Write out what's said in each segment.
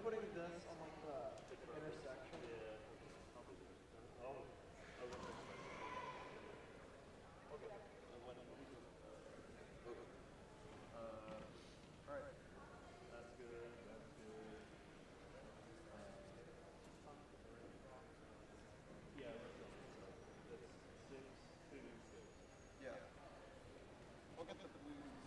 putting this on like the intersection. Yeah. Oh. Okay. All right. That's good. That's good. Yeah, let's go. That's 6, 2, 6. Yeah. Look at the blues.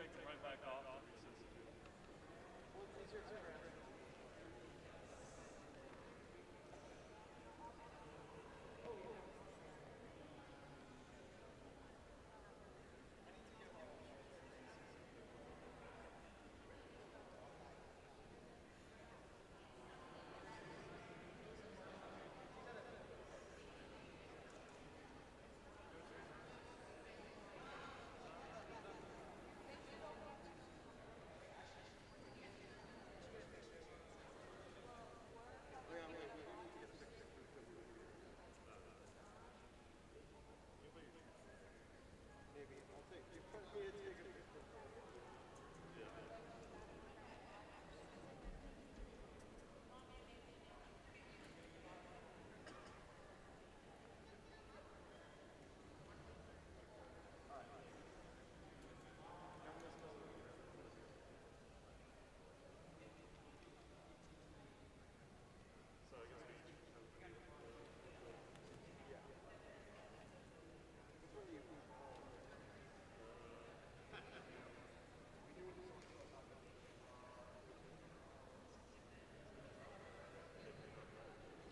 take it right back off and resuscitate it. Well, it's easier to grab. Maybe I'll take. You put me in take a picture. So I guess we should have a video.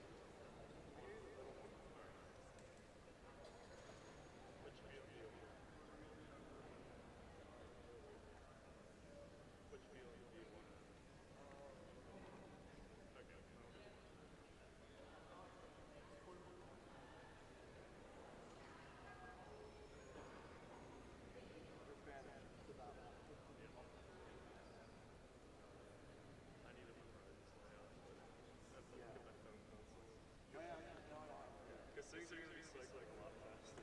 Which field do you want? Which field do you want? Okay, I'll do it. I need to memorize this layout, but I have to look at my phone console. Because things are going to be cycling a lot faster.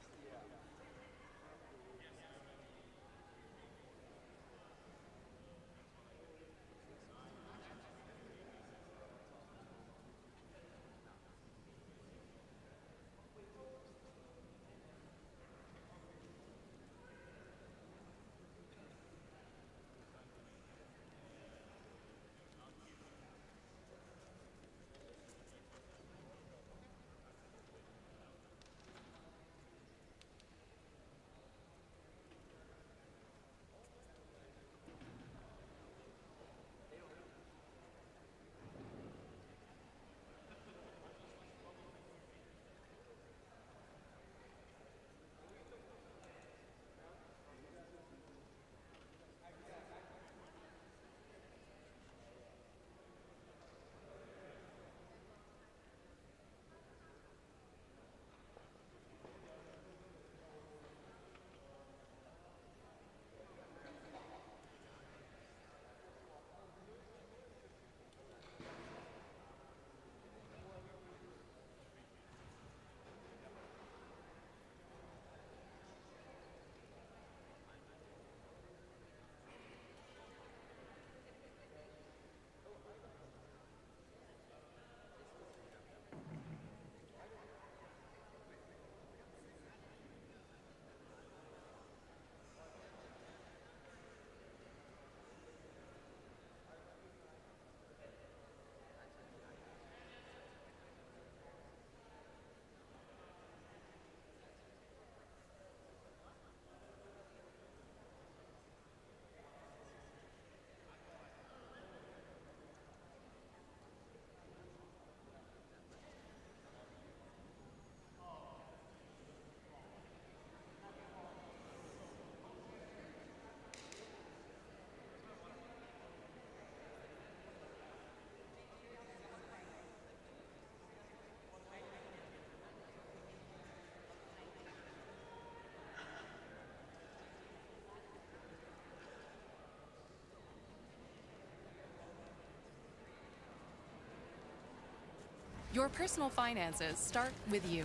Your personal finances start with you,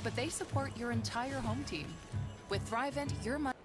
but they support your entire home team. With Thrivent, your money.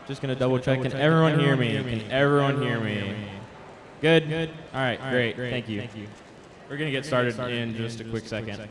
Just gonna double check. Can everyone hear me? Can everyone hear me? Good? Good. All right, great. Thank you. We're gonna get started in just a quick second.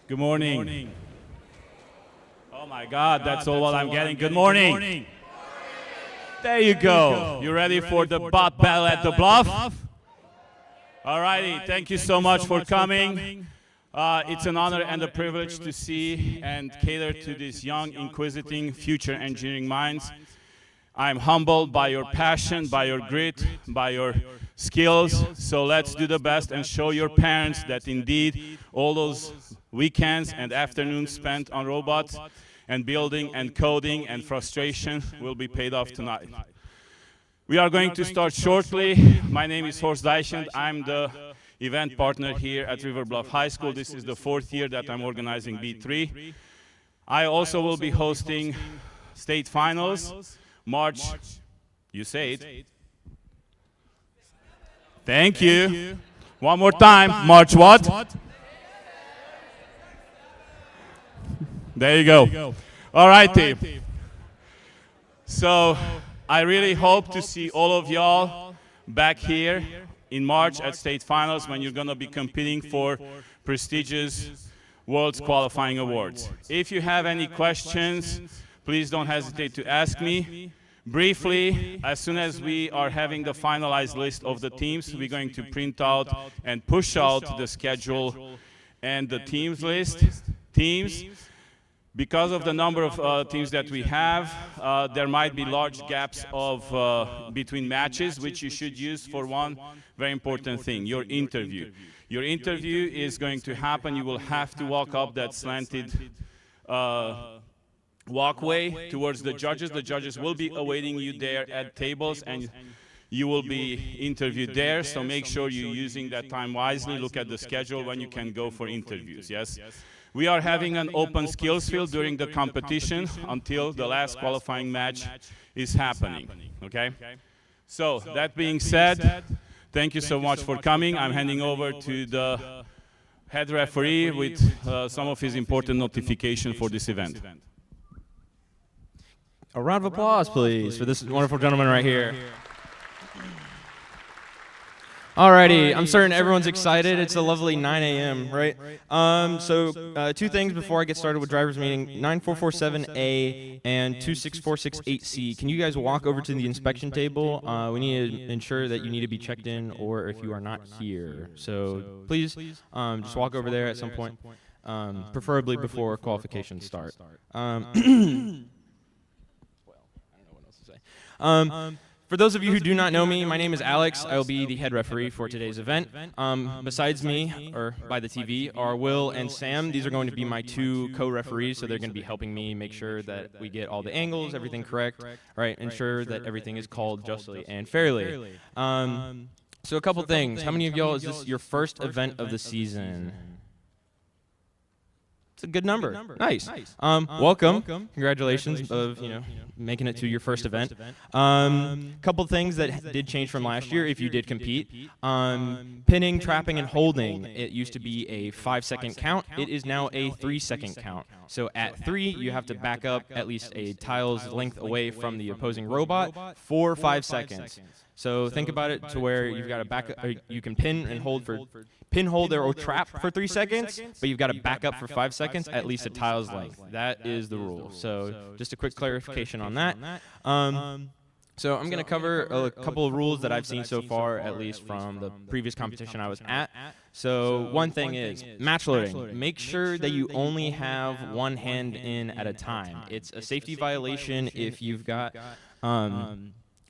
Good morning. Oh my God, that's all what I'm getting. Good morning. There you go. You ready for the butt battle at the Bluff? All righty, thank you so much for coming. It's an honor and a privilege to see and cater to these young, inquisitive, future engineering minds. I'm humbled by your passion, by your grit, by your skills. So let's do the best and show your parents that indeed all those weekends and afternoons spent on robots and building and coding and frustration will be paid off tonight. We are going to start shortly. My name is Horst Deichend. I'm the event partner here at River Bluff High School. This is the 4th year that I'm organizing B3. I also will be hosting state finals, March, you say it. Thank you. One more time, March what? There you go. All right, team. So I really hope to see all of y'all back here in March at state finals when you're going to be competing for prestigious World's Qualifying Awards. If you have any questions, please don't hesitate to ask me. Briefly, as soon as we are having the finalized list of the teams, we're going to print out and push out the schedule and the teams list. Because of the number of teams that we have, there might be large gaps of between matches, which you should use for one very important thing, your interview. Your interview is going to happen. You will have to walk up that slanted walkway towards the judges. The judges will be awaiting you there at tables, and you will be interviewed there. So make sure you're using that time wisely. Look at the schedule when you can go for interviews, yes? We are having an open skills field during the competition until the last qualifying match is happening, okay? So that being said, thank you so much for coming. I'm handing over to the head referee with some of his important notification for this event. A round of applause, please, for this wonderful gentleman right here. Alrighty, I'm certain everyone's excited. It's a lovely 9 a.m., right? So 2 things before I get started with driver's meeting. 9447A and 26468C. Can you guys walk over to the inspection table? We need to ensure that you need to be checked in or if you are not here. So please just walk over there at some point, preferably before qualifications start. For those of you who do not know me, my name is Alex. I will be the head referee for today's event. Besides me, or by the TV, are Will and Sam. These are going to be my 2 co-referees, so they're going to be helping me make sure that we get all the angles, everything correct, right? Ensure that everything is called justly and fairly. So a couple things. How many of y'all, is this your first event of the season? It's a good number. Nice. Welcome. Congratulations of making it to your first event. Couple things that did change from last year if you did compete. Pinning, trapping, and holding. It used to be a 5-second count. It is now a 3-second count. So at 3, you have to back up at least a tile's length away from the opposing robot for 5 seconds. So think about it to where you've got to back up, you can pin and hold for or trap for 3 seconds, but you've got to back up for 5 seconds at least a tile's length. That is the rule. So just a quick clarification on that. So I'm going to cover a couple of rules that I've seen so far, at least from the previous competition I was at. So one thing is match loading. Make sure that you only have one hand in at a time. It's a safety violation if you've got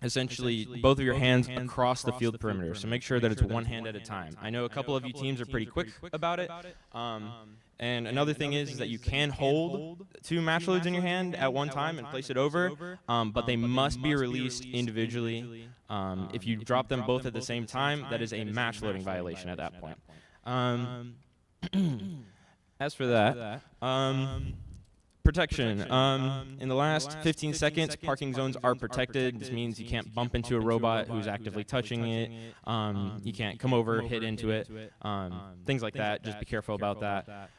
essentially both of your hands across the field perimeter. So make sure that it's one hand at a time. I know a couple of you teams are pretty quick about it. And another thing is that you can hold 2 match loads in your hand at one time and place it over, but they must be released individually. If you drop them both at the same time, that is a match loading violation at that point. As for that, protection. In the last 15 seconds, parking zones are protected. This means you can't bump into a robot who's actively touching it. You can't come over, hit into it. Things like that. Just be careful about that.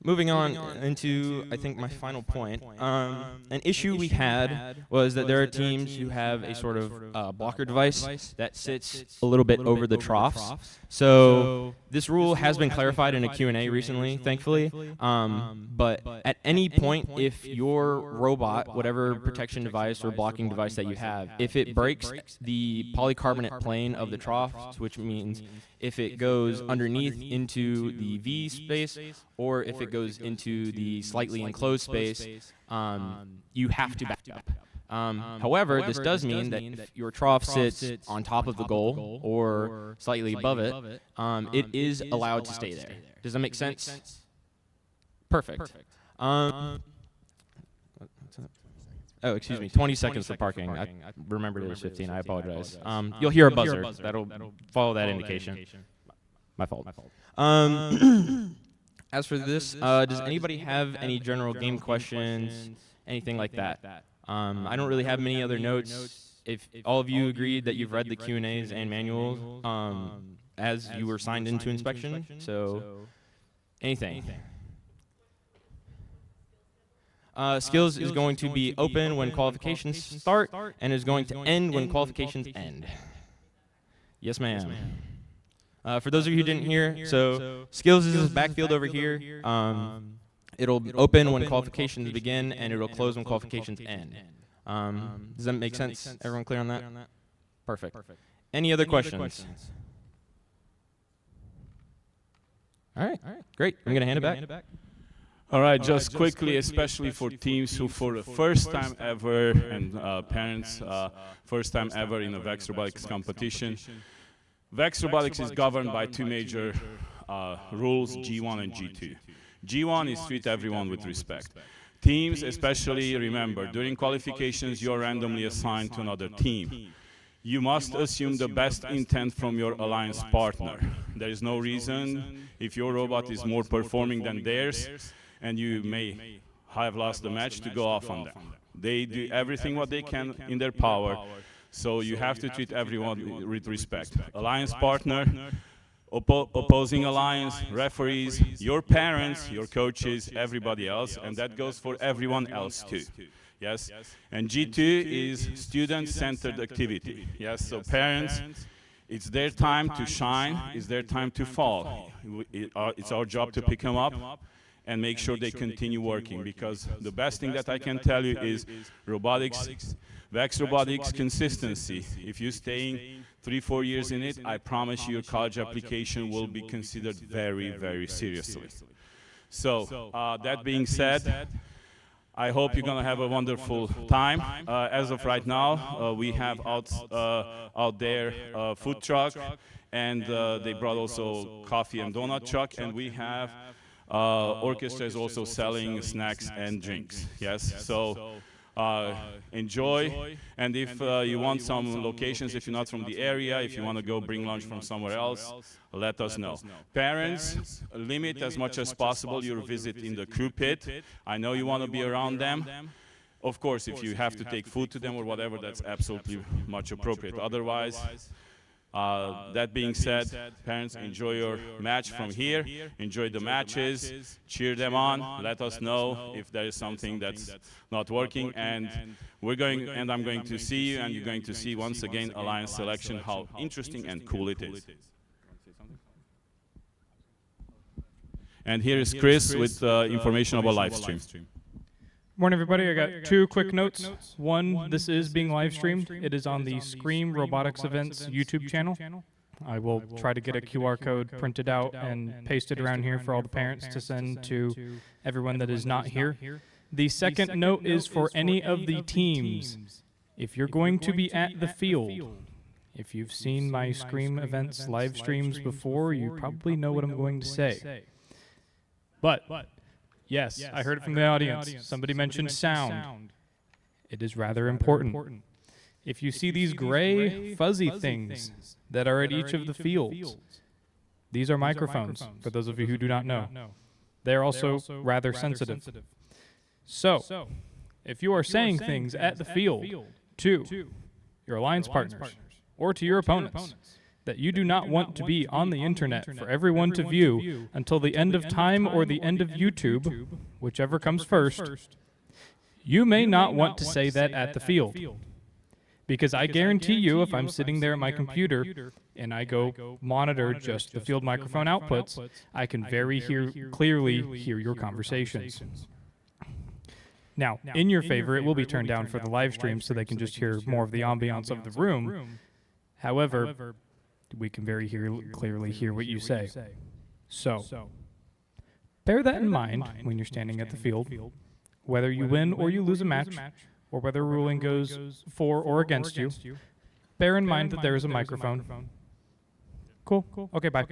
Moving on into, I think, my final point. An issue we had was that there are teams who have a sort of blocker device that sits a little bit over the troughs. So this rule has been clarified in a Q&A recently, thankfully. But at any point, if your robot, whatever protection device or blocking device that you have, if it breaks the polycarbonate plane of the troughs, which means if it goes underneath into the V space, or if it goes into the slightly enclosed space, you have to back up. However, this does mean that if your trough sits on top of the goal or slightly above it, it is allowed to stay there. Does that make sense? Perfect. Oh, excuse me, 20 seconds for parking. I remembered it was 15. I apologize. You'll hear a buzzer. That'll follow that indication. My fault. As for this, does anybody have any general game questions, anything like that? I don't really have many other notes. If all of you agreed that you've read the Q&As and manuals as you were signed into inspection, so anything. Skills is going to be open when qualifications start and is going to end when qualifications end. Yes, ma'am. For those of you who didn't hear, so skills is this backfield over here. It'll open when qualifications begin and it'll close when qualifications end. Does that make sense? Everyone clear on that? Perfect. Any other questions? All right, great. I'm going to hand it back. All right, just quickly, especially for teams who for the first time ever, and parents, first time ever in a VEX Robotics competition. VEX Robotics is governed by 2 major rules, G1 and G2. G1 is treat everyone with respect. Teams, especially, remember, during qualifications, you're randomly assigned to another team. You must assume the best intent from your alliance partner. There is no reason, if your robot is more performing than theirs, and you may have lost the match, to go off on them. They do everything what they can in their power, so you have to treat everyone with respect. Alliance partner, opposing alliance, referees, your parents, your coaches, everybody else, and that goes for everyone else too. Yes? And G2 is student-centered activity. Yes, so parents, it's their time to shine, it's their time to fall. It's our job to pick them up and make sure they continue working, because the best thing that I can tell you is robotics, VEX Robotics consistency. If you're staying 3-4 years in it, I promise you your college application will be considered very, very seriously. So that being said, I hope you're going to have a wonderful time. As of right now, we have out there a food truck, and they brought also coffee and donut truck, and we have orchestra is also selling snacks and drinks. Yes, so enjoy, and if you want some locations, if you're not from the area, if you want to go bring lunch from somewhere else, let us know. Parents, limit as much as possible your visit in the crew pit. I know you want to be around them. Of course, if you have to take food to them or whatever, that's absolutely much appropriate. Otherwise, that being said, parents, enjoy your match from here. Enjoy the matches. Cheer them on. Let us know if there is something that's not working. And I'm going to see you, and you're going to see once again Alliance selection, how interesting and cool it is. And here is Chris with information about live stream. Morning, everybody. I got 2 quick notes. One, this is being live streamed. It is on the Scream Robotics Events YouTube channel. I will try to get a QR code printed out and pasted around here for all the parents to send to everyone that is not here. The second note is for any of the teams If you're going to be at the field, if you've seen my Scream events live streams before, you probably know what I'm going to say. But, yes, I heard it from the audience. Somebody mentioned sound. It is rather important. If you see these gray, fuzzy things that are at each of the fields, these are microphones, for those of you who do not know. They're also rather sensitive. So, if you are saying things at the field to your alliance partners or to your opponents that you do not want to be on the internet for everyone to view until the end of time or the end of YouTube, whichever comes first, you may not want to say that at the field. Because I guarantee you, if I'm sitting there at my computer and I go monitor just the field microphone outputs, I can very clearly hear your conversations. Now, in your favor, it will be turned down for the live stream so they can just hear more of the ambiance of the room. However, we can very clearly hear what you say. So, bear that in mind when you're standing at the field. Whether you win or you lose a match, or whether a ruling goes for or against you, bear in mind that there is a microphone. Cool. Okay, bye.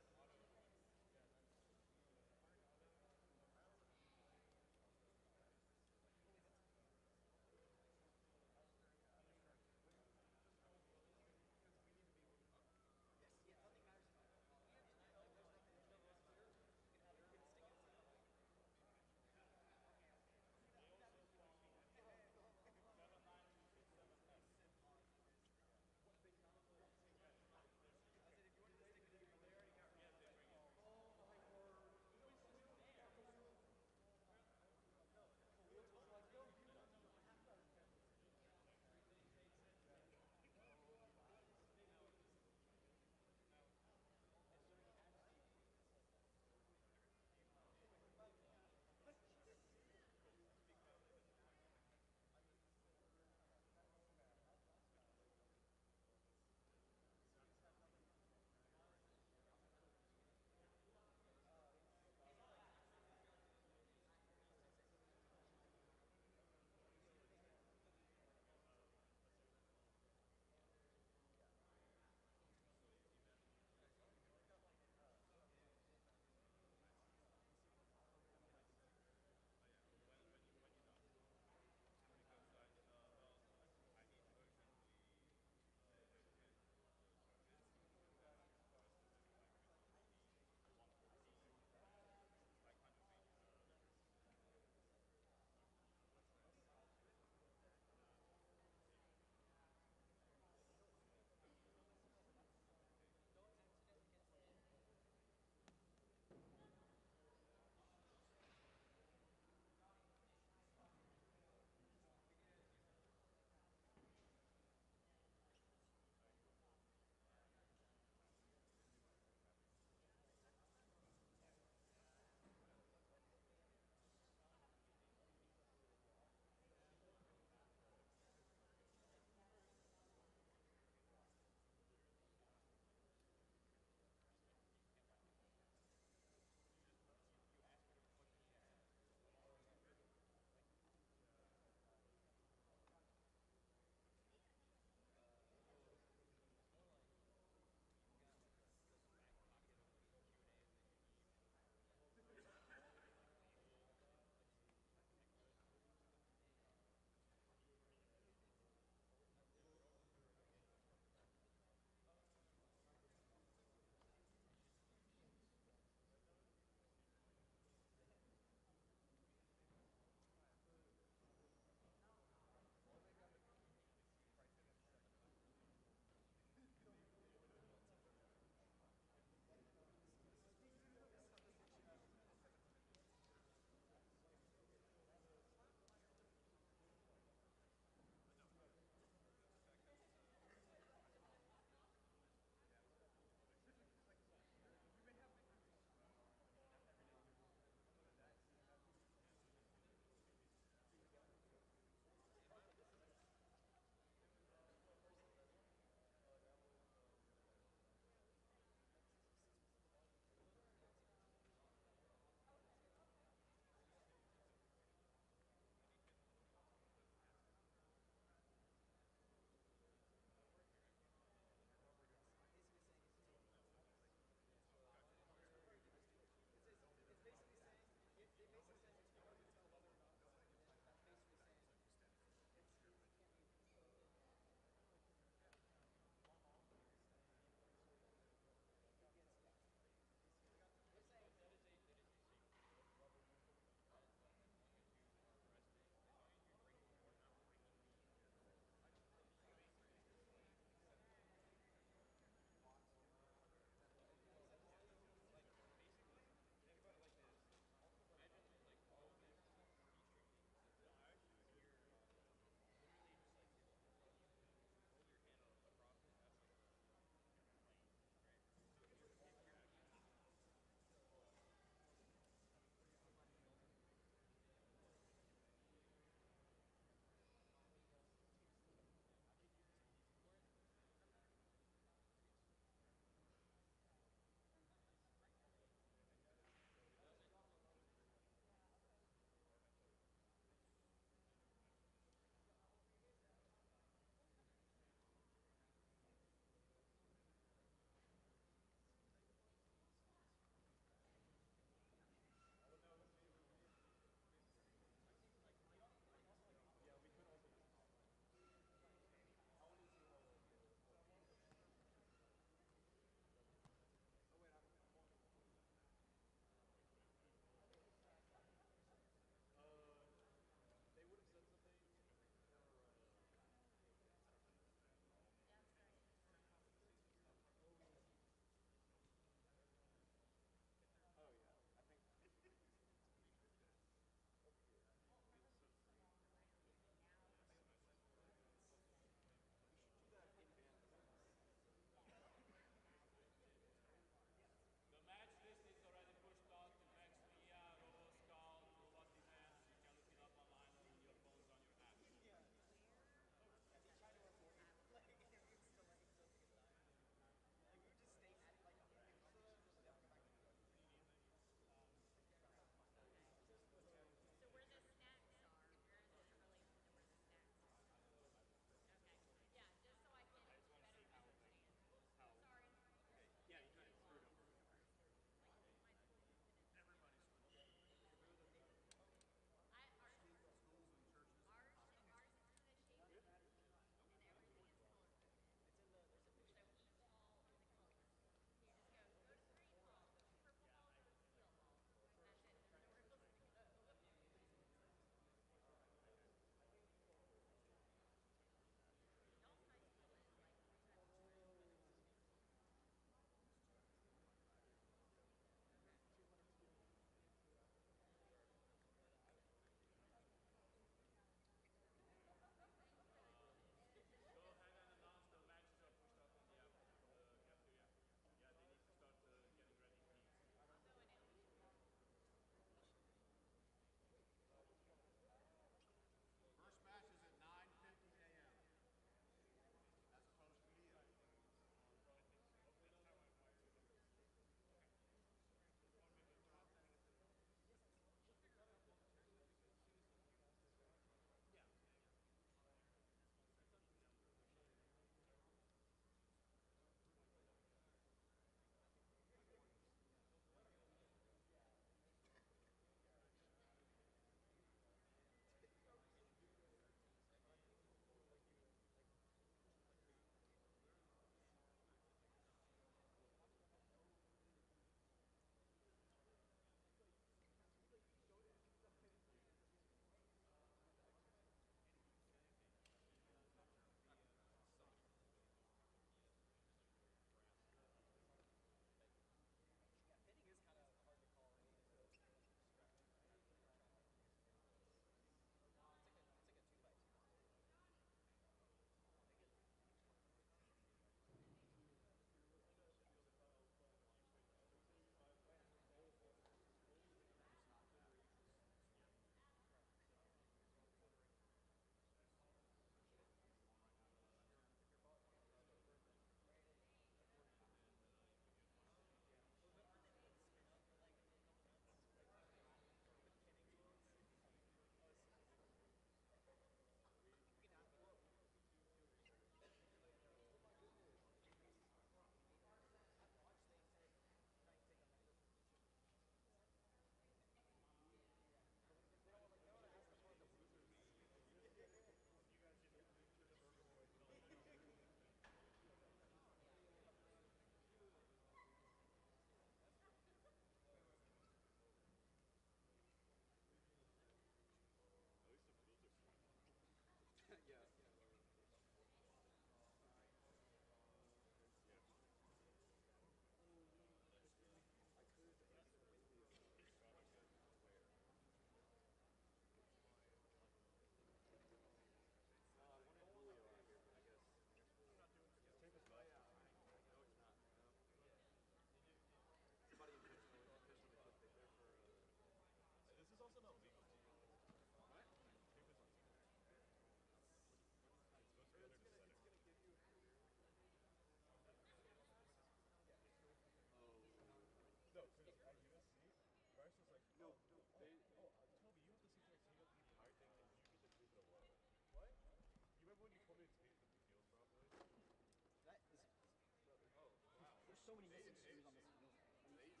so many missing screws on this field. Lazy.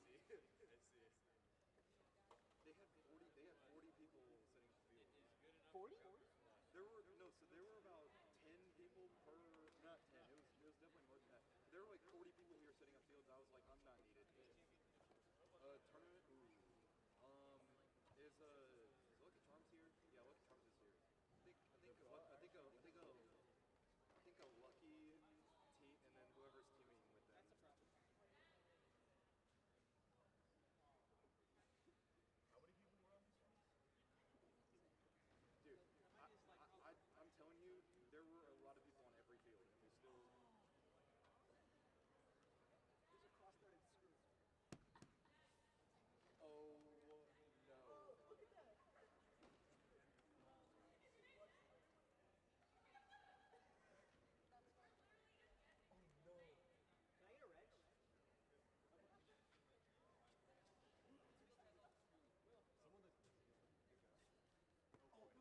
I see. They had 40 people sitting at the field. 40? There were about 10 people per, not 10, it was definitely more than that. There were like 40 people here sitting on fields. I was like, I'm not needed. Tournament, is Lucky Charms here? Yeah, Lucky Charms is here. I think a Lucky team, and then whoever's teaming with them. That's a problem. How many people were on these ones? Dude, I'm telling you, there were a lot of people on every field, and we still. These are cross-threaded screws. Oh no! Look at that. Oh no! Can I get a wrench? Someone that. Oh,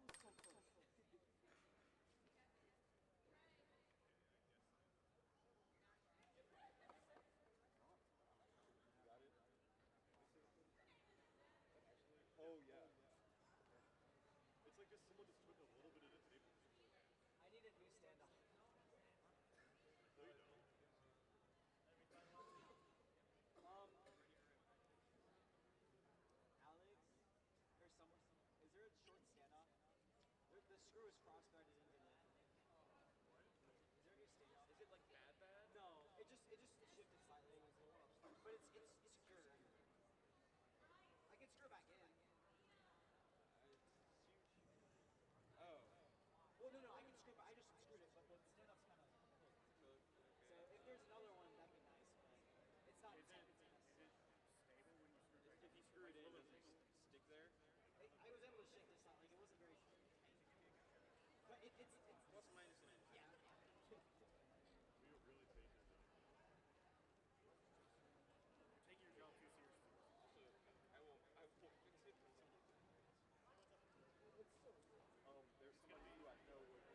that was so close. Oh yeah. It's like just someone just took a little bit of the table. I need a new standoff. No, you don't. Alex, there's someone. Is there a short standoff? The screw is cross-threaded into the. Is there a new standoff? Is it like bad? No, it just shifted slightly, but it's secure. I can screw it back in. Oh. Well, no, I can screw it. I just screwed it, but the standoff's kind of. So if there's another one, that'd be nice, but it's not. Is it stable when you screw it? If you screw it in, does it stick there? I was able to shift this out. Like it wasn't very. But it's Plus or minus an inch. yeah. We were really taking it. You're taking your job too seriously. I will fix it when someone. There's somebody who I know would.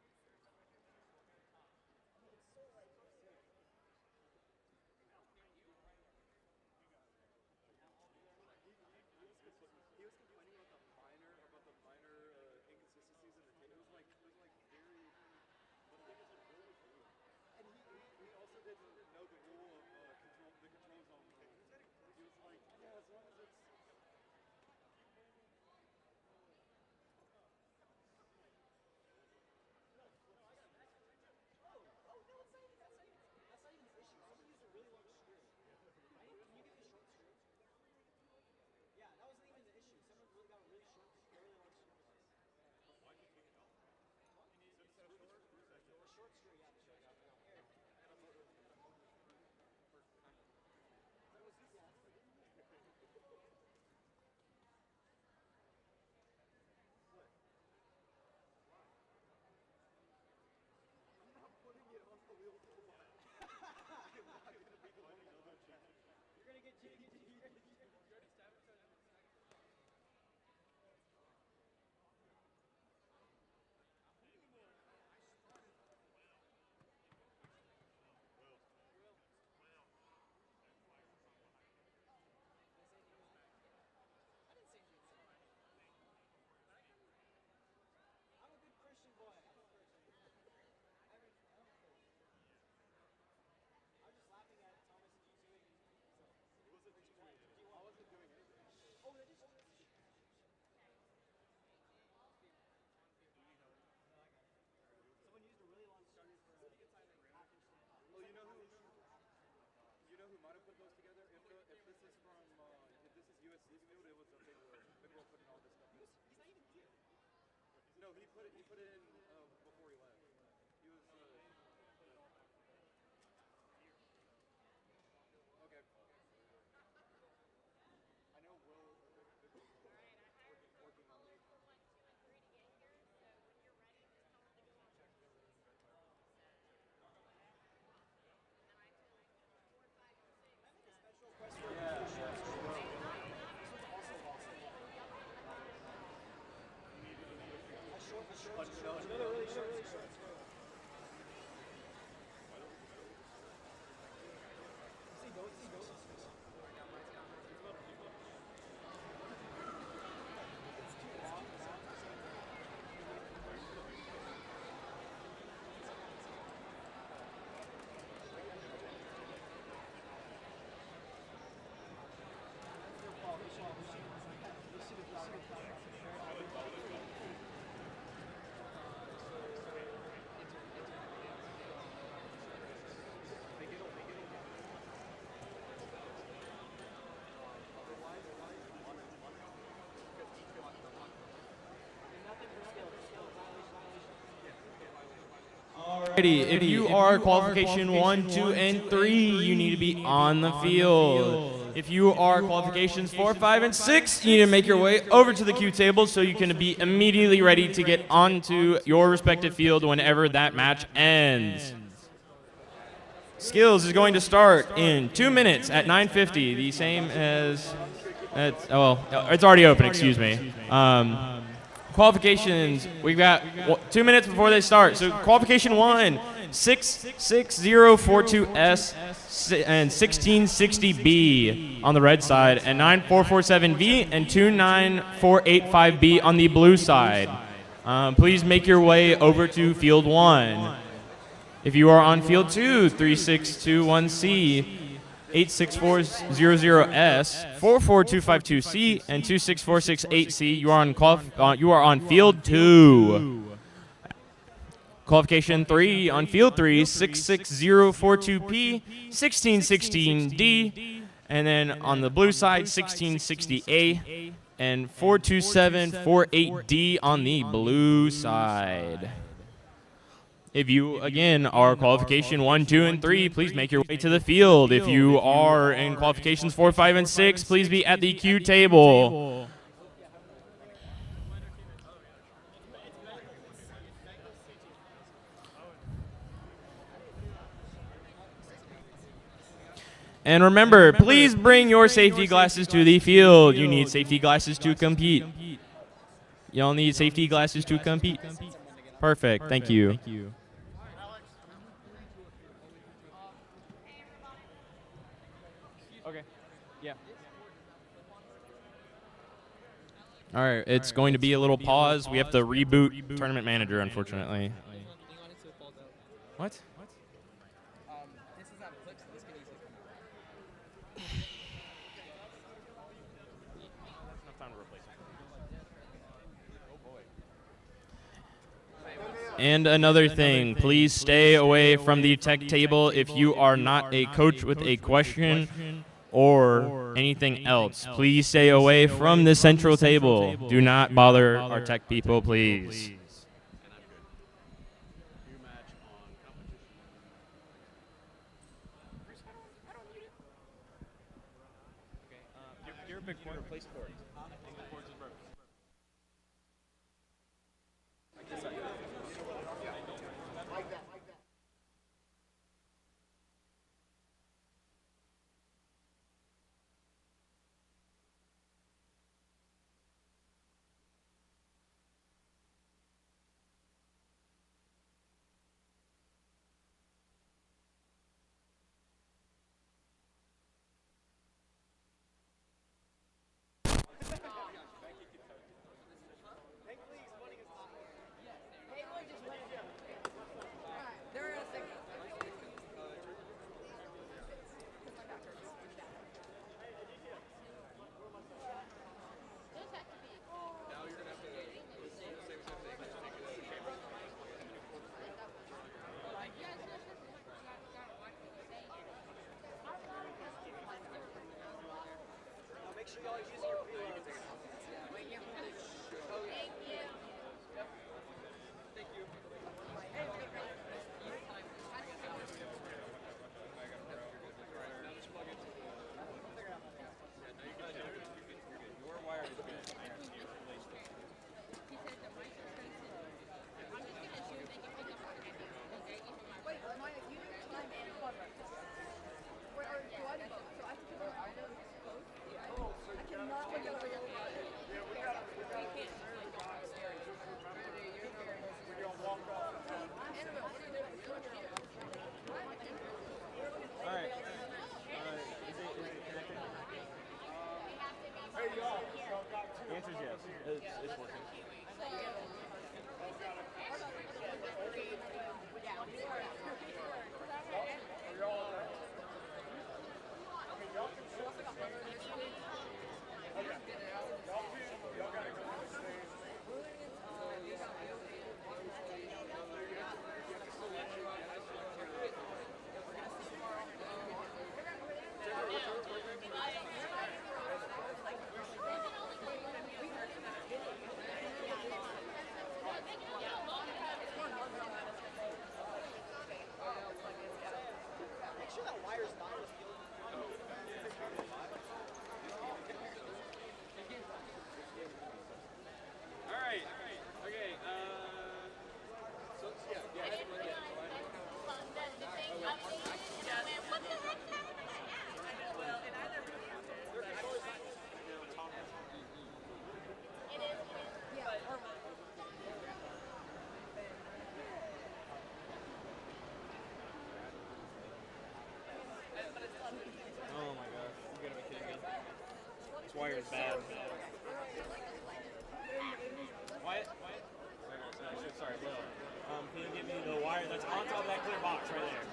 It's gonna be incredibly difficult. It's so like. He was complaining about the minor inconsistencies in the tape. It was like very. But the thing is, it really cool. And he also didn't know the rule of the control zone rule. He was like, yeah, as long as it's. That's not even the issue. Someone used a really long screw. Can you get the short screw? Yeah, that wasn't even the issue. Someone really got a really long screw. Why did you take it off? A short screw, yeah. The short screw. Here. That was this long. What? I'm not putting it on the wheel for what? I'm not gonna be the one who's gonna check it. You're gonna get jiggy. I didn't say anything. I'm a good Christian boy. I'm a Christian. I was just laughing at Thomas and you doing. It wasn't too sweet. I wasn't doing anything. Oh, that is. Someone used a really long screw for a half-inch standoff. Well, you know who might have put those together? If this is from if this is USC's field, it was a big Will putting all this stuff in. He's not even here. No, he put it in before he left. He was okay. I know Will working on the. Special request for a short screw. This one's also lost. A short screw. Another really short screw. If you are qualification 1, 2, and 3, you need to be on the field. If you are qualifications 4, 5, and 6, you need to make your way over to the queue table so you can be immediately ready to get onto your respective field whenever that match ends. Skills is going to start in 2 minutes at 9:50, the same as, it's already open, excuse me. Qualifications, we've got 2 minutes before they start. So qualification 1, 66042S and 1660B on the red side, and 9447V and 29485B on the blue side. Please make your way over to field 1. If you are on field 2, 3621C, 86400S, 44252C, and 26468C, you are on field 2. Qualification 3 on field 3, 66042P, 1616D, and then on the blue side, 1660A, and 42748D on the blue side. If you, again, are qualification 1, 2, and 3, please make your way to the field. If you are in qualifications 4, 5, and 6, please be at the queue table. And remember, please bring your safety glasses to the field. You need safety glasses to compete. Y'all need safety glasses to compete? Perfect. Thank you. Okay. Yeah. All right. It's going to be a little pause. We have to reboot Tournament Manager, unfortunately. What? And another thing, please stay away from the tech table if you are not a coach with a question or anything else. Please stay away from the central table. Do not bother our tech people, please. You're a big corner, place for it. The answer is yes. It's working. is bad. Wyatt? Sorry, Will. Can you give me the wire that's on top of that clear box right there?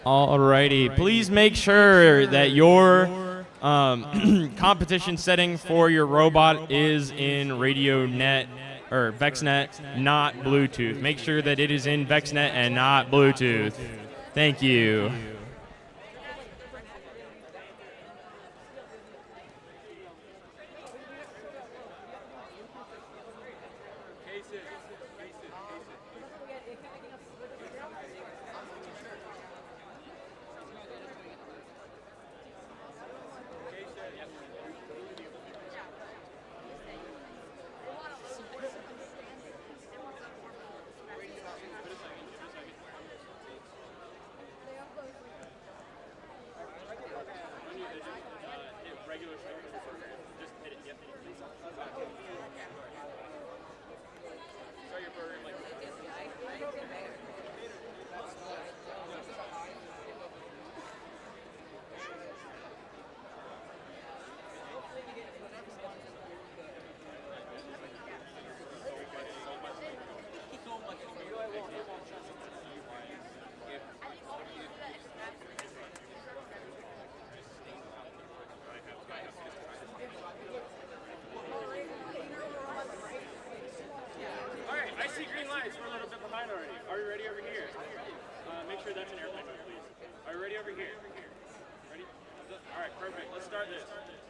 Alrighty, please make sure that your competition setting for your robot is in radio net or VexNet, not Bluetooth. Make sure that it is in VexNet and not Bluetooth. Thank you.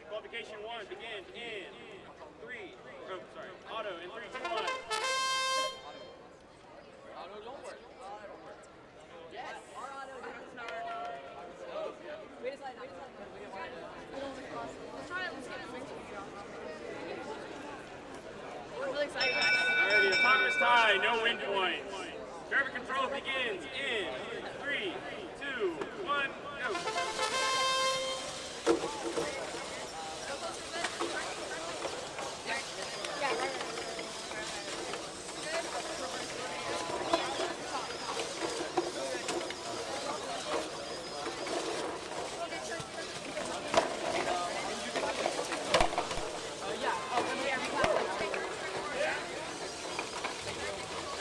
Qualification 1 begins in 3, oh, sorry, auto in 3, 2, 1. Auto don't work. Yes. Our auto didn't start. Wait a second. Let's try it. Let's get it. I'm really excited. Alrighty, autonomous tie, no wind points. Traffic control begins in 3, 2, 1, go.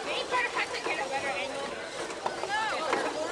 Maybe better catch it, get a better angle. No.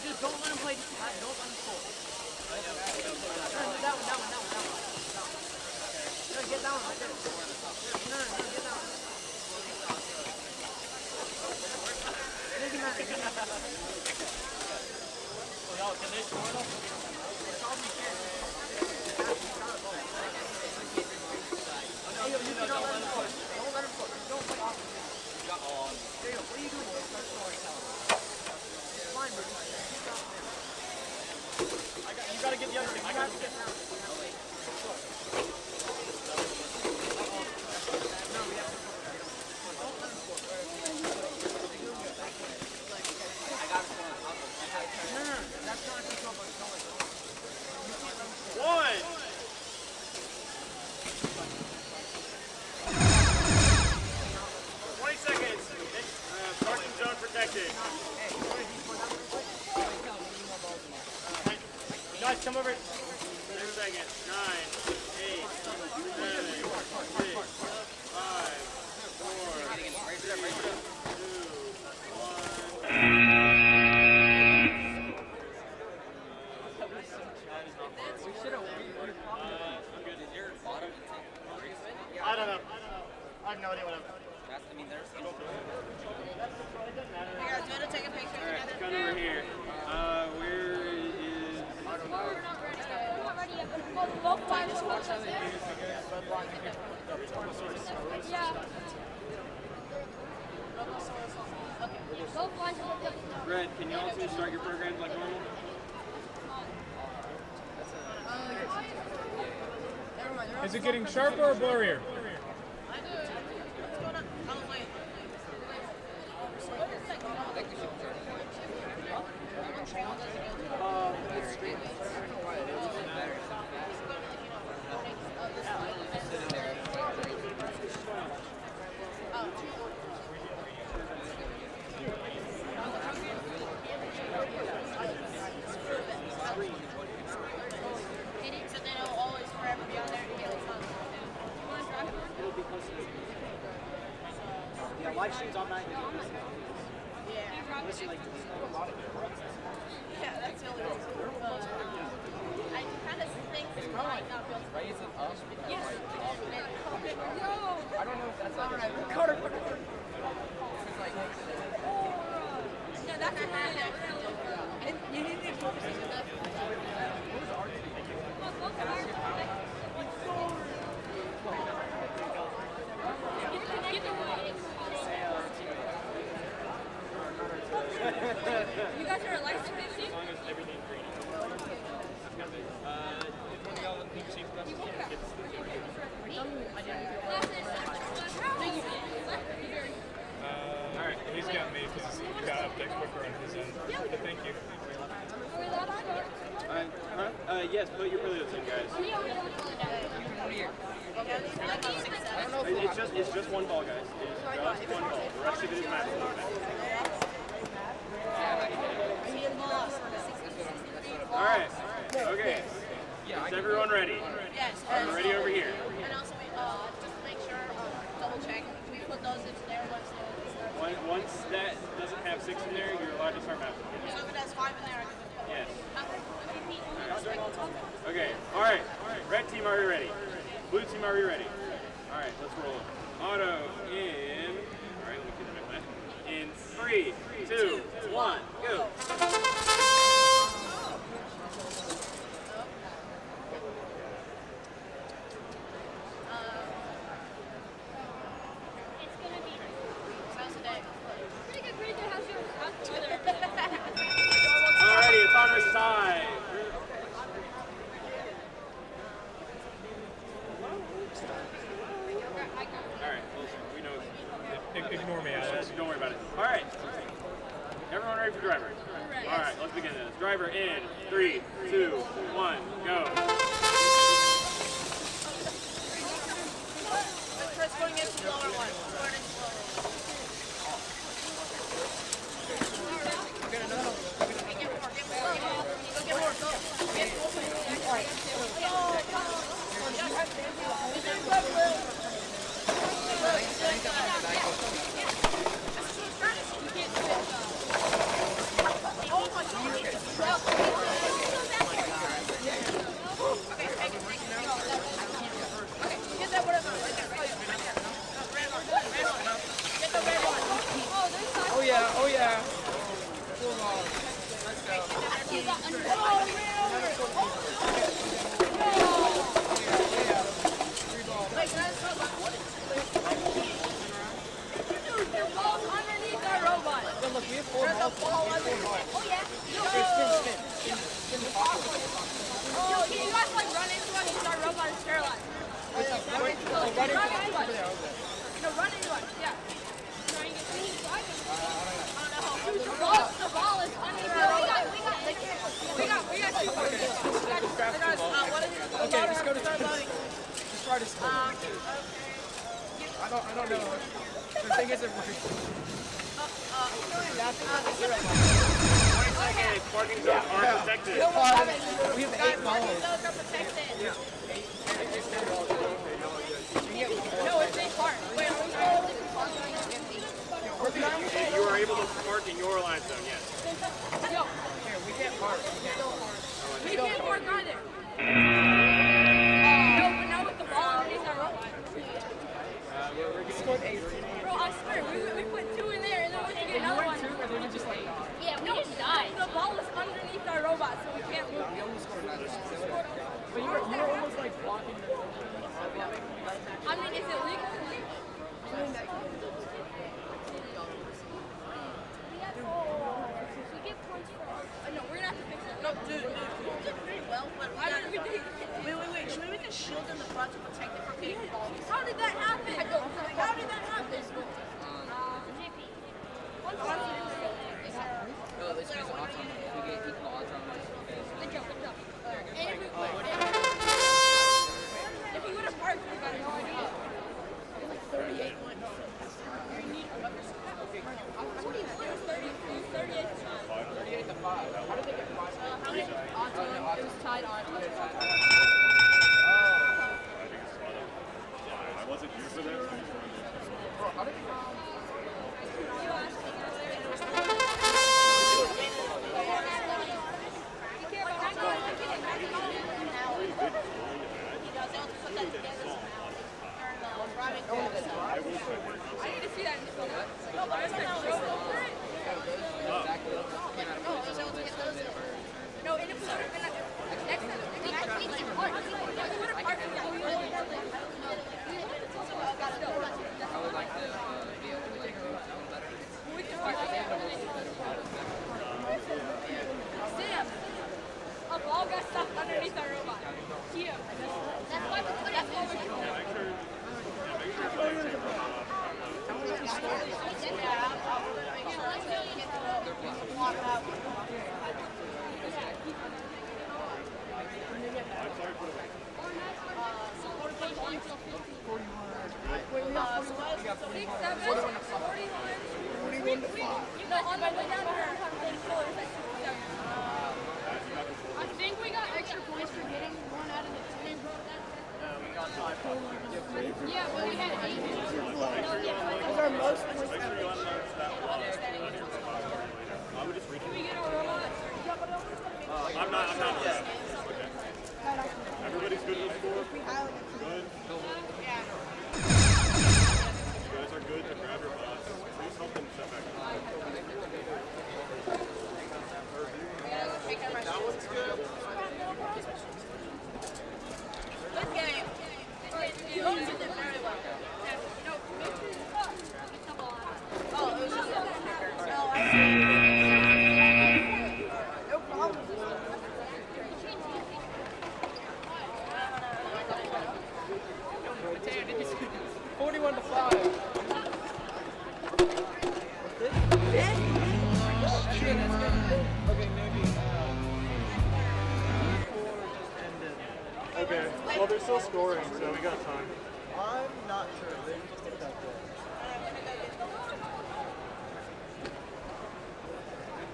Just don't let him play. Don't let him pull. That one. No, get that one right there. No, get that one. It doesn't matter. Yo, can they score them? Hey, you cannot let him push. Don't let him push. Don't play off. There you go. What are you doing? It's fine, bro. You gotta get the other team. I got to get down. One. Parking zone protected. Guys, come over. 10 seconds. 9, 8, 7, 6, 5, 4, 3, 2, 1. I don't know. I have no idea what I'm doing. Take a picture. Alright, come over here. Where is... We're not ready yet. We're not ready yet, but both lines will push us there. Yeah. Okay. Both lines will push us. Red, can you also start your programs like normal? Is it getting sharper or blurrier? So then it'll always forever be on there. Yeah, live streams all night. Yeah. Listen, like, Yeah, that's the only reason. I kind of think we might not be able to raise it up. Yes. No. I don't know if that's all right. Recorder. Yeah, that's a man. You need to focus on that. You guys are a Lexington team? As long as everything's green. Alright, he's got me because he got up there quicker on his end. But thank you. Yes, put your Brillios in, guys. It's just one ball, guys. It's just one ball. The rest of it is match. Alright, okay. Is everyone ready? Yes. I'm ready over here. And also, just to make sure, double check, we put those into there Once that doesn't have 6 in there, you're allowed to start matching. So if it has 5 in there, I can put it. Yes. Okay. Okay, alright. Red team, are we ready? Blue team, are we ready? Alright, let's roll. Auto in. Alright, let me get the next one. In 3, 2, 1, go. Alrighty, it's on our side. 3, 2, 1, go. Let's go against the lower one. Oh yeah, oh yeah. Look, we have 4 balls. Oh yeah. Yo, can you guys like run into us and our robot is paralyzed? Run into us. No, run into us. Yeah. Trying to get the ball is underneath. We got 2 points. Okay, just go to start loading. Just try to score. I don't know. The thing isn't working. Okay, parking zones are protected. We have 8 balls. Those are protected. No, it's a park. Wait, are we You are able to park in your line zone, yes. Yo, We can't park. we can't park either. No, but now with the ball underneath our robot. We scored 8. Bro, I swear, we put 2 in there and then we went to get another one. And then we just like... Yeah, we didn't die. The ball was underneath our robot, so we can't move. But you were almost like blocking the... I mean, is it legal? No, we're gonna have to fix it. No, dude, we did pretty well, but we gotta... Wait, should we make a shield in the front to protect it from getting balls? How did that happen? How did that happen? No, this is awesome. We get equal autonomous. Good job. And if we would have parked, we got no idea. It was like 38 points. You need a rubber it was 38 to 5. 38 to 5. How did they get 5? How many? It was tied on. I wasn't here for that. Bro, how did they I need to see that in the film. No, but I said show over it. No, and if we would have been next time, we would have parked in that. I would like to be able to like do something better. We can park Sam, a ball got stuck underneath our robot. Here. That's why we put it. That's why we're doing it. I think we got extra points for getting 1 out of the 10. Yeah, but we had 8. Those are most points ever. Can we get our robot? I'm not. Okay. Everybody's good with the score? Good? Yeah. You guys are good to grab your boss. Please help them step back. That one's good. Good game. You did it very well. Oh, it was just a kicker. No, I see. No problem. 41 to 5. Okay, maybe. Okay. Well, they're still scoring, so we got time. I'm not sure. They just did that there.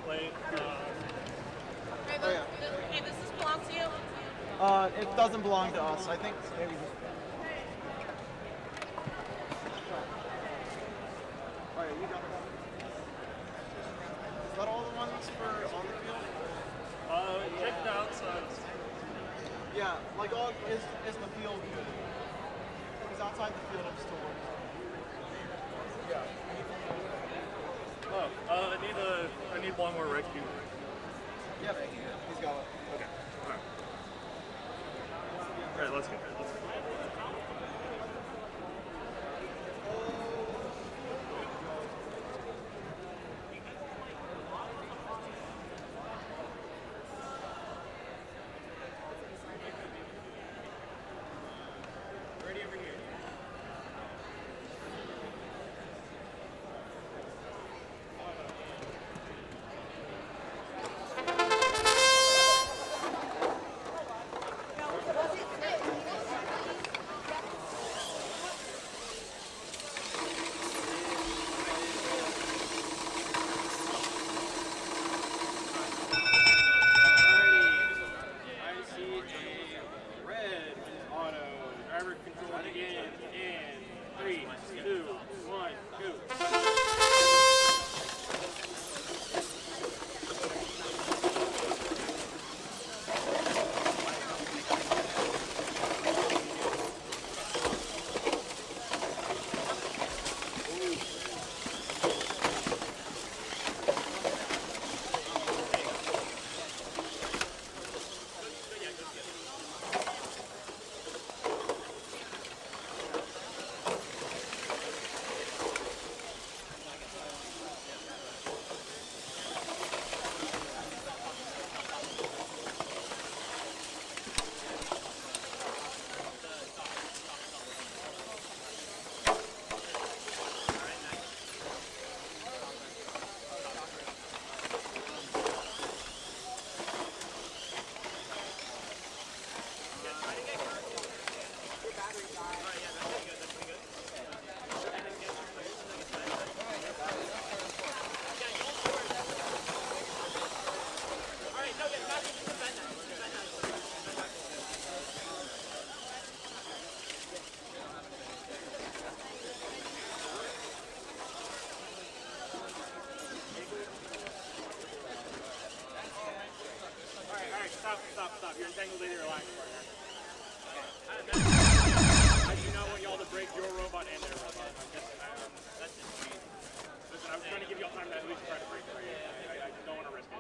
Late. Hey, does this belong to you? It doesn't belong to us. I think maybe just. Alright, we got that. Is that all the ones for on the field? Check the outside. Yeah, like all is the field good? Because outside the field I'm still working. Yeah. Oh, I need one more red cube. Yep, he's got it. Okay. Alright, let's go. Stop. You're entangled in your line, partner. I do not want y'all to break your robot and their robot. That's just cheating. Listen, I was trying to give y'all time to at least try to break for you. I don't want to risk it.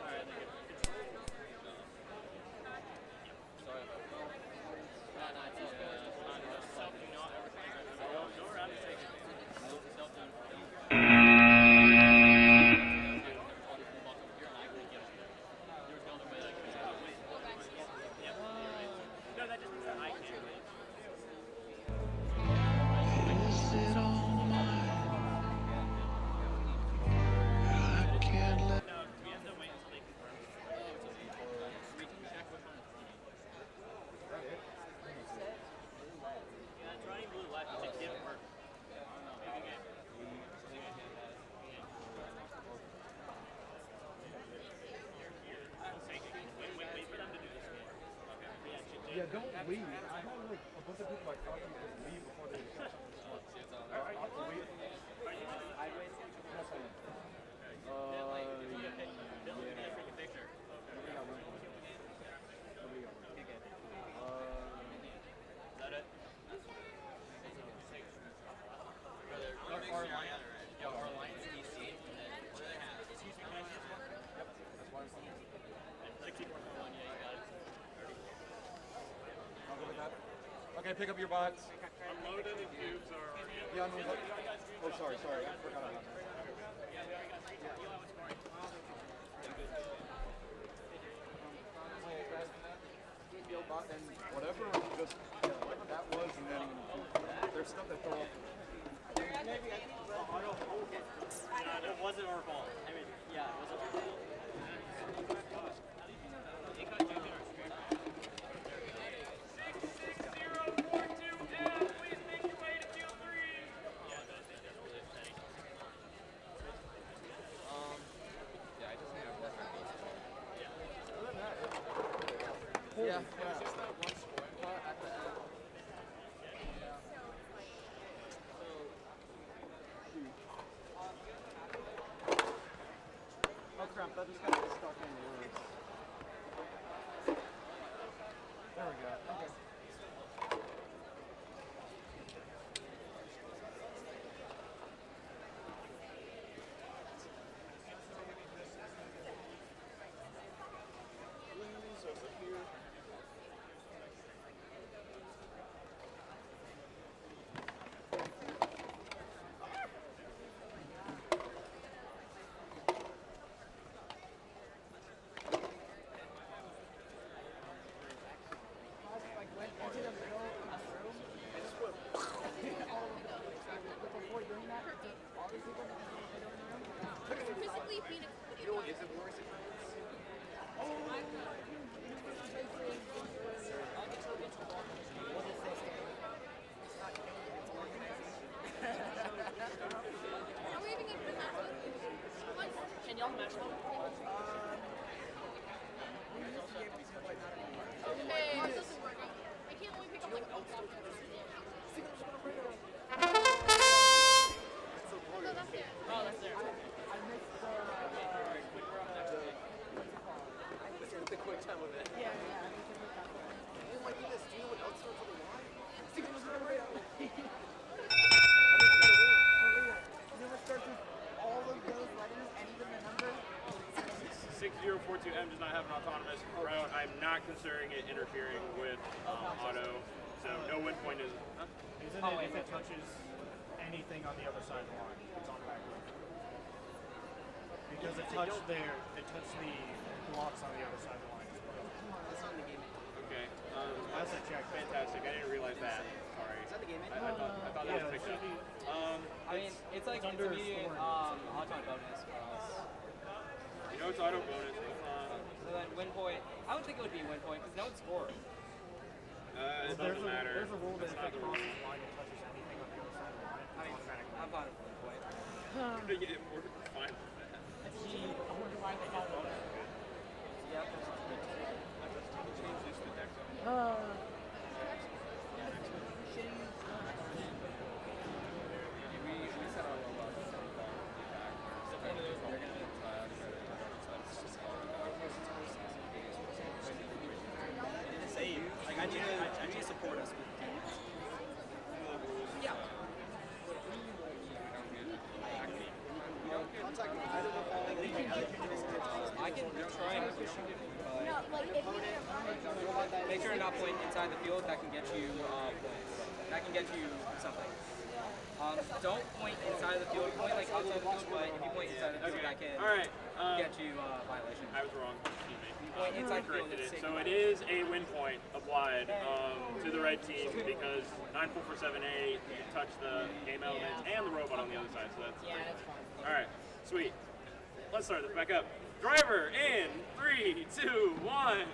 Yeah, don't leave. I had like a bunch of people I thought you would leave before they I'll wait. I wait. Yes, I am. Okay, pick up your box. I'm loaded and cubes are... Yeah, oh, sorry. I forgot about that. And whatever, just that was, and then there's stuff that throw up. Maybe I think it wasn't our fault. I mean, yeah, it wasn't our fault. Yeah, it's just that one scoring part at the end. Oh crap, that just got stuck in yours. There we go. Okay. Please, over here. Physically being You know what isn't worse? Are we even gonna match? Can y'all match one? Okay, this isn't working. I can't only pick up like one stuff. No, that's it. Oh, that's there. The quick time of it. Yeah. Oh my goodness, do you know what else starts with a Y? Starts with all of those letters and even the number. 6042M does not have an autonomous route. I'm not considering it interfering with auto, so no win point is. Huh? Isn't it if it touches anything on the other side of the line? It's on back. Because it touched there, it touched the blocks on the other side of the line as well. Okay. That's a check. Fantastic. I didn't realize that. Sorry. Is that the game? I thought that was picked up. I mean, it's like under intermediate auto bonus for us. You know it's auto bonus. So then win point, I would think it would be a win point because no one scored. It doesn't matter. There's a rule that That's if not it the rule. crosses the line, it touches anything on the other side of the line. I mean, I'm fine with win point. We're fine with that. Yep. We set our robots. Like I need to support us with teams. Yeah. I can try and push you. No, like if you Make sure to not point inside the field. That can get you points. That can get you something. Don't point inside the field. Point like outside the field, but if you point inside the field, that can Alright. get you violation. I was wrong. Excuse me. Point inside the field. Corrected it. So it is a win point applied to the red team because 9447A touched the game elements and the robot on the other side. So that's alright. Sweet. Let's start this back up. Driver in 3, 2, 1.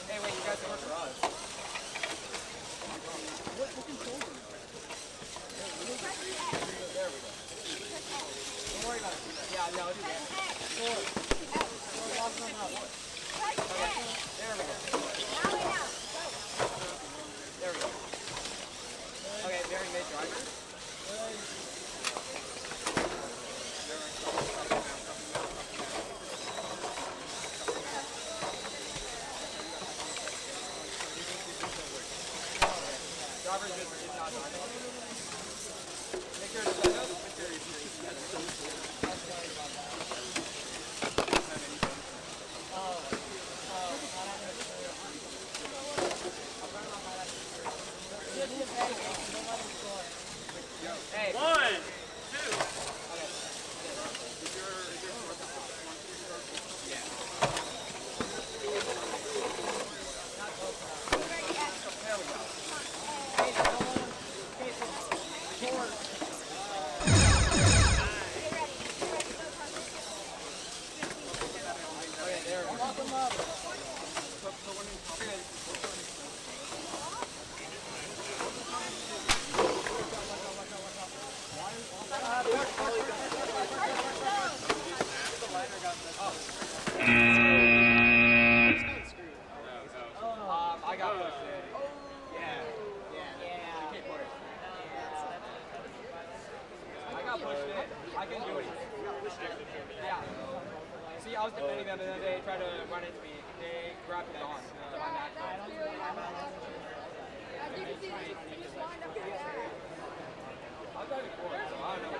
Hey, wait, you guys work for us. There we go. Don't worry about it. Yeah, no, do that. There we go. There we go. Okay, very mid driver. Driver is not driving. Make sure to set up. Hey. 1, 2. There we go. I got pushed in. Yeah. I got pushed in. I couldn't do anything. Yeah. See, I was defending them and then they tried to run into me. They grabbed it on. I was driving forward, so I don't know.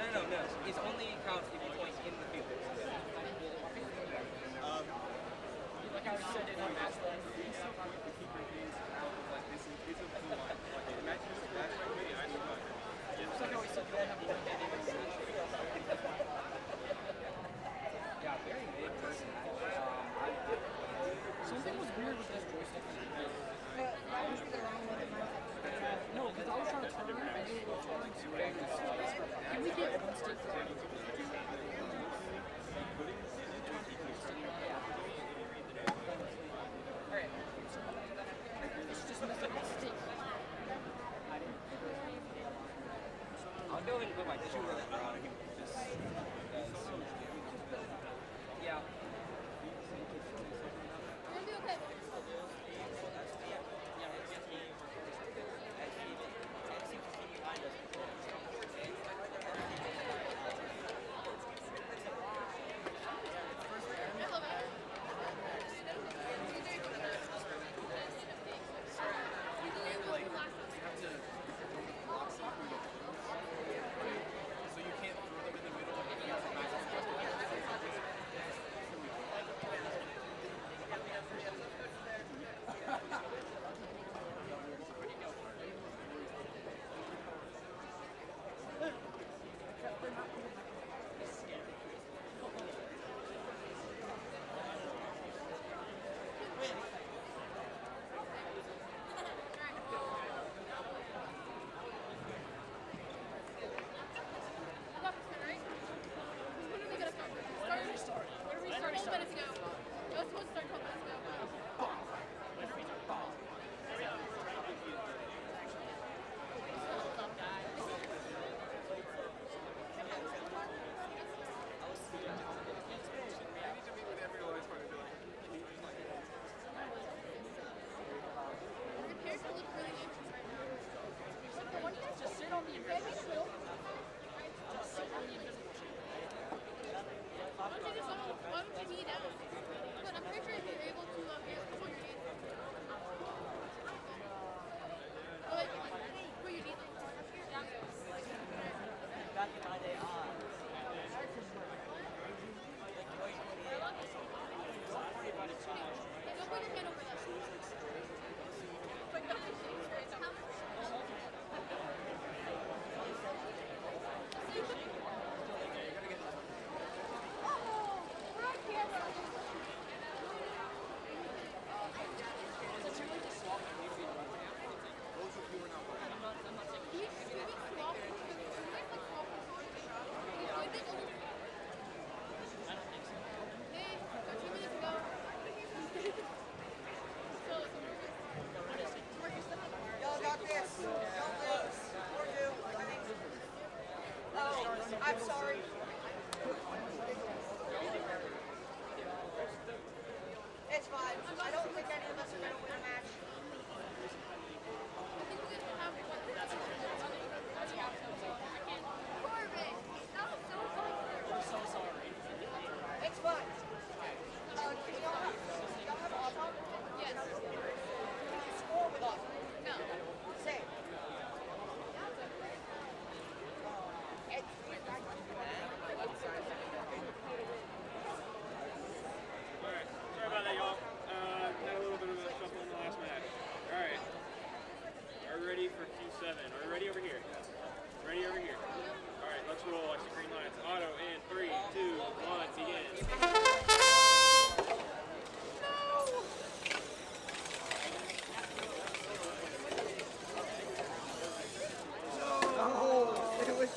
No. It only counts if you point in the field. Like I said in my match, like keep your hands out of like this is a full line. Like imagine this match right here, I know what. It's like how we said you gotta have one hand in the yeah, very big person. Something was weird with this joystick. No, because I was trying to turn and it was turning too fast. Can we get one stick? Alright. It's just missing a stick. I'll go ahead and put my tissue roll around. Yeah. I'm sorry. It's fine. I don't think any of us are going to win a match. We're so sorry. It's fine. Y'all have a laptop? Yes. Score with us. No. Same. Alright, sorry about that, y'all. Had a little bit of a shuffle in the last match. Alright. Are we ready for Q7? Are we ready over here? Ready over here? Alright, let's roll. I see green lights. Auto in 3, 2, 1, begin. No, it was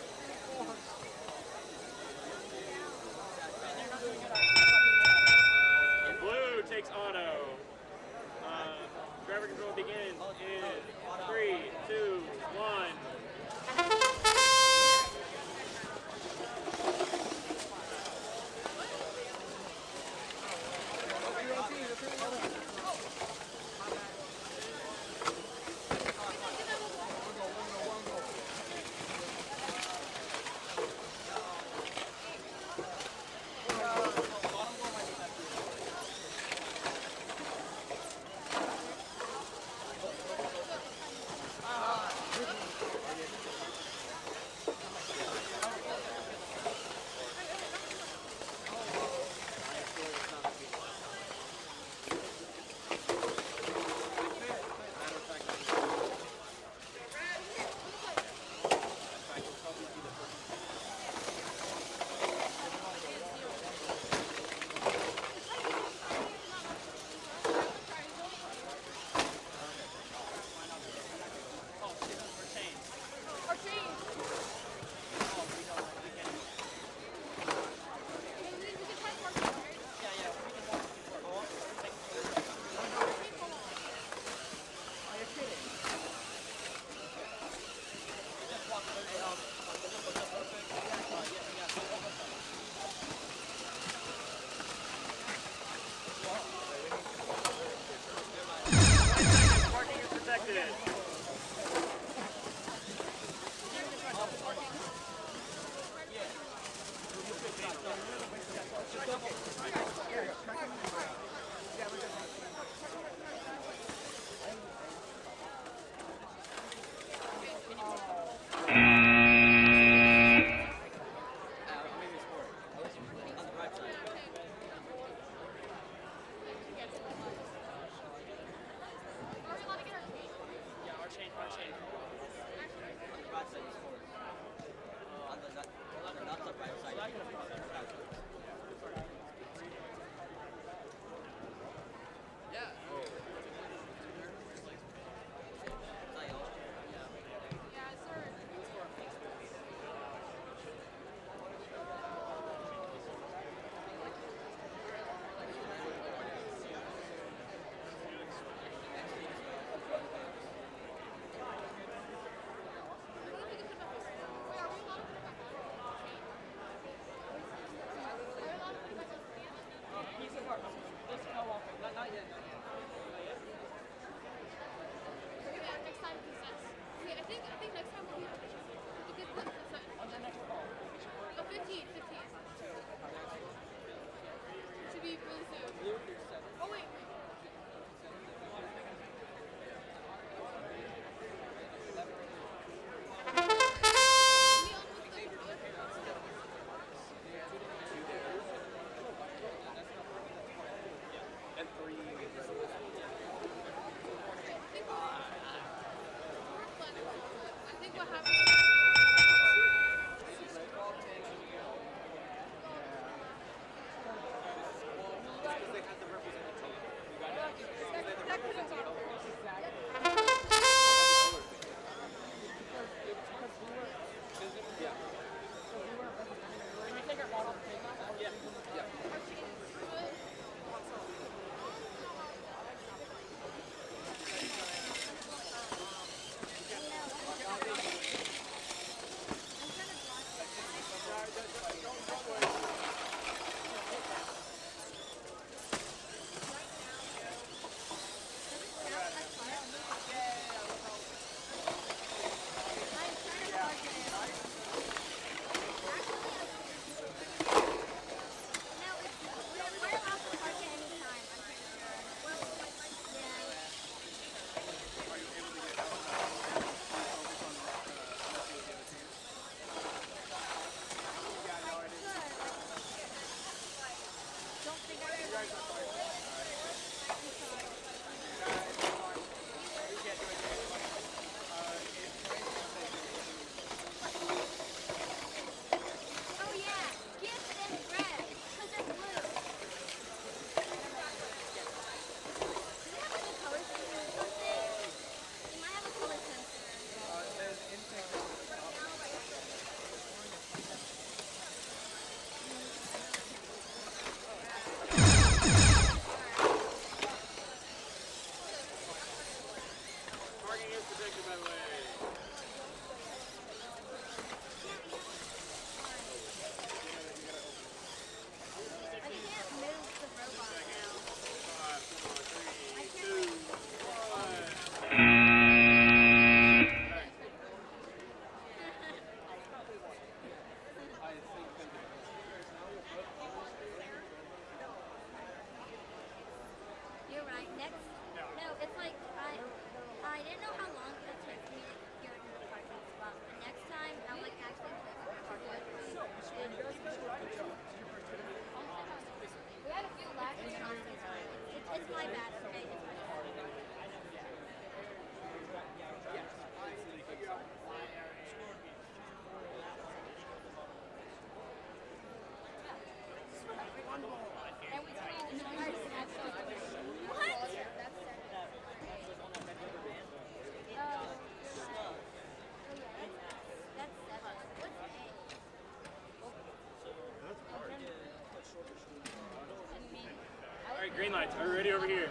Green lights. Are we ready over here?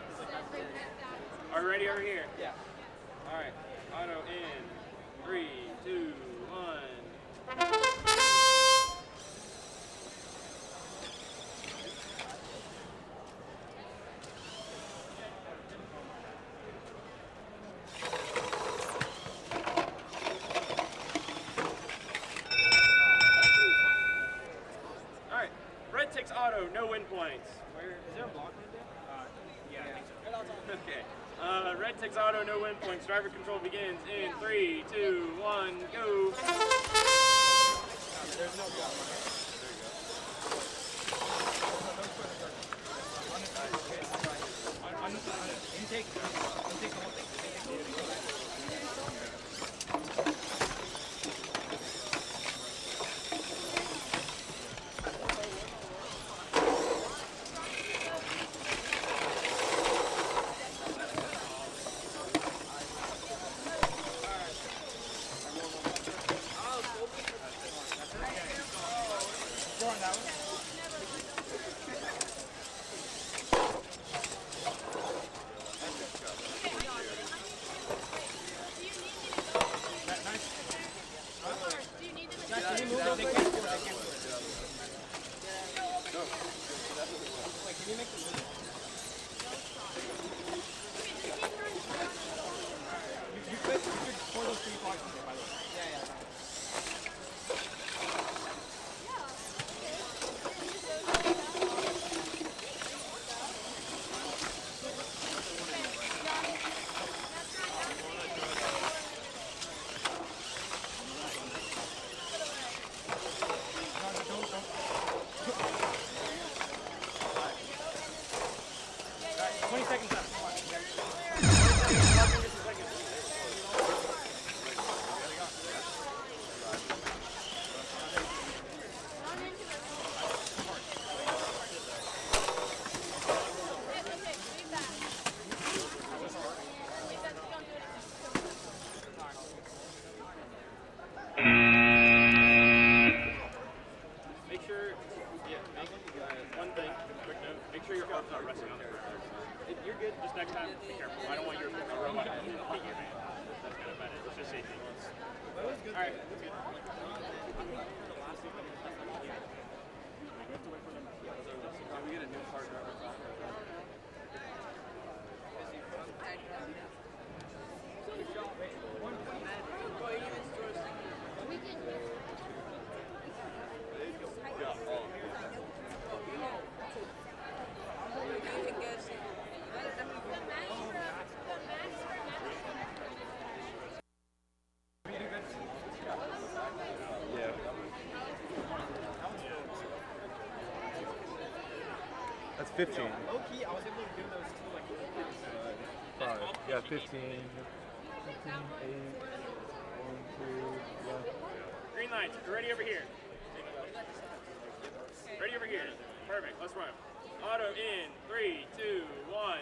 Are we ready over here? Yeah. All right. Auto in. 3, 2, 1. All right. Red takes auto. No win points. Where? Is there a block right there? Yeah, I think so. Okay. Red takes auto, no win points. Driver control begins in 3, 2, 1, go. There's no block. Intake the whole thing. That's 15. Low-key, I was able to do those two, like, 5. Yeah, 15. 15, 8, 1, 2, yeah. Green lights. You're ready over here. Ready over here. Perfect. Let's run. Auto in 3, 2, 1.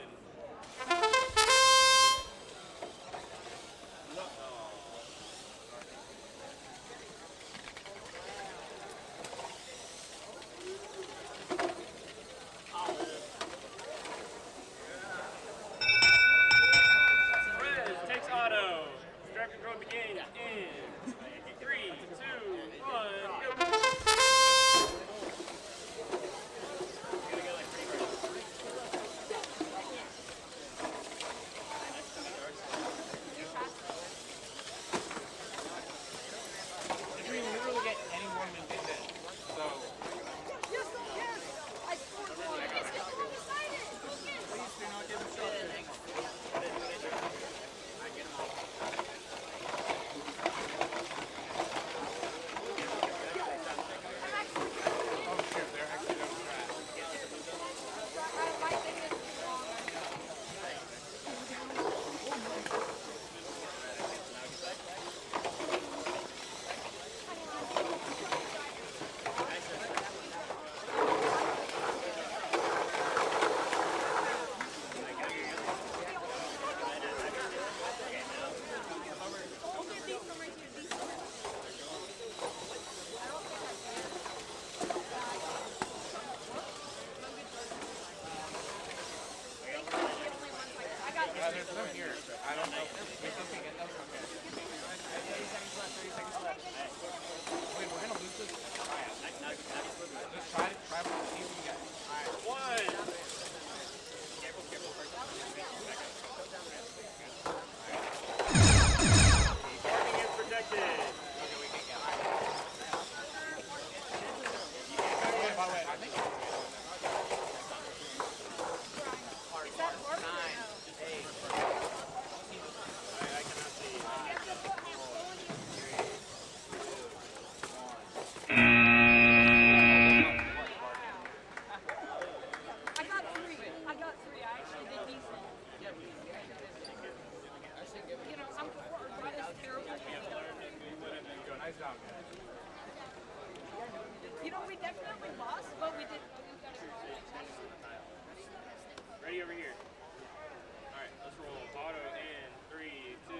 Ready over here. All right, let's roll. Auto in 3, 2,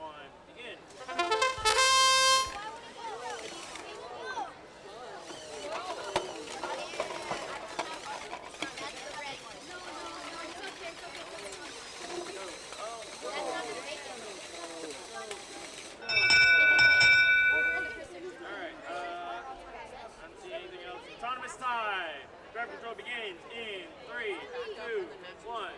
1, begin. Autonomous time. Driver control begins in 3, 2, 1.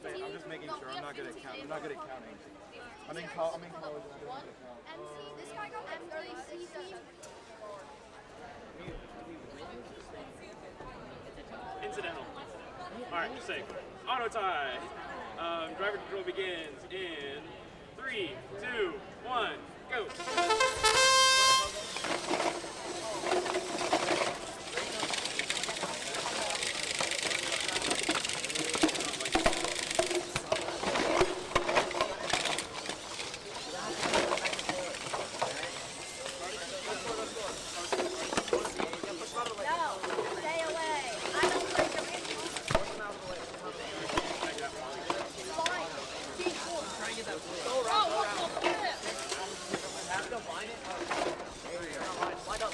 I'm just making sure. I'm not good at counting. I'm not good at counting. I'm in college. I'm not good at counting. This guy got M30CC. Incidental. All right, just say auto tie. Driver control begins in 3, 2, 1, go. Slide up.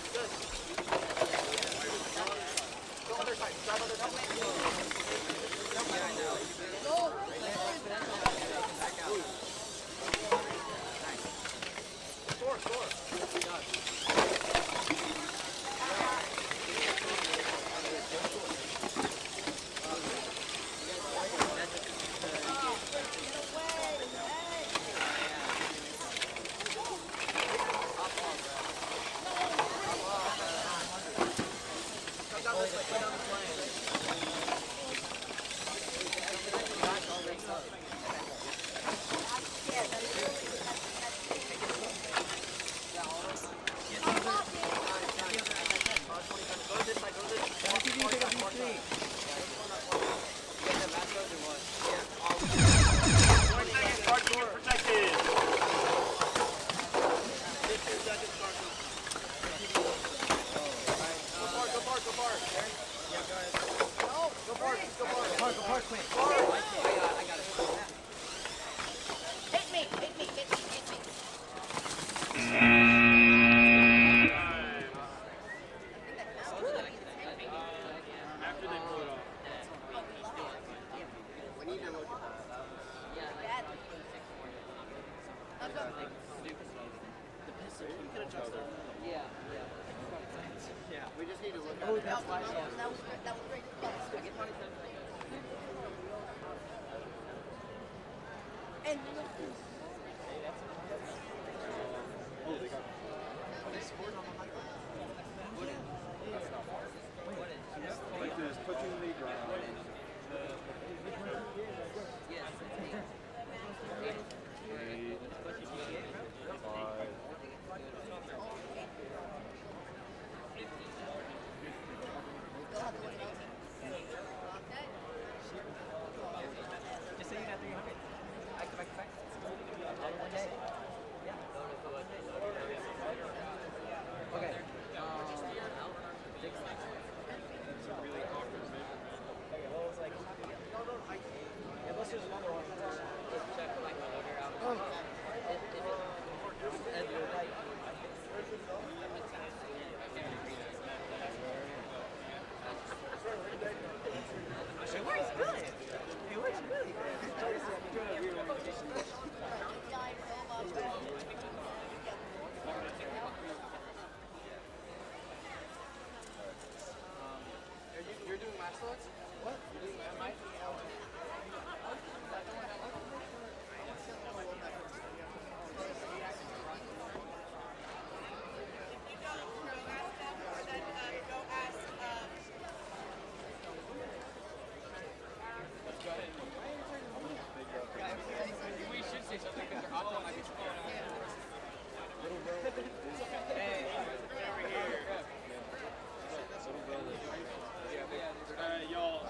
Oh, that's why. That was great. That was great. And Oh, they got. Like this, touching the ground. Just say you got 300. Back. One day. Yeah. Okay. It's a really awkward measurement. Okay, well, it's like, unless there's another one. Check like my loader out. It works good. It works really good. I'm doing a weird rotation. You're doing mass loads? What? You're doing MI? We should say something because they're off on my Y'all,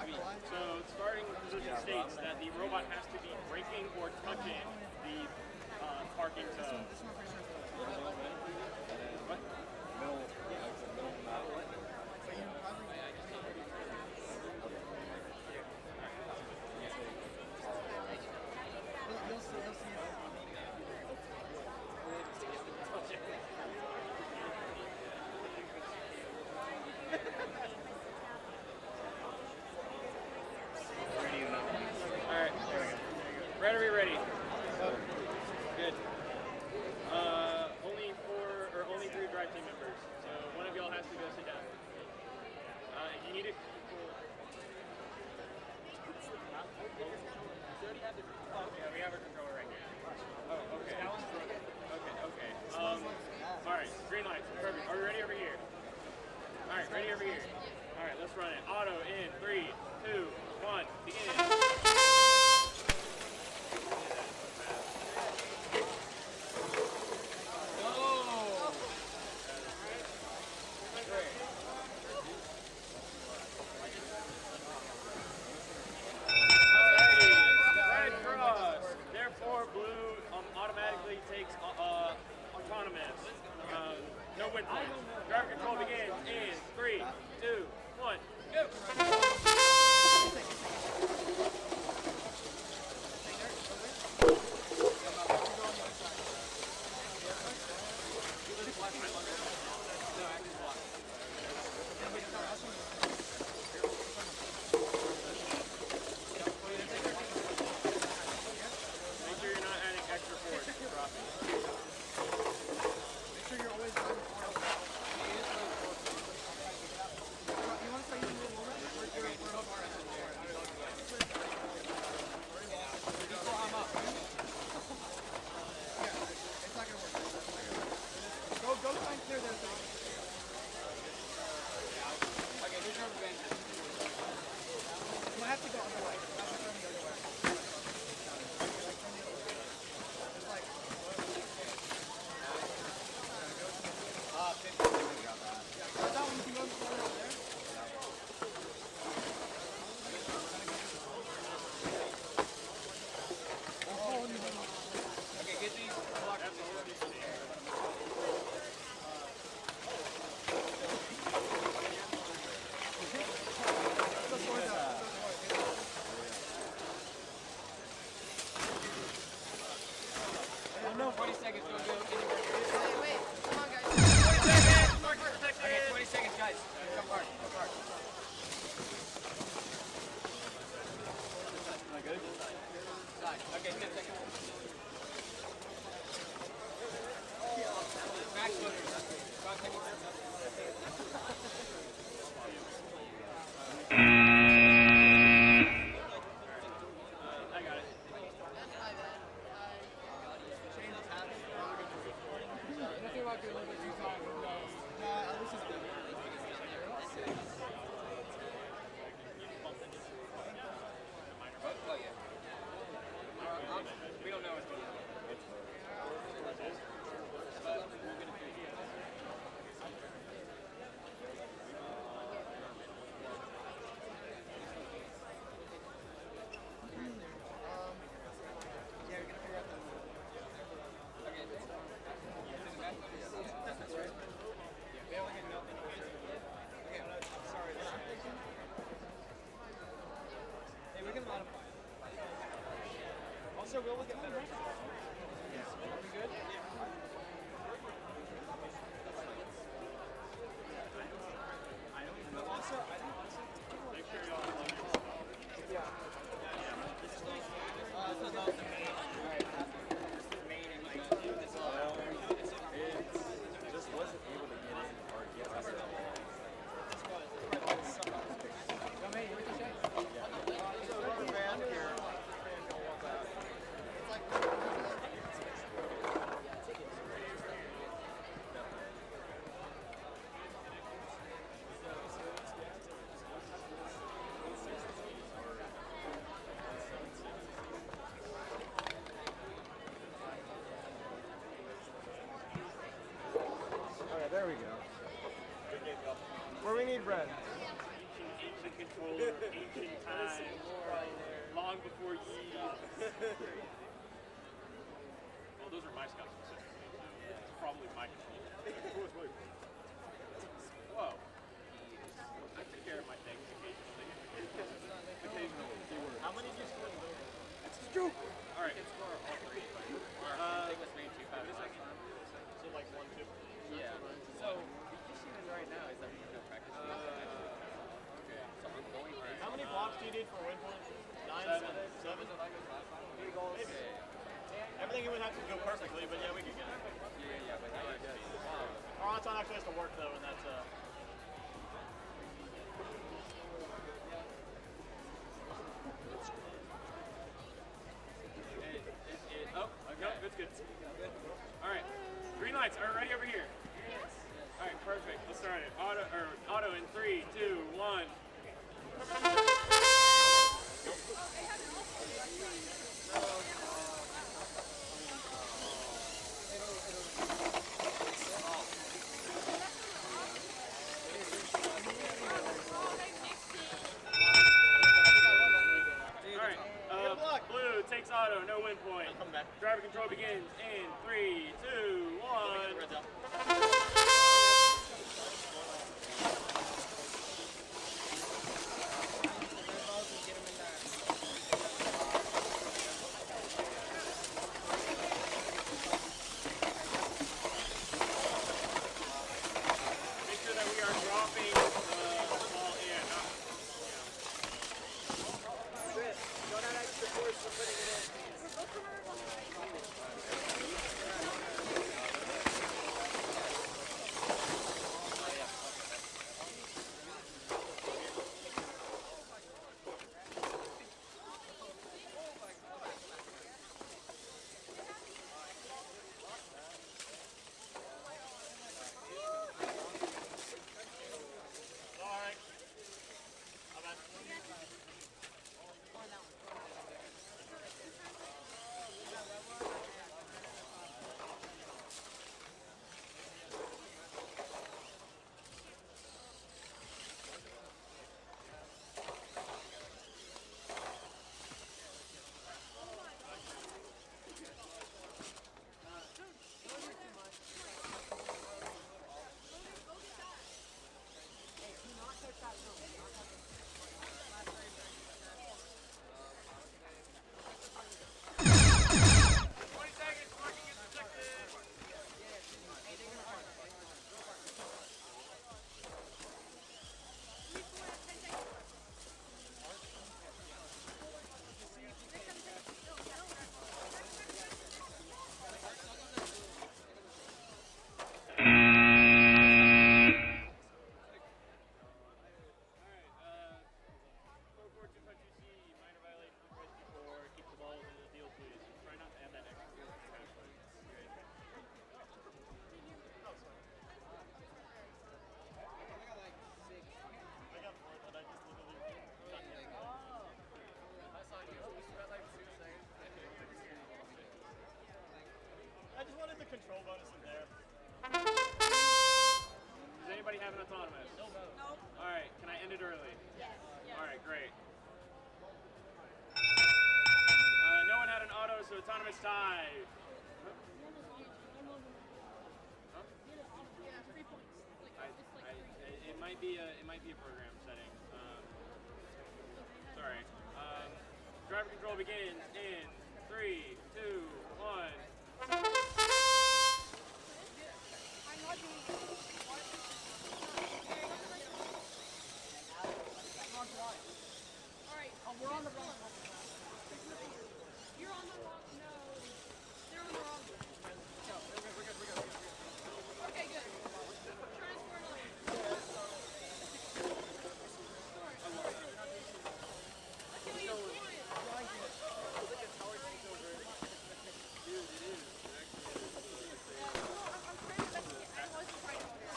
so starting position states that the robot has to be braking or touching the parking toe. What? Alright. Ready, are we ready? Good. Only 3 drive team members. So one of y'all has to go sit down. If you need it. Yeah, we have a controller right here. Oh, okay. Okay. Alright, green light. Perfect. Are we ready over here? Alright, ready over here. Alright, let's run it. Auto in 3, 2, 1, begin. Red cross. Therefore, blue automatically takes autonomous. No wind point. Driver control begins in 3, 2, 1, go. Make sure you're not adding extra force to dropping. Make sure you're always driving forward. You want to start using the roller? We're up far as I'm up. Yeah, it's not going to work. Go try and clear those things. Okay, here's your revenge. You might have to go other way. Not turn the other way. our will, we get better. There we go. Where we need bread. Ancient controller, ancient time, long before ye. Well, those are my scouts specifically. It's probably my controller. Whoa. I took care of my things occasionally. How many did you score? That's a joke. All right. Score all three. I think it was maybe 2 5 So like 1, 2. Yeah. So the issue is right now is that we have no practice. Okay. So I'm going to. How many blocks do you need for win point? 9, 7? Maybe. Everything would have to go perfectly, but yeah, we could get it. Yeah, but now I guess. Our on actually has to work though, and that's It's good. All right. Green lights are ready over here. All right, perfect. Let's start it. Auto in 3, 2, 1. Blue takes auto, no win point. Driver control begins in 3, 2, 1. Make sure that we are dropping the ball in. Don't have extra force for putting it in. control bonus in there. Does anybody have an autonomous? Nope. All right, can I end it early? Yes. All right, great. No one had an auto, so autonomous tie. It might be a program setting. Sorry. Driver control begins in 3, 2, 1. Alright, we're on the wrong one. You're on the wrong. No. They're on the wrong one. Okay, good. Try to score another one. Let's see what you score it. I'm trying to investigate. I was trying to order.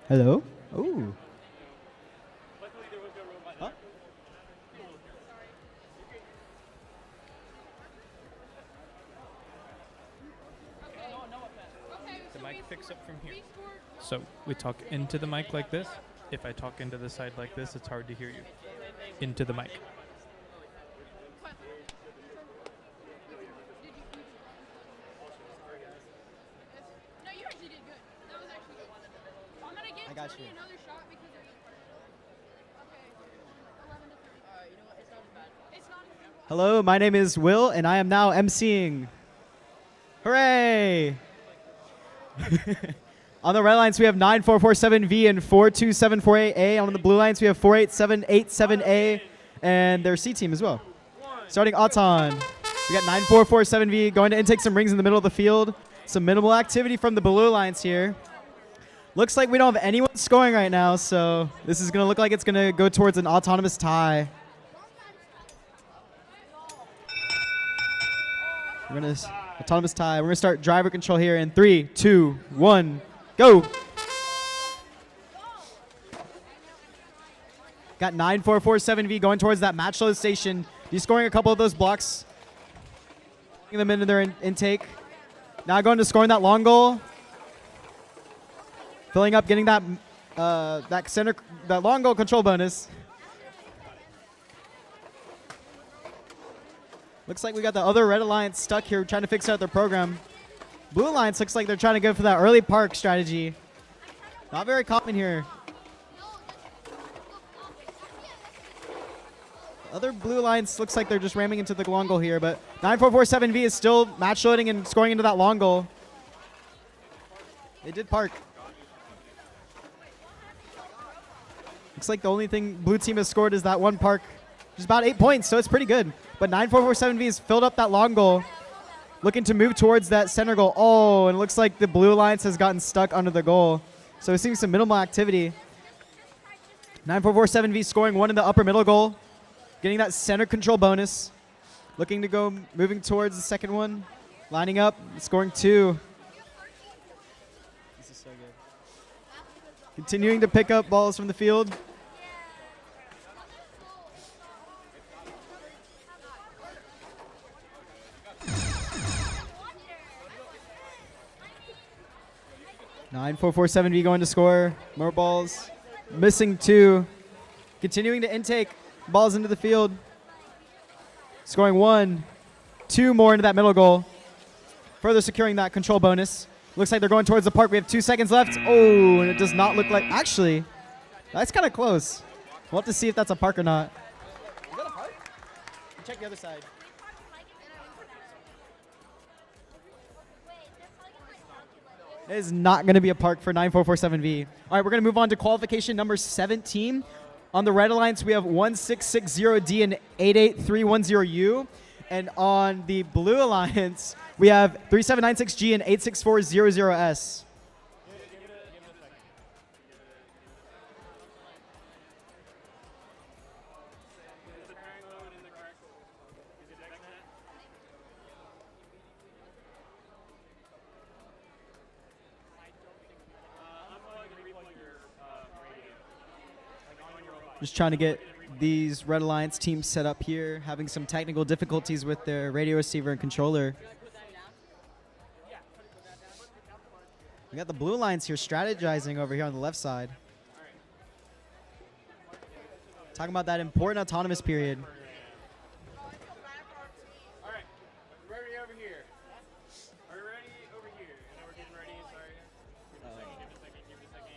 Hello? Ooh. Huh? The mic picks up from here. So we talk into the mic like this. If I talk into the side like this, it's hard to hear you. Into the mic. No, you actually did good. That was actually good. I'm gonna give Tony another shot because of you. Okay. 11 to 3. You know what? It's not as bad. It's not as bad. Hello, my name is Will, and I am now emceeing. Hooray! On the red lines, we have 9447V and 42748A. On the blue lines, we have 48787A and their C team as well. Starting Auton, we got 9447V going to intake some rings in the middle of the field. Some minimal activity from the blue lines here. Looks like we don't have anyone scoring right now, so this is going to look like it's going to go towards an autonomous tie. We're going to autonomous tie. We're going to start driver control here in 3, 2, 1, go. Got 9447V going towards that match load station. He's scoring a couple of those blocks. Getting them into their intake. Now going to scoring that long goal. Filling up, getting that that long goal control bonus. Looks like we got the other Red Alliance stuck here trying to fix out their program. Blue Alliance looks like they're trying to go for that early park strategy. Not very common here. Other Blue Alliance looks like they're just ramming into the long goal here, but 9447V is still match loading and scoring into that long goal. They did park. Looks like the only thing blue team has scored is that one park. Just about 8 points, so it's pretty good. But 9447V has filled up that long goal. Looking to move towards that center goal. Oh, and it looks like the Blue Alliance has gotten stuck under the goal. So we're seeing some minimal activity. 9447V scoring one in the upper middle goal. Getting that center control bonus. Looking to go, moving towards the second one. Lining up, scoring 2. This is so good. Continuing to pick up balls from the field. Nine 447V going to score more balls, missing 2, continuing to intake balls into the field, scoring 1, 2 more into that middle goal, further securing that control bonus. Looks like they're going towards the park. We have 2 seconds left. Oh, and it does not look like... Actually, that's kind of close. We'll have to see if that's a park or not. Is that a park? Check the other side. It is not going to be a park for 9447V. All right, we're going to move on to qualification number 17. On the red alliance, we have 1660D and 88310U. And on the blue alliance, we have 3796G and 86400S. Just trying to get these Red Alliance teams set up here, having some technical difficulties with their radio receiver and controller. We got the Blue Alliance here strategizing over here on the left side. Talking about that important autonomous period. All right, ready over here. Are we ready over here? I know we're getting ready. Sorry. Give me a second.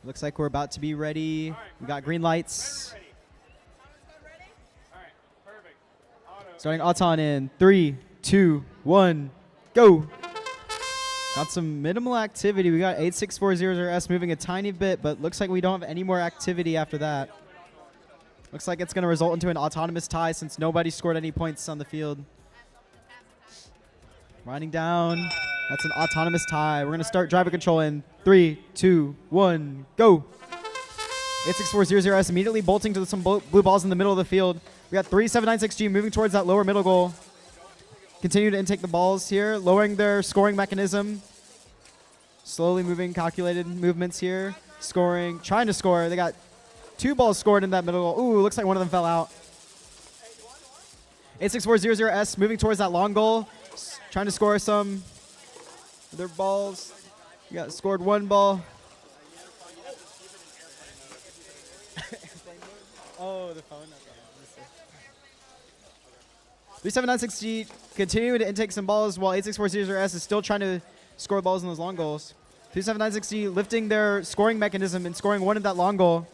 Looks like we're about to be ready. We got green lights. Starting Auton in 3, 2, 1, go. Got some minimal activity. We got 86400S moving a tiny bit, but looks like we don't have any more activity after that. Looks like it's going to result into an autonomous tie since nobody scored any points on the field. Winding down. That's an autonomous tie. We're going to start driver control in 3, 2, 1, go. 86400S immediately bolting to some blue balls in the middle of the field. We got 3796G moving towards that lower middle goal. Continue to intake the balls here, lowering their scoring mechanism. Slowly moving, calculated movements here. Scoring, trying to score. They got 2 balls scored in that middle goal. Ooh, looks like one of them fell out. 86400S moving towards that long goal. Trying to score some of their balls. We got scored 1 ball. Oh, the phone. 3796G continuing to intake some balls while 86400S is still trying to score balls in those long goals. 3796G lifting their scoring mechanism and scoring 1 of that long goal.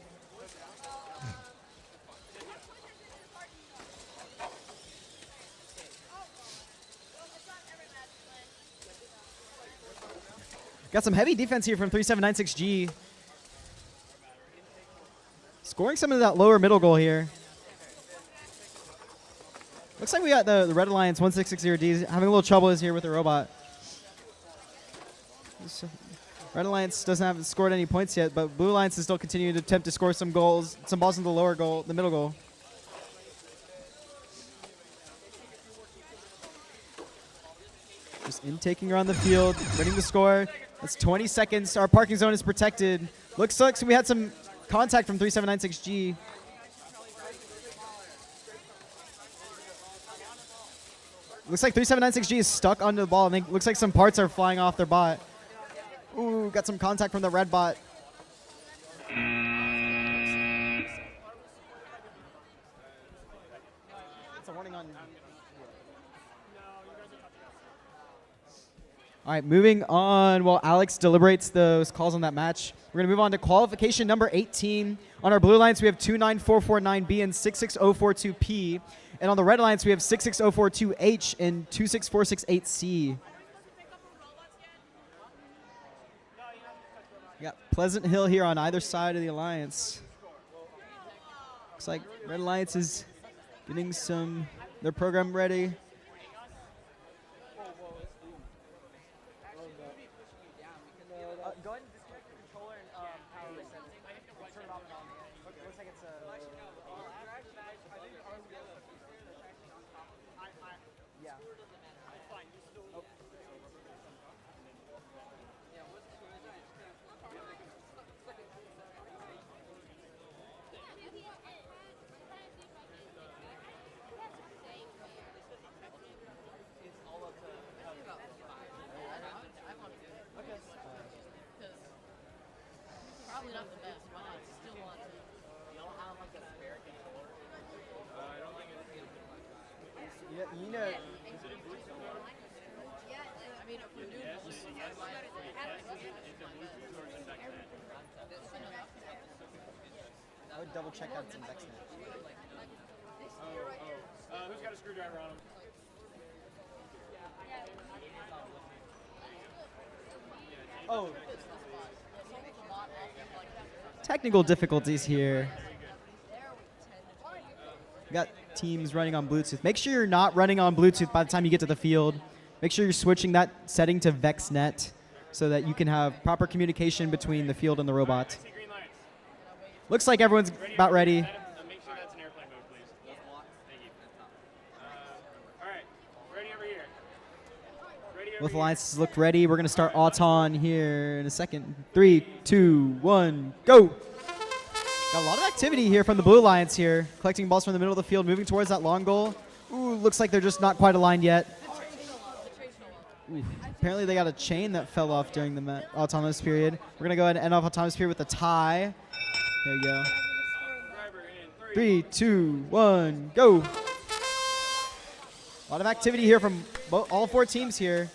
Got some heavy defense here from 3796G. Scoring some of that lower middle goal here. Looks like we got the Red Alliance 1660D having a little trouble here with the robot. Red Alliance doesn't have scored any points yet, but Blue Alliance is still continuing to attempt to score some goals, some balls in the lower goal, the middle goal. Just intaking around the field, winning the score. That's 20 seconds. Our parking zone is protected. Looks like we had some contact from 3796G. Looks like 3796G is stuck onto the ball, and it looks like some parts are flying off their bot. Ooh, got some contact from the red bot. It's a warning on. All right, moving on while Alex deliberates those calls on that match. We're going to move on to qualification number 18. On our blue lines, we have 29449B and 66042P. And on the red alliance, we have 66042H and 26468C. We got Pleasant Hill here on either side of the alliance. Looks like Red Alliance is getting their program ready. Go ahead and disconnect the controller and power reset it. Turn it off and on. Looks like it's yeah. Probably not the best, but I still want to. You don't have like a spare controller? I don't think it's Yeah, you know. I mean, if we're doing this, I would double check that it's in VEX net. Who's got a screwdriver on him? Oh. Technical difficulties here. We got teams running on Bluetooth. Make sure you're not running on Bluetooth by the time you get to the field. Make sure you're switching that setting to VEX net so that you can have proper communication between the field and the robot. Looks like everyone's about ready. Make sure that's in airplane mode, please. Thank you. All right, ready over here. Both alliances look ready. We're going to start Auton here in a second. 3, 2, 1, go. Got a lot of activity here from the Blue Alliance here. Collecting balls from the middle of the field, moving towards that long goal. Ooh, looks like they're just not quite aligned yet. Ooh, apparently they got a chain that fell off during the autonomous period. We're going to go ahead and end off autonomous period with a tie. There you go. 3, 2, 1, go. A lot of activity here from all 4 teams here.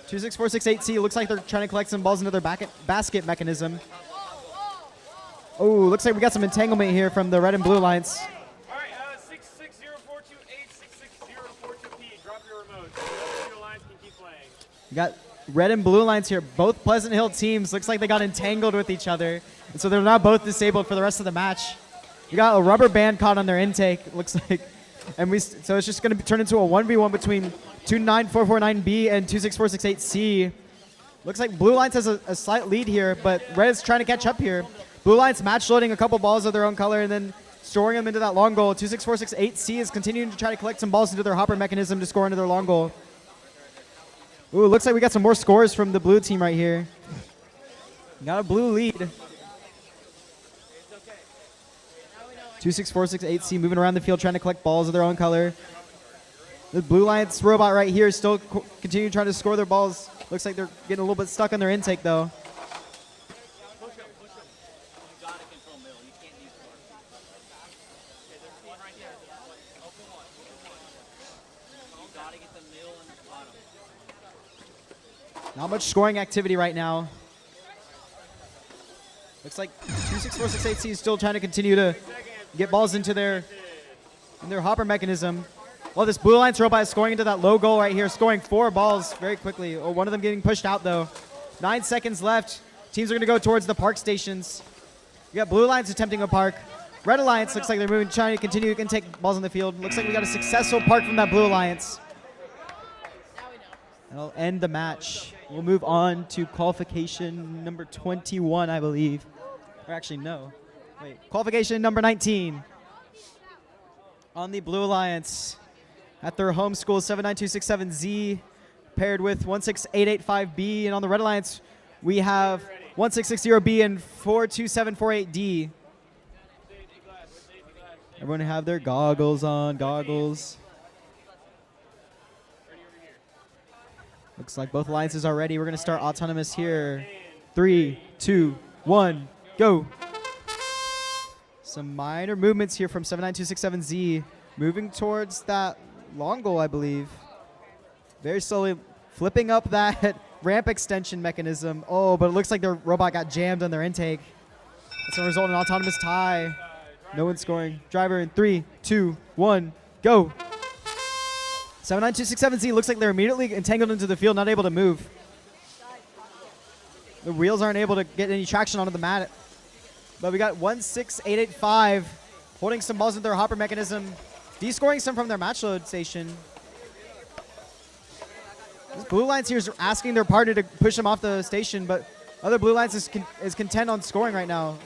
26468C, looks like they're trying to collect some balls into their basket mechanism. Oh, looks like we got some entanglement here from the red and blue alliance. All right, 66042A66042P. Drop your remote. The two alliance can keep playing. We got red and blue alliance here. Both Pleasant Hill teams. Looks like they got entangled with each other. And so they're now both disabled for the rest of the match. We got a rubber band caught on their intake, looks like. And so it's just going to turn into a 1v1 between 29449B and 26468C. Looks like Blue Alliance has a slight lead here, but Red is trying to catch up here. Blue Alliance match loading a couple balls of their own color and then storing them into that long goal. 26468C is continuing to try to collect some balls into their hopper mechanism to score into their long goal. Ooh, looks like we got some more scores from the blue team right here. Got a blue lead. 26468C moving around the field trying to collect balls of their own color. The Blue Alliance robot right here is still continuing trying to score their balls. Looks like they're getting a little bit stuck on their intake though. Not much scoring activity right now. Looks like 26468C is still trying to continue to get balls into their hopper mechanism. Well, this Blue Alliance robot is scoring into that low goal right here, scoring 4 balls very quickly. Oh, one of them getting pushed out though. 9 seconds left. Teams are going to go towards the park stations. We got Blue Alliance attempting a park. Red Alliance looks like they're moving, trying to continue to take balls on the field. Looks like we got a successful park from that Blue Alliance. That'll end the match. We'll move on to qualification number 21, I believe. Or actually, no. Wait, qualification number 19. On the Blue Alliance, at their home school, 79267Z, paired with 16885B. And on the Red Alliance, we have 1660B and 42748D. Everyone have their goggles on, goggles. Looks like both alliances are ready. We're going to start autonomous here. 3, 2, 1, go. Some minor movements here from 79267Z. Moving towards that long goal, I believe. Very slowly flipping up that ramp extension mechanism. Oh, but it looks like their robot got jammed on their intake. That's going to result in an autonomous tie. No one scoring. Driver in 3, 2, 1, go. 79267Z looks like they're immediately entangled into the field, not able to move. The wheels aren't able to get any traction onto the mat. But we got 16885 holding some balls in their hopper mechanism, descoring some from their match load station. This Blue Alliance here is asking their partner to push them off the station, but other Blue Alliance is content on scoring right now.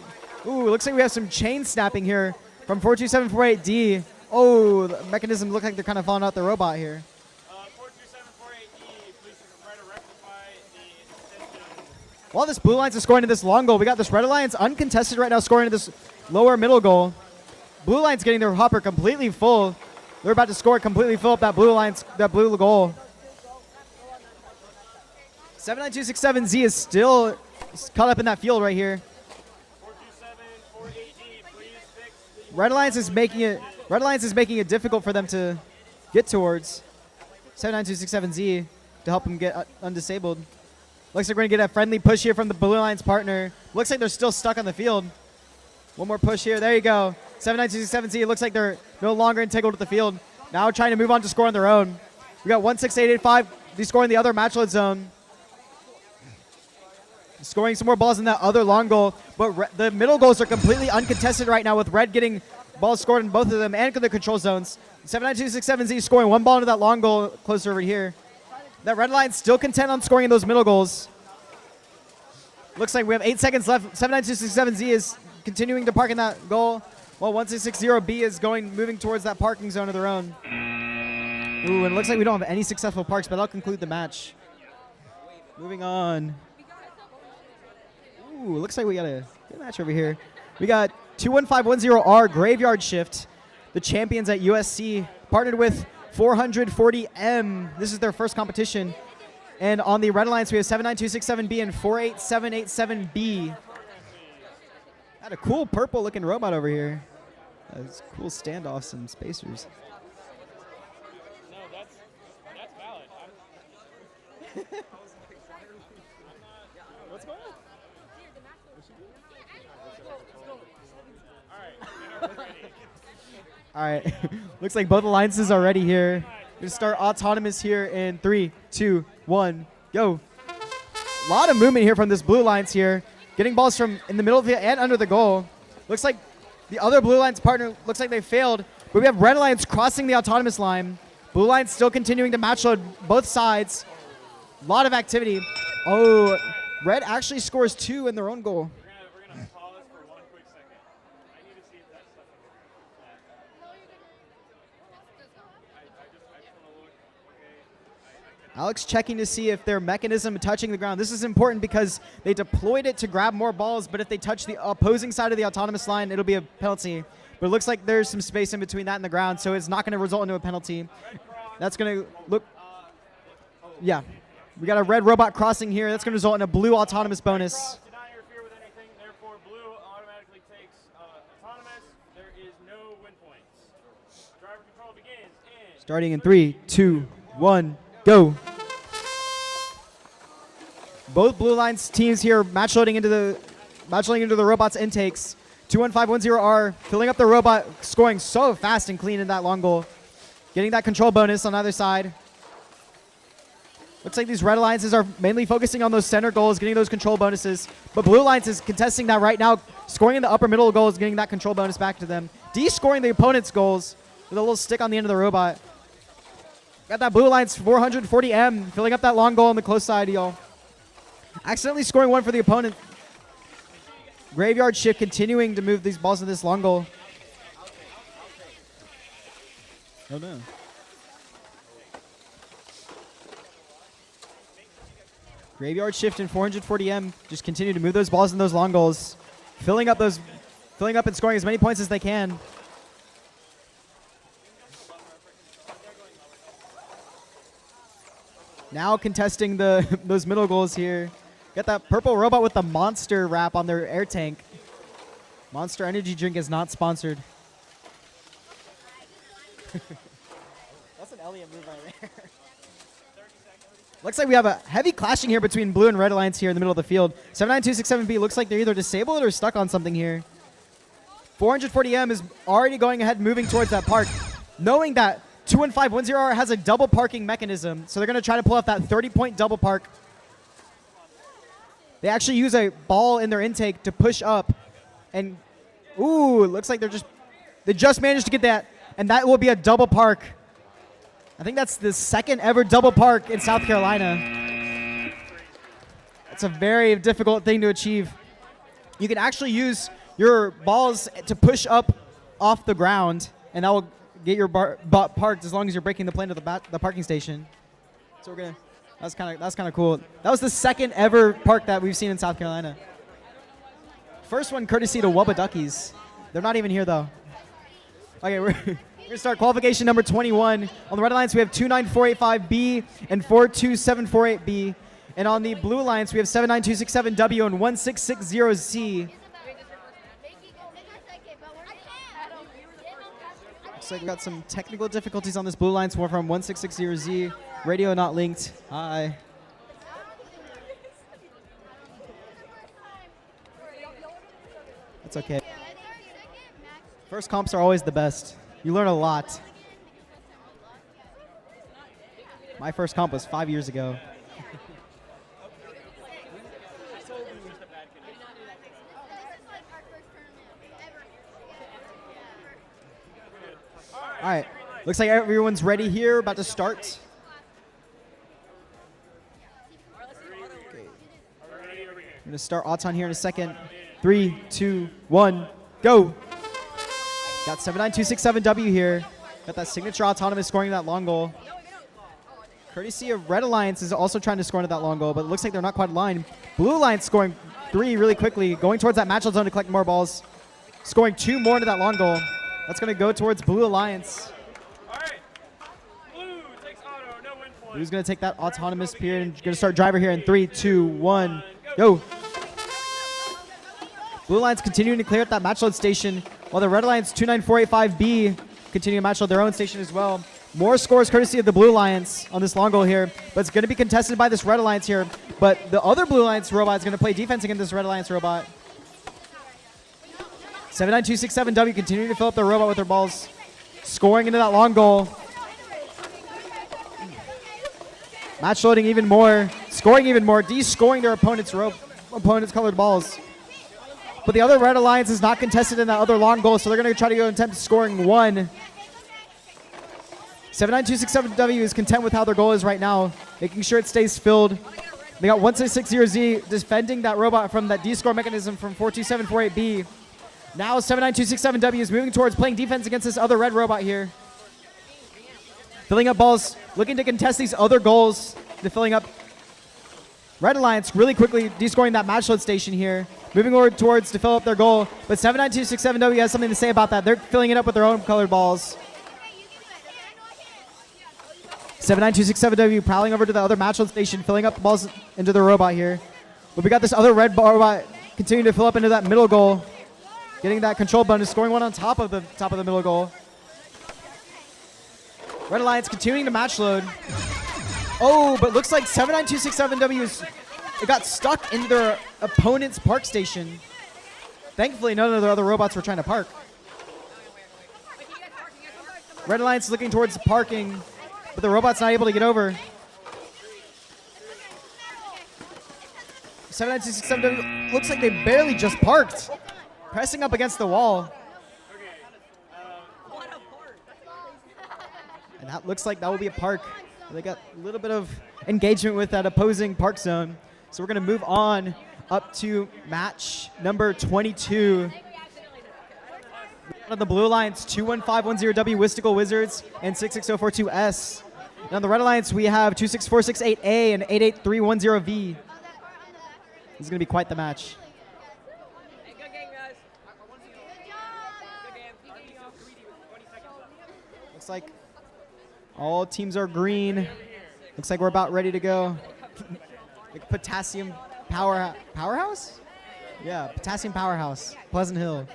Ooh, looks like we have some chain snapping here from 42748D. Oh, the mechanism look like they're kind of falling out the robot here. 42748E, please try to rectify the extension. While this Blue Alliance is scoring to this long goal, we got this Red Alliance uncontested right now scoring to this lower middle goal. Blue Alliance getting their hopper completely full. They're about to score completely fill up that Blue Alliance, that blue goal. 79267Z is still caught up in that field right here. 42748E, please fix the Red Alliance is making it difficult for them to get towards 79267Z to help them get undisabled. Looks like we're going to get a friendly push here from the Blue Alliance partner. Looks like they're still stuck on the field. One more push here. There you go. 79267Z. It looks like they're no longer entangled with the field. Now trying to move on to score on their own. We got 16885. He's scoring the other match load zone. Scoring some more balls in that other long goal. But the middle goals are completely uncontested right now with Red getting balls scored in both of them and the control zones. 79267Z scoring one ball into that long goal closer over here. That red line still content on scoring in those middle goals. Looks like we have 8 seconds left. 79267Z is continuing to park in that goal, while 1660B is moving towards that parking zone of their own. Ooh, and it looks like we don't have any successful parks, but that'll conclude the match. Moving on. Ooh, looks like we got a good match over here. We got 21510R Graveyard Shift, the champions at USC, partnered with 440M. This is their first competition. And on the red alliance, we have 79267B and 48787B. Got a cool purple looking robot over here. That's cool standoffs and spacers. No, that's valid. What's going on? All right. Looks like both alliances are ready here. We're going to start autonomous here in 3, 2, 1, go. A lot of movement here from this blue alliance here. Getting balls from in the middle of the and under the goal. Looks like the other blue alliance partner looks like they failed. But we have red alliance crossing the autonomous line. Blue alliance still continuing to match load both sides. A lot of activity. Oh, red actually scores 2 in their own goal. We're gonna pause for 1 quick second. I need to see if that stuff is I just want to look. Okay. Alex checking to see if their mechanism touching the ground. This is important because they deployed it to grab more balls, but if they touch the opposing side of the autonomous line, it'll be a penalty. But it looks like there's some space in between that and the ground, so it's not going to result into a penalty. That's going to look... Yeah. We got a red robot crossing here. That's going to result in a blue autonomous bonus. Did not interfere with anything, therefore blue automatically takes autonomous. There is no win points. Driver control begins in... Starting in 3, 2, 1, go. Both blue lines teams here match loading into the robot's intakes. 21510R filling up the robot, scoring so fast and clean in that long goal. Getting that control bonus on either side. Looks like these red alliances are mainly focusing on those center goals, getting those control bonuses. But blue alliance is contesting that right now, scoring in the upper middle goals, getting that control bonus back to them. D scoring the opponent's goals with a little stick on the end of the robot. Got that blue alliance 440M filling up that long goal on the close side, y'all. Accidentally scoring one for the opponent. Graveyard Shift continuing to move these balls to this long goal. Oh no. Graveyard Shift and 440M just continue to move those balls in those long goals, filling up and scoring as many points as they can. Now contesting those middle goals here. Got that purple robot with the monster wrap on their air tank. Monster Energy Drink is not sponsored. That's an Elliott move right there. Looks like we have a heavy clashing here between blue and red alliance here in the middle of the field. 79267B looks like they're either disabled or stuck on something here. 440M is already going ahead moving towards that park, knowing that 21510R has a double parking mechanism, so they're going to try to pull off that 30-point double park. They actually use a ball in their intake to push up, and ooh, it looks like they just managed to get that, and that will be a double park. I think that's the second ever double park in South Carolina. It's a very difficult thing to achieve. You can actually use your balls to push up off the ground, and that will get your bot parked as long as you're breaking the plane of the parking station. So we're gonna. That's kind of cool. That was the second ever park that we've seen in South Carolina. First one courtesy to Wubba Duckies. They're not even here though. Okay, we're gonna start qualification number 21. On the red alliance we have 29485B and 42748B, and on the blue alliance we have 79267W and 1660Z. Looks like we got some technical difficulties on this blue alliance. One from 1660Z. Radio not linked. Hi. That's okay. First comps are always the best. You learn a lot. My first comp was 5 years ago. All right, looks like everyone's ready here, about to start. I'm gonna start Auton here in a second. 3, 2, 1, go. Got 79267W here. Got that signature autonomous scoring that long goal. Courtesy of Red Alliance is also trying to score into that long goal, but it looks like they're not quite aligned. Blue Alliance scoring 3 really quickly, going towards that matchup zone to collect more balls. Scoring 2 more into that long goal. That's gonna go towards Blue Alliance. All right. Blue takes auto, no win point. Blue's gonna take that autonomous period and gonna start driver here in 3, 2, 1, go. Blue Alliance continuing to clear up that match load station, while the Red Alliance 29485B continue to match load their own station as well. More scores courtesy of the Blue Alliance on this long goal here, but it's going to be contested by this Red Alliance here. But the other Blue Alliance robot is going to play defense against this Red Alliance robot. 79267W continuing to fill up their robot with their balls, scoring into that long goal. Match loading even more, scoring even more, de-scoring their opponent's colored balls. But the other Red Alliance is not contested in that other long goal, so they're going to try to go attempt scoring 1. 79267W is content with how their goal is right now, making sure it stays filled. They got 1660Z defending that robot from that D-score mechanism from 42748B. Now 79267W is moving towards playing defense against this other red robot here. Filling up balls, looking to contest these other goals. They're filling up. Red Alliance really quickly descoring that match load station here. Moving forward towards to fill up their goal. But 79267W has something to say about that. They're filling it up with their own colored balls. 79267W prowling over to the other match load station, filling up the balls into the robot here. But we got this other red robot continuing to fill up into that middle goal. Getting that control bonus, scoring one on top of the middle goal. Red Alliance continuing to match load. Oh, but looks like 79267W it got stuck into their opponent's park station. Thankfully, none of the other robots were trying to park. Red Alliance looking towards parking, but the robot's not able to get over. 79267W looks like they barely just parked. Pressing up against the wall. And that looks like that will be a park. They got a little bit of engagement with that opposing park zone. So we're going to move on up to match number 22. On the Blue Alliance, 21510W Wistical Wizards and 66042S. And on the Red Alliance, we have 26468A and 88310V. This is going to be quite the match. Looks like all teams are green. Looks like we're about ready to go. Like potassium powerhouse? Yeah, potassium powerhouse, Pleasant Hill.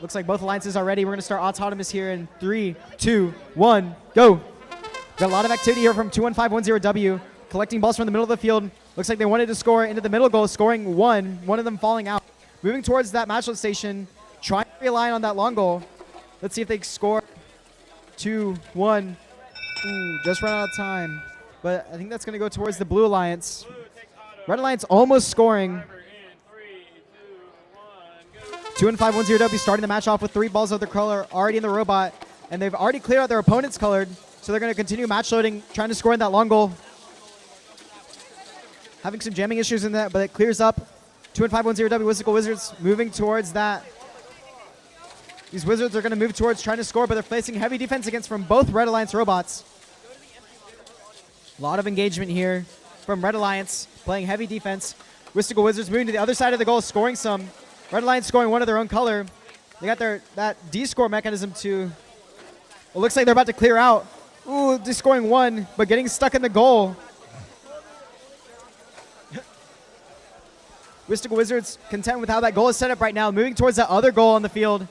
Looks like both alliances are ready. We're going to start autonomous here in 3, 2, 1, go. Got a lot of activity here from 21510W, collecting balls from the middle of the field. Looks like they wanted to score into the middle goal, scoring one of them falling out. Moving towards that matchlet station, trying to realign on that long goal. Let's see if they score. 2, 1. Ooh, just ran out of time. But I think that's going to go towards the Blue Alliance. Red Alliance almost scoring. 21510W starting the match off with 3 balls of their color already in the robot. And they've already cleared out their opponent's colored. So they're going to continue match loading, trying to score in that long goal. Having some jamming issues in that, but it clears up. 21510W Wistical Wizards moving towards that. These Wizards are going to move towards trying to score, but they're facing heavy defense against from both Red Alliance robots. A lot of engagement here from Red Alliance, playing heavy defense. Wistical Wizards moving to the other side of the goal, scoring some. Red Alliance scoring one of their own color. They got that D-score mechanism to... It looks like they're about to clear out. Ooh, de-scoring one, but getting stuck in the goal. Wistical Wizards content with how that goal is set up right now, moving towards that other goal on the field.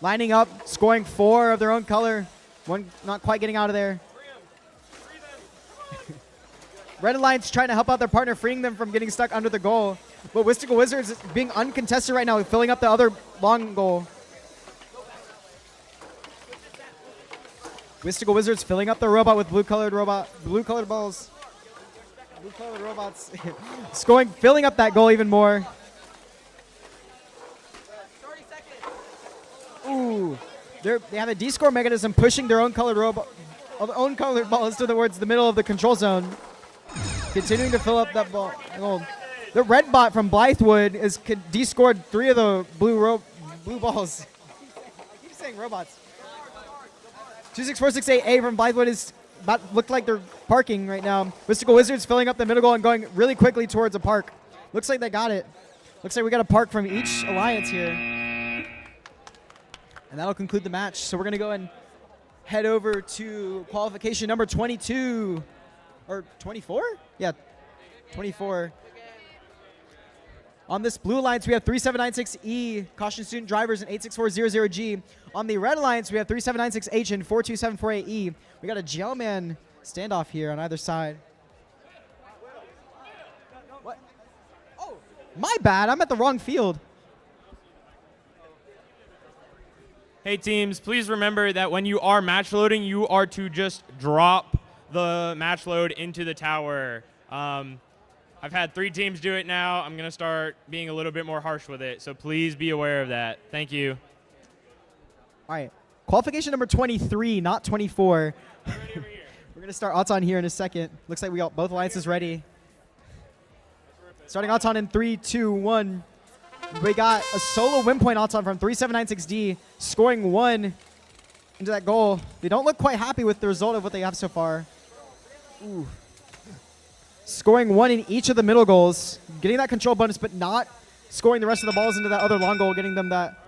Lining up, scoring 4 of their own color. One not quite getting out of there. Red Alliance trying to help out their partner, freeing them from getting stuck under the goal. But Mystical Wizards is being uncontested right now, filling up the other long goal. Mystical Wizards filling up the robot with blue-colored balls. Blue-colored robots scoring, filling up that goal even more. Ooh, they have a D-score mechanism pushing their own colored balls towards the middle of the control zone, continuing to fill up that ball. Goal. The red bot from Blythewood is D-scored 3 of the blue balls. I keep saying robots. 26468A from Blythewood is look like they're parking right now. Mystical Wizards filling up the middle goal and going really quickly towards a park. Looks like they got it. Looks like we got a park from each alliance here. And that'll conclude the match. So we're going to go and head over to qualification number 22. Or 24? Yeah, 24. On this blue alliance, we have 3796E, caution student drivers, and 86400G. On the red alliance, we have 3796H and 42748E. We got a Jailman standoff here on either side. What? Oh, my bad. I'm at the wrong field. Hey teams, please remember that when you are match loading, you are to just drop the match load into the tower. I've had 3 teams do it now. I'm going to start being a little bit more harsh with it, so please be aware of that. Thank you. All right, qualification number 23, not 24. We're going to start Auton here in a second. Looks like we got both alliances ready. Starting Auton in 3, 2, 1. We got a solo win point Auton from 3796D, scoring 1 into that goal. They don't look quite happy with the result of what they have so far. Ooh. Scoring 1 in each of the middle goals, getting that control bonus, but not scoring the rest of the balls into that other long goal, getting them that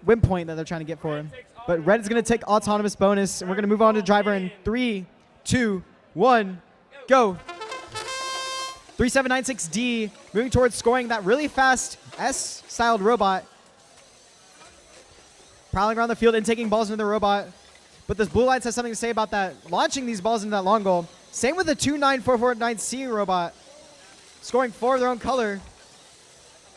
win point that they're trying to get for him. But red is going to take autonomous bonus, and we're going to move on to driver in 3, 2, 1, go. 3796D moving towards scoring that really fast S-styled robot. Prowling around the field and taking balls into the robot. But this blue alliance has something to say about that, launching these balls into that long goal. Same with the 29449C robot, scoring 4 of their own color.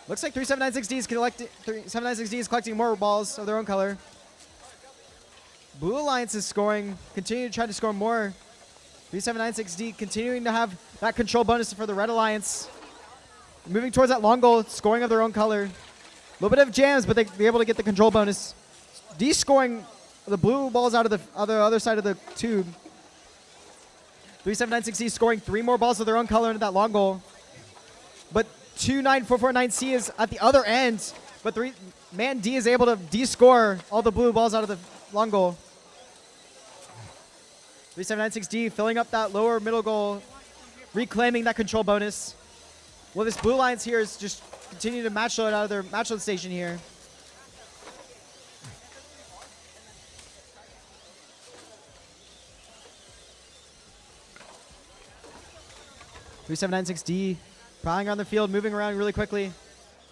Looks like 3796D is collecting more balls of their own color. Blue Alliance is scoring, continuing to try to score more. 3796D continuing to have that control bonus for the Red Alliance. Moving towards that long goal, scoring of their own color. A little bit of jams, but they'll be able to get the control bonus. D scoring the blue balls out of the other side of the tube. 3796D scoring 3 more balls of their own color into that long goal. But 29449C is at the other end. But Man D is able to D-score all the blue balls out of the long goal. 3796D filling up that lower middle goal, reclaiming that control bonus. Well, this blue alliance here is just continuing to match load out of their match load station here. D prowling around the field, moving around really quickly.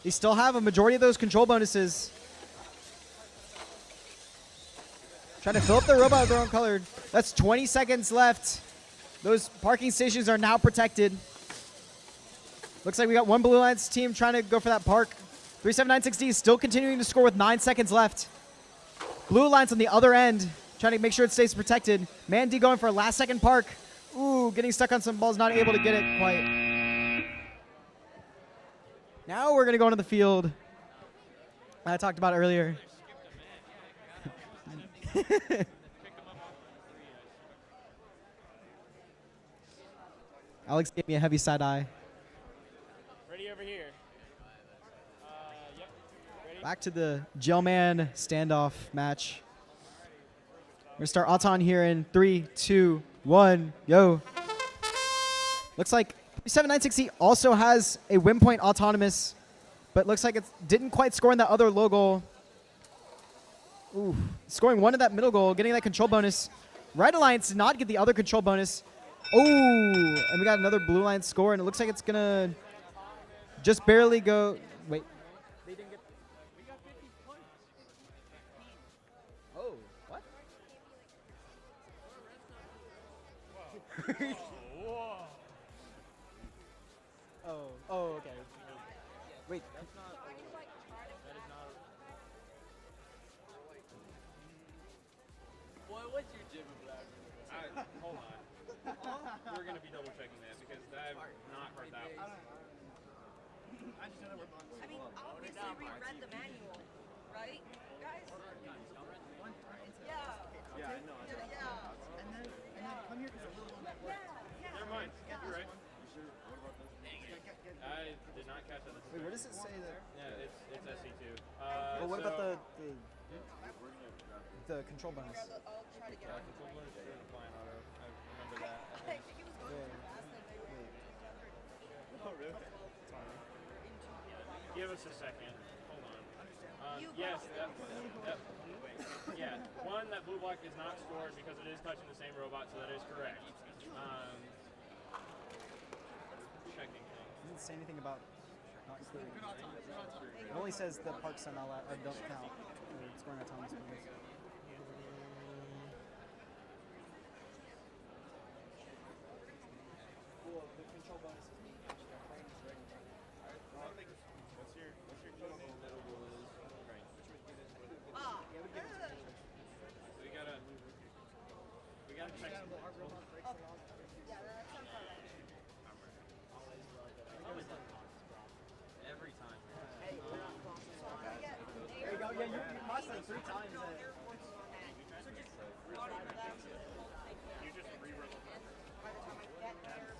They still have a majority of those control bonuses. Trying to fill up the robot with their own color. That's 20 seconds left. Those parking stations are now protected. Looks like we got one Blue Alliance team trying to go for that park. 3796D is still continuing to score with 9 seconds left. Blue Alliance on the other end, trying to make sure it stays protected. Man D going for a last second park. Ooh, getting stuck on some balls, not able to get it quite. Now we're going to go into the field I talked about earlier. Alex gave me a heavy side eye. Ready over here. Yep. Ready? Back to the Gelman standoff match. We're going to start Auton here in 3, 2, 1, go. Looks like 7960 also has a win point autonomous, but looks like it didn't quite score in that other low goal. Ooh, scoring 1 in that middle goal, getting that control bonus. Red Alliance did not get the other control bonus. Oh, and we got another Blue Alliance score, and it looks like it's going to just barely go. Wait. They didn't get. We got 50 points. Oh, what? Oh, okay. Wait. Boy, what's your jib about? Hold on. We're going to be double checking that because I've not heard that one. I mean, obviously we read the manual, right, guys? Yeah. Yeah, I know. Yeah. And then come here because a little one that worked. Never mind. You're right. I did not catch that. Wait, where does it say that? Yeah, it's SC2. But what about the control bonus? I'll try to get it. Control bonus is in flying auto. I remember that. I think it was going too fast and they were Oh, really? Give us a second. Hold on. Yes, yeah. One, that blue block is not stored because it is touching the same robot, so that is correct. Checking things. It doesn't say anything about not including. It only says the parks are not allowed, or don't count. Or scoring autonomous bonus. Well, the control bonus is being used. Their frame is ready. What's your middle goal is? Right. We gotta check some. Yeah, that sounds all right. Every time. Hey, we're not crossing the line. There you go. Yeah, you crossed like 3 times there. You just rewrote the number. By the time I get there,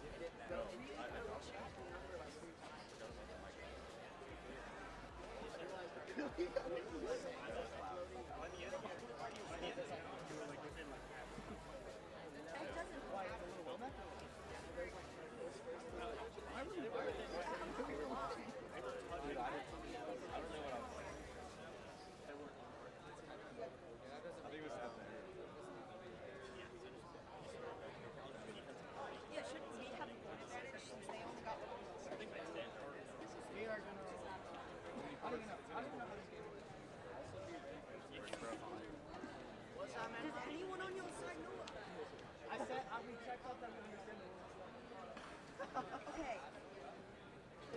yeah, shouldn't we have an advantage since they only got one? Does anyone on your side know it? I said, we checked out that we understand Okay.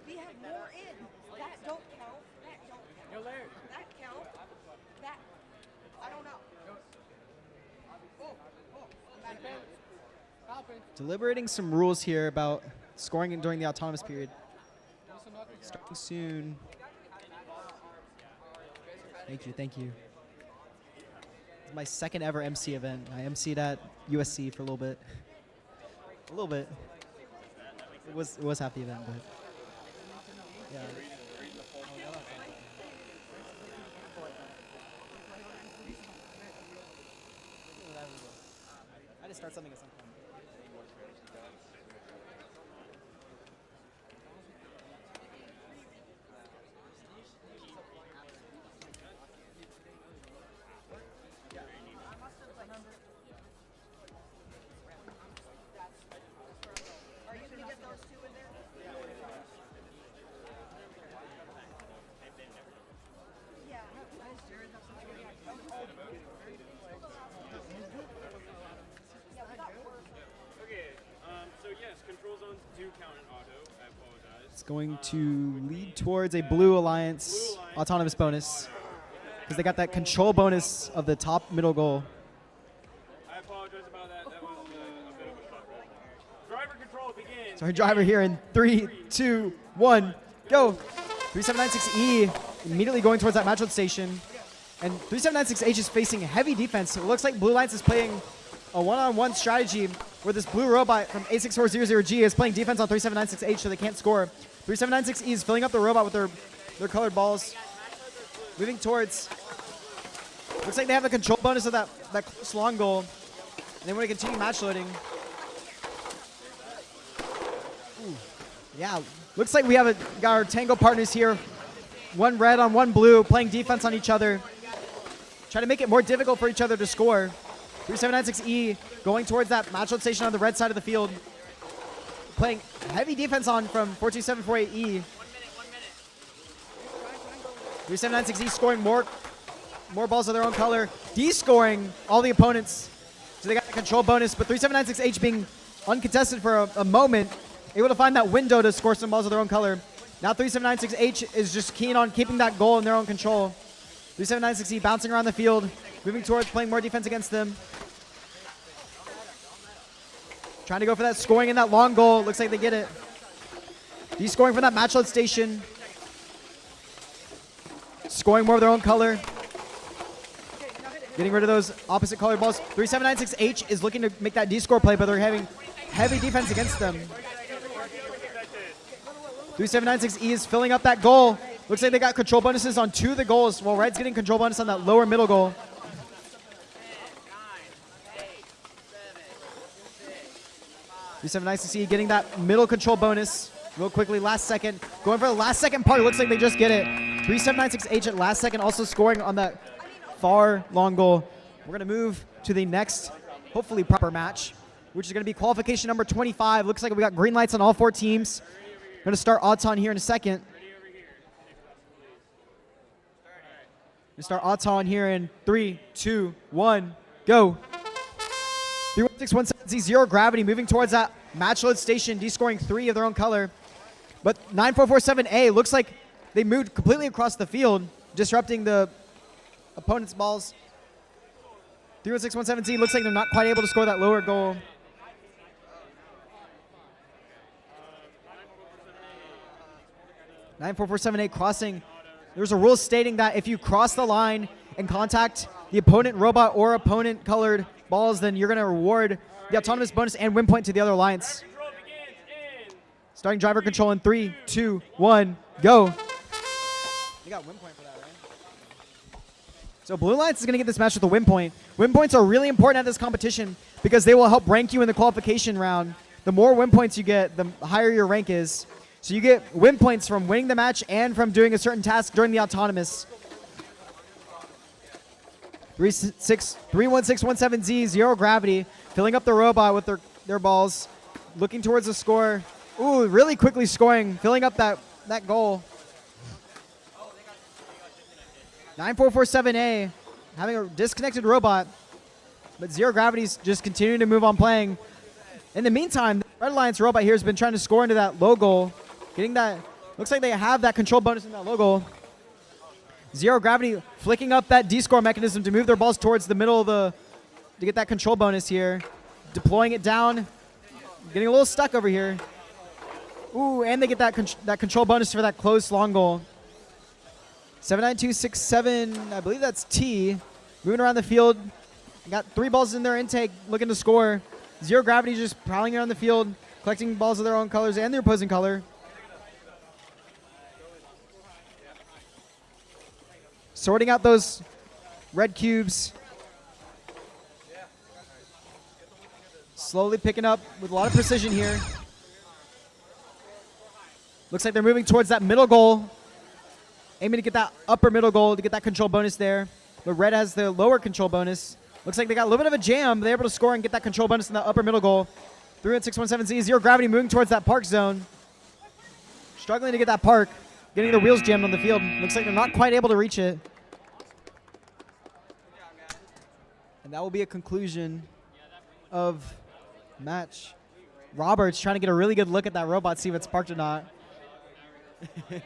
We have more in. That don't count. That don't count. Yo, Larry. That count. That. I don't know. Deliberating some rules here about scoring during the autonomous period. Starting soon. Thank you, thank you. It's my second ever MC event. I MC'd at USC for a little bit. A little bit. It was half the event, but yeah. I had to start something at some point. Are you gonna get those two in there? Yeah. Yeah, we got worse. Okay, so yes, control zones do count in auto. I apologize. It's going to lead towards a Blue Alliance autonomous bonus because they got that control bonus of the top middle goal. I apologize about that. That was a bit of a shock. Driver control begins. So our driver here in 3, 2, 1, go. 3796E immediately going towards that matchload station. And 3796H is facing heavy defense. So it looks like Blue Alliance is playing a one-on-one strategy where this blue robot from A6400G is playing defense on 3796H so they can't score. 3796E is filling up the robot with their colored balls. Moving towards. Looks like they have the control bonus of that close long goal. And they want to continue match loading. Ooh. Yeah, looks like we have got our tango partners here. One red on one blue, playing defense on each other. Try to make it more difficult for each other to score. 3796E going towards that matchload station on the red side of the field. Playing heavy defense on from 42748E. 3796E scoring more balls of their own color. D scoring all the opponents. So they got the control bonus, but 3796H being uncontested for a moment, able to find that window to score some balls of their own color. Now 3796H is just keen on keeping that goal in their own control. 3796E bouncing around the field, moving towards playing more defense against them. Trying to go for that scoring in that long goal. Looks like they get it. He's scoring from that match load station. Scoring more of their own color. Getting rid of those opposite colored balls. 3796H is looking to make that D-score play, but they're having heavy defense against them. 3796E is filling up that goal. Looks like they got control bonuses on 2 of the goals, while Red's getting control bonus on that lower middle goal. 3796E getting that middle control bonus real quickly, last second. Going for the last second part, it looks like they just get it. 3796H at last second also scoring on that far long goal. We're going to move to the next, hopefully proper match, which is going to be qualification number 25. Looks like we got green lights on all 4 teams. Going to start odds on here in a second. We start odds on here in 3, 2, 1, go. 31617Z, zero gravity, moving towards that match load station, D-scoring 3 of their own color. But 9447A looks like they moved completely across the field, disrupting the opponent's balls. 31617Z looks like they're not quite able to score that lower goal. Nine 447A crossing. There's a rule stating that if you cross the line and contact the opponent robot or opponent colored balls, then you're going to reward the autonomous bonus and win point to the other alliance. Starting driver control in 3, 2, 1, go. You got win point for that, right? So Blue Alliance is going to get this match with a win point. Win points are really important at this competition because they will help rank you in the qualification round. The more win points you get, the higher your rank is. So you get win points from winning the match and from doing a certain task during the autonomous. 31617Z, zero gravity, filling up the robot with their balls, looking towards the score. Ooh, really quickly scoring, filling up that goal. 9447A, having a disconnected robot, but zero gravity's just continuing to move on playing. In the meantime, the Red Alliance robot here has been trying to score into that low goal. Getting that, looks like they have that control bonus in that low goal. Zero gravity flicking up that D-score mechanism to move their balls towards the middle of to get that control bonus here. Deploying it down, getting a little stuck over here. Ooh, and they get that control bonus for that close long goal. 79267, I believe that's T. Moving around the field. Got 3 balls in their intake, looking to score. Zero gravity just prowling around the field, collecting balls of their own colors and their opposing color. Sorting out those red cubes. Slowly picking up with a lot of precision here. Looks like they're moving towards that middle goal. Aiming to get that upper middle goal to get that control bonus there. But red has the lower control bonus. Looks like they got a little bit of a jam. They're able to score and get that control bonus in the upper middle goal. 31617Z, zero gravity moving towards that park zone. Struggling to get that park. Getting their wheels jammed on the field. Looks like they're not quite able to reach it. And that will be a conclusion of match. Robert's trying to get a really good look at that robot, see if it's parked or not. Where's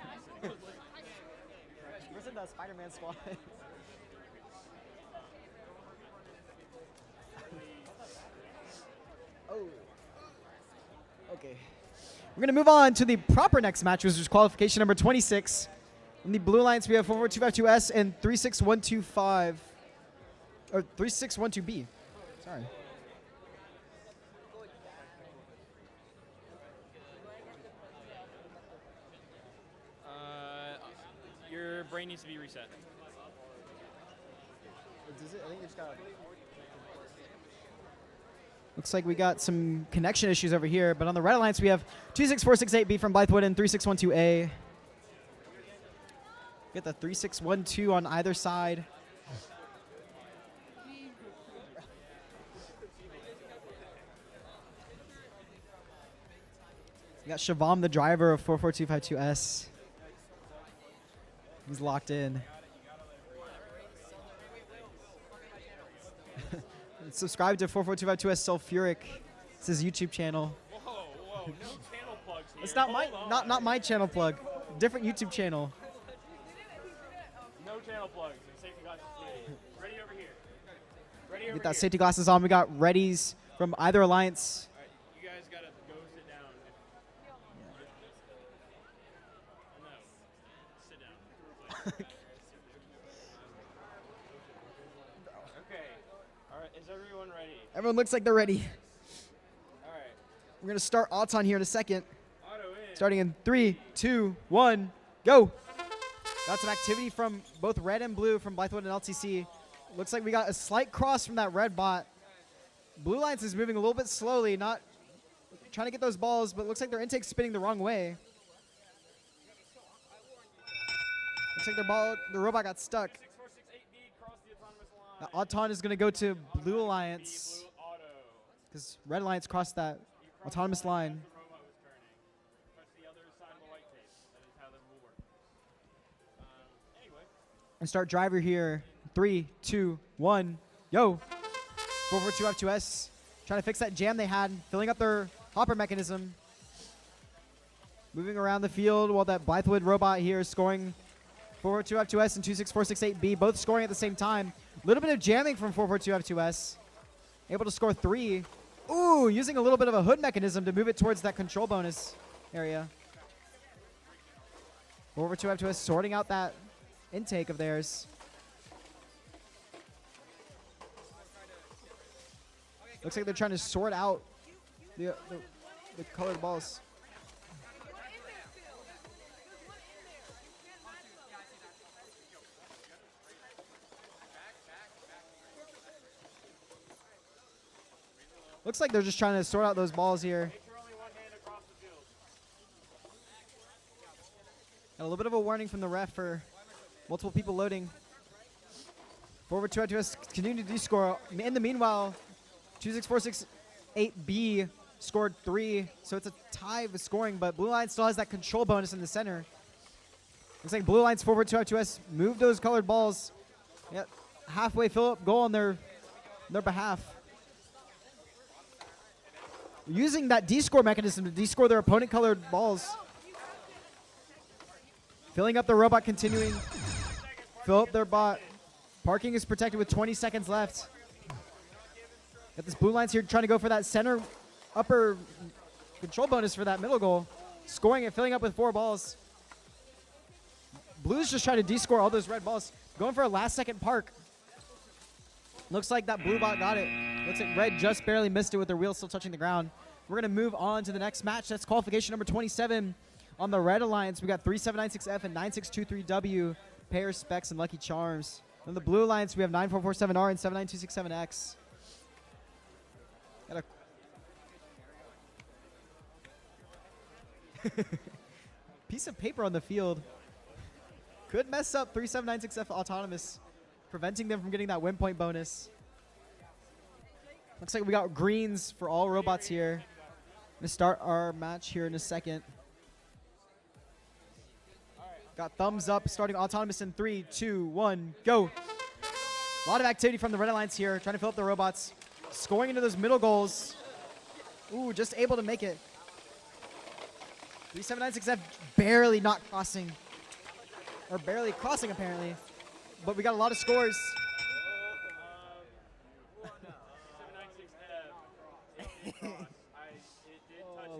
in the Spider-Man squad? Oh. Okay. We're going to move on to the proper next match, which is qualification number 26. In the Blue Alliance, we have 44252S and 36125. Or 3612B. Sorry. Your brain needs to be reset. Does it? I think it's got. Looks like we got some connection issues over here, but on the Red Alliance we have 26468B from Blythewood and 3612A. Get the 3612 on either side. We got Shavam, the driver of 44252S. He's locked in. Subscribe to 44252S Sulfuric. It's his YouTube channel. Whoa, no channel plugs here. It's not my channel plug. different YouTube channel. No channel plugs. And safety glasses. Ready over here. Ready over Get that here. safety glasses on. We got readies from either alliance. All right, you guys gotta go sit down. No, sit down. Okay. All right. Is everyone ready? Everyone looks like they're ready. All right. We're going to start Auton here in a second. Auto in. Starting in 3, 2, 1, go. Got some activity from both red and blue from Blythewood and LTC. Looks like we got a slight cross from that red bot. Blue Alliance is moving a little bit slowly, not trying to get those balls, but looks like their intake's spinning the wrong way. Looks like the robot got stuck. 6468B cross the autonomous line. Auton is going to go to Blue Alliance because Red Alliance crossed that autonomous line. The robot was turning. Touch the other side of the white tape. That is how that will work. Anyway. And start driver here. 3, 2, 1, go. 442 F2S trying to fix that jam they had, filling up their hopper mechanism. Moving around the field while that Blythewood robot here is scoring. 442 F2S and 26468B both scoring at the same time. A little bit of jamming from 442 F2S. Able to score 3. Ooh, using a little bit of a hood mechanism to move it towards that control bonus area. 442 F2S sorting out that intake of theirs. Looks like they're trying to sort out the colored balls. Looks like they're just trying to sort out those balls here. Got a little bit of a warning from the ref for multiple people loading. Forward 2-2-S continue to score. In the meanwhile, 26468B scored 3, so it's a tie of scoring, but Blue Line still has that control bonus in the center. Looks like Blue Line's forward 2-2-S moved those colored balls. Yep, halfway fill up goal on their behalf. Using that D-score mechanism to D-score their opponent colored balls. Filling up the robot, continuing. Fill up their bot. Parking is protected with 20 seconds left. Got this Blue Lines here trying to go for that center upper control bonus for that middle goal. Scoring it, filling up with 4 balls. Blue's just trying to D-score all those red balls. Going for a last second park. Looks like that blue bot got it. Looks like red just barely missed it with their wheels still touching the ground. We're going to move on to the next match. That's qualification number 27. On the red alliance, we got 3796F and 9623W, Pair, Specs, and Lucky Charms. On the blue alliance, we have 9447R and 79267X. Got a piece of paper on the field. Could mess up 3796F Autonomous, preventing them from getting that win point bonus. Looks like we got greens for all robots here. Gonna start our match here in a second. Got thumbs up, starting Autonomous in 3, 2, 1, go. A lot of activity from the red alliance here, trying to fill up the robots. Scoring into those middle goals. Ooh, just able to make it. 3796F barely not crossing. Or barely crossing, apparently. But we got a lot of scores.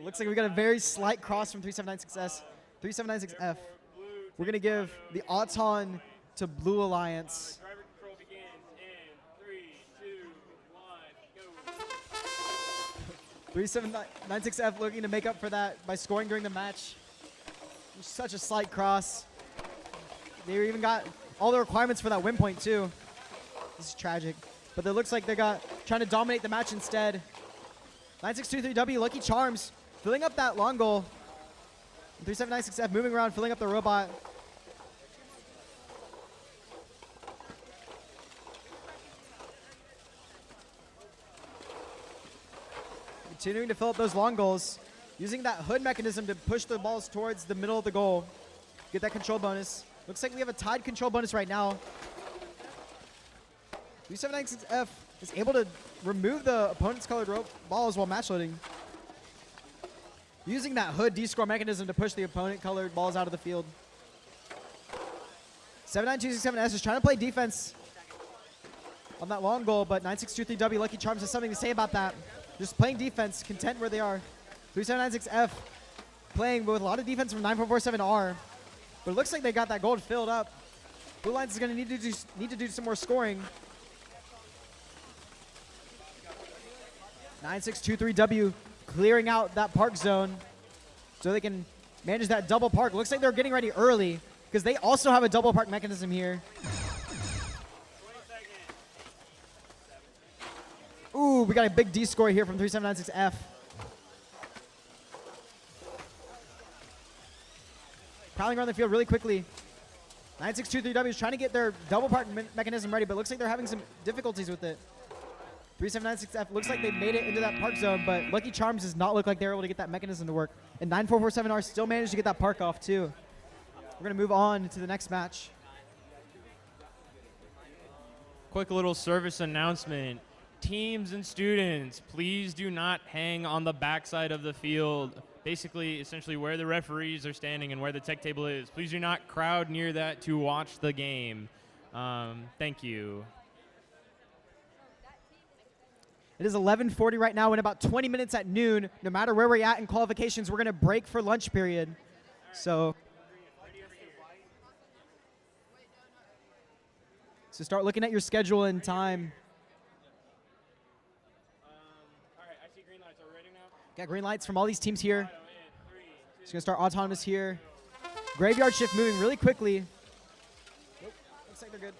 Looks like we got a very slight cross from 3796S. 3796F. We're going to give the Auton to Blue Alliance. Driver control begins in 3, 2, 1, go. 3796F looking to make up for that by scoring during the match. Such a slight cross. They even got all the requirements for that win point too. This is tragic. But it looks like they got trying to dominate the match instead. 9623W, Lucky Charms, filling up that long goal. 3796F moving around, filling up the robot. Continuing to fill up those long goals. Using that hood mechanism to push the balls towards the middle of the goal. Get that control bonus. Looks like we have a tied control bonus right now. 3796F is able to remove the opponent's colored balls while match loading. Using that hood D-score mechanism to push the opponent-colored balls out of the field. 79267S is trying to play defense on that long goal, but 9623W Lucky Charms has something to say about that. Just playing defense, content where they are. 3796F playing with a lot of defense from 9447R, but it looks like they got that gold filled up. Blue Lines is going to need to do some more scoring. 9623W clearing out that park zone so they can manage that double park. Looks like they're getting ready early because they also have a double park mechanism here. Ooh, we got a big D score here from 3796F. Prowling around the field really quickly. 9623W is trying to get their double park mechanism ready, but looks like they're having some difficulties with it. 3796F looks like they made it into that park zone, but Lucky Charms does not look like they're able to get that mechanism to work. And 9447R still managed to get that park off too. We're going to move on to the next match. Quick little service announcement. Teams and students, please do not hang on the backside of the field. Basically, essentially where the referees are standing and where the tech table is. Please do not crowd near that to watch the game. Thank you. It is 11:40 right now. In about 20 minutes at noon, no matter where we're at in qualifications, we're going to break for lunch period. So start looking at your schedule and time. All right, I see green lights. Are we ready now? Got green lights from all these teams here. It's going to start autonomous here. Graveyard shift moving really quickly. Nope, looks like they're good.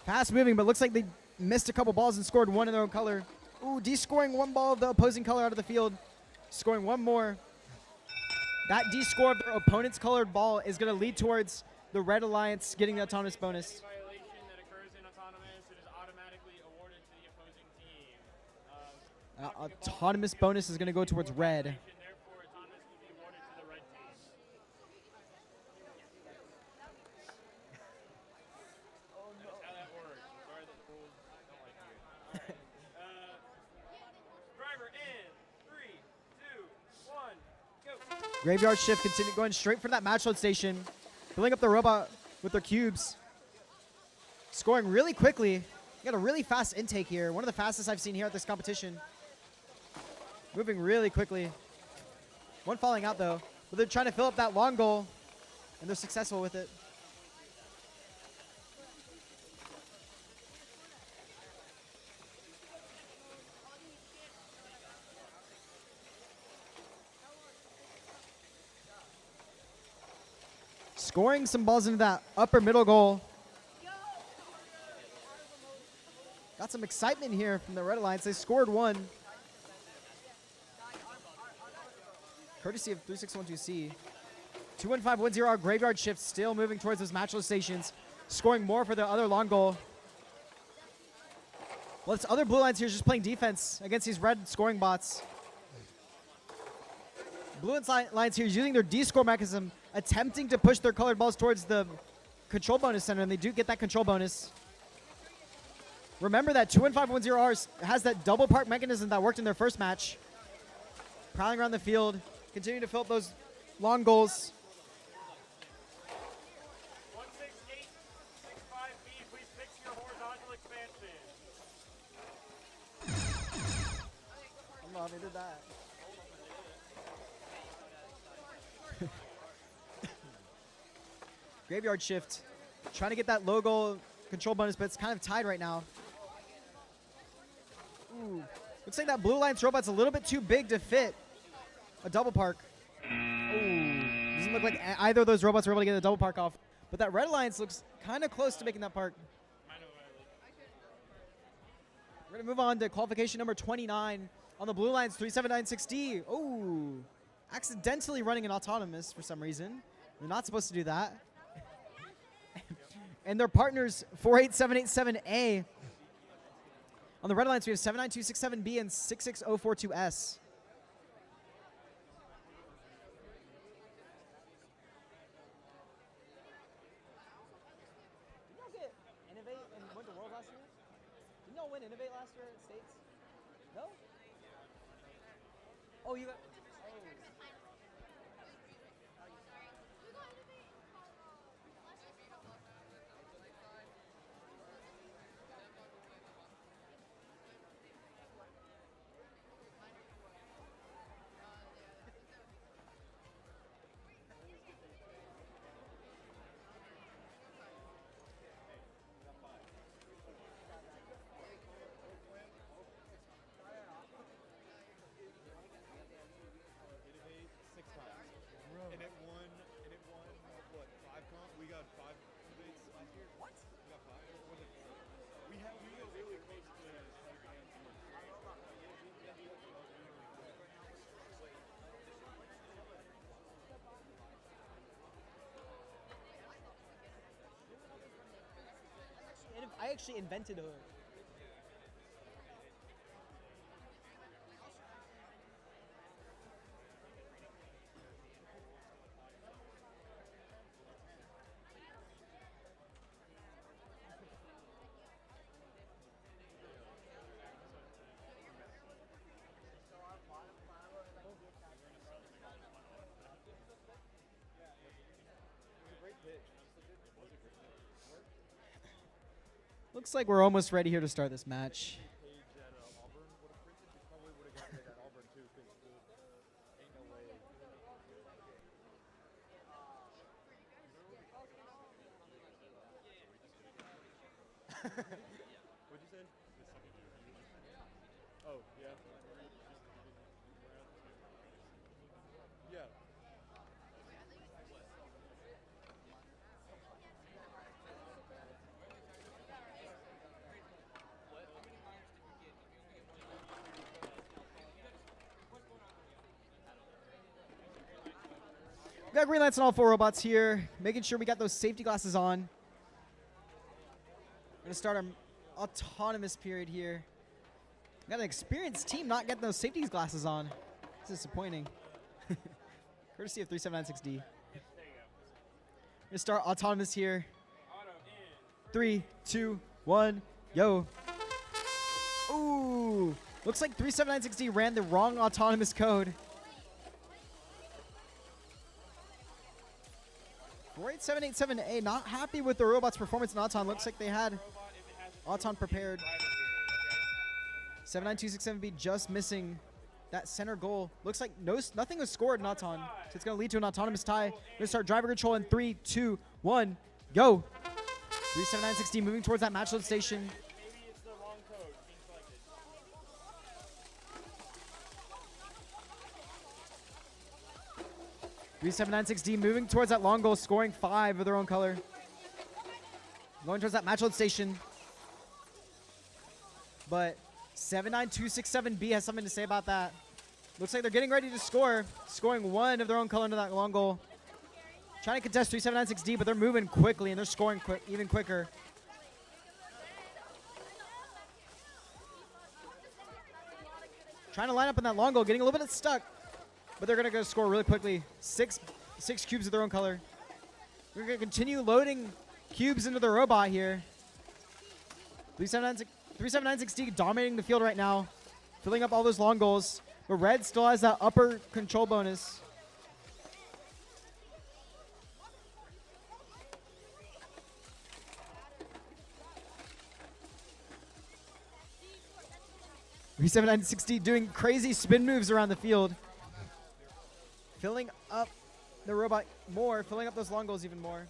Fast moving, but looks like they missed a couple balls and scored one in their own color. Ooh, D-scoring one ball of the opposing color out of the field. Scoring one more. That D-score of their opponent's colored ball is going to lead towards the Red Alliance getting the autonomous bonus. Violation that occurs in autonomous, it is automatically awarded to the opposing team. Autonomous bonus is going to go towards red. Therefore, autonomous will be awarded to the red team. That's how that works. Sorry that the rules don't like you. Driver in 3, 2, 1, go. Graveyard shift continue going straight for that match load station. Filling up the robot with their cubes. Scoring really quickly. Got a really fast intake here. One of the fastest I've seen here at this competition. Moving really quickly. One falling out though. But they're trying to fill up that long goal. And they're successful with it. Scoring some balls into that upper middle goal. Got some excitement here from the Red Alliance. They scored one. Courtesy of 3612C. 21510R Graveyard Shift still moving towards those matchless stations. Scoring more for the other long goal. Well, it's other Blue Lines here just playing defense against these red scoring bots. Blue Lines here using their D-score mechanism, attempting to push their colored balls towards the control bonus center, and they do get that control bonus. Remember that 21510R has that double park mechanism that worked in their first match. Prowling around the field, continuing to fill up those long goals. 16865B, please fix your horizontal expansion. I'm not, they did that. Graveyard shift. Trying to get that low goal control bonus, but it's kind of tied right now. Ooh. Looks like that Blue Alliance robot's a little bit too big to fit a double park. Ooh. Doesn't look like either of those robots were able to get a double park off. But that Red Alliance looks kind of close to making that park. We're going to move on to qualification number 29 on the Blue Alliance 3796D. Oh, accidentally running an autonomous for some reason. They're not supposed to do that. And their partners 48787A. On the Red Alliance, we have 79267B and 66042S. Did y'all get Innovate and went to World last year? Didn't y'all win Innovate last year at States? No? Oh, you got. And it won what, 5 comp? We got 5 debates last year. What? We got 5. We were really close to I actually invented her. Looks like we're almost ready here to start this match. What'd you say? Oh, yeah. Yeah. We got green lights on all 4 robots here, making sure we got those safety glasses on. We're going to start our autonomous period here. We got an experienced team not getting those safety glasses on. It's disappointing. Courtesy of 3796D. We're going to start autonomous here. 3, 2, 1, yo. Ooh, looks like 3796D ran the wrong autonomous code. 48787A not happy with the robot's performance in Auton. Looks like they had Auton prepared. 79267B just missing that center goal. Looks like nothing was scored in Auton, so it's going to lead to an autonomous tie. We're going to start driver control in 3, 2, 1, go. 37960 moving towards that match load station. 3796D moving towards that long goal, scoring 5 of their own color. Going towards that match load station. But 79267B has something to say about that. Looks like they're getting ready to score, scoring 1 of their own color into that long goal. Trying to contest 3796D, but they're moving quickly and they're scoring even quicker. Trying to line up in that long goal, getting a little bit stuck. But they're going to go score really quickly. Six cubes of their own color. We're going to continue loading cubes into the robot here. 3796D dominating the field right now. Filling up all those long goals. But red still has that upper control bonus. V796D doing crazy spin moves around the field. Filling up the robot more, filling up those long goals even more.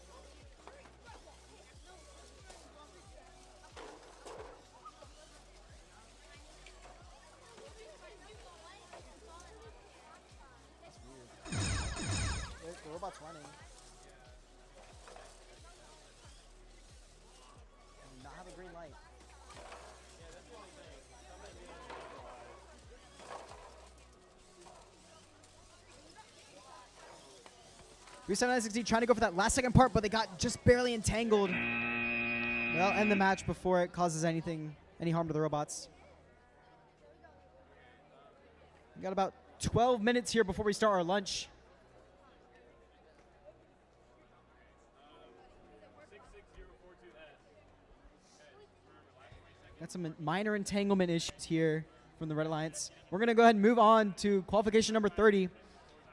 The robot's running. And not have a green light. 3796D trying to go for that last second part, but they got just barely entangled. They'll end the match before it causes any harm to the robots. We got about 12 minutes here before we start our lunch. Got some minor entanglement issues here. from the Red Alliance. We're going to go ahead and move on to qualification number 30.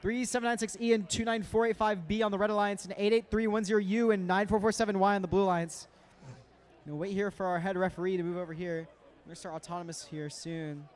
3796E and 29485B on the Red Alliance, and 88310U and 9447Y on the Blue Alliance. We'll wait here for our head referee to move over here. We're going to start autonomous here soon.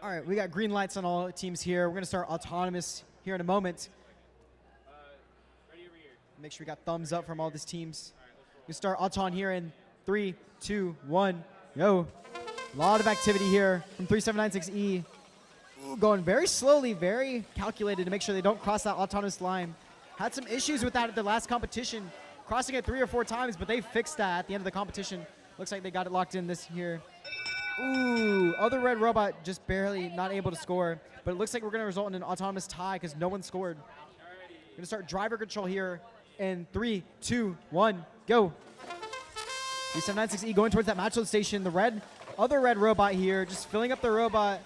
All right, we got green lights on all teams here. We're going to start autonomous here in a moment. Ready over here. Make sure we got thumbs up from all these teams. We start auton here in 3, 2, 1, go. A lot of activity here from 3796E. Ooh, going very slowly, very calculated to make sure they don't cross that autonomous line. Had some issues with that at the last competition, crossing it 3 or 4 times, but they fixed that at the end of the competition. Looks like they got it locked in this here. Ooh, other red robot just barely not able to score, but it looks like we're going to result in an autonomous tie because no one scored. We're going to start driver control here in 3, 2, 1, go. 3796E going towards that match load station. The other red robot here just filling up the robot,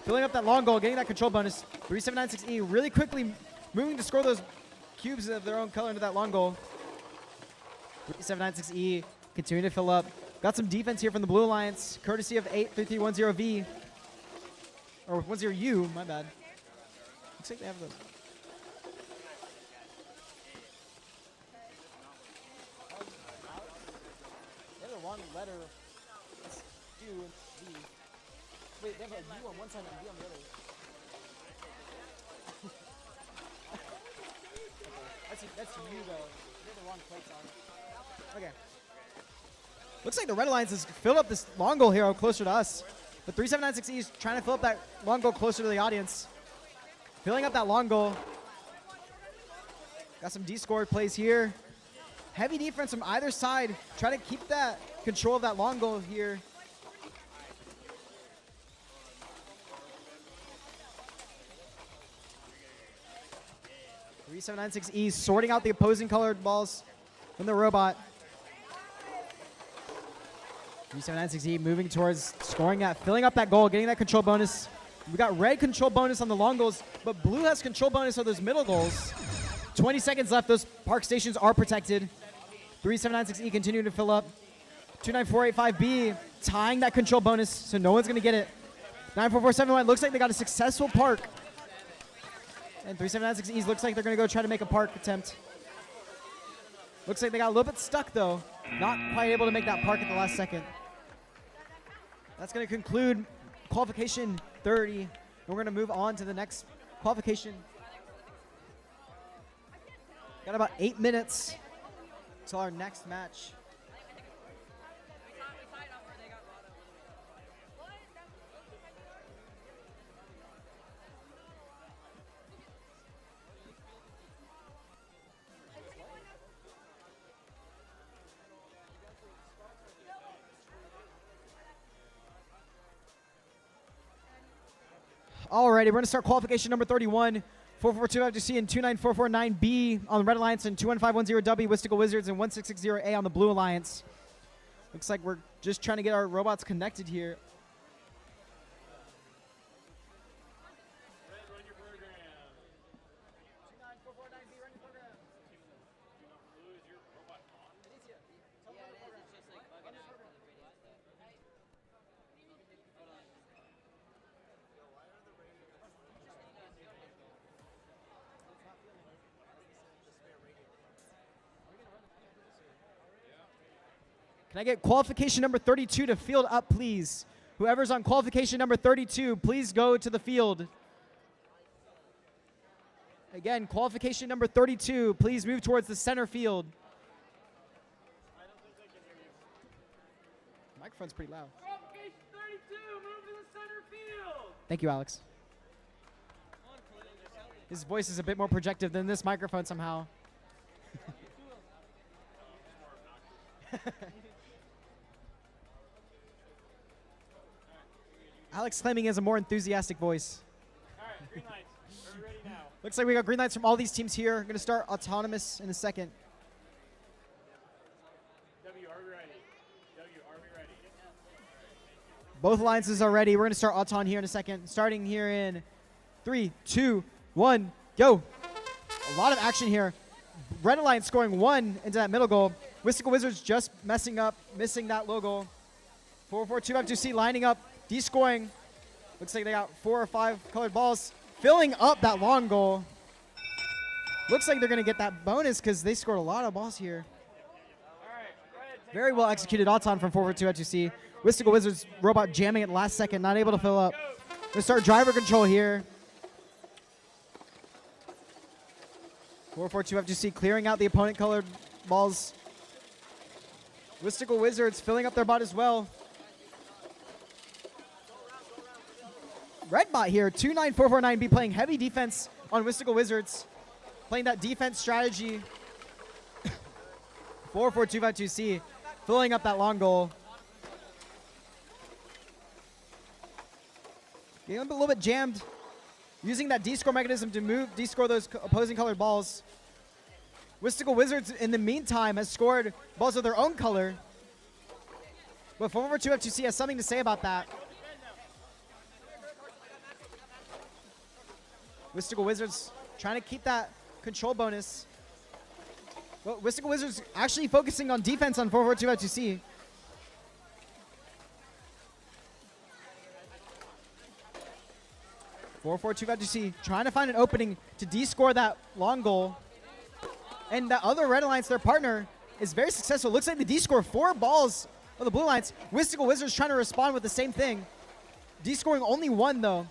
filling up that long goal, getting that control bonus. 3796E really quickly moving to score those cubes of their own color into that long goal. 3796E continuing to fill up. Got some defense here from the Blue Alliance, courtesy of 83310V. Or 10U, my bad. Looks like they have the... They have the wrong letter. It's U and V. Wait, they have a U on one side and a V on the other. Okay. That's U though. They have the wrong plates on. Okay. Looks like the Red Alliance has filled up this long goal here closer to us. The 3796E is trying to fill up that long goal closer to the audience. Filling up that long goal. Got some D-scored plays here. Heavy defense from either side. Try to keep that control of that long goal here. .3796E sorting out the opposing colored balls from the robot. 3796E moving towards scoring that, filling up that goal, getting that control bonus. We got red control bonus on the long goals, but blue has control bonus on those middle goals. 20 seconds left. Those park stations are protected. 3796E continuing to fill up. 29485B tying that control bonus, so no one's going to get it. 94471 looks like they got a successful park. And 3796E looks like they're going to go try to make a park attempt. Looks like they got a little bit stuck, though. Not quite able to make that park at the last second. That's going to conclude qualification 30. And we're going to move on to the next qualification. Got about 8 minutes till our next match. Alrighty, we're going to start qualification number 31. 4425C and 29449B on the Red Alliance, and 21510W Wistical Wizards and 1660A on the Blue Alliance. Looks like we're just trying to get our robots connected here. Run your program. 29449B, run your program. Blue, is your robot on? Yeah, it is. It's just like bugging out for the radio stuff. Hold on. Can I get qualification number 32 to field up, please? Whoever's on qualification number 32, please go to the field. Again, qualification number 32, please move towards the center field. The microphone's pretty loud. Qualification 32, move to the center field. Thank you, Alex. His voice is a bit more projective than this microphone somehow. Alex claiming he has a more enthusiastic voice. All right, green lights. Are we ready now? Looks like we got green lights from all these teams here. We're going to start autonomous in a second. W, are we ready? W, are we ready? Both alliances are ready. We're going to start auton here in a second. Starting here in 3, 2, 1, go. A lot of action here. Red Alliance scoring 1 into that middle goal. Mystical Wizards just messing up, missing that low goal. 4-4-2-5-2-C lining up, D-scoring. Looks like they got 4 or 5 colored balls. Filling up that long goal. Looks like they're going to get that bonus because they scored a lot of balls here. Very well executed auton from 4-4-2-5-2-C. Mystical Wizards robot jamming it last second, not able to fill up. Going to start driver control here. 4-4-2-5-2-C clearing out the opponent colored balls. Mystical Wizards filling up their bot as well. Red bot here, 2-9-4-4-9B playing heavy defense on Mystical Wizards. Playing that defense strategy. 4-4-2-5-2-C filling up that long goal. Getting a little bit jammed. Using that D-score mechanism to move, D-score those opposing colored balls. Mystical Wizards, in the meantime, has scored balls of their own color. But 4-4-2-5-2-C has something to say about that. Mystical Wizards trying to keep that control bonus. Well, Mystical Wizards actually focusing on defense on 4-4-2-5-2-C. C trying to find an opening to D-score that long goal. And the other Red Alliance, their partner, is very successful. Looks like they D-score 4 balls of the Blue Alliance. Mystical Wizards trying to respond with the same thing. D-scoring only 1, though.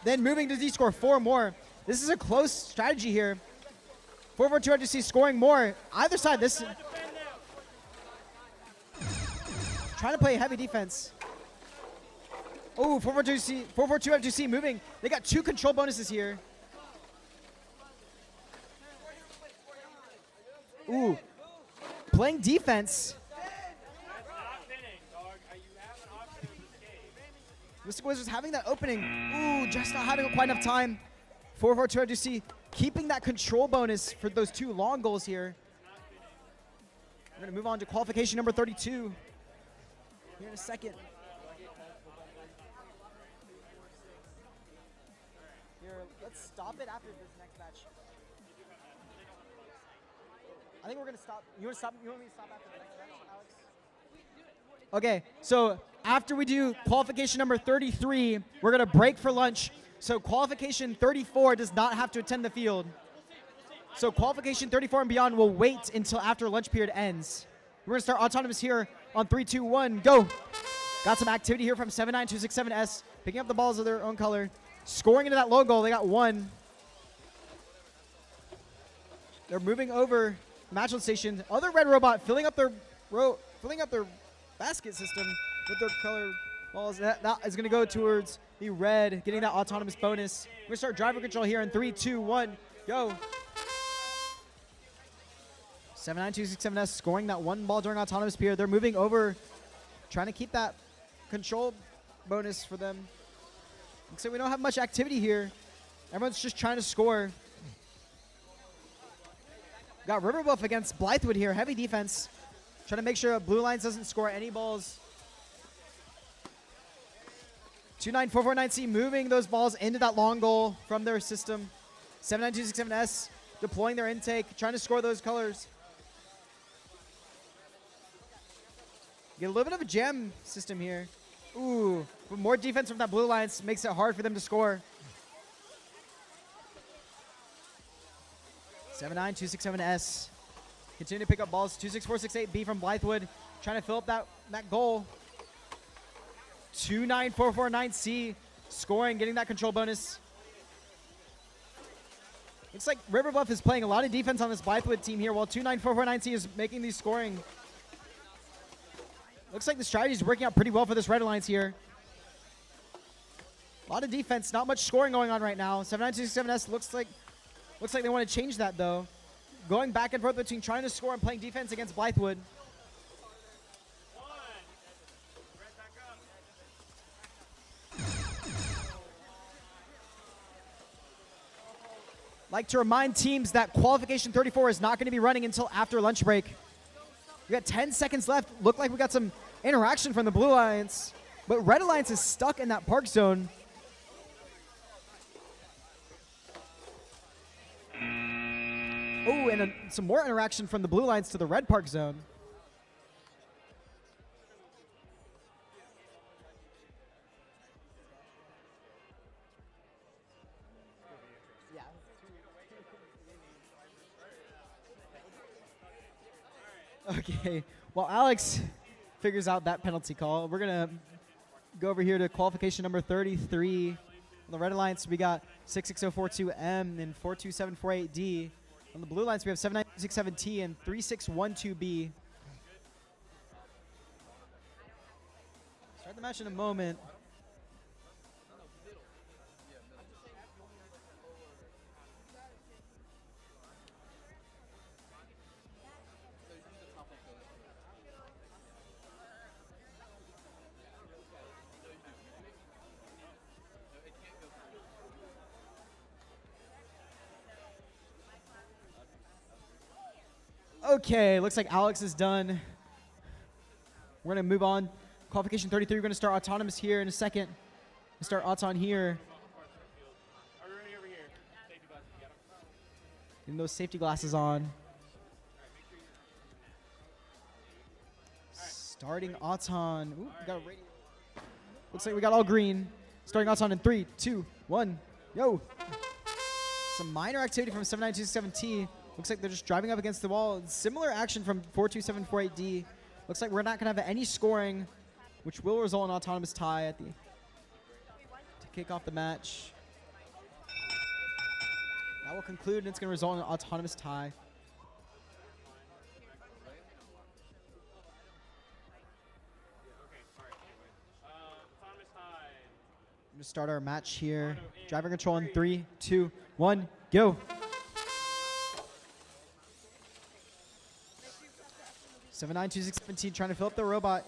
Then moving to D-score 4 more. This is a close strategy here. 4-4-2-5-2-C scoring more. Either side, this trying to play heavy defense. Oh, 4-4-2-5-2-C moving. They got 2 control bonuses here. Ooh, playing defense. Mystical Wizards having that opening. Ooh, just not having quite enough time. 4-4-2-5-2-C keeping that control bonus for those 2 long goals here. We're going to move on to qualification number 32 here in a second. Here, let's stop it after this next match. I think we're going to stop. You want to stop? You want me to stop after the next match, Alex? Okay, so after we do qualification number 33, we're going to break for lunch. So qualification 34 does not have to attend the field. So qualification 34 and beyond will wait until after lunch period ends. We're going to start autonomous here on 3, 2, 1, go. Got some activity here from 79267S, picking up the balls of their own color. Scoring into that low goal, they got 1. They're moving over matchlet station. Other red robot filling up their basket system with their color balls. That is going to go towards the red, getting that autonomous bonus. We're going to start driver control here in 3, 2, 1, go. 79267S scoring that 1 ball during autonomous period. They're moving over, trying to keep that control bonus for them. So we don't have much activity here. Everyone's just trying to score. Got River Bluff against Blythewood here. Heavy defense. Trying to make sure Blue Alliance doesn't score any balls. 2-9-4-4-9-C moving those balls into that long goal from their system. 79267S deploying their intake, trying to score those colors. Get a little bit of a jam system here. Ooh, but more defense from that Blue Alliance makes it hard for them to score. 79267S. Continue to pick up balls. 26468B from Blythewood. Trying to fill up that goal. 29449C. Scoring, getting that control bonus. Looks like River Bluff is playing a lot of defense on this Blythewood team here, while 29449C is making these scoring. Looks like the strategy is working out pretty well for this Red Alliance here. A lot of defense, not much scoring going on right now. 79267S looks like they want to change that though. Going back and forth between trying to score and playing defense against Blythewood. Like to remind teams that qualification 34 is not going to be running until after lunch break. We got 10 seconds left. Look like we got some interaction from the Blue Alliance, but Red Alliance is stuck in that park zone. Oh, and some more interaction from the Blue Alliance to the Red Park zone. Okay, well, Alex figures out that penalty call. We're going to go over here to qualification number 33. On the Red Alliance, we got 66042M and 42748D. On the Blue Alliance, we have 7967T and 3612B. Start the match in a moment. Okay, looks like Alex is done. We're going to move on. Qualification 33, we're going to start autonomous here in a second. We'll start auton here. Getting those safety glasses on. Starting auton. Ooh, we got a radio. Looks like we got all green. Starting auton in 3, 2, 1, yo. Some minor activity from 7927T. Looks like they're just driving up against the wall. Similar action from 42748D. Looks like we're not going to have any scoring, which will result in autonomous tie at the to kick off the match. That will conclude, and it's going to result in an autonomous tie. I'm going to start our match here. Driver control in 3, 2, 1, go. 792617 trying to fill up the robot.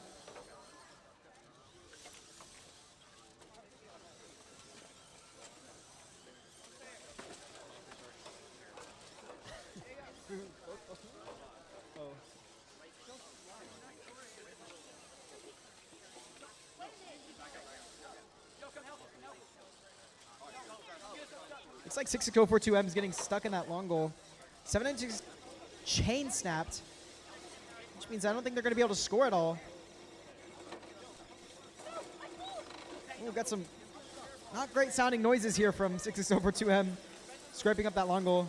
Looks like 66042M is getting stuck in that long goal. 796 chain snapped, which means I don't think they're going to be able to score at all. We've got some not great sounding noises here from 66042M, scraping up that long goal.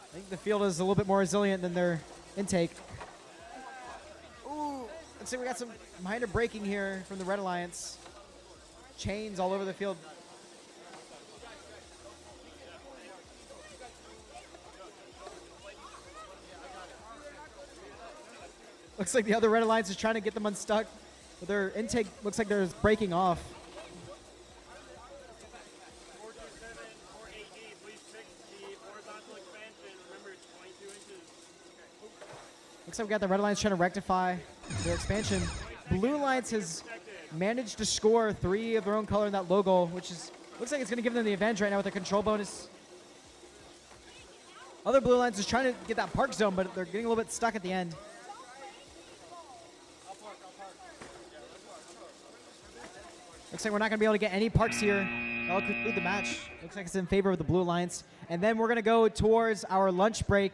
I think the field is a little bit more resilient than their intake. Ooh, let's see, we got some minor braking here from the Red Alliance. Chains all over the field. Looks like the other Red Alliance is trying to get them unstuck, but their intake looks like they're breaking off. 42748D, please fix the horizontal expansion. Remember, it's 22 inches. Looks like we got the Red Alliance trying to rectify their expansion. Blue Alliance has managed to score 3 of their own color in that low goal, which is looks like it's going to give them the advantage right now with a control bonus. Other Blue Alliance is trying to get that park zone, but they're getting a little bit stuck at the end. Looks like we're not going to be able to get any parks here. That'll conclude the match. Looks like it's in favor of the Blue Alliance. And then we're going to go towards our lunch break.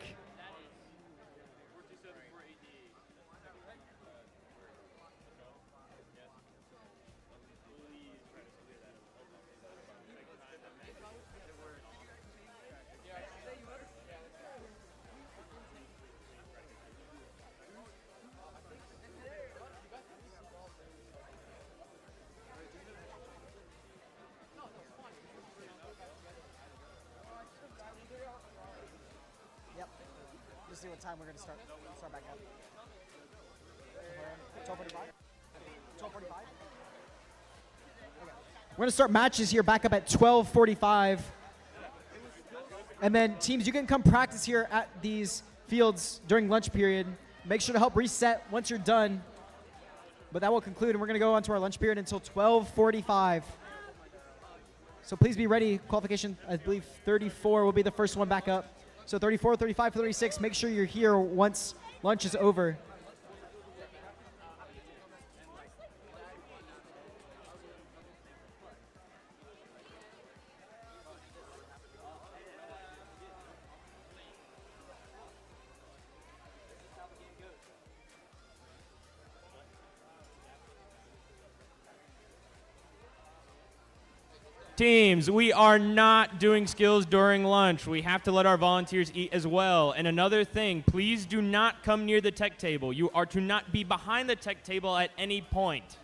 See what time we're going to start back up. 12:45? 12:45? Okay. We're going to start matches here back up at 12:45. And then teams, you can come practice here at these fields during lunch period. Make sure to help reset once you're done. But that will conclude, and we're going to go on to our lunch period until 12:45. So please be ready. Qualification, I believe 34 will be the first one back up. So 34, 35, 36, make sure you're here once lunch is over. Teams, we are not doing skills during lunch. We have to let our volunteers eat as well. And another thing, please do not come near the tech table. You are to not be behind the tech table at any point.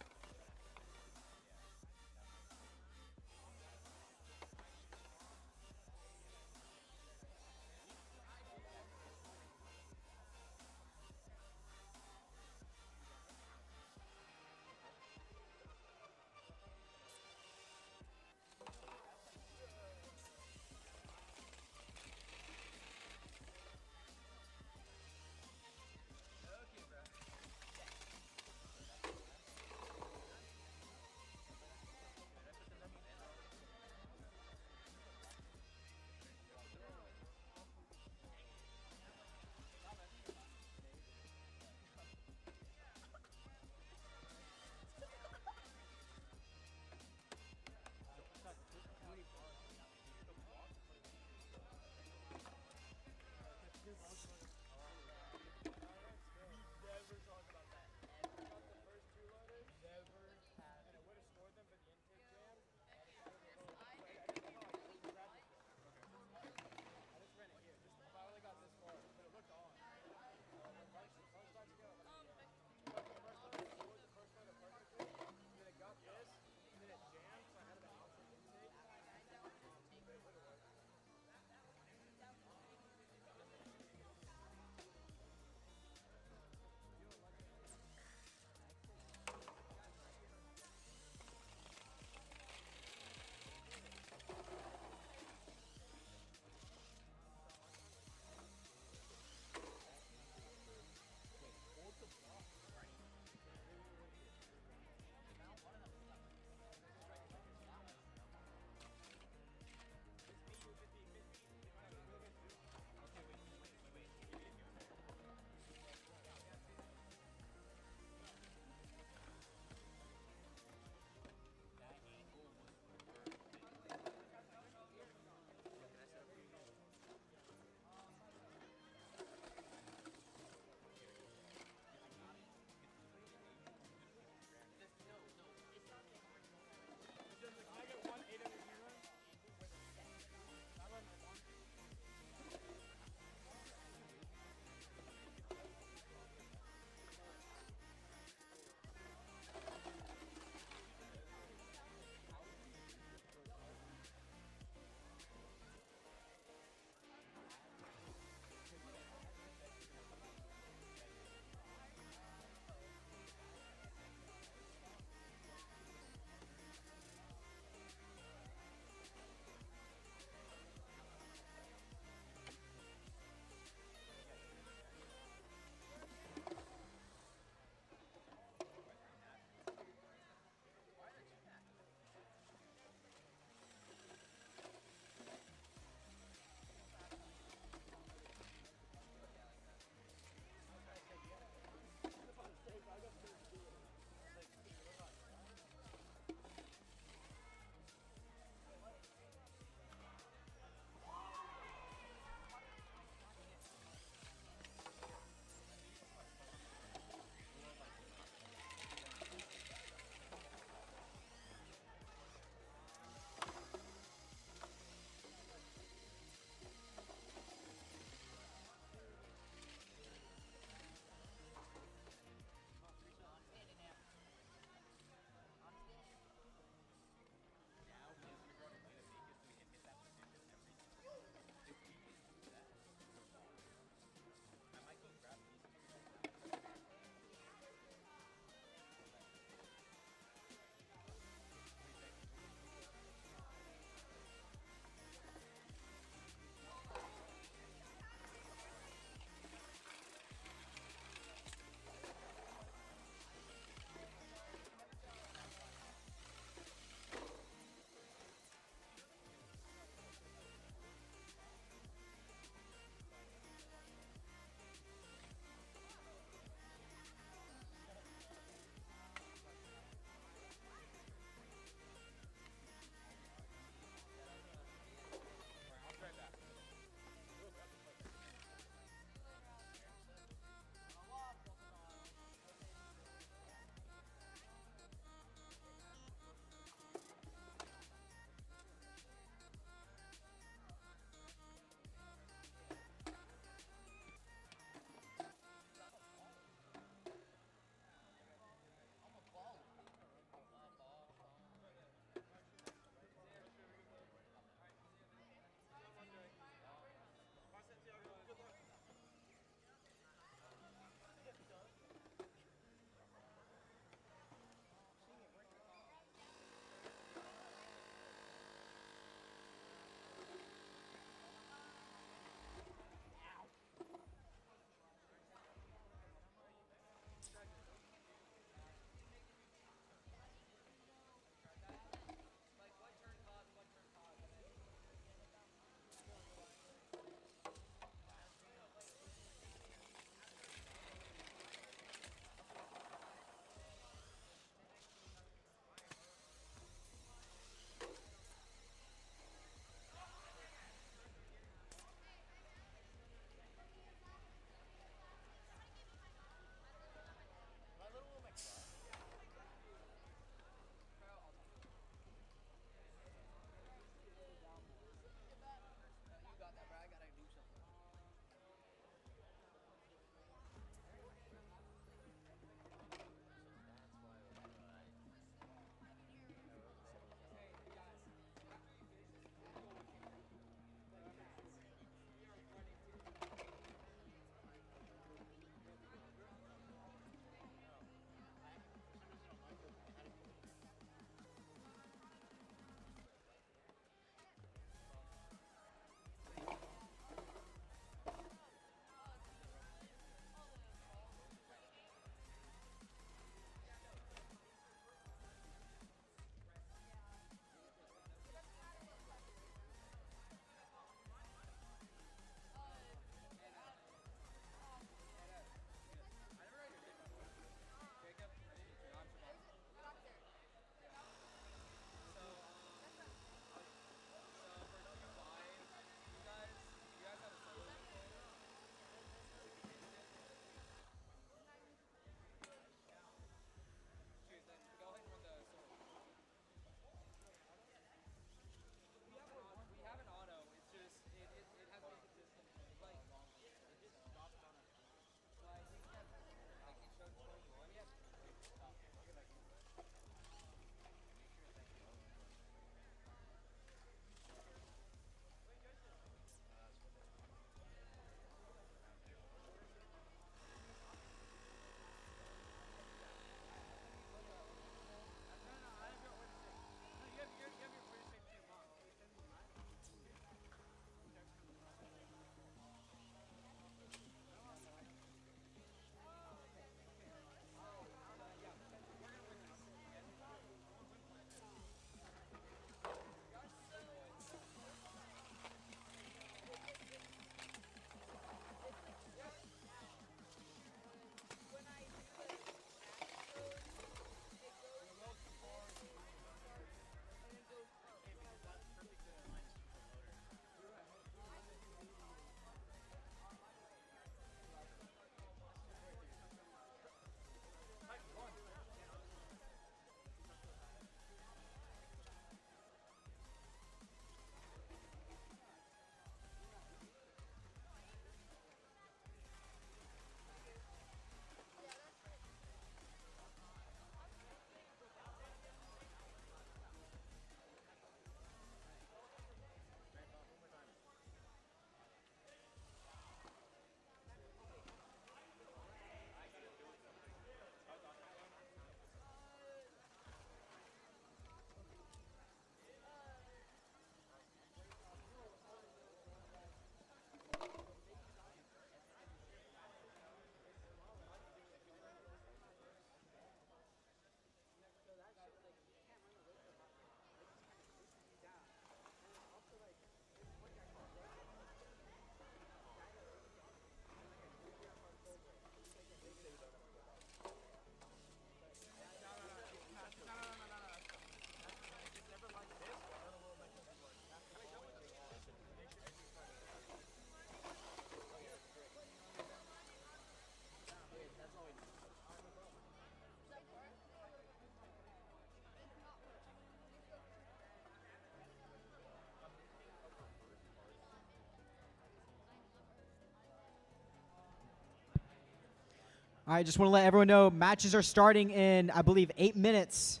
All right, just want to let everyone know matches are starting in, I believe, 8 minutes.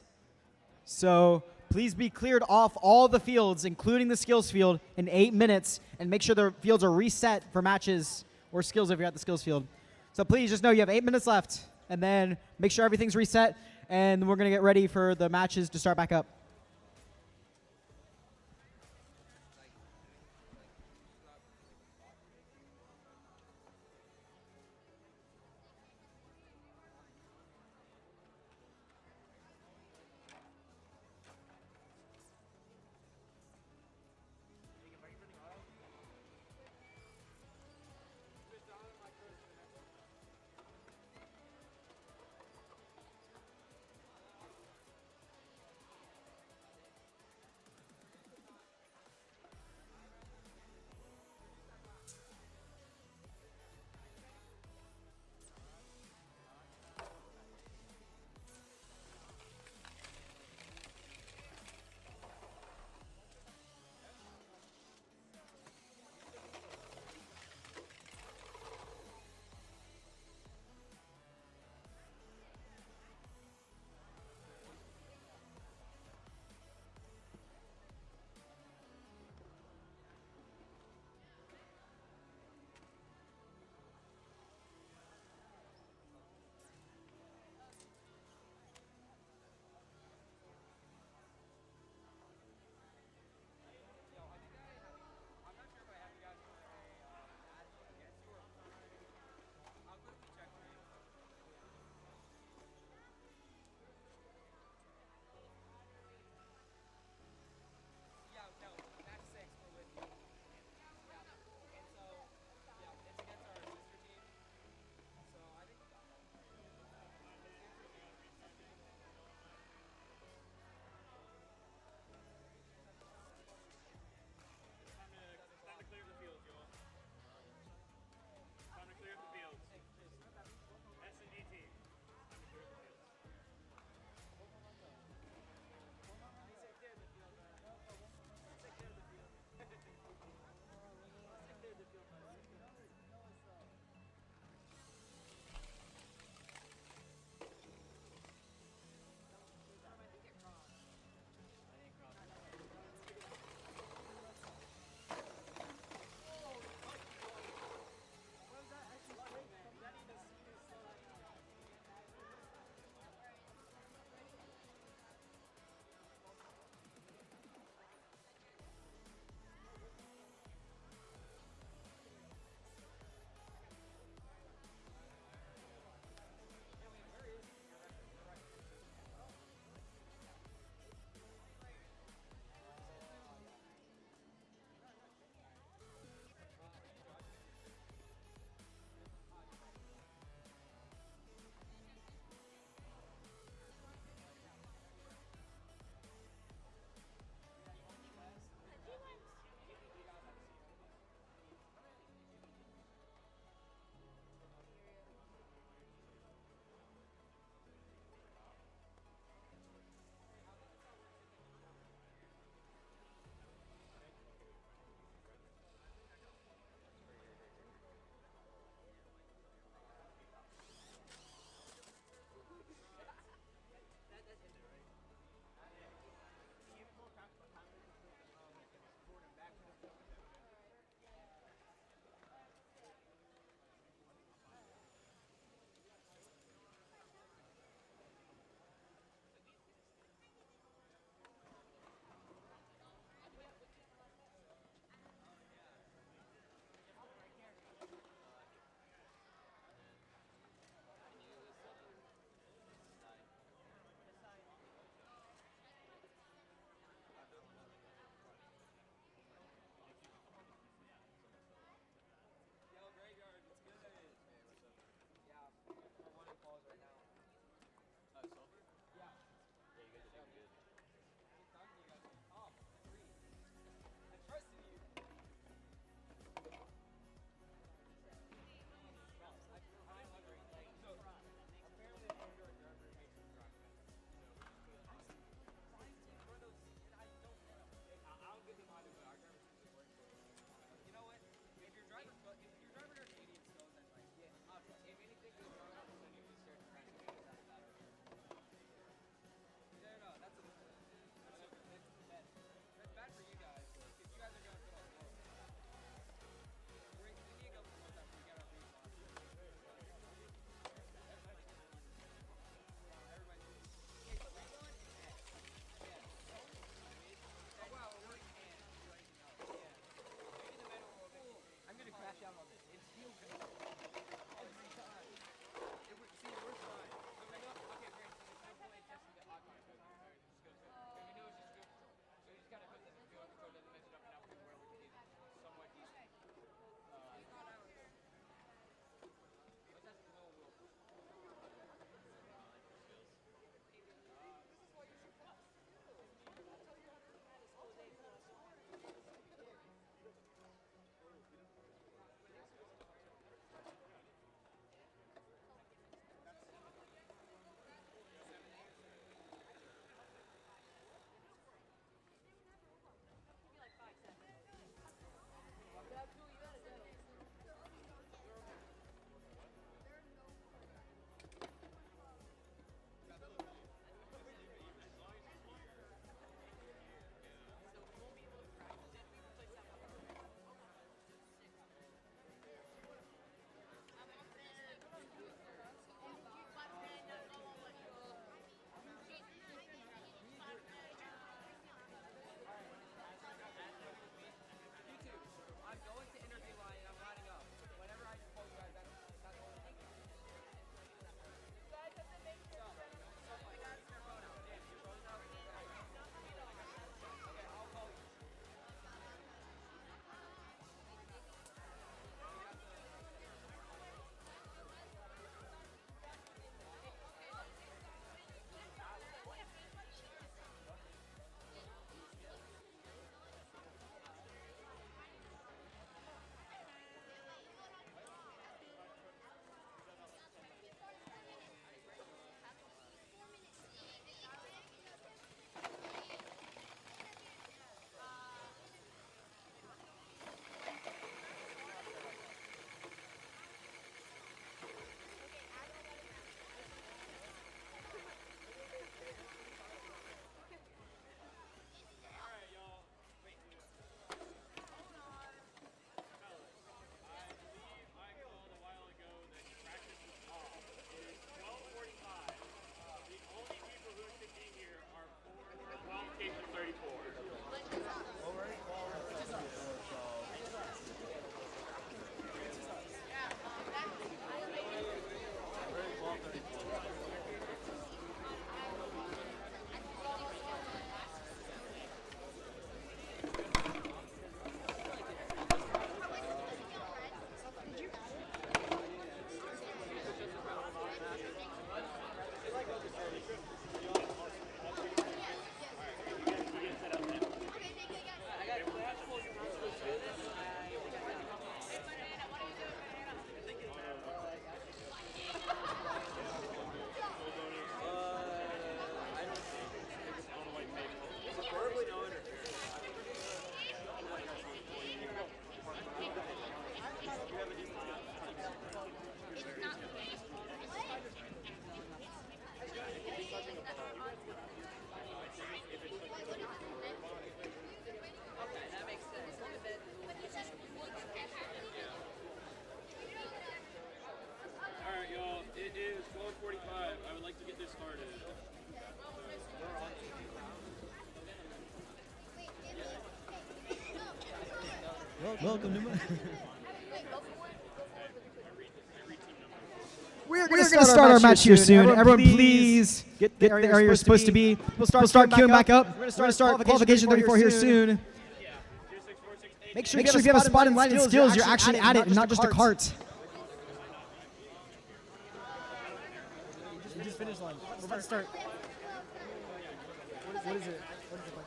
So please be cleared off all the fields, including the skills field, in 8 minutes, and make sure the fields are reset for matches or skills if you're at the skills field. So please just know you have 8 minutes left, and then make sure everything's reset, and we're going to get ready for the matches to start back up. All right, y'all. It is 12:45. I would like to get this started. Welcome to We're We're going to start our match here soon. Everyone, please get the area you're supposed to be. We'll start queuing back up. We're going to start Qualification 34 here soon. Make sure if you have a spot in line and skills, you're actually at it and not just a cart. You just finished line. We're about to start. What is it? What is it like?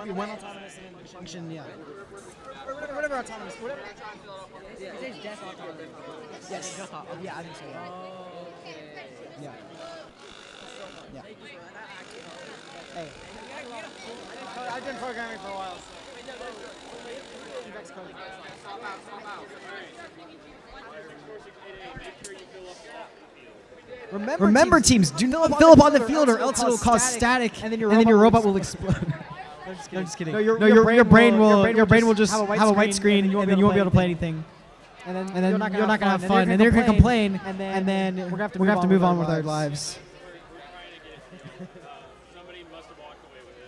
One autonomous and then function, yeah. Whatever autonomous. Whatever. It says death autonomous. Yes. Yeah, I think so. Yeah. Yeah. Hey. I've been programming for a while. VEX code. Remember, teams, do not fill up on the field or else it will cause static, and then your robot will explode. No, I'm just kidding. No, your brain will just have a white screen, and then you won't be able to play anything. And then you're not gonna have fun, and they're gonna complain, and then we're gonna have to move on with our lives. Somebody must have walked away with it.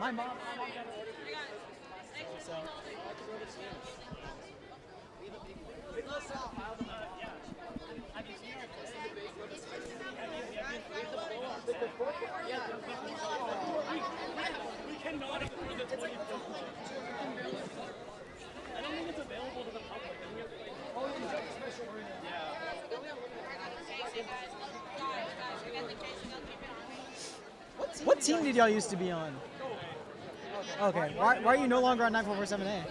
My mom. We cannot afford the 20 I don't think it's available to the public. What team did y'all used to be on? Okay, why are you no longer on 9447A?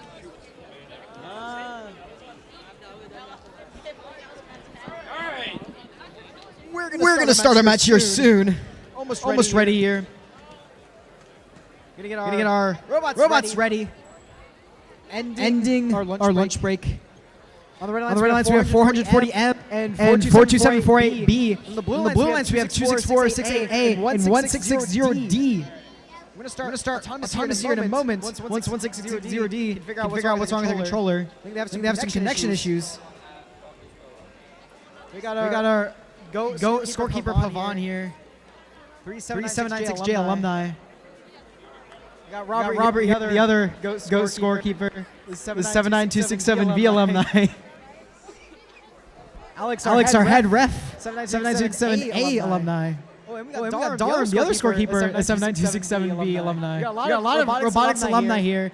We're gonna start our match here soon. Almost ready here. Gonna get our robots ready. Ending our lunch break. On the red lines we have 440M and 42748B. On the blue lines we have 26468A and 1660D. We're gonna start autonomous here in a moment. Once 1660D can figure out what's wrong with the controller. I think they have some connection issues. We got our Go scorekeeper Pavan here. 3796J alumni. We got Robert here, the other Go scorekeeper. The 79267V alumni. Alex, our head ref. 7967A alumni. Oh, and we got Darm, the other scorekeeper, 79267V alumni. We got a lot of robotics alumni here.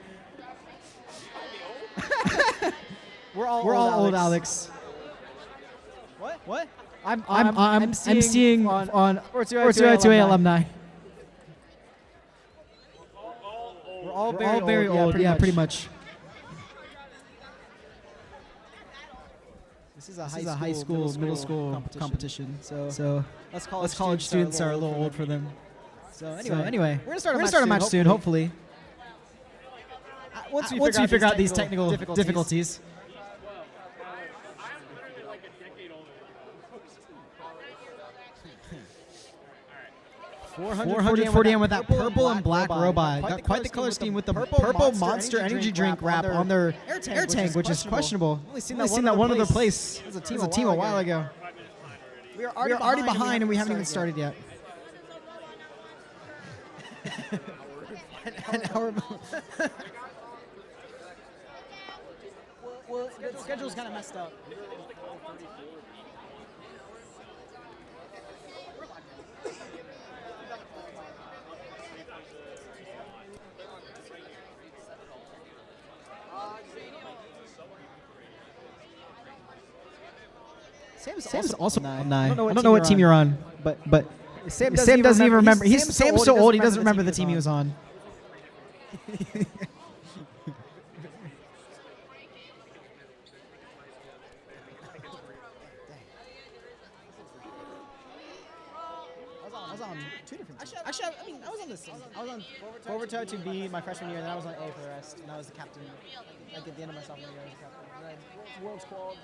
We're all old, Alex. What? I'm seeing on 428 alumni. We're all very old. Yeah, pretty much. This is a high school, middle school competition. So us college students are a little old for them. So anyway, we're gonna start a match soon, hopefully. Once we figure out these technical difficulties. 440M with that purple and black robot. Got quite the color scheme with the purple Monster Energy Drink wrap on their air tank, which is questionable. Only seen that one other place. It was a team a while ago. We are already behind and we haven't even started yet. An hour. Well, the schedule's kind of messed up. Sam's also 9. I don't know what team you're on, but Sam doesn't even remember. Sam's so old he doesn't remember the team he was on. I was on 2 different teams. Actually, I was on this. I was on forward toe to B my freshman year, and then I was on A for the rest, and I was the captain. Like at the end of my sophomore year, I was the captain. And then World's Qual.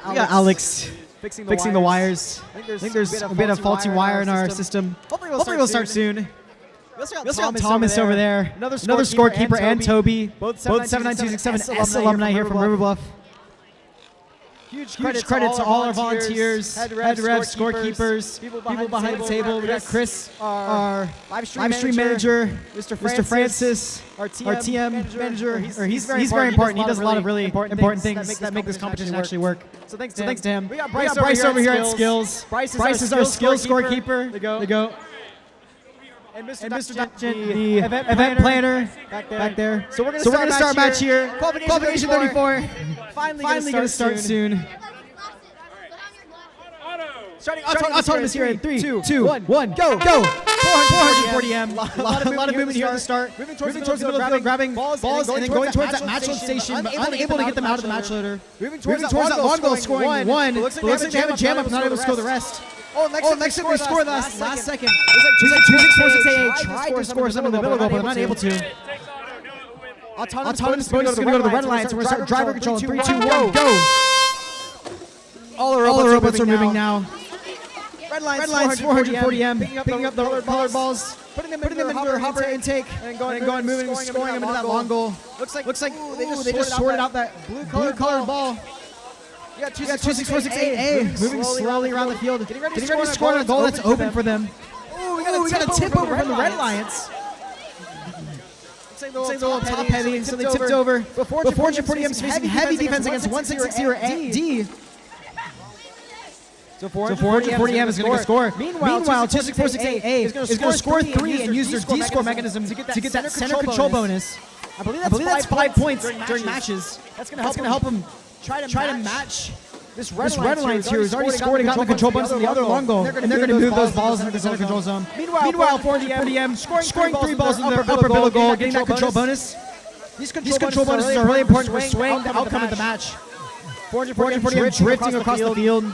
We got Alex fixing the wires. I think there's a bit of faulty wire in our system. Hopefully we'll start soon. We also got Thomas over there. Another scorekeeper and Toby. Both 79267 alumni here from River Bluff. Huge credit to all our volunteers, head refs, scorekeepers, people behind the table. We got Chris, our live stream manager, Mr. Francis, our TM manager. He's very important. He does a lot of really important things that make this competition actually work. So thanks to him. We got Bryce over here at Skills. Bryce is our skills scorekeeper. The GOAT. And Mr. Dutchin, the event planner back there. So we're going to start a match here. Qualification 34. Finally going to start soon. Starting autonomous here in 3, 2, 1, go! 440M. A lot of movement here at the start. Moving towards the middle of the field, grabbing balls and then going towards that match load station, but unable to get them out of the match loader. Moving towards that long goal, scoring 1. Looks like they have a jam up, not able to score the rest. Oh, Lexington they scored last second. It was like 2646 tried to score some of the middle goal, but not able to. Autonomous is going to go to the red line, so we're going to start driver control in 3, 2, 1, go! All the robots are moving now. Red line's 440M, picking up the colored balls, putting them into their hopper intake, and going, moving, and scoring them into that long goal. Looks like they just sorted out that blue colored ball. You got 26468A moving slowly around the field, getting ready to score on a goal that's open for them. Oh, we got a tip over from the Red Lions. Looks like they're a little top heavy, so they tipped over. But 440M's facing heavy defense against 1660 D. So 440M is going to score. Meanwhile 26468A is going to score 3 and use their D-score mechanism to get that center control bonus. I believe that's 5 points during matches. That's going to help them try to match this Red Lions here who's already scored and gotten the control bonus in the other long goal. And they're going to move those balls into the center control zone. Meanwhile 440M scoring 3 balls in their upper middle goal, getting that control bonus. These control bonuses are really important for swaying the outcome of the match. 440M drifting across the field.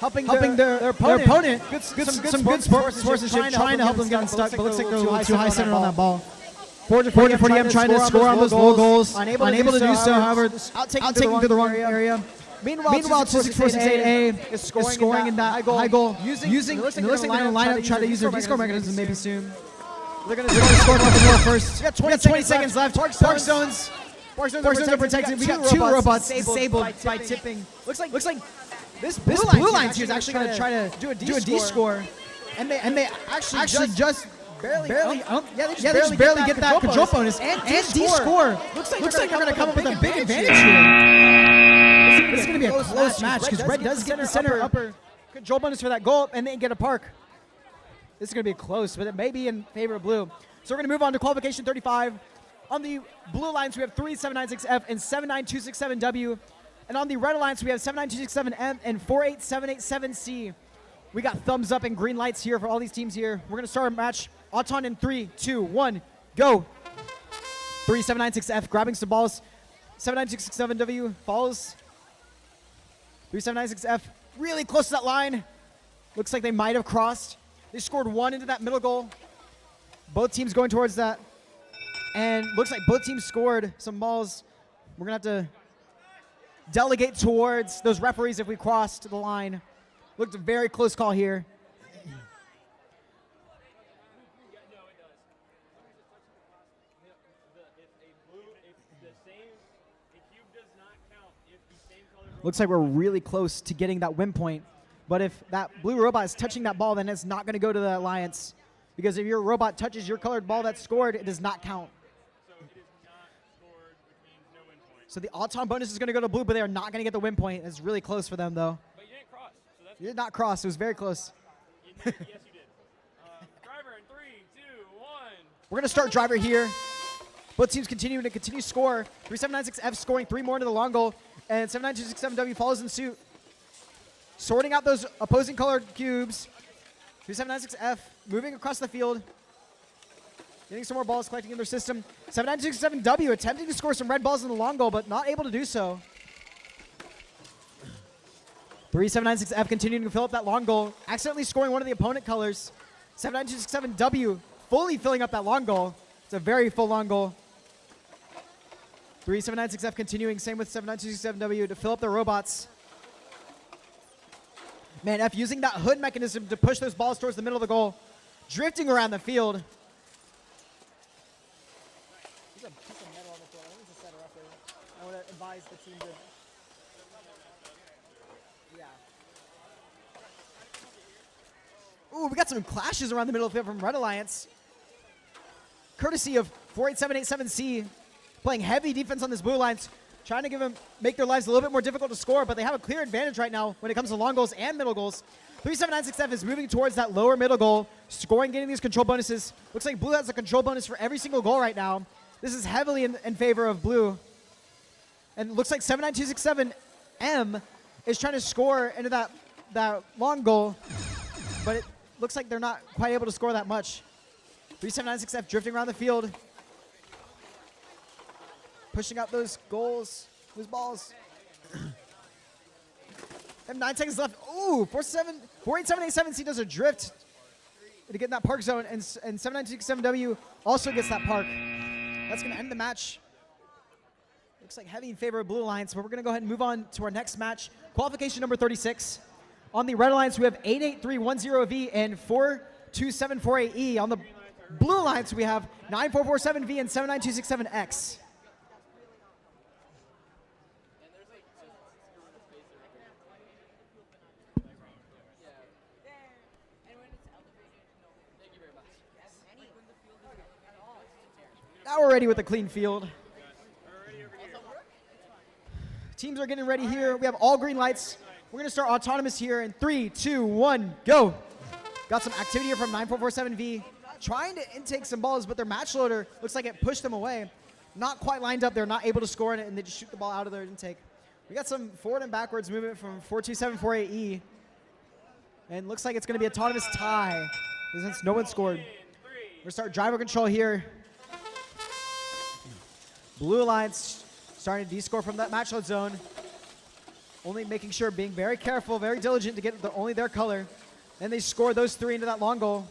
Helping their opponent. Some good sportsmanship, trying to help them get unstuck, but looks like they're a little too high centered on that ball. 440M trying to score on those low goals, unable to do so, however, outtaking to the wrong area. Meanwhile 26468A is scoring in that high goal, using the lineup to try to use their D-score mechanism maybe soon. They're going to score a couple more first. We got 20 seconds left. Park Stones Spark zones are protected. We got two robots disabled by tipping. Looks like this blue lines here is actually going to try to do a D score, and they actually just barely barely get that control bonus and D score. Looks like they're going to come up with a big advantage here. This is going to be a close match because Red does get the center upper control bonus for that goal, and they get a park. This is going to be close, but it may be in favor of blue. So we're going to move on to qualification 35. On the blue lines, we have 3796F and 79267W. And on the red alliance, we have 79267M and 48787C. We got thumbs up and green lights here for all these teams here. We're going to start our match. Auton in 3, 2, 1, go. 3796F grabbing some balls. 79267W follows. 3796F really close to that line. Looks like they might have crossed. They scored one into that middle goal. Both teams going towards that. And looks like both teams scored some balls. We're going to have to delegate towards those referees if we crossed the line. Looked a very close call here. Looks like we're really close to getting that win point. But if that blue robot is touching that ball, then it's not going to go to the alliance. Because if your robot touches your colored ball that's scored, it does not count. So the Auton bonus is going to go to blue, but they are not going to get the win point. It's really close for them, though. But you didn't cross. So that's you did not cross. It was very close. yes, you did. Driver in 3, 2, 1. We're going to start driver here. Both teams continue score. 3796F scoring 3 more into the long goal. And 79267W follows in suit. Sorting out those opposing colored cubes. 3796F moving across the field. Getting some more balls collecting in their system. 7967W attempting to score some red balls in the long goal, but not able to do so. 3796F continuing to fill up that long goal, accidentally scoring one of the opponent colors. 7967W fully filling up that long goal. It's a very full long goal. 3796F continuing, same with 7967W to fill up their robots. Man, F using that hood mechanism to push those balls towards the middle of the goal. Drifting around the field. There's a piece of metal on the field. I think it's a setter upper. I want to advise the team to... Yeah. Ooh, we got some clashes around the middle of the field from Red Alliance. Courtesy of 48787C playing heavy defense on this blue alliance. Trying to make their lives a little bit more difficult to score, but they have a clear advantage right now when it comes to long goals and middle goals. 3796F is moving towards that lower middle goal, scoring, getting these control bonuses. Looks like blue has a control bonus for every single goal right now. This is heavily in favor of blue. And it looks like 79267M is trying to score into that long goal, but it looks like they're not quite able to score that much. 3796F drifting around the field. Pushing out those goals, those balls. Have 9 seconds left. Ooh, 48787C does a drift to get in that park zone, and 7967W also gets that park. That's going to end the match. Looks like heavy in favor of Blue Alliance, but we're going to go ahead and move on to our next match. Qualification number 36. On the Red Alliance, we have 88310V and 42748E. On the Blue Alliance, we have 9447V and 79267X. Now we're ready with a clean field. Teams are getting ready here. We have all green lights. We're going to start autonomous here in 3, 2, 1, go. Got some activity here from 9447V. Trying to intake some balls, but their match loader looks like it pushed them away. Not quite lined up. They're not able to score in it, and they just shoot the ball out of their intake. We got some forward and backwards movement from 42748E. And looks like it's going to be a autonomous tie since no one scored. We're going to start driver control here. Blue Alliance starting to de-score from that match load zone. Only making sure, being very careful, very diligent to get only their color. Then they score those 3 into that long goal.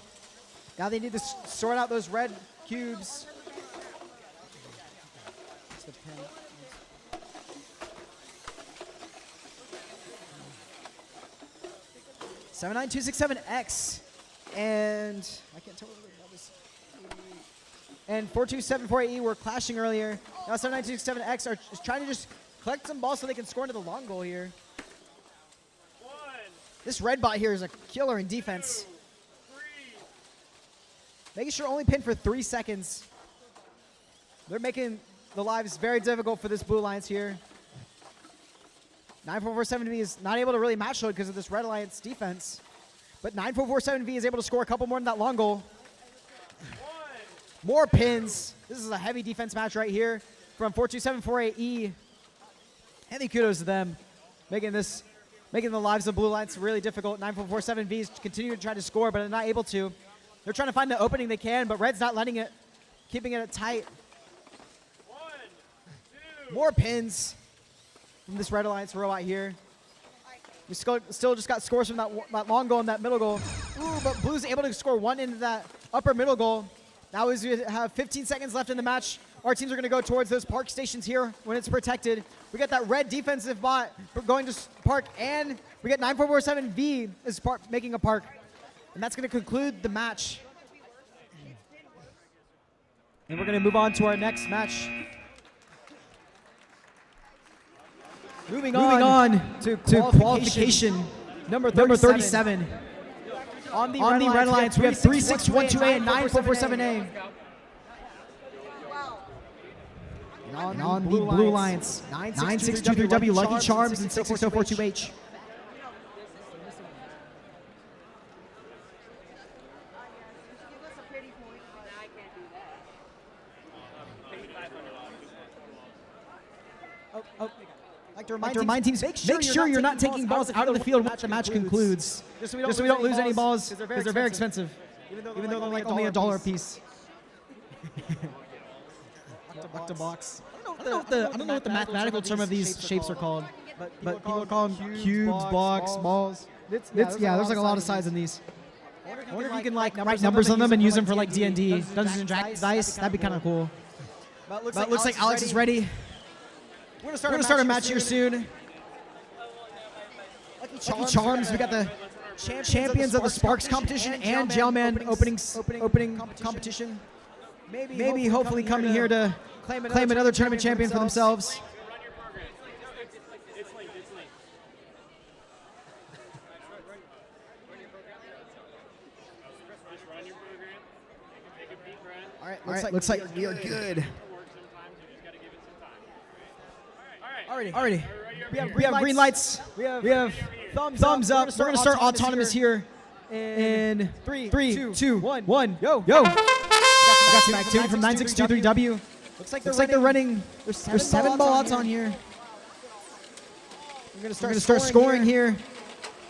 Now they need to sort out those red cubes. 79267X. And I can't tell whether that was and 42748E were clashing earlier. Now 7927X are just trying to just collect some balls so they can score into the long goal here. This red bot here is a killer in defense. Making sure only pin for 3 seconds. They're making the lives very difficult for this Blue Alliance here. 9447V is not able to really match load because of this Red Alliance defense. But 9447V is able to score a couple more than that long goal. More pins. This is a heavy defense match right here from 42748E. Heavy kudos to them, making the lives of Blue Alliance really difficult. 9447V is continuing to try to score, but they're not able to. They're trying to find the opening they can, but Red's not letting it, keeping it tight. More pins from this Red Alliance robot here. We still just got scores from that long goal and that middle goal. Ooh, but Blue's able to score one into that upper middle goal. Now as we have 15 seconds left in the match, our teams are going to go towards those park stations here when it's protected. We got that red defensive bot going to park, and we got 9447V is making a park. And that's going to conclude the match. And we're going to move on to our next match. Moving on to qualification number 37. On the Red Alliance, we have 3612A and 9447A. And on the Blue Alliance, 9623W, Lucky Charms, and 66042H. Like to remind teams, make sure you're not taking balls out of the field once the match concludes. Just so we don't lose any balls, because they're very expensive. Even though they're like only $1 a piece. Octobox. I don't know what the mathematical term of these shapes are called, but people call them cubes, blocks, balls. Yeah, there's like a lot of sides in these. I wonder if you can like write numbers on them and use them for like D&D, Dungeons and Dragons dice. That'd be kind of cool. But it looks like Alex is ready. We're gonna start a match here soon. Lucky Charms. We got the champions of the Sparks competition and Jailman opening competition. Maybe hopefully coming here to claim another tournament champion for themselves. All right, looks like we are good. Already. We have green lights. We have thumbs up. We're gonna start autonomous here in 3, 2, 1. Yo. We got some activity from 9623W. Looks like they're running. There's 7 ball outs on here. We're gonna start scoring here.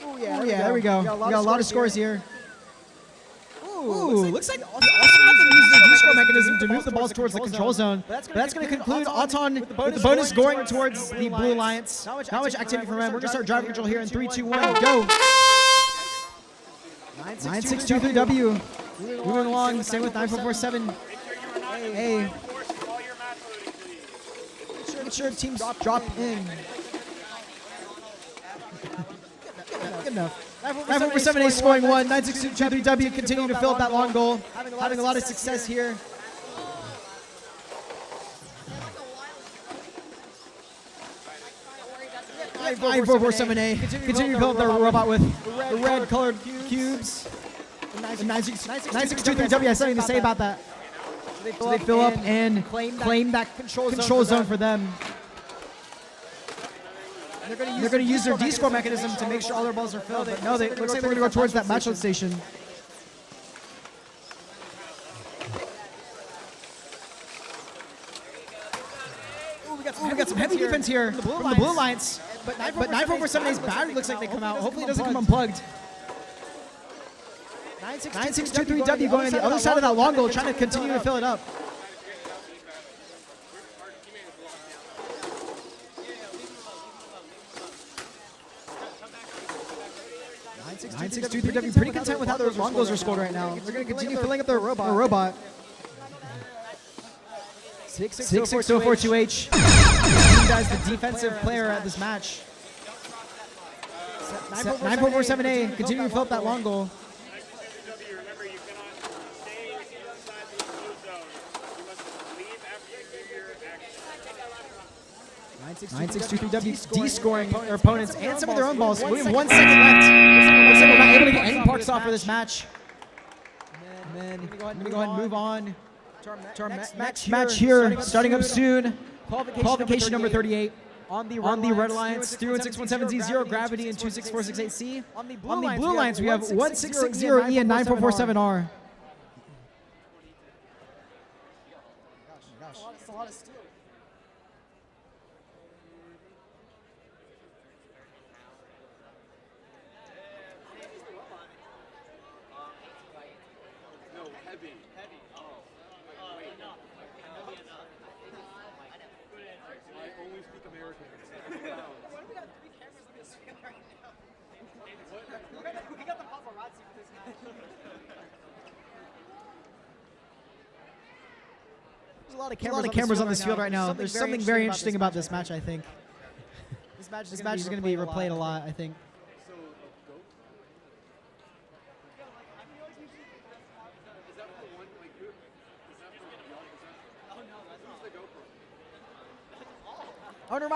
Oh yeah, there we go. We got a lot of scores here. Ooh, looks like also have to use the D-score mechanism to move the balls towards the control zone. But that's going to conclude Auton with the bonus scoring towards the Blue Alliance. Not much activity from them. We're going to start driving control here in 3, 2, 1, go. 9623W. Moving along, same with 9447. Hey. Make sure teams drop in. Good enough. 9447A scoring 1, 9623W continuing to fill up that long goal. Having a lot of success here. I 447A continue to fill up their robot with the red colored cubes. 9623W has something to say about that. So they fill up and claim that control zone for them. They're going to use their D-score mechanism to make sure all their balls are filled. But no, it looks like they're going to go towards that match station. We got some heavy defense here from the Blue Alliance. But 9447A's battery looks like they come out. Hopefully it doesn't come unplugged. 9623W going on the other side of that long goal, trying to continue to fill it up. 9623W pretty content with how their long goals are scored right now. They're going to continue filling up their robot. 66042H. As the defensive player at this match. 9447A continuing to fill up that long goal. 9-6-2-3-W de-scoring their opponents and some of their own balls. We have 1 second left. Looks like we're not able to get any parks off for this match. And then I'm going to go ahead and move on to our next match here, starting up soon. Qualification number 38. On the Red Alliance, 31617Z, Zero Gravity, and 26468C. On the Blue Alliance, we have 1660E and 9447R. Gosh, that's a lot of steel. No, heavy. Oh. Wait. I only speak American. What if we got 3 cameras in this field right now? We got the paparazzi for this match. There's a lot of cameras on this field right now. There's something very interesting about this match, I think. This match is going to be replayed a lot, I think. So, GoPro? Is that for one, like, who? Is that for y'all? Who's the GoPro?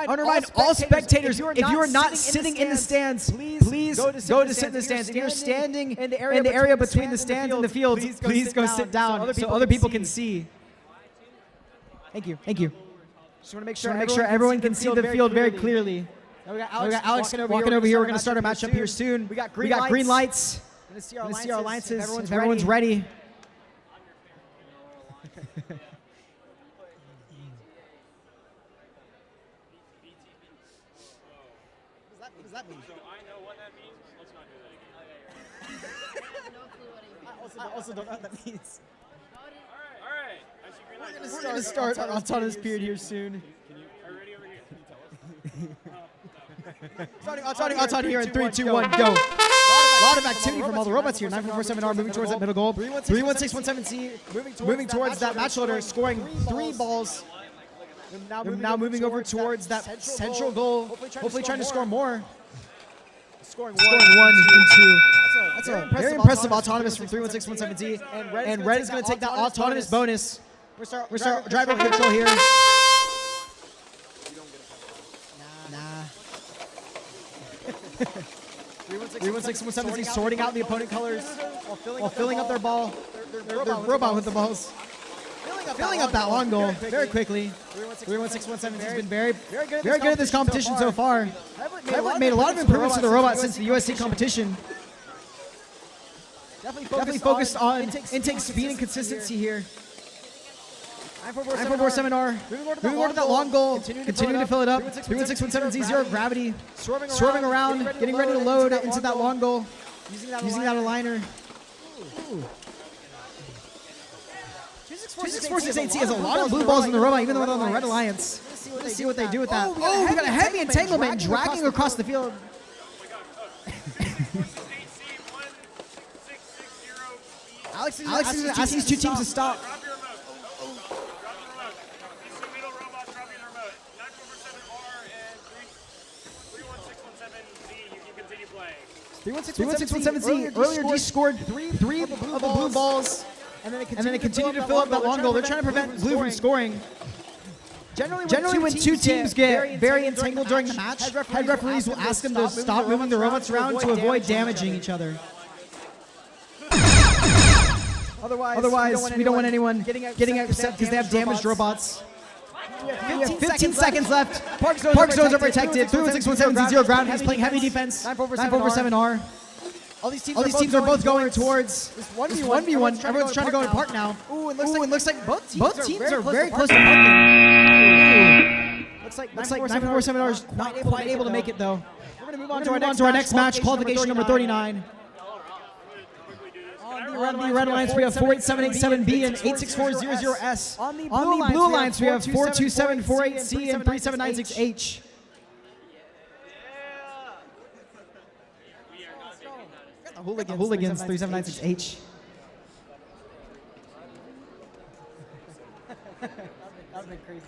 Undermine all spectators. If you are not sitting in the stands, please go to sit in the stands. If you're standing in the area between the stands and the fields, please go sit down so other people can see. Thank you. Just want to make sure everyone can see the field very clearly. Now we got Alex walking over here. We're going to start our matchup here soon. We got green lights. Going to see our alliances. If everyone's ready. What does that mean? So I know what that means. Let's not do that again. No clue what it means. I also don't know what that means. All right. I see green light. We're going to start our autonomous period here soon. Are you ready over here? Can you tell us? Starting Auton here in 3, 2, 1, go. A lot of activity from all the robots here. 9447R moving towards that middle goal. 31617C moving towards that match loader, scoring 3 balls. They're now moving over towards that central goal, hopefully trying to score more. Scoring 1 and 2. That's a very impressive autonomous from 31617Z. And Red is going to take that autonomous bonus. We're start driver control here. Nah. 31617Z sorting out the opponent colors while filling up their ball. Their robot with the balls. Filling up that long goal very quickly. 31617 has been very good at this competition so far. Have made a lot of improvements to the robot since the USC competition. Definitely focused on intake speed and consistency here. 9447R moving over to that long goal, continuing to fill it up. 31617Z, Zero Gravity, swerving around, getting ready to load into that long goal, using that aligner. 26468C has a lot of blue balls in the robot, even though they're on the Red Alliance. Let's see what they do with that. Oh, we got a heavy entanglement dragging across the field. Alex is asking these 2 teams to stop. Drop your remote. Drop the remote. These 2 middle robots dropping the remote. 9447R and 31617Z. You can continue playing. 31617Z earlier de-scored 3 of the blue balls. And then they continue to fill up that long goal. They're trying to prevent blue from scoring. Generally, when 2 teams get very entangled during the match, head referees will ask them to stop moving the robots around to avoid damaging each other. Otherwise, we don't want anyone getting upset because they have damaged robots. We have 15 seconds left. Park zones are protected. 31617Z, Zero Ground. He's playing heavy defense. 9447R. All these teams are both going towards this 1v1. Everyone's trying to go to park now. Ooh, it looks like both teams are very close to parking. Looks like 9447R is not quite able to make it though. We're going to move on to our next match, qualification number 39. On the Red Alliance, we have 48787B and 86400S. On the Blue Alliance, we have 42748C and 3796H. Hooligans 3796H. That would be crazy.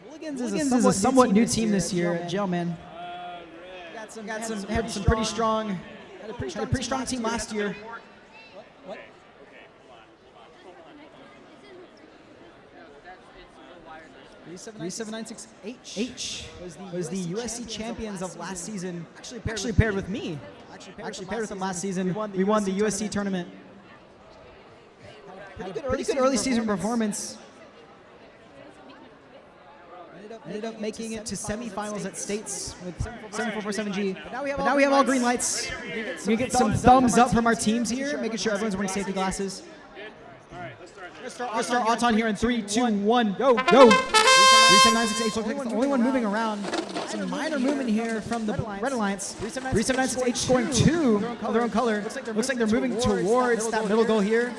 Hooligans is a somewhat new team this year at Jailman. Had some pretty strong. Had a pretty strong team last year. What? 3796H was the USC champions of last season. Actually paired with me. Actually paired with them last season. We won the USC tournament. Pretty good early season performance. Ended up making it to semifinals at States with 7447G. But now we have all green lights. We get some thumbs up from our teams here, making sure everyone's wearing safety glasses. Let's start Auton here in 3, 2, 1, go, go. 3796H looks like it's the only one moving around. Some minor movement here from the Red Alliance. 3796H scoring 2 of their own color. Looks like they're moving towards that middle goal here,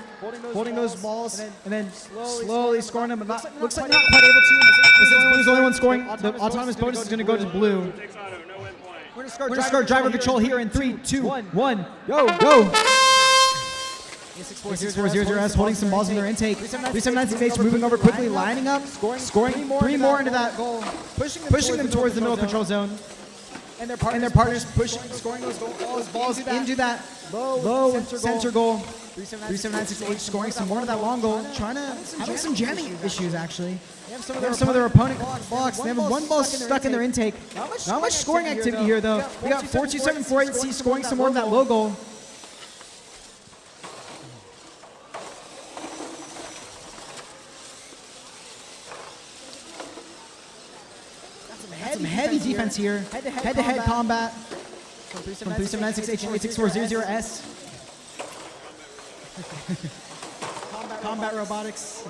holding those balls, and then slowly scoring them. Looks like not quite able to. Since Blue's the only one scoring, the autonomous bonus is going to go to Blue. We're going to start driver control here in 3, 2, 1, go, go. 6400S holding some balls in their intake. 3796H moving over quickly, lining up, scoring 3 more into that goal, pushing them towards the middle control zone. And their partners scoring those balls into that low center goal. 3796H scoring some more of that long goal, having some jamming issues actually. They have some of their opponent blocks. They have one ball stuck in their intake. Not much scoring activity here though. We got 42748C scoring some more of that low goal. Some heavy defense here. Head-to-head combat from 3796H and 86400S. Combat robotics.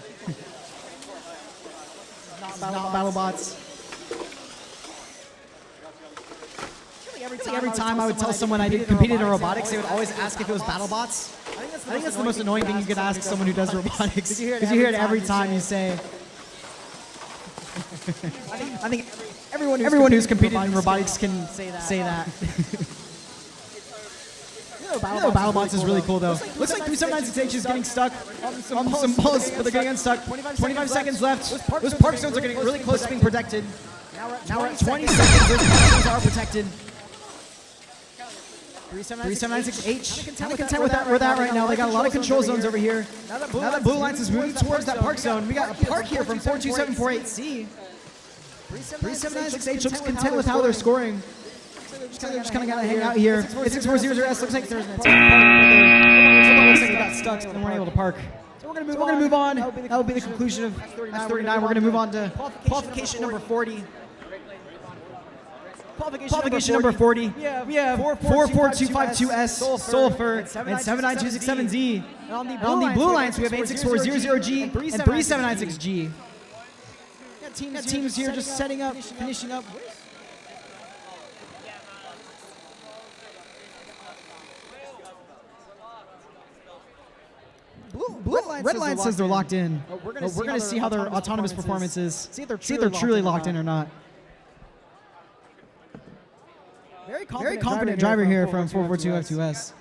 Not battle bots. Every time I would tell someone I competed in robotics, they would always ask if it was battle bots. I think that's the most annoying thing you could ask someone who does robotics. Because you hear it every time you say. I think everyone who's competed in robotics can say that. BattleBots is really cool though. Looks like 3796H is getting stuck on some balls, but they're getting unstuck. 25 seconds left. Those park zones are getting really close to being protected. Now we're at 20 seconds. Those park zones are protected. 3796H, kind of content with that right now. They got a lot of control zones over here. Now that Blue Alliance is moving towards that park zone, we got a park here from 42748C. 3796H looks content with how they're scoring. They're just kind of got to hang out here. 86400S looks like there's an attack. Looks like they got stuck and weren't able to park. So we're going to move on. That will be the conclusion of S39. We're going to move on to qualification number 40. Qualification number 40. We have 44252S, Sulfur, and 79267Z. And on the Blue Alliance, we have 86400G and 3796G. Got teams here just setting up, finishing up. Red Alliance says they're locked in. We're going to see how their autonomous performance is. See if they're truly locked in or not. Very confident driver here from 442F2S.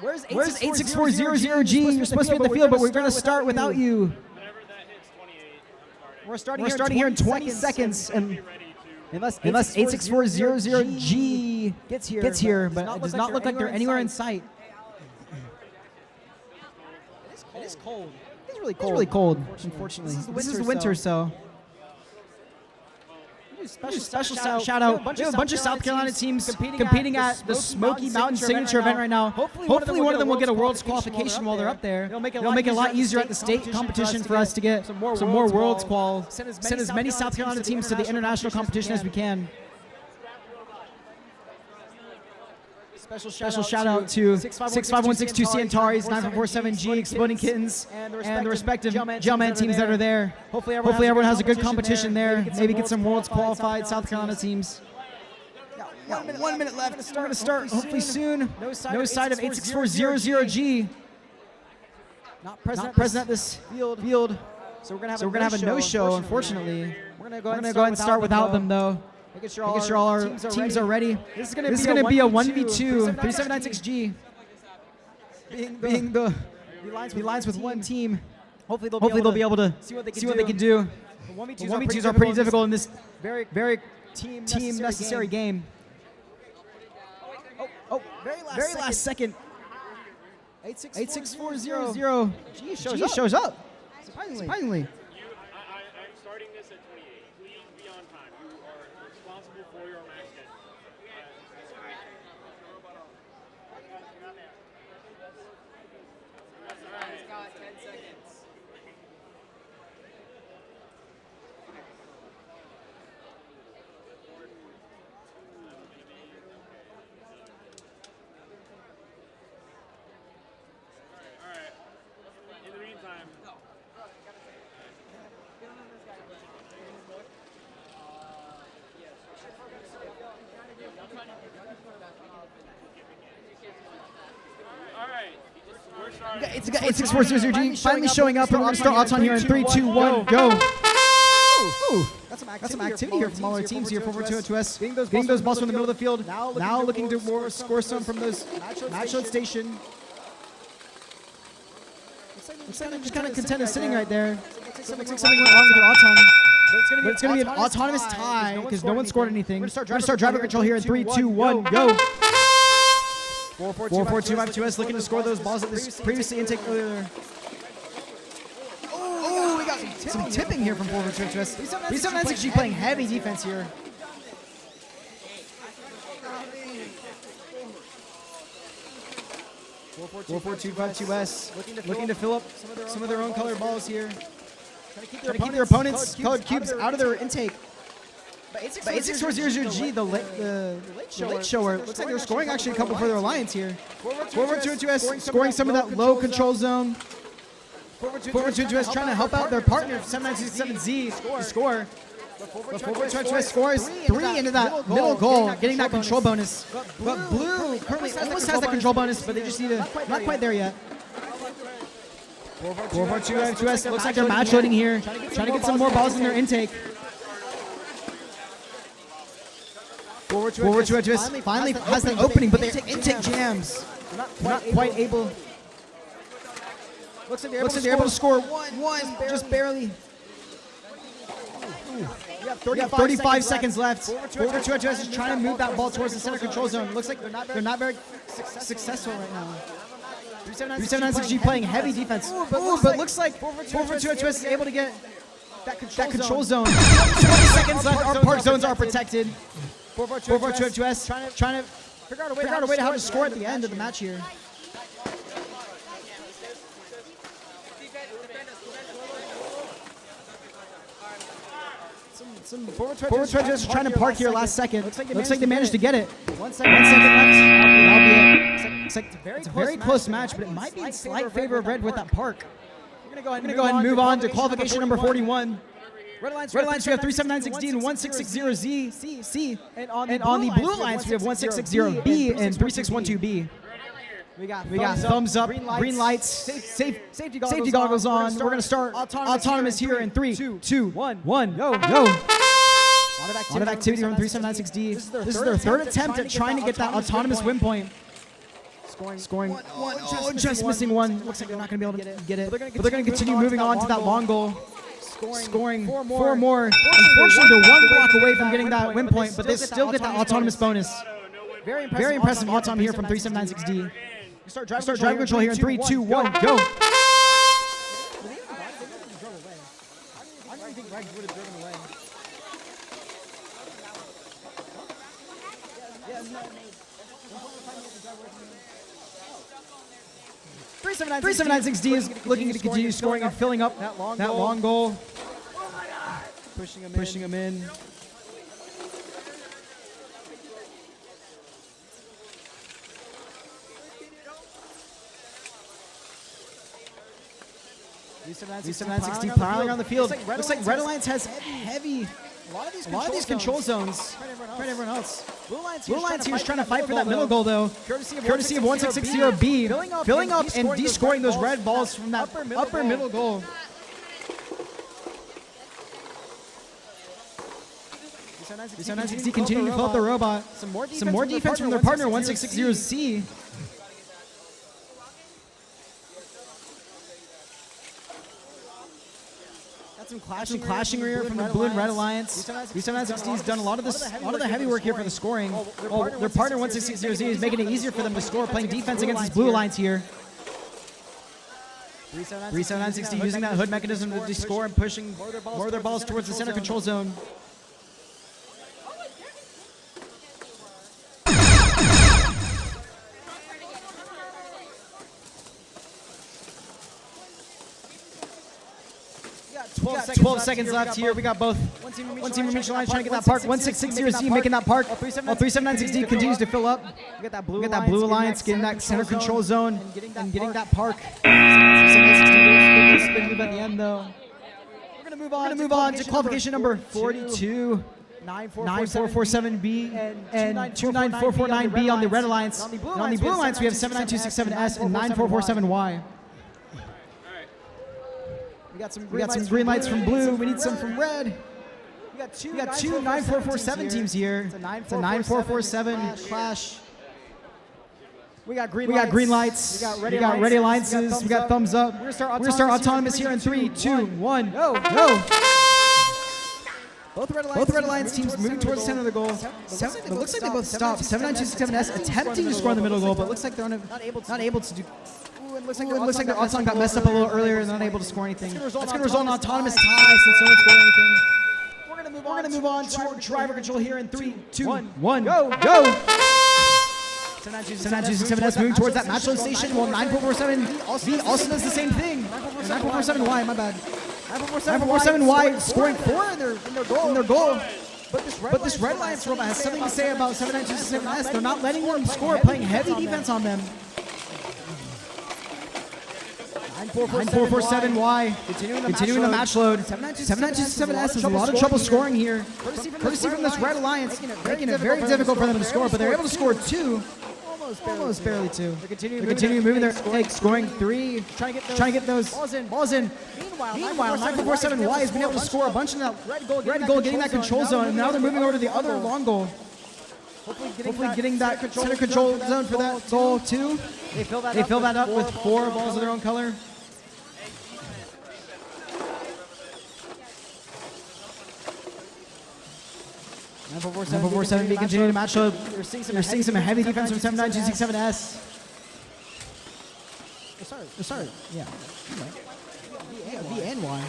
Where's 86400G? You're supposed to be in the field, but we're going to start without you. We're starting here in 20 seconds, and unless 86400G gets here, but it does not look like they're anywhere in sight. It is cold. It's really cold, unfortunately. This is the winter, so. Special shout out. We have a bunch of South Carolina teams competing at the Smoky Mountain Signature event right now. Hopefully one of them will get a Worlds qualification while they're up there. It'll make it a lot easier at the state competition for us to get some more Worlds qual. Send as many South Carolina teams to the international competition as we can. Special shout out to 65162 Centauri's, 9547G, Exploding Kittens, and the respective Jumpman teams that are there. Hopefully everyone has a good competition there. Maybe get some Worlds qualified South Carolina teams. 1 minute left. We're going to start hopefully soon. No side of 86400G. Not present at this field. So we're going to have a no-show, unfortunately. We're going to go ahead and start without them, though. Making sure all our teams are ready. This is going to be a 1v2. 3796G being the alliance with one team. Hopefully they'll be able to see what they can do. The 1v2s are pretty difficult in this very team necessary game. Oh, very last second. 86400. G shows up. Surprisingly. I'm starting this at 28. Please be on time. You are responsible for your max hit. He's got 10 seconds. Alright. In the meantime, alright. We're starting. It's 86400G finally showing up. We're going to start Auton here in 3, 2, 1, go. Ooh, that's some activity here from all our teams here. 442-2S getting those balls from the middle of the field. Now looking to score some from those match load station. Looks like they're just kind of content of sitting right there. Looks like something went wrong with their Auton. But it's going to be an autonomous tie because no one scored anything. We're going to start driver control here in 3, 2, 1, go. 442-2S looking to score those balls that was previously intake earlier. Oh, we got some tipping here from 442-2S. B796G playing heavy defense here. Four 4-2-5-2-S looking to fill up some of their own colored balls here. Trying to keep their opponents' colored cubes out of their intake. But 86400G, the late shower, looks like they're scoring actually a couple for their alliance here. 4-2-2-S scoring some of that low control zone. 4-2-2-S trying to help out their partner, 7967Z, to score. But 4-2-2-S scores 3 into that middle goal, getting that control bonus. But Blue currently almost has that control bonus, but they just need to, not quite there yet. 4-2-2-S looks like they're match loading here, trying to get some more balls in their intake. 4-2-2-S finally has that opening, but their intake jams. They're not quite able. Looks like they're able to score one, just barely. We have 35 seconds left. 4-2-2-S is trying to move that ball towards the center control zone. Looks like they're not very successful right now. 379-6G playing heavy defense. But looks like 4-2-2-S is able to get that control zone. 20 seconds left. Our park zones are protected. 4-2-2-S trying to figure out a way to how to score at the end of the match here. Some 4-2-2-S trying to park here last second. Looks like they managed to get it. 1 second left. That'll be it. Looks like it's a very close match, but it might be in slight favor of Red with that park. We're going to go ahead and move on to qualification number 41. Red Alliance, we have 3796D and 1660Z. And on the Blue Alliance, we have 1660B and 3612B. We got thumbs up, green lights, safety goggles on. We're going to start autonomous here in 3, 2, 1, go. A lot of activity from 3796D. This is their third attempt at trying to get that autonomous win point. Scoring one, just missing one. Looks like they're not going to be able to get it. But they're going to continue moving on to that long goal. Scoring 4 more. Unfortunately, they're 1 block away from getting that win point, but they still get that autonomous bonus. Very impressive autom here from 3796D. We start driving control here in 3, 2, 1, go. I don't even think Regs would have driven away. 3796D is looking to continue scoring and filling up that long goal. Pushing him in. V760 piling on the field. Looks like Red Alliance has heavy. A lot of these control zones. Trying everyone else. Blue Alliance here is trying to fight for that middle goal though. Courtesy of 1660B, filling up and descoring those red balls from that upper middle goal. V760 continuing to fill up the robot. Some more defense from their partner 1660C. some clashing here from the Blue and Red Alliance. V760 has done a lot of the heavy work here for the scoring. Well, their partner 1660Z is making it easier for them to score, playing defense against these Blue Alliance here. 37960 using that hood mechanism to score and pushing more of their balls towards the center control zone. We got 12 seconds left here. We got both one team from each line trying to get that park. 1660Z making that park. 37960 continues to fill up. We got that Blue Alliance getting that center control zone and getting that park. 37960 spin move at the end though. We're gonna move on to qualification number 42. 9447B and 29449B on the Red Alliance. And on the Blue Alliance, we have 79267S and 9447Y. We got some green lights from Blue. We need some from Red. We got two 9447 teams here. It's a 9447 clash. We got green lights. We got ready alliances. We got thumbs up. We're gonna start autonomous here in 3, 2, 1. Go! Both Red Alliance teams moving towards the center of the goal. It looks like they both stopped. 79267S attempting to score in the middle goal, but looks like they're not able to do. It looks like their Auton got messed up a little earlier and not able to score anything. That's going to result in autonomous tie since no one scored anything. We're going to move on to driver control here in 3, 2, 1. Go! 79267S moving towards that match load station, while 9447V also does the same thing. 9447Y, my bad. 9447Y scoring 4 in their goal. But this Red Alliance robot has something to say about 79267S. They're not letting them score, playing heavy defense on them. 9447Y continuing the match load. 79267S has a lot of trouble scoring here. Courtesy from this Red Alliance, making it very difficult for them to score, but they're able to score 2. Almost barely 2. They're continuing moving their legs, scoring 3. Trying to get those balls in. Meanwhile, 9447Y has been able to score a bunch in that red goal, getting that control zone, and now they're moving over to the other long goal. Hopefully getting that center control zone for that goal too. They fill that up with 4 balls of their own color. Number 447B continuing to match load. You're seeing some heavy defense from 79267S. Sorry. Yeah. V and Y.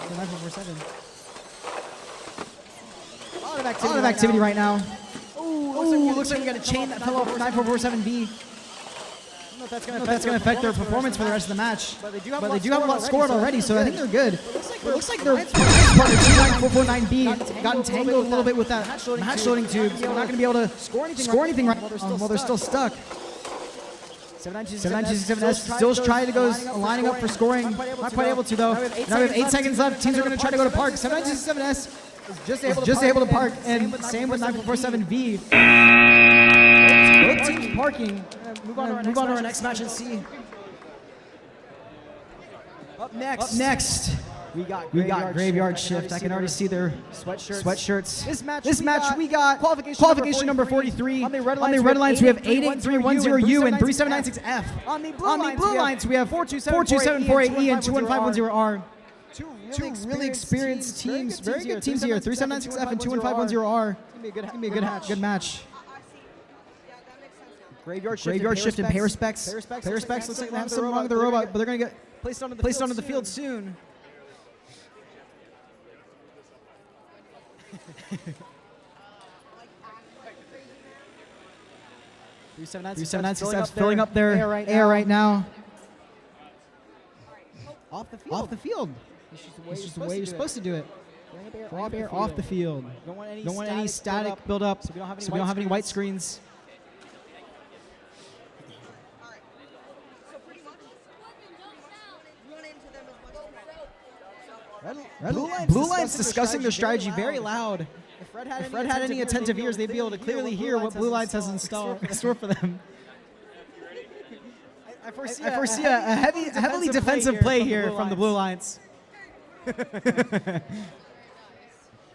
9447. A lot of activity right now. Looks like we got a chain that fell off 9447B. I don't know if that's going to affect their performance for the rest of the match. But they do have a lot scored already, so I think they're good. It looks like their partner 29449B got entangled a little bit with that match loading tube. So they're not going to be able to score anything right while they're still stuck. 79267S still trying to go lining up for scoring. Not quite able to though. Now we have 8 seconds left. Teams are going to try to go to park. 79267S is just able to park, and same with 9447V. Both teams parking. Move on to our next match and see. Up next, we got Graveyard Shift. I can already see their sweatshirts. This match we got qualification number 43. On the Red Alliance we have 88310U and 3796F. On the Blue Alliance we have 42748E and 21510R. Two really experienced teams. Very good teams here. 3796F and 21510R. It's gonna be a good match. Graveyard Shift and Pay Specs. Pay Specs looks like they have something wrong with the robot, but they're going to get placed onto the field soon. 379 filling up their air right now. Off the field. It's just the way you're supposed to do it. Drop air off the field. Don't want any static build up, so we don't have any white screens. Blue Line's discussing their strategy very loud. If Red had any attentive ears, they'd be able to clearly hear what Blue Lights has in store for them. I foresee a heavily defensive play here from the Blue Lions. Hey,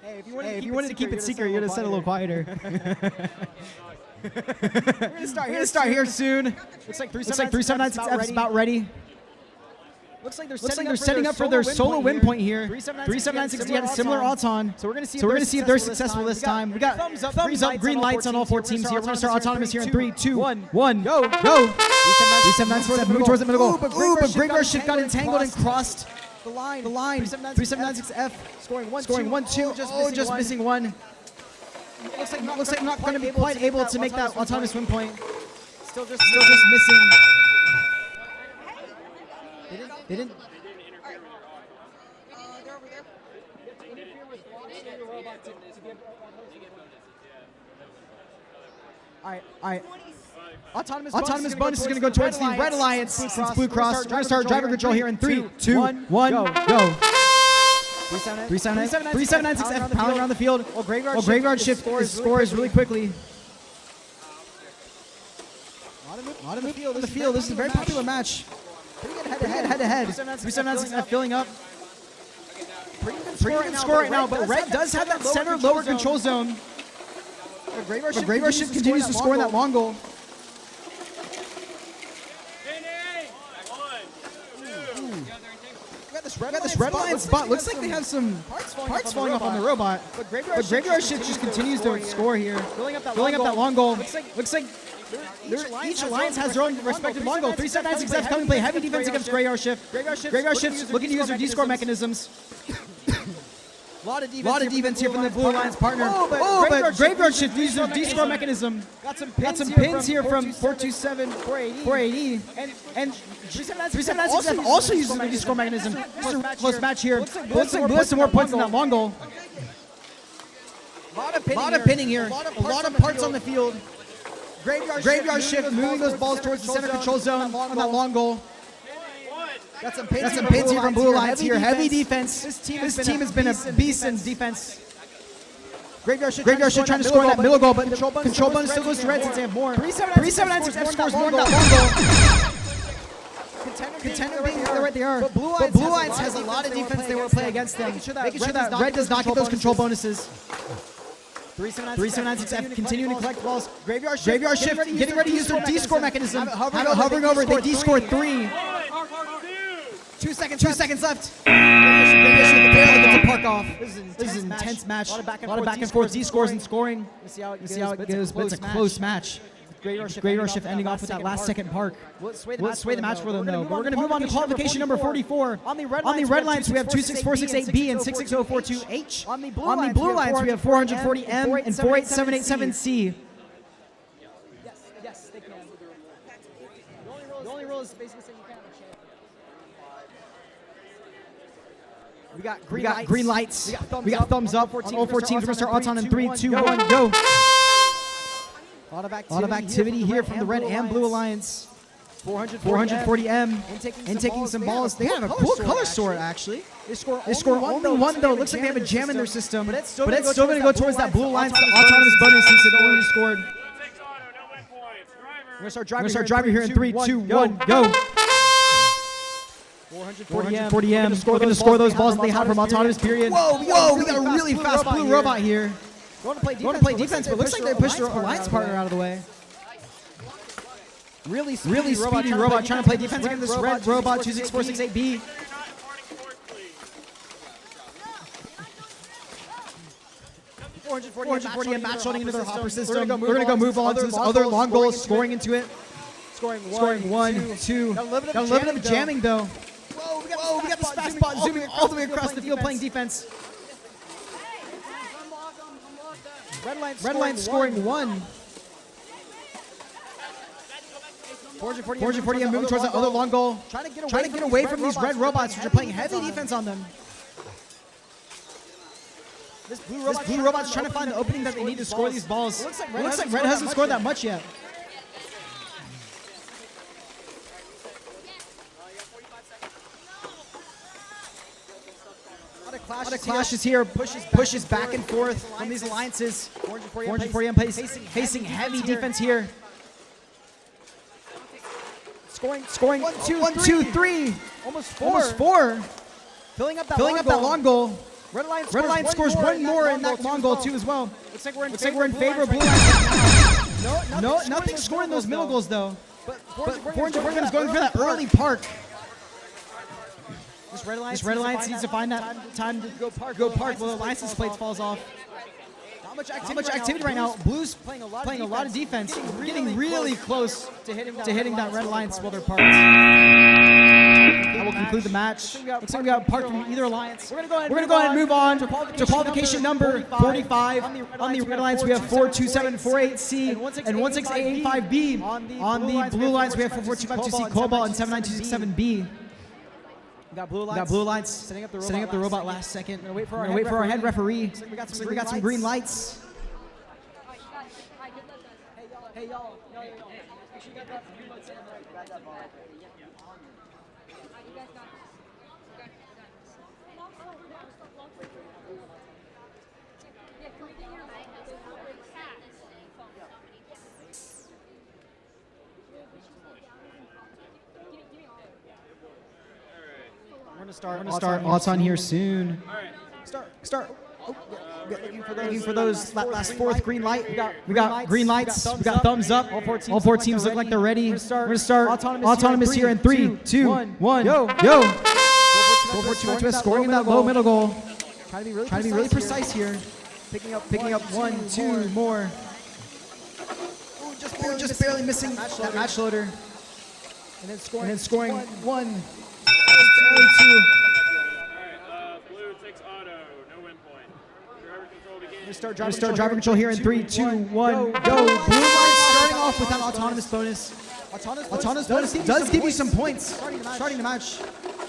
if you wanted to keep it secret, you would have said a little quieter. We're gonna start here soon. Looks like 3796F is about ready. Looks like they're setting up for their solo win point here. 3796 had a similar auton. So we're going to see if they're successful this time. We got thumbs up, green lights on all 4 teams here. We're going to start autonomous here in 3, 2, 1, go. 3796 moving towards the middle goal. Ooh, but Graveyard Shift got entangled and crossed the line. 3796F scoring 1-2. Just missing one. Looks like not going to be quite able to make that autonomous win point. Still just missing. They didn't. They're over there. Interfere with launching your robot to be able to. Alright. Autonomous bonus is going to go towards the Red Alliance since Blue Cross. We're going to start driver control here in 3, 2, 1, go. 3796 F pounding around the field. Graveyard Shift scores really quickly. A lot in the field. This is a very popular match. Pretty good head-to-head. 3796 F filling up. Pretty good score right now, but Red does have that center lower control zone. But Graveyard Shift continues to score in that long goal. We got this Red Alliance spot. Looks like they have some parts falling off on the robot. But Graveyard Shift just continues to score here. Filling up that long goal. Looks like each alliance has their own respective long goal. 3796 F coming to play heavy defense against Graveyard Shift. Graveyard Shift looking to use their D-score mechanisms. A lot of defense here from the Blue Alliance partner. But Graveyard Shift uses their D-score mechanism. Got some pins here from 427, 480. And 3796 F also uses their D-score mechanism. This is a close match here. Looks like Blue has some more points in that long goal. A lot of pinning here. A lot of parts on the field. Graveyard Shift moving those balls towards the center control zone on that long goal. Got some pins here from Blue Alliance here. Heavy defense. This team has been a beast in defense. Graveyard Shift trying to score that middle goal, but control bonus still goes to Red since they have more. 3796 F scores more in that long goal. Contender being right they are. But Blue Alliance has a lot of defense they want to play against them. Making sure that Red does not get those control bonuses. 3796 F continuing to collect balls. Graveyard Shift getting ready to use their D-score mechanism. Hovering over, they D-score 3. 2 seconds left. Graveyard Shift barely gets a park off. This is an intense match. A lot of back and forth D-scores and scoring. Let's see how it goes, but it's a close match. Graveyard Shift ending off with that last second park. Will sway the match for them though. But we're going to move on to qualification number 44. On the Red Lines, we have 26468B and 66042H. On the Blue Lines, we have 440M and 48787C. Yes, they can. The only rule is basically saying you can't have a chance. We got green lights. We got thumbs up. All 4 teams. We're going to start auton in 3, 2, 1, go. A lot of activity here from the Red and Blue Alliance. 440M and taking some balls. They have a cool color sort actually. They score only one though. Looks like they have a jam in their system. But it's still going to go towards that Blue Alliance autonomous bonus since it already scored. We're going to start driving here in 3, 2, 1, go. 440M. We're going to score those balls that they have from autonomous period. Whoa, we got a really fast blue robot here. Going to play defense, but looks like they pushed their alliance partner out of the way. Really speedy robot trying to play defense against this Red robot 26468B. 440M match loading into their hopper system. We're going to go move on to this other long goal, scoring into it. Scoring 1, 2. Got a little bit of jamming though. Whoa, we got this fast spot zooming all the way across the field playing defense. Red line scoring 1. 440M moving towards that other long goal. Trying to get away from these Red robots, which are playing heavy defense on them. This blue robot's trying to find the opening that they need to score these balls. It looks like Red hasn't scored that much yet. A lot of clashes here, pushes back and forth from these alliances. 440M facing heavy defense here. Scoring 1, 2, 3. Almost 4. Filling up that long goal. Red Alliance scores one more in that long goal too as well. Looks like we're in favor of Blue Alliance. No, nothing scoring those middle goals though. But 440M is going for that early park. This Red Alliance needs to find that time to go park while the license plate falls off. Not much activity right now. Blue's playing a lot of defense. Getting really close to hitting that Red Alliance while they're parked. That will conclude the match. Looks like we got parked from either alliance. We're gonna go ahead and move on to qualification number 45. On the Red Alliance, we have 42748C and 16885B. On the Blue Alliance, we have 44252C Cobalt and 79267B. We got Blue Alliance setting up the robot last second. We're gonna wait for our head referee. We got some green lights. Hey y'all. We're gonna start Auton here soon. Start. Looking for those last fourth green light. We got green lights. We got thumbs up. All four teams look like they're ready. We're gonna start autonomous here in 3, 2, 1. Go. 442 scoring in that low middle goal. Trying to be really precise here. Picking up 1, 2 more. Just barely missing that match loader. And then scoring 1. Barely 2. Blue takes auto, no win point. Driver control begins. We're start driver control here in 3, 2, 1, go. Blue Alliance starting off with that autonomous bonus. Autonomous bonus does give you some points starting the match,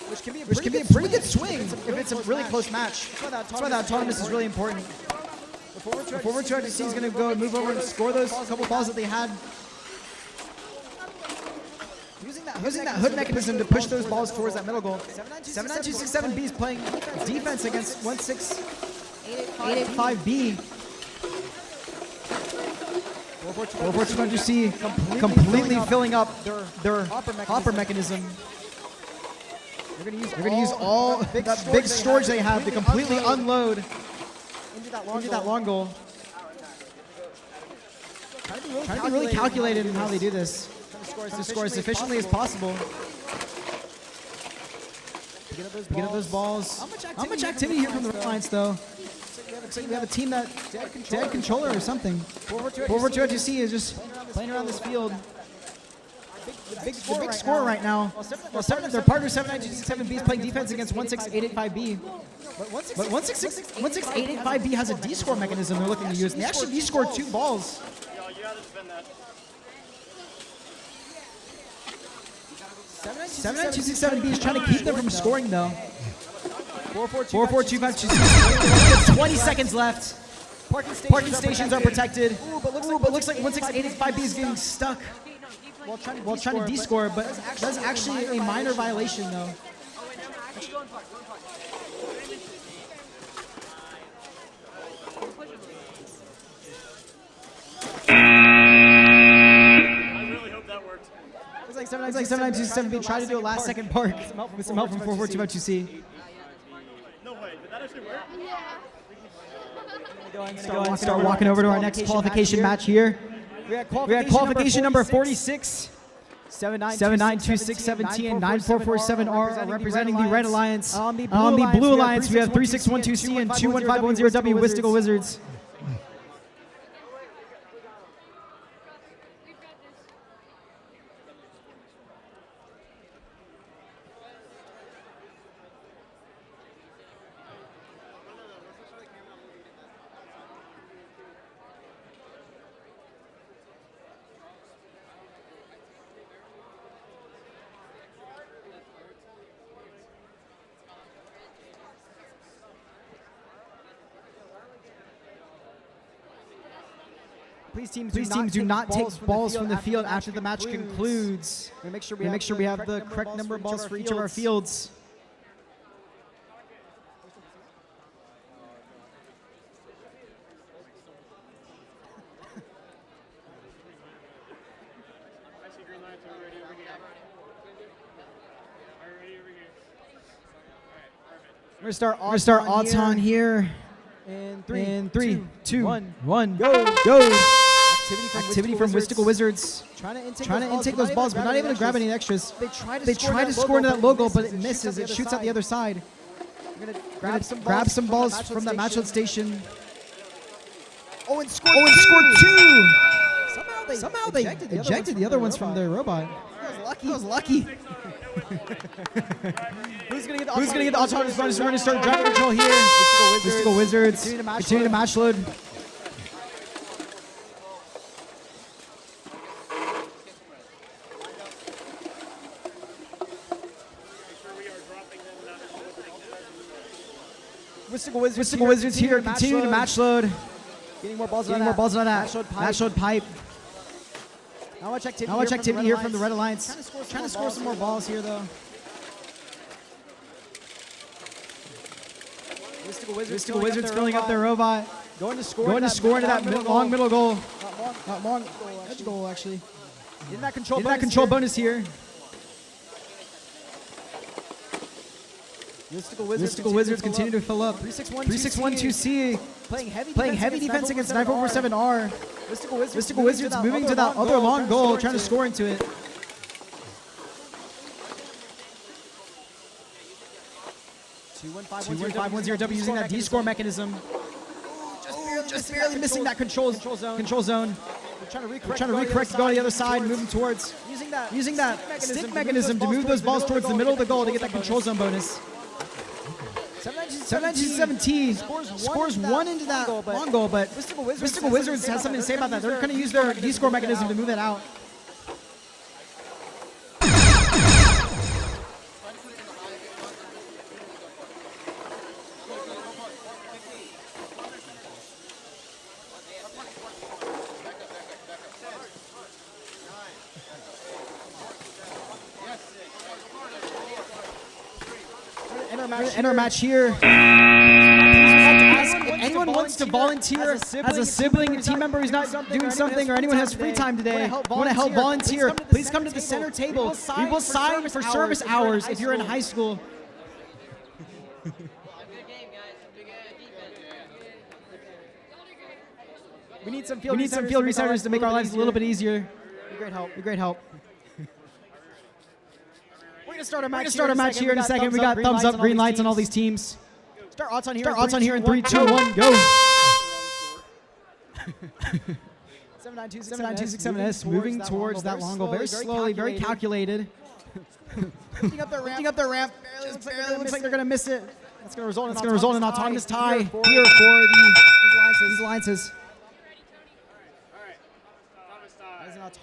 which can be a pretty good swing if it's a really close match. That's why that autonomous is really important. The forward 2 RTC is going to go and move over and score those couple balls that they had. Using that hood mechanism to push those balls towards that middle goal. 79267B is playing defense against 16885B. 442C completely filling up their hopper mechanism. They're going to use all that big storage they have to completely unload into that long goal. Trying to be really calculated in how they do this. To score as efficiently as possible. Pick up those balls. How much activity here from the Alliance, though? Looks like we have a team that dead controller or something. 442C is just playing around this field. The big score right now. While their partner 79267B is playing defense against 16885B. But 16885B has a D-score mechanism they're looking to use. And they actually D-scored 2 balls. You gotta defend that. 79267B is trying to keep them from scoring, though. 44252C. 20 seconds left. Parking stations are protected. But looks like 16885B is getting stuck while trying to D-score, but that's actually a minor violation, though. Looks like 79267B tried to do a last second park with some help from 44252C. No way, did that actually work? Yeah. Start walking over to our next qualification match here. We had qualification number 46. 79267T and 9447R are representing the Red Alliance. On the Blue Alliance, we have 3612C and 21510W Wistical Wizards. Please teams do not take balls from the field after the match concludes. We make sure we have the correct number of balls for each of our fields. We're gonna start Auton here. In 3, 2, 1, go. activity from Mystical Wizards. Trying to intake those balls, but not able to grab any extras. They try to score into that logo, but it misses. It shoots out the other side. Grab some balls from that match load station. Oh, and scored two! Somehow they ejected the other ones from their robot. That was lucky. Who's gonna get the autonomous bonus? We're gonna start driving control here. Mystical Wizards. Continue to match load. Mystical Wizards here. Continue to match load. Getting more balls on that. Match load pipe. Not much activity here from the Red Alliance. Trying to score some more balls here, though. Mystical Wizards filling up their robot. Going to score into that long middle goal. Not long, edge goal, actually. Getting that control bonus here. Mystical Wizards continue to fill up. 3612C playing heavy defense against 9447R. Mystical Wizards moving to that other long goal, trying to score into it. 21510W using that D-score mechanism. Just barely missing that control zone. Trying to recorrect to go to the other side, moving towards. Using that stick mechanism to move those balls towards the middle of the goal to get that control zone bonus. 797T scores one into that long goal, but Mystical Wizards has something to say about that. They're going to use their D-score mechanism to move it out. Enter match here. If anyone wants to volunteer as a sibling team member who's not doing something, or anyone has free time today, want to help volunteer, please come to the center table. We will sign for service hours if you're in high school. We need some field resetters to make our lives a little bit easier. Be great help. We're going to start our match here in a second. We got thumbs up, green lights on all these teams. Start odds on here in 3, 2, 1, go. 79267S moving towards that long goal very slowly, very calculated. Lifting up their ramp. Barely looks like they're going to miss it. That's going to result in an autonomous tie here for these alliances.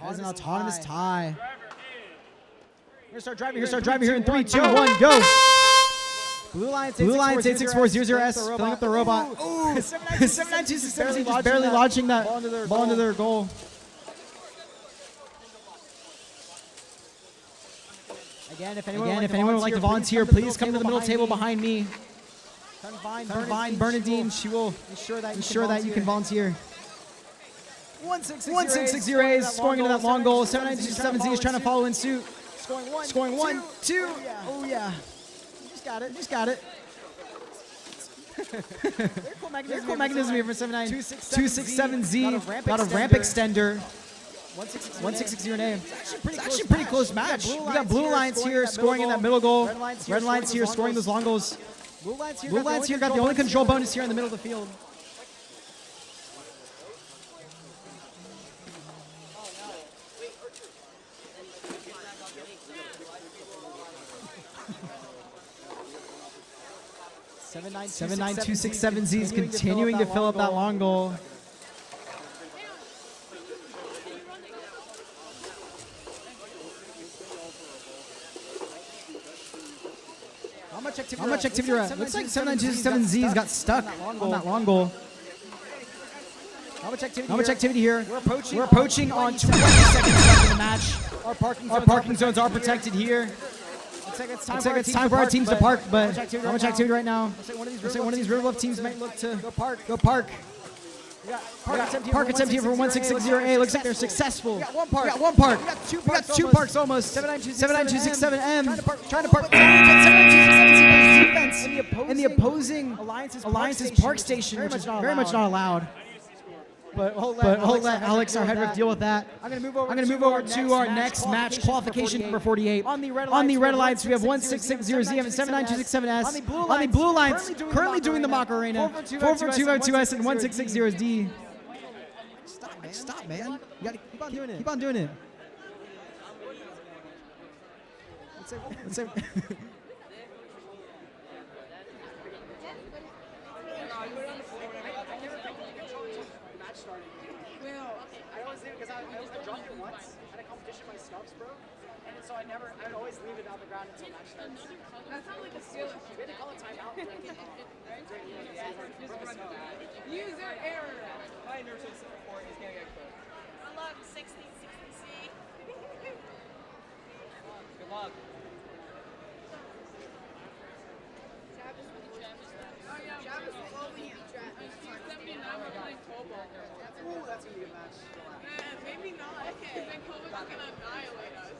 That is an autonomous tie. We're going to start driving here in 3, 2, 1, go! Blue Lions 86400S filling up the robot. 79267 just barely launching that ball into their goal. Again, if anyone would like to volunteer, please come to the middle table behind me. Find Bernadine. She will ensure that you can volunteer. 1660A is scoring into that long goal. 79267Z is trying to follow in suit. Scoring one, two. Oh yeah. You just got it. Very cool mechanism here for 79267Z. Got a ramp extender. 1660A. It's actually a pretty close match. We got Blue Alliance here scoring in that middle goal. Red Alliance here scoring those long goals. Blue Alliance here got the only control bonus here in the middle of the field. Seven nine two six seven Z is continuing to fill up that long goal. How much activity are at? Looks like 7927Z's got stuck on that long goal. How much activity here? We're approaching on 20 seconds left in the match. Our parking zones are protected here. It's time for our teams to park, but how much activity right now? Looks like one of these River Bluff teams might look to go park. Park attempts here for 1660A. Looks like they're successful. We got one park. We got two parks almost. 79267M trying to park. 79267Z defense in the opposing Alliance's park station, which is very much not allowed. But we'll let Alex, our head ref, deal with that. I'm going to move over to our next match, qualification number 48. On the red alliance, we have 1660Z and 79267S. On the blue lines, currently doing the Macarena, 44252S and 1660D. Stop, man. You gotta keep on doing it. Let's say. I'd always leave it on the ground until match starts. That sounds like a steal. We had to call a timeout. User error. My nurse's report is going to get cooked. Unlock 1660C. Good luck. Ooh, that's going to be a match. Maybe not. Okay. Then Kova's going to annihilate us.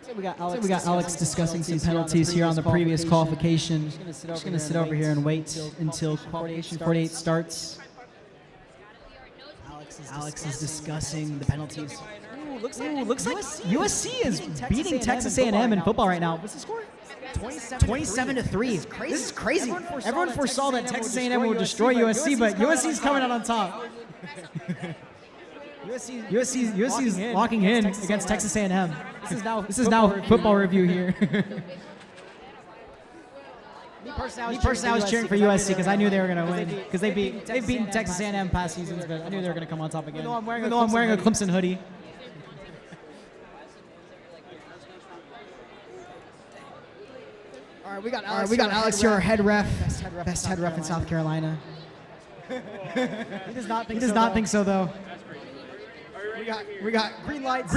So we got Alex discussing some penalties here on the previous qualification. Just going to sit over here and wait until qualification 48 starts. Alex is discussing the penalties. Ooh, looks like USC is beating Texas A&M in football right now. What's the score? 27-3. This is crazy. Everyone foresaw that Texas A&M would destroy USC, but USC is coming out on top. USC is locking in against Texas A&M. This is now football review here. Me personally, I was cheering for USC because I knew they were going to win. Because they've beaten Texas A&M past seasons, but I knew they were going to come on top again. Even though I'm wearing a Clemson hoodie. All right, we got Alex here, our head ref, best head ref in South Carolina. He does not think so though. We got green lights.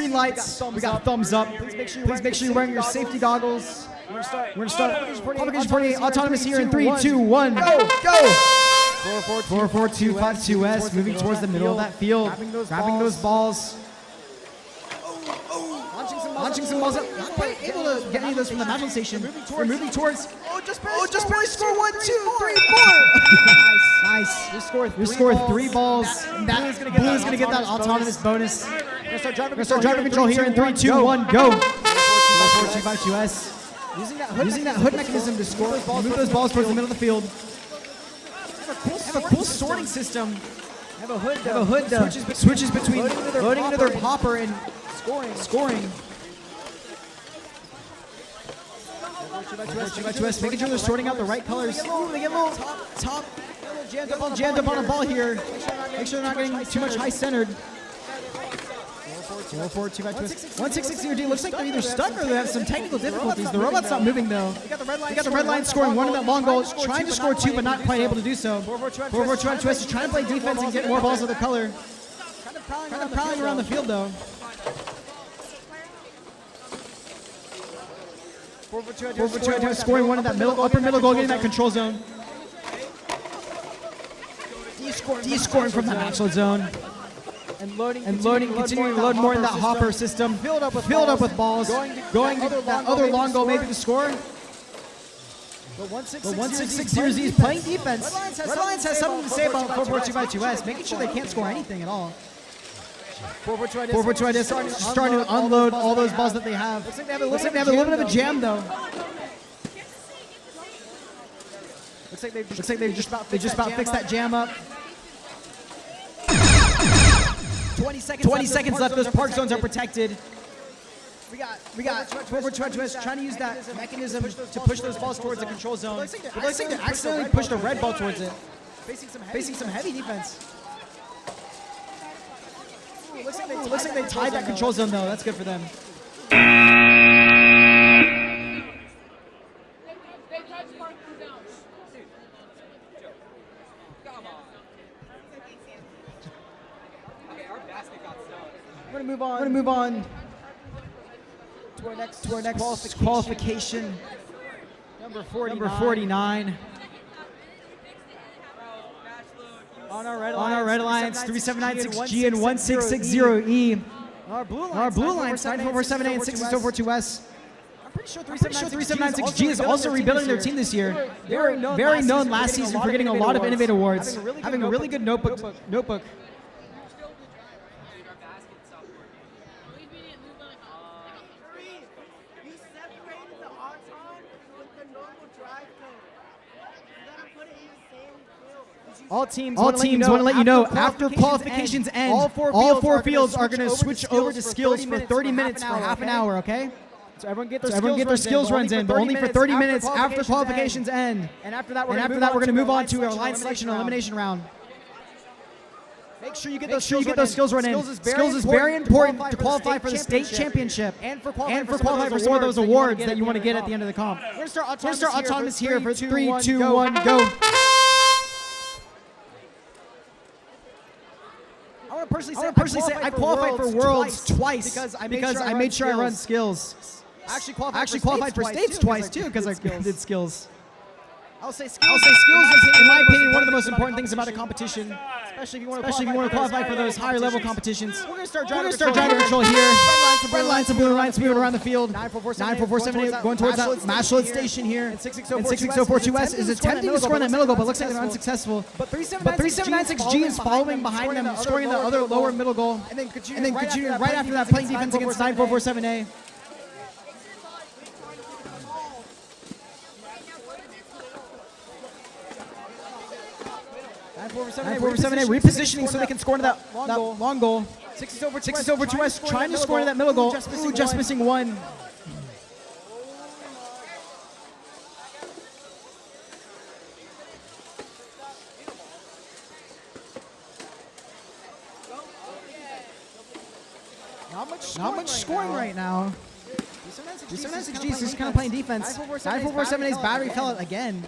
We got thumbs up. Please make sure you're wearing your safety goggles. We're gonna start. Qualification 48 autonomous here in 3, 2, 1. Go! 44252S moving towards the middle of that field, grabbing those balls. Launching some balls up. Not quite able to get any of those from the matching station. We're moving towards. Just barely score 1, 2, 3, 4. Nice. You score 3 balls. Blue is gonna get that autonomous bonus. We're gonna start driving control here in 3, 2, 1, go. 44252S. Using that hood mechanism to score. Move those balls towards the middle of the field. Have a cool sorting system. Have a hood that switches between loading into their hopper and scoring. Making sure they're sorting out the right colors. They get a little top jammed up on a ball here. Make sure they're not getting too much high centered. 1660D looks like they're either stuck or they have some technical difficulties. The robot's not moving though. They got the red line scoring 1 in that long goal, trying to score 2 but not quite able to do so. 442 is trying to play defense and get more balls of the color. Kind of prowling around the field though. 442 scoring 1 in that upper middle goal, getting that control zone. D scoring from that maximum zone. And continuing to load more in that hopper system. Filled up with balls. Going to that other long goal maybe to score. But 1660Z is playing defense. Red Lions has something to say about 44252S, making sure they can't score anything at all. 442 is starting to unload all those balls that they have. Looks like they have a little bit of a jam though. Looks like they just about fixed that jam up. 20 seconds left. Those park zones are protected. We got 442 trying to use that mechanism to push those balls towards the control zone. It looks like they accidentally pushed a red ball towards it. Facing some heavy defense. Looks like they tied that control zone though. That's good for them. We're gonna move on to our next qualification. Number 49. On our red alliance, 3796G and 1660E. Our blue lines, 9447A and 6042S. I'm pretty sure 3796G is also rebuilding their team this year. Very known last season for getting a lot of Innovate Awards, having a really good notebook. All teams want to let you know after qualifications end, all four fields are going to switch over to skills for 30 minutes for half an hour, okay? So everyone get their skills runs in, but only for 30 minutes after qualifications end. And after that, we're going to move on to our line selection and elimination round. Make sure you get those skills run in. Skills is very important to qualify for the state championship and for qualify for some of those awards that you want to get at the end of the comp. We're going to start autonomous here for 3, 2, 1, go. I want to personally say I qualified for Worlds twice because I made sure I run skills. I actually qualified for States twice too because I did skills. I'll say skills is, in my opinion, one of the most important things about a competition, especially if you want to qualify for those higher level competitions. We're going to start driver control here. Red lines and blue lines moving around the field. 94478 going towards that Mashlet station here. And 66042S is attempting to score in that middle goal, but looks like they're unsuccessful. But 3796G is following behind them, scoring in the other lower middle goal. And then continuing right after that, playing defense against 9447A. 947A repositioning so they can score into that long goal. 6 over 2S trying to score into that middle goal. Ooh, just missing one. Not much scoring right now. 3796G is just kind of playing defense. 9447A's battery fell out again.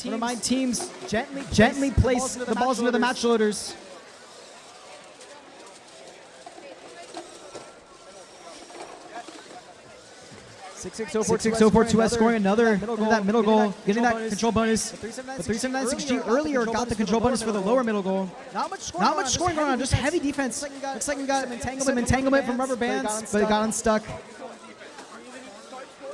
Remind teams gently place the balls into the match loaders. 66042S scoring another into that middle goal, getting that control bonus. But 3796G earlier got the control bonus for the lower middle goal. Not much scoring going on, just heavy defense. Looks like we got some entanglement from rubber bands, but it got unstuck.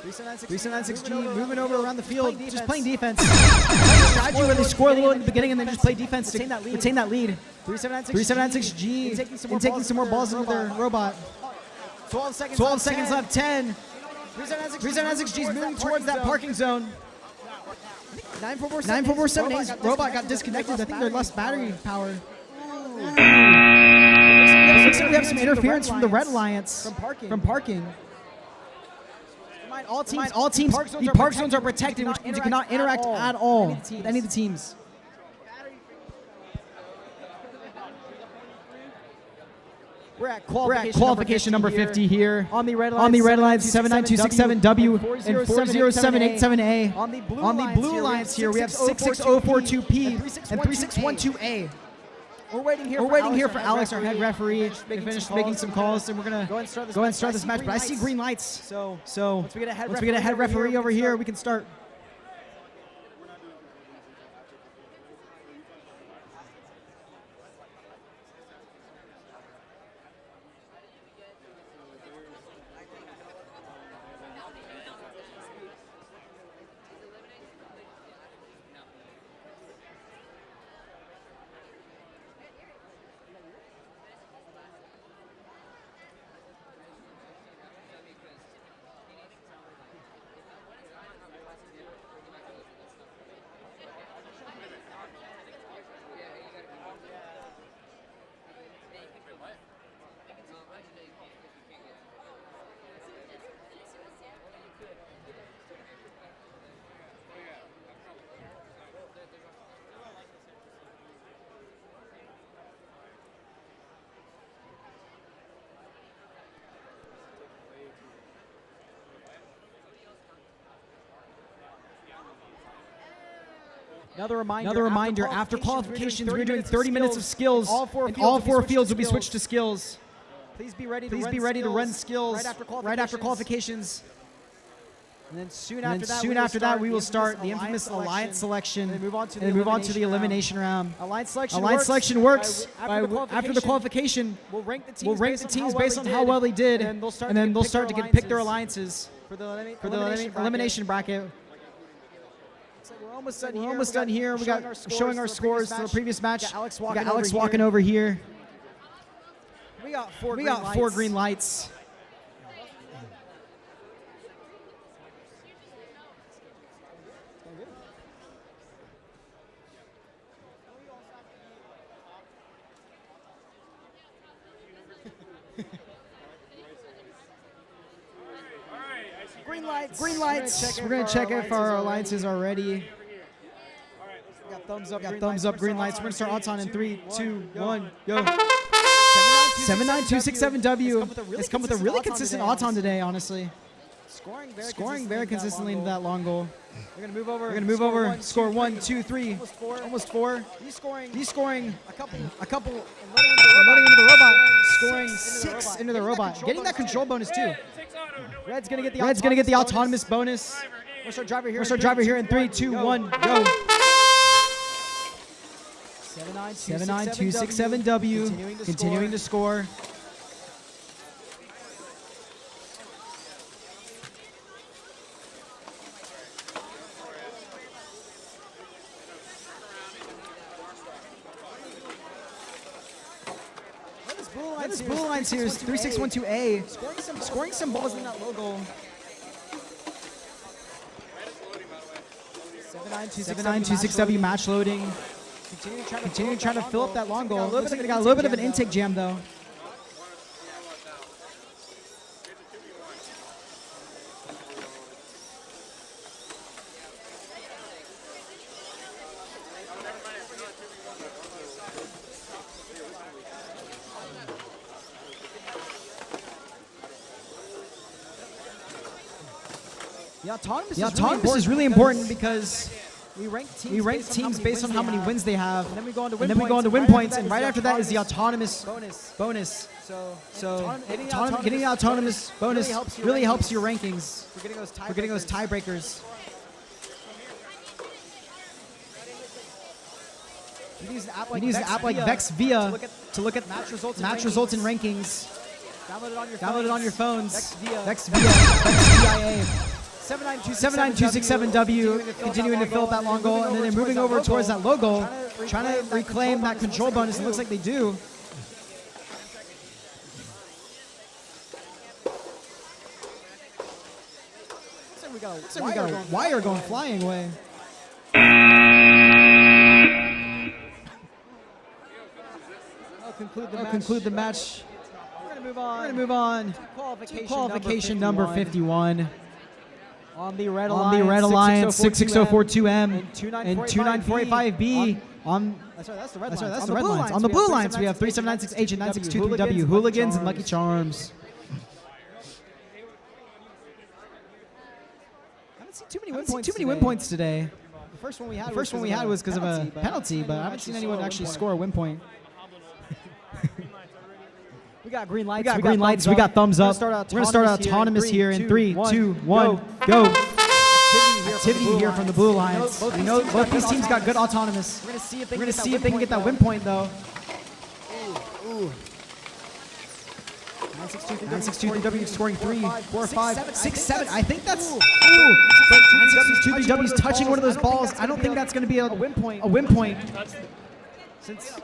3796G moving over around the field, just playing defense. Strategy where they score a little in the beginning and then just play defense to retain that lead. 3796G taking some more balls into their robot. 12 seconds left, 10. 3796G is moving towards that parking zone. 9447A's robot got disconnected. I think they're less battery power. Looks like we have some interference from the Red Alliance from parking. All teams, the park zones are protected, which means you cannot interact at all with any of the teams. We're at qualification number 50 here. On the red lines, 79267W and 40787A. On the blue lines here, we have 66042P and 3612A. We're waiting here for Alex, our head referee, to finish making some calls, and we're gonna go and start this match. But I see green lights, so once we get a head referee over here, we can start. Another reminder, after qualifications, we're doing 30 minutes of skills. All four fields will be switched to skills. Please be ready to run skills right after qualifications. And then soon after that, we will start the infamous Alliance selection. And then move on to the elimination round. Alliance selection works. After the qualification, we'll rank the teams based on how well they did, and then they'll start to pick their alliances for the elimination bracket. We're almost done here. We got showing our scores for the previous match. We got Alex walking over here. We got four green lights. Green lights. We're gonna check if our alliances are ready. We got thumbs up. Green lights. We're gonna start Auton in 3, 2, 1, go. 79267W has come with a really consistent Auton today, honestly. Scoring very consistently into that long goal. We're gonna move over. Score 1, 2, 3. Almost 4. He's scoring a couple. And letting into the robot. Scoring 6 into the robot. Getting that control bonus too. Red's gonna get the autonomous bonus. We'll start driver here in 3, 2, 1, go. 79267W continuing to score. This blue lines here is 3612A, scoring some balls in that low goal. 79267W match loading. Continuing trying to fill up that long goal. Looks like they got a little bit of an intake jam though. The autonomous is really important because we rank teams based on how many wins they have, and then we go on to win points, and right after that is the autonomous bonus. So getting the autonomous bonus really helps your rankings. We're getting those tiebreakers. We use an app like VEX V5RC to look at match results and rankings. Download it on your phones. VEX V5RC. 79267W continuing to fill up that long goal, and then they're moving over towards that low goal, trying to reclaim that control bonus. It looks like they do. Looks like we got a wire going flying away. I'll conclude the match. We're gonna move on to qualification number 51. On the Red Alliance, 66042M and 29485B. That's the Red Lines. On the Blue Lines, we have 3796H and 9623W, Hooligans and Lucky Charms. I haven't seen too many win points today. The first one we had was because of a penalty, but I haven't seen anyone actually score a win point. We got green lights. We got thumbs up. We're going to start autonomous here in 3, 2, 1, go. Activity here from the Blue Lions. We know both these teams got good autonomous. We're going to see if they can get that win point, though. 962W scoring 3, 4, 5, 6, 7. I think that's... But 962W is touching one of those balls. I don't think that's going to be a win point. Since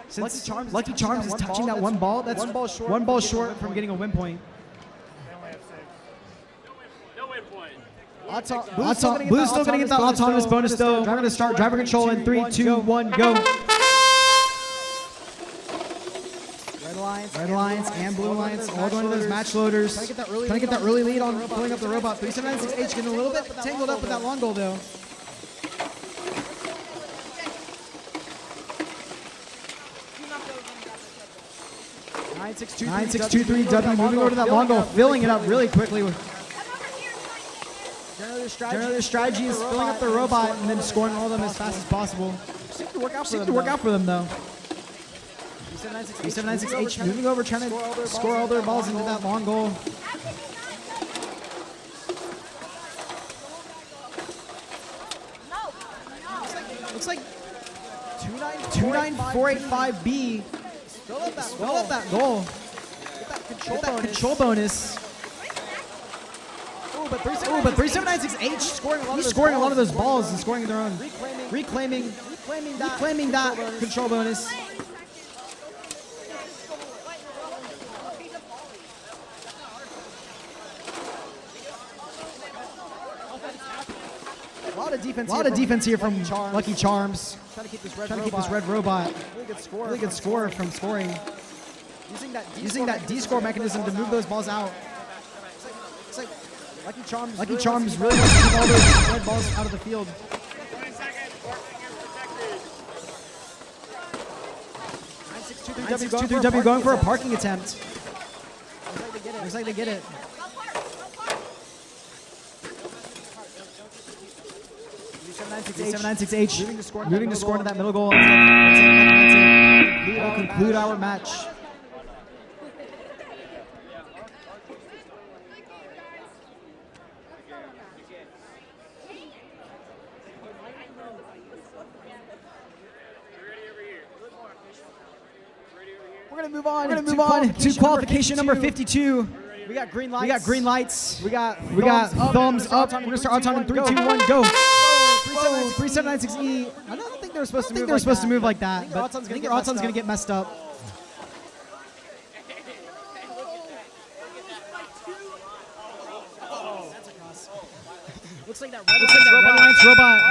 Lucky Charms is touching that one ball, that's one ball short from getting a win point. Blue's still going to get that autonomous bonus though. We're going to start driver control in 3, 2, 1, go. Red Alliance and Blue Alliance all going to those match loaders. Trying to get that early lead on filling up the robot. 3796H getting a little bit tangled up with that long goal though. 9623W moving over to that long goal, filling it up really quickly. Generally, their strategy is filling up the robot and then scoring all of them as fast as possible. Seems to work out for them though. 3796H moving over, trying to score all their balls into that long goal. looks like 29485B. Fill up that goal. Get that control bonus. But 3796H scoring a lot of those balls and scoring their own. Reclaiming that control bonus. A lot of defense here from Lucky Charms. Trying to keep this red robot. Really good score from scoring. Using that D-score mechanism to move those balls out. It's like Lucky Charms really wants to keep all those red balls out of the field. 20 seconds. You're protected. 962-3W going for a parking attempt. Looks like they get it. H moving to score into that middle goal. That's it. We'll conclude our match. We're gonna move on to qualification number 52. We got green lights. We got thumbs up. We're gonna start on 3, 2, 1, go. 3796E. I don't think they were supposed to move like that. But I think Auton's gonna get messed up. Looks like that red line's robot.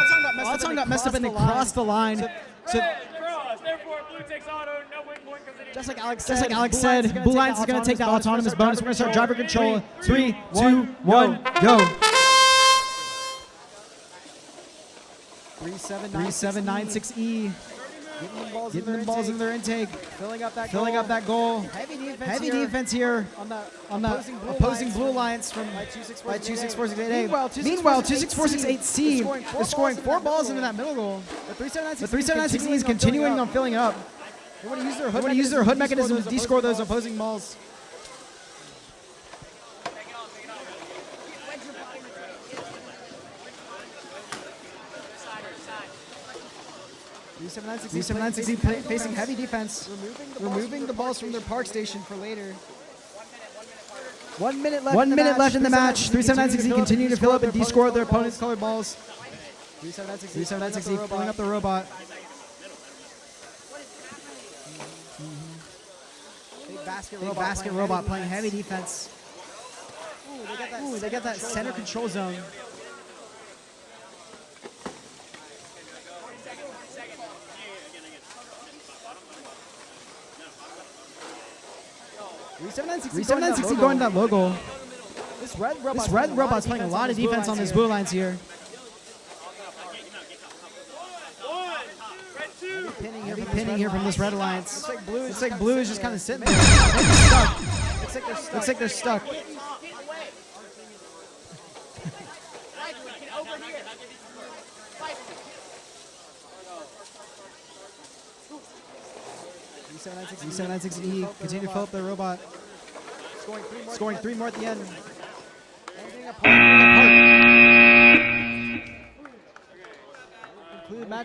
Auton got messed up and they crossed the line. So Therefore, blue takes auto, no win point because it just like Alex said, Blue Lions is going to take that autonomous bonus. We're going to start driver control. 3, 2, 1, go. 3796E. Getting them balls in their intake. Filling up that goal. Heavy defense here on the opposing Blue Alliance from by 26468A. Meanwhile, 26468C is scoring 4 balls into that middle goal. The 3796E is continuing on filling up. They want to use their hood mechanism to de-score those opposing balls. V796E facing heavy defense, removing the balls from their park station for later. 1 minute left in the match. 3796E continue to fill up and de-score their opponent's colored balls. 3796E filling up the robot. Big basket robot playing heavy defense. Ooh, they got that center control zone. V796E going to that logo. This red robot's playing a lot of defense on this Blue Alliance here. Heavy pinning here from this Red Alliance. Looks like Blue is just kind of sitting there. Looks like they're stuck. V796E continue to fill up their robot. Scoring 3 more at the end. Ending apart.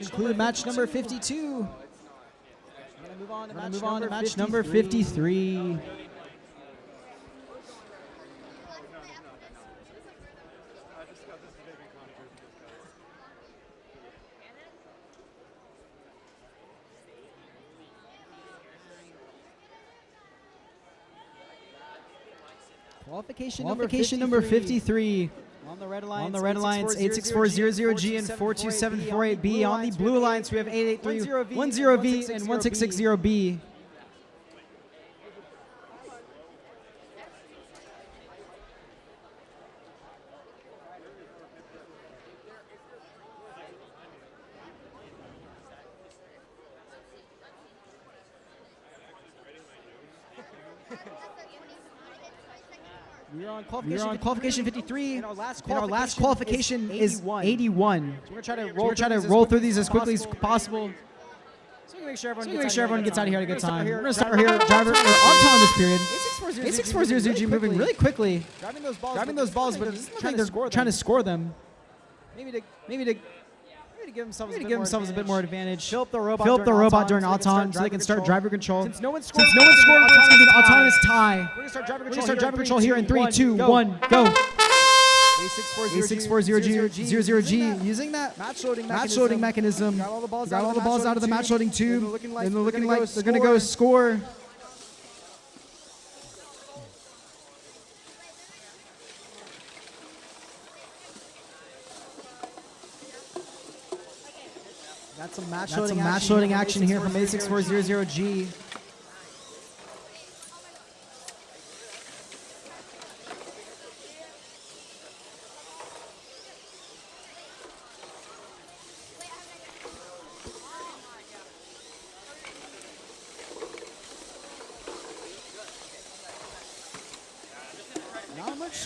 Conclude match number 52. Move on to match number 53. Qualification number 53. On the Red Alliance, 86400G and 42748B. On the Blue Alliance, we have 88310V and 1660B. We are on qualification 53, and our last qualification is 81. So we're going to try to roll through these as quickly as possible. So we can make sure everyone gets out of here at a good time. We're going to start here, driver, on time this period. 86400G moving really quickly, driving those balls, but it doesn't look like they're trying to score them. Maybe to to give themselves a bit more advantage. Fill up the robot during auton so they can start driver control. Since no one's scoring, it's going to be an autonomous tie. We're going to start driver control here in 3, 2, 1, go. A640G using that match loading mechanism. Got all the balls out of the match loading tube. And they're looking like they're going to go score. That's some match loading action here from A6400G.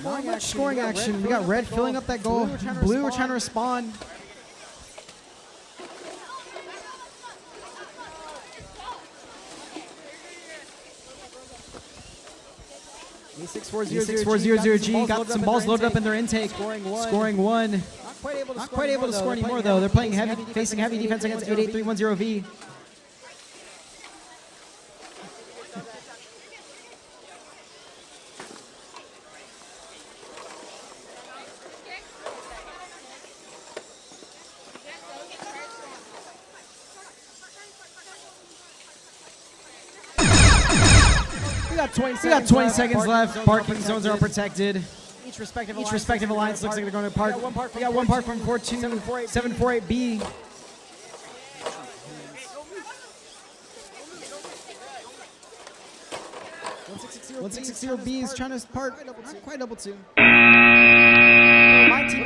Not much scoring action. We got red filling up that goal. Blue, we're trying to respond. A640G got some balls loaded up in their intake. Scoring one. Not quite able to score anymore though. They're playing facing heavy defense against 88310V. We got 20 seconds left. Parking zones are protected. Each respective alliance looks like they're going to park. We got one park from 748B. 1660B is trying to park. Not quite double two.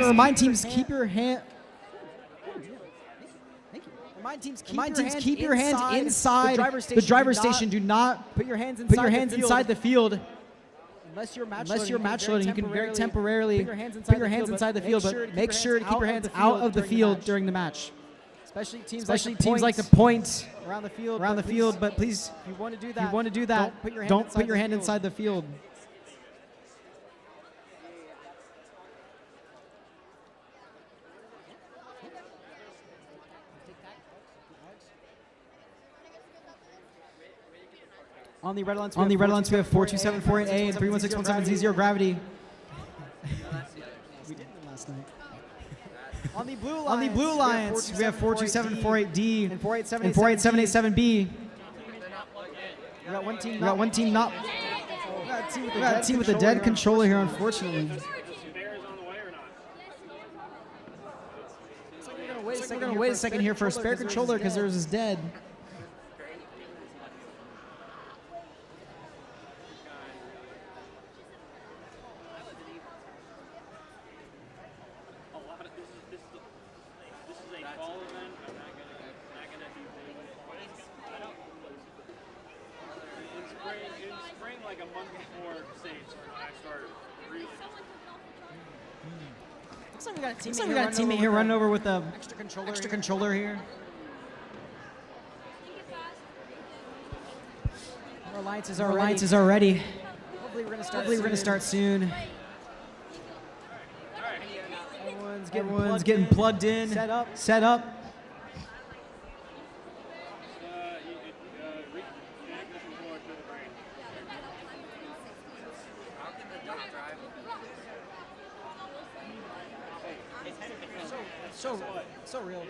Remind teams, keep your hand. Remind teams, keep your hands inside the driver's station. Do not put your hands inside the field. Unless you're match loading, you can very temporarily put your hands inside the field, but make sure to keep your hands out of the field during the match. Especially teams like to point around the field, but please, if you want to do that, don't put your hand inside the field. On the red lines, we have 42748A and 31617Z0 gravity. We did them last night. On the blue lines, we have 42748D and 48787B. We got one team not. We got a team with a dead controller here, unfortunately. We're gonna wait a second here for a spare controller because theirs is dead. Looks like we got a teammate here running over with the extra controller here. Our alliances are ready. Hopefully we're gonna start soon. Everyone's getting plugged in. Set up. So real.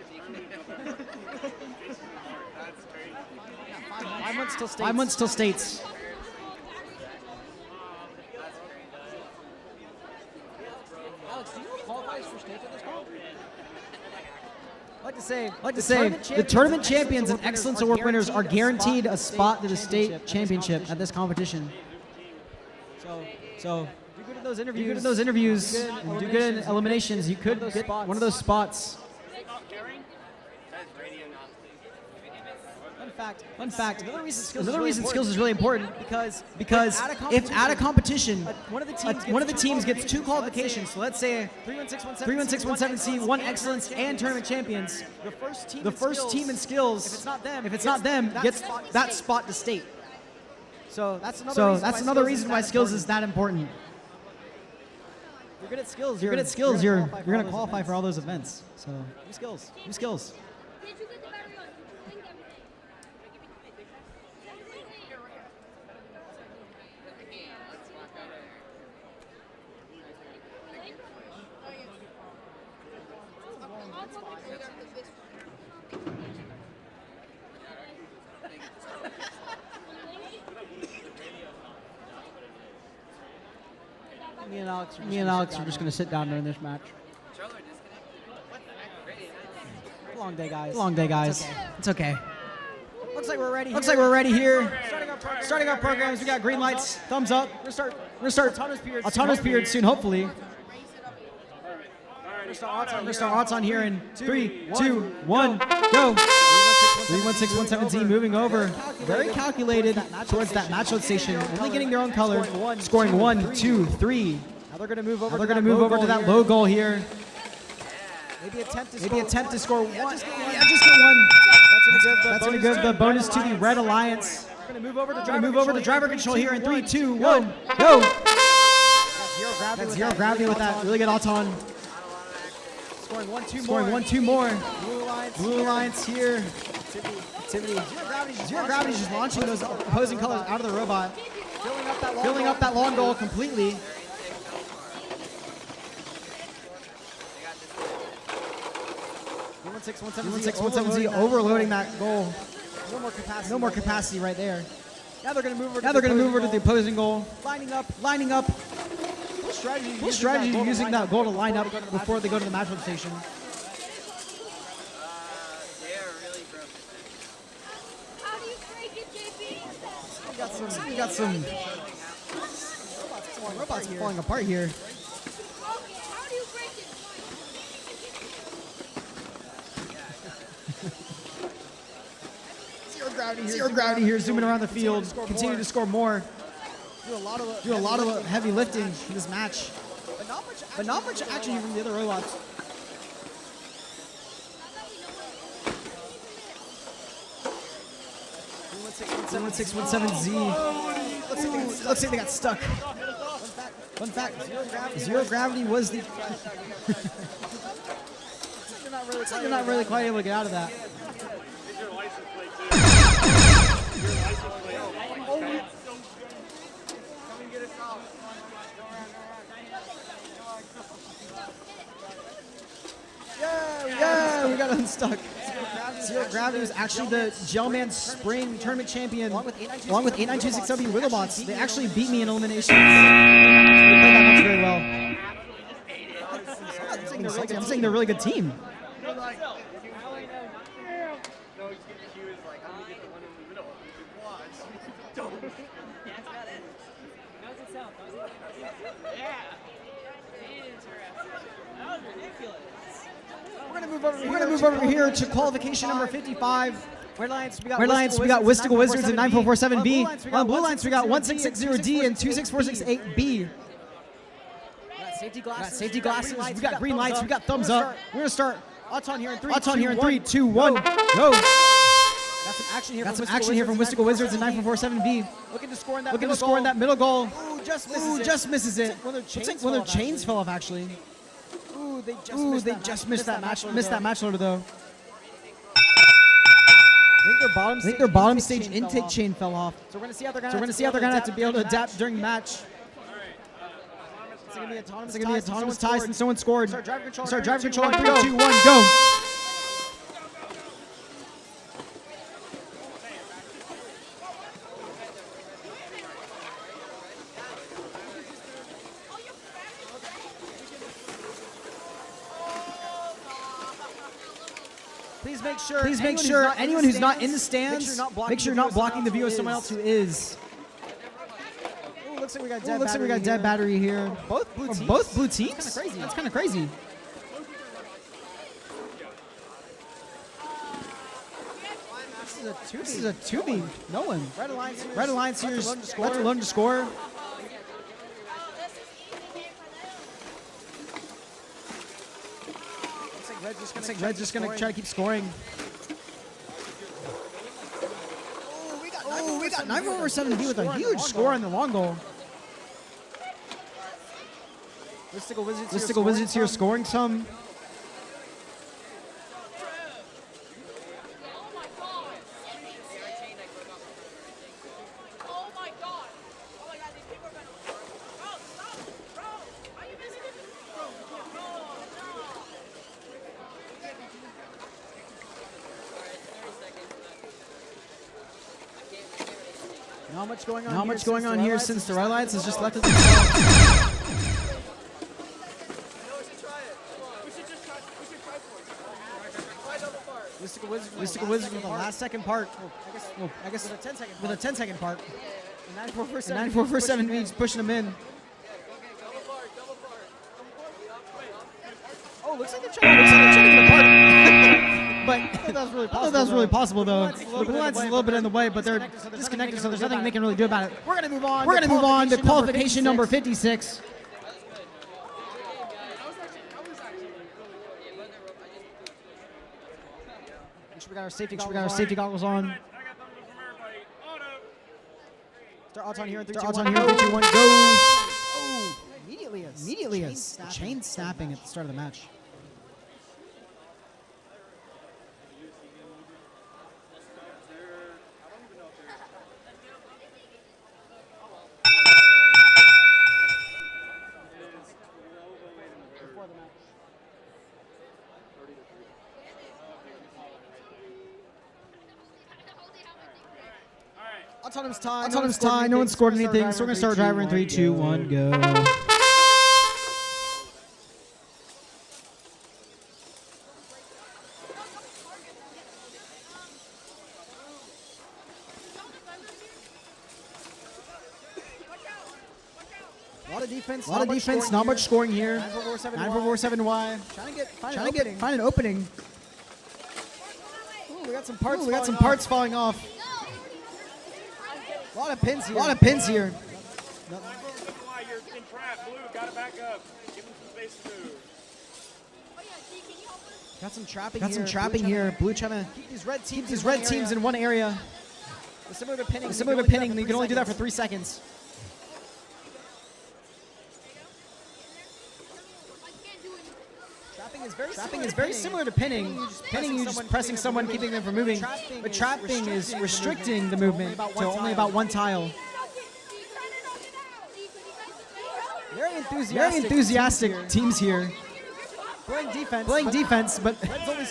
5 months till states. Alex, do you know who qualifies for states at this point? I'd like to say, the tournament champions and Excellence Award winners are guaranteed a spot to the state championship at this competition. So do good in those interviews, do good in eliminations. You could get one of those spots. Fun fact. Another reason skills is really important because if at a competition, one of the teams gets 2 qualifications. So let's say 31617C, 1 excellence and tournament champions. The first team in skills, if it's not them, gets that spot to state. So that's another reason why skills is that important. You're good at skills. You're good at skills. You're gonna qualify for all those events. So new skills. New skills. Me and Alex are just gonna sit down during this match. Long day, guys. Long day, guys. It's okay. Looks like we're ready. Looks like we're ready here. Starting our programs. We got green lights. Thumbs up. We're gonna start autonomous period soon, hopefully. We're gonna start Auton here in 3, 2, 1, go. 31617Z moving over, very calculated towards that match load station, only getting their own color, scoring 1, 2, 3. Now they're gonna move over to that low goal here. Maybe attempt to score one. Yeah, just get one. That's gonna give the bonus to the Red Alliance. We're gonna move over to driver control here in 3, 2, 1, go. That's zero gravity with that really good Auton. Scoring 1, 2 more. Blue Alliance here. Activity. Zero gravity just launching those opposing colors out of the robot. Filling up that long goal completely. 31617Z overloading that goal. No more capacity right there. Now they're going to move over to the opposing goal. Lining up. Full strategy using that goal to line up before they go to the match station. We got some robots falling apart here. Zero gravity here, zooming around the field, continue to score more. Do a lot of heavy lifting in this match, but not much action from the other robots. Z. Looks like they got stuck. Fun fact, zero gravity was the. They're not really quite able to get out of that. Yeah, we got unstuck. Zero Gravity was actually the Gelman Spring Tournament champion, along with 8926W Wigglebots. They actually beat me in Elimination. They played that match very well. I'm saying they're a really good team. We're gonna move over here to qualification number 55. Red Alliance, we got Mystical Wizards and 9447B. On Blue Lines, we got 1660D and 26468B. Got safety glasses. We got green lights. We got thumbs up. We're gonna start Auton here in 3, 2, 1, go. Got some action here from Mystical Wizards and 9447B. Looking to score in that middle goal. Ooh, just misses it. One of their chains fell off actually. Ooh, they just missed that match loader though. I think their bottom stage intake chain fell off. So we're gonna see how they're gonna have to be able to adapt during the match. It's gonna be autonomous ties and someone scored. Start drive control. 3, 2, 1, go. Please make sure anyone who's not in the stands, make sure you're not blocking the view of someone else who is. Ooh, looks like we got dead battery here. Both blue teams? That's kind of crazy. This is a 2B. No one. Red Alliance here is left alone to score. Looks like Red's just gonna try to keep scoring. Oh, we got 9/7B with a huge score on the long goal. Mystical Wizards here scoring some. Not much going on here since the Red Lights has just left it. Mystical Wizard with the last second part. I guess with a 10-second part. 9-4-4-7 means pushing him in. Oh, looks like they're trying to get apart. But I thought that was really possible, though. The blue line's a little bit in the way, but they're disconnected, so there's nothing they can really do about it. We're going to move on to qualification number 56. We got our safety goggles on. Start Auton here in 3, 2, 1, go. Oh, immediately a chain snapping at the start of the match. Autonomous tie. No one scored anything, so we're going to start driver in 3, 2, 1, go. A lot of defense, not much scoring here. 9-4-4-7Y. Trying to find an opening. Ooh, we got some parts falling off. A lot of pins here. You're in trap. Blue, gotta back up. Give him some space to move. Got some trapping here. Blue trying to keep these red teams in one area. Similar to pinning, you can only do that for 3 seconds. Trapping is very similar to pinning. Pinning, you just pressing someone, keeping them from moving. But trapping is restricting the movement to only about one tile. Very enthusiastic teams here. Playing defense, but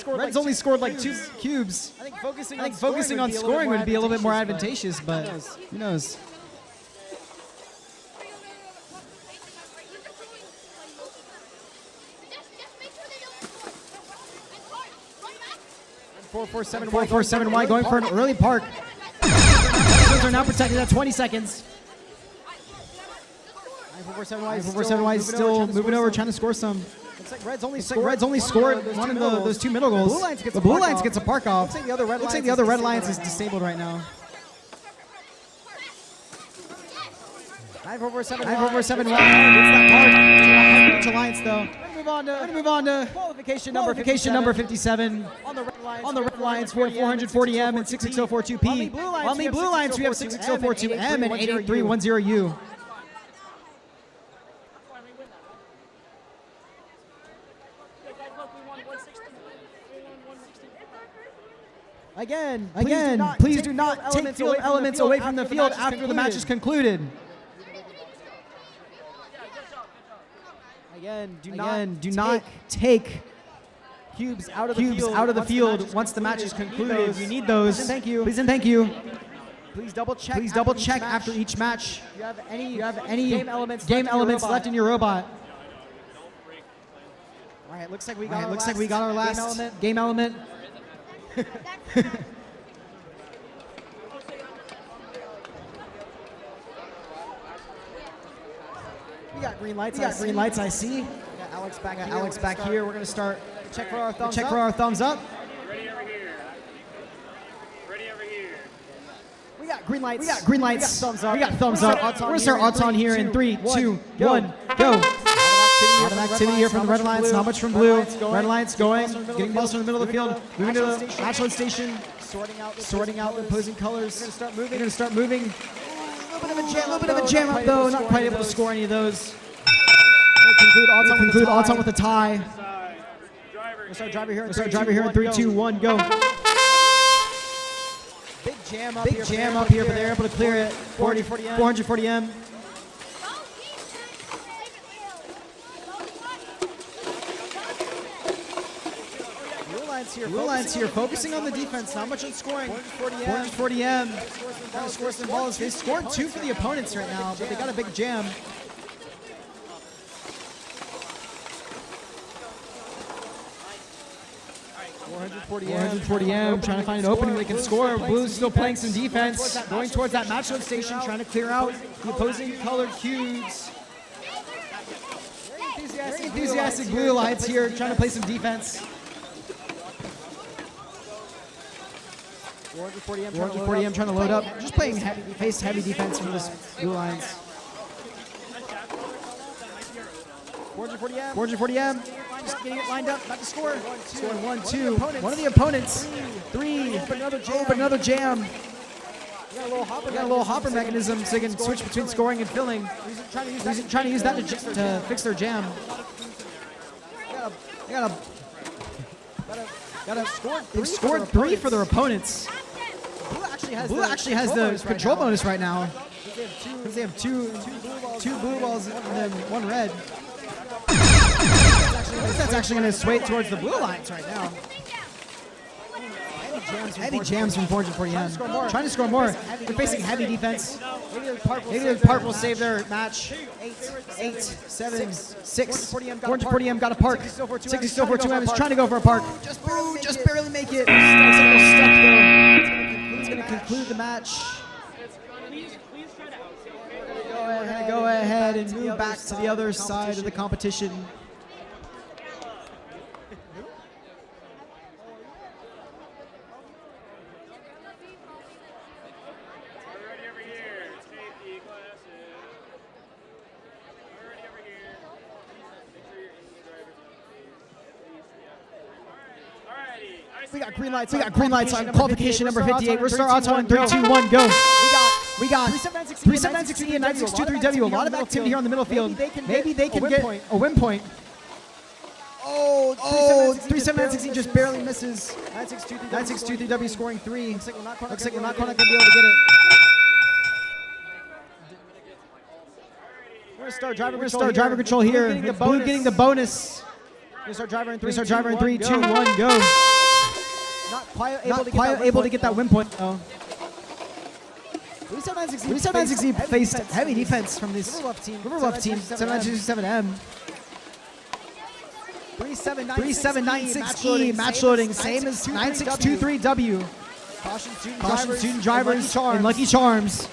Reds only scored like 2 cubes. I think focusing on scoring would be a little bit more advantageous, but who knows? 4-4-7Y going for an early park. Those are now protected at 20 seconds. 4-4-7Y is still moving over, trying to score some. Looks like Reds only scored one of those 2 middle goals. The Blue Lines gets a park off. Looks like the other Red Alliance is disabled right now. 9-4-4-7Y gets that park. Alliance though. We're going to move on to qualification number 57. On the Red Lines, we have 440M and 66042P. On the Blue Lines, we have 66042M and 88310U. Again, please do not take field elements away from the field after the match is concluded. Again, do not take cubes out of the field once the match is concluded. We need those. Please and thank you. Please double check after each match. Do you have any game elements left in your robot? All right, looks like we got our last game element. We got green lights. I see. We got Alex back here. We're gonna start. Check for our thumbs up. Ready over here. We got green lights. We got thumbs up. We're gonna start Auton here in 3, 2, 1, go. A lot of activity here from the Red Alliance, not much from Blue. Red Alliance going, getting balls from the middle of the field, moving to the Matchline Station, sorting out the opposing colors. We're gonna start moving. A little bit of a jam up though, not quite able to score any of those. conclude Auton with a tie. Driver. Start driver here. Start driver here in 3, 2, 1, go. Big jam up here, but they're able to clear it. 440M. Blue Lions here, focusing on the defense, not much on scoring. 440M. Trying to score some balls. They scored 2 for the opponents right now, but they got a big jam. 440M, trying to find an opening where they can score. Blue's still playing some defense, going towards that matchup station, trying to clear out the opposing colored cubes. Very enthusiastic Blue Lions here, trying to play some defense. 440M trying to load up, just playing heavy defense from this Blue Lions. 440M, just getting it lined up, about to score. Scoring 1, 2. One of the opponents, 3. Another jam. Got a little hopper mechanism so they can switch between scoring and filling. Trying to use that to fix their jam. They've scored 3 for their opponents. Blue actually has the control bonus right now. Because they have two blue balls and then 1 red. That's actually going to sway towards the Blue Lions right now. Heavy jams from 440M. Trying to score more. They're facing heavy defense. Maybe the park will save their match. 8, 7, 6. 440M got a park. 60-4-2M is trying to go for a park. Just barely make it. Stuck though. It's going to conclude the match. We're going to go ahead and move back to the other side of the competition. We got green lights on qualification number 58. We're start Auton in 3, 2, 1, go. We got 3796E and 9623W. A lot of activity here on the middle field. Maybe they can get a win point. Oh, 3796E just barely misses. 9623W scoring 3. Looks like we're not going to be able to get it. We're going to start driver control here. Blue getting the bonus. We're going to start driver in 3, 2, 1, go. Not quite able to get that win point, though. 3796E faced heavy defense from this River Bluff team. 7927M. 3796E match loading, same as 9623W. Caution student drivers and Lucky Charms.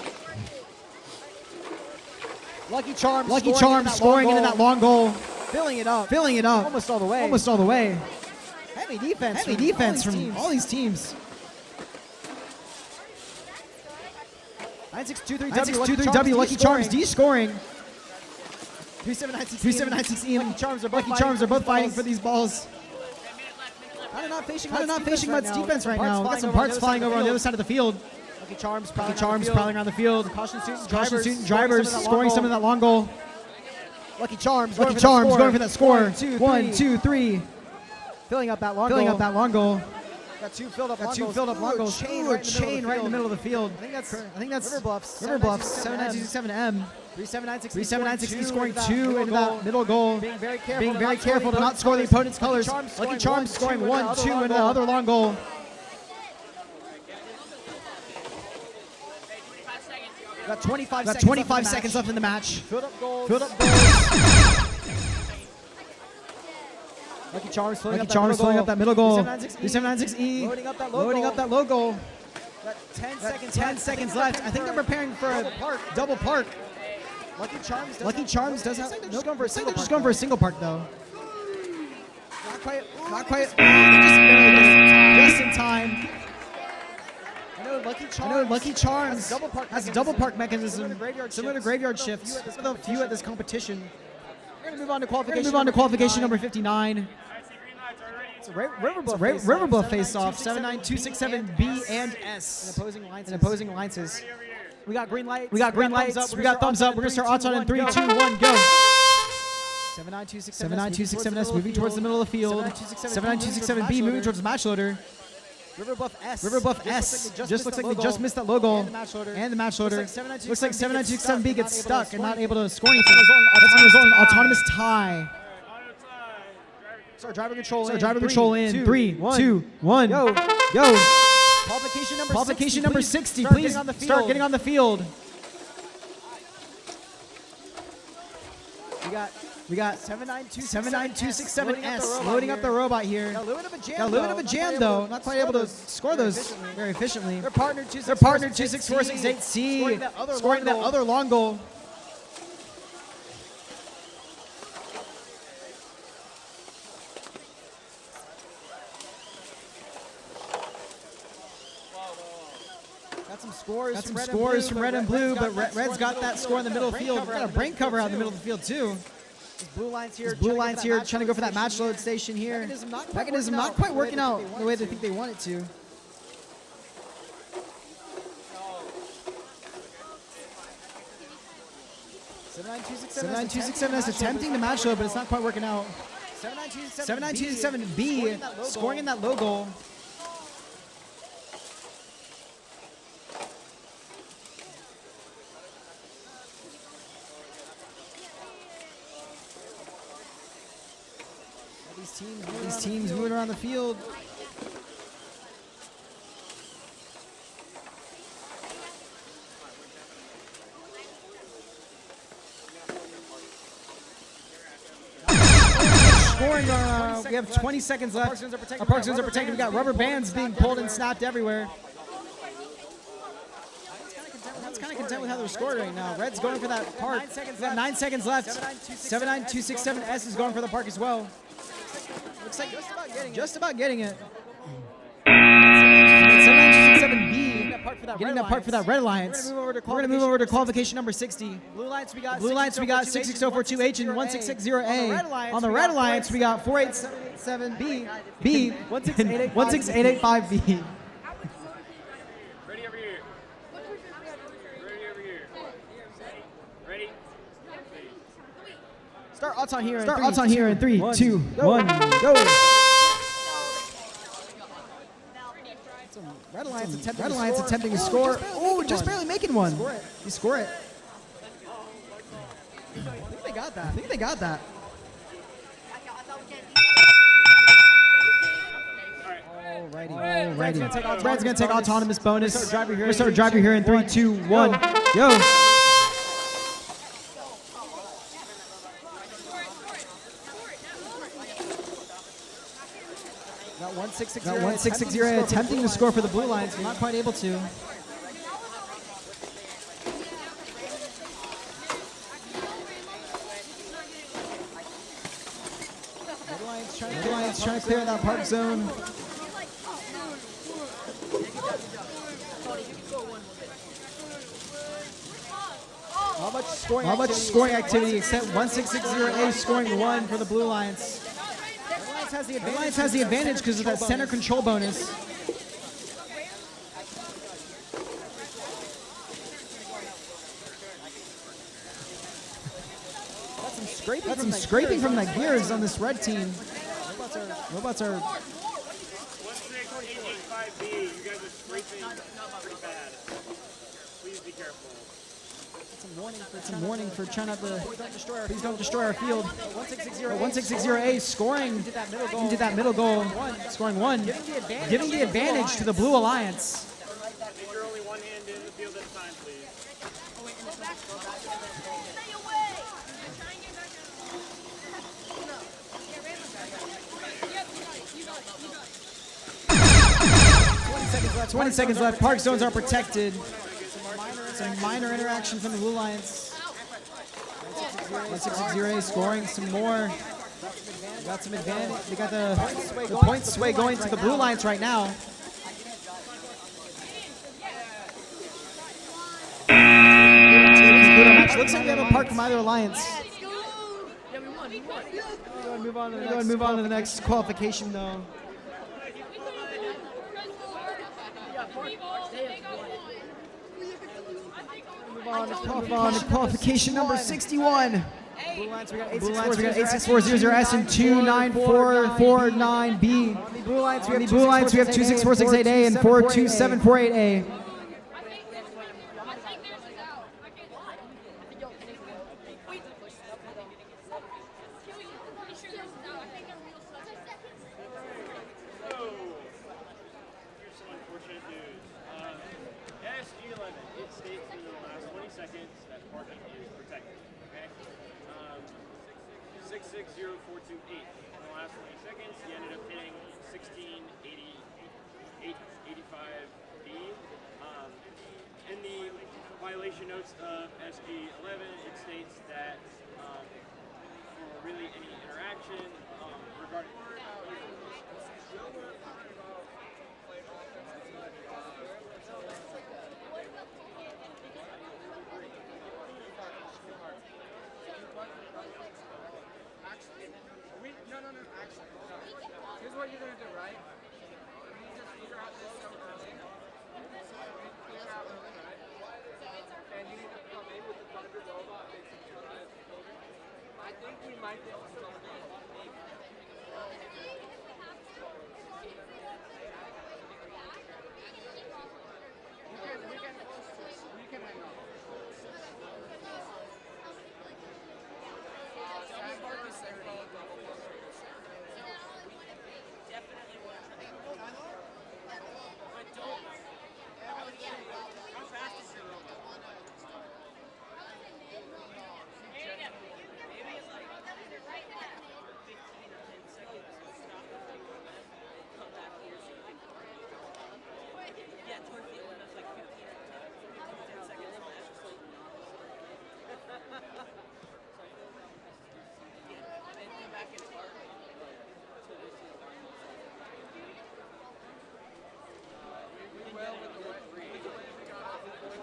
Lucky Charms scoring into that long goal. Filling it up. Almost all the way. Heavy defense from all these teams. 9623W, Lucky Charms D-scoring. 3796E and Lucky Charms are both fighting for these balls. Kind of not facing much defense right now. Got some parts flying over on the other side of the field. Lucky Charms prowling around the field. Caution student drivers scoring some of that long goal. Lucky Charms going for that score. 1, 2, 3. Filling up that long goal. Got two filled up long goals. Chain right in the middle of the field. I think that's River Bluffs. 7927M. 3796E scoring 2 into that middle goal. Being very careful to not score the opponent's colors. Lucky Charms scoring 1, 2 into the other long goal. Got 25 seconds left in the match. Filled up goals. Lucky Charms filling up that middle goal. 3796E loading up that low goal. 10 seconds left. I think they're preparing for a double park. Lucky Charms does have no going for a single park. Just going for a single park though. Not quite. Just in time. I know Lucky Charms has a double park mechanism similar to Graveyard Shift. One of the few at this competition. We're going to move on to qualification number 59. It's a River Bluff face-off. 79267B and S. And opposing alliances. We got green lights. We got thumbs up. We're going to start Auton in 3, 2, 1, go. 79267S moving towards the middle of the field. 79267B moving towards the match loader. River Bluff S just looks like they just missed that low goal. And the match loader. Looks like 79267B gets stuck and not able to score anything. That's going to result in an autonomous tie. Start driver control in. Driver control in. 3, 2, 1. Go. Qualification number 60. Please start getting on the field. We got 79267S loading up the robot here. Got a little bit of a jam though. Not quite able to score those very efficiently. Their partner 26468C scoring that other long goal. Got some scores from red and blue, but Red's got that score in the middle of the field. Got a brain cover out in the middle of the field too. Blue lines here trying to go for that match load station here. Mechanism not quite working out the way they think they want it to. Seven 267 is attempting the match load, but it's not quite working out. 79267B scoring in that low goal. These teams moving around the field. Scoring, we have 20 seconds left. Our park zones are protected. We got rubber bands being pulled and snapped everywhere. That's kind of content with how they're scoring right now. Red's going for that park. We've got 9 seconds left. 79267S is going for the park as well. Looks like just about getting it. 79267B getting that part for that red alliance. We're going to move over to qualification number 60. Blue lines we got 66042H and 1660A. On the red alliance we got 4877B, 16885B. Ready over here. Ready over here. Ready? Start Auton here in 3, 2, 1, go. Red Alliance attempting to score. Oh, just barely making one. You score it. I think they got that. Alrighty. Red's going to take autonomous bonus. Start driver here in 3, 2, 1, go. Got 1660 attempting to score for the blue lines, but not quite able to. Blue lines trying to clear that park zone. How much scoring activity except 1660A scoring 1 for the blue lines. Alliance has the advantage because of that center control bonus. Got some scraping from the gears on this red team. Robots are 16885B, you guys are scraping pretty bad. Please be careful. Some warning for trying not to. Please don't destroy our field. 1660A scoring into that middle goal, scoring 1, giving the advantage to the Blue Alliance. Make your only one hand in the field at a time, please. 20 seconds left. Park zones are protected. Some minor interaction from the Blue Alliance. 1660A scoring some more. Got some advantage. They got the point sway going to the Blue Alliance right now. Looks like we have a park from either alliance. Move on to the next qualification though. Move on to qualification number 61. Blue Lines, we got 8640S and 29449B. On the Blue Lines, we have 26468A and 42748A. Here's some unfortunate news. SG11, it states in the last 20 seconds that parking is protected. Okay? 660428. In the last 20 seconds, he ended up hitting 1685B. In the violation notes of SG11, it states that for really any interaction regarding Here's what you're gonna do, right? You just figure out this so early. Figure out early, right? And you need to come in with the thunder robot basically, right? I think we might be able to solve it. We can hang on.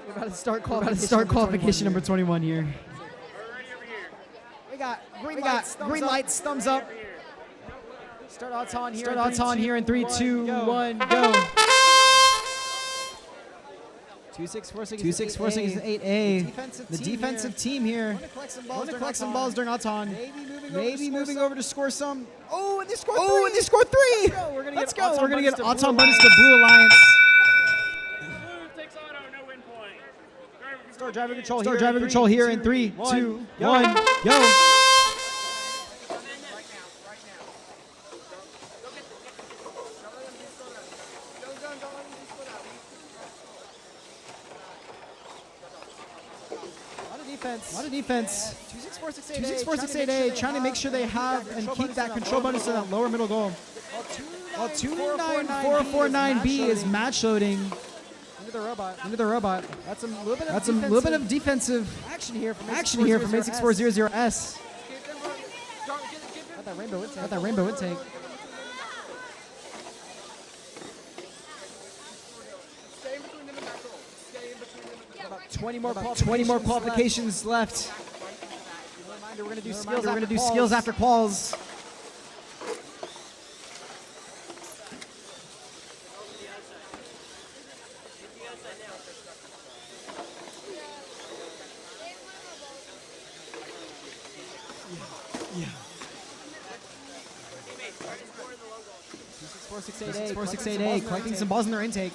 We're about to start qualification number 21 here. We got green lights, thumbs up. Start odds on here in 3, 2, 1, go. 2646 is 8A. The defensive team here. Want to collect some balls during odds on. Maybe moving over to score some. Oh, and they scored 3. Let's go. We're gonna get odds on bonus to Blue Alliance. Start driver control here in 3, 2, 1, go. A lot of defense. 26468A trying to make sure they have and keep that control bonus in that lower middle goal. While 29449B is match loading. Into the robot. That's a little bit of defensive action here from 86400S. Got that rainbow intake. About 20 more qualifications left. We're gonna do skills after quals. Yeah. 26468A, collecting some balls in their intake.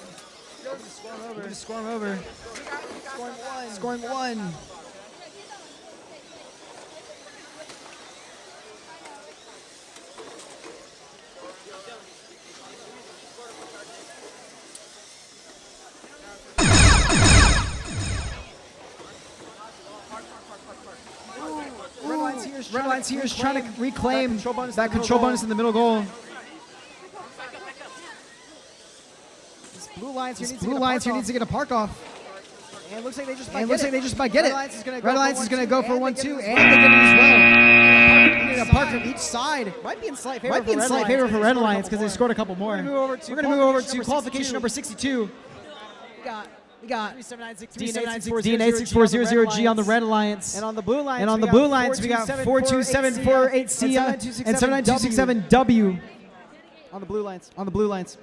Score them over. Scoring one. Red Lions here is trying to reclaim that control bonus in the middle goal. This Blue Lions here needs to get a park off. And it looks like they just might get it. Red Lions is going to go for 1-2, and they get it as well. They get a park from each side. Might be in slight favor for Red Lions because they scored a couple more. We're going to move over to qualification number 62. We got D86400G on the Red Alliance. And on the Blue Lines, we got 42748C and 79267W. On the Blue Lines.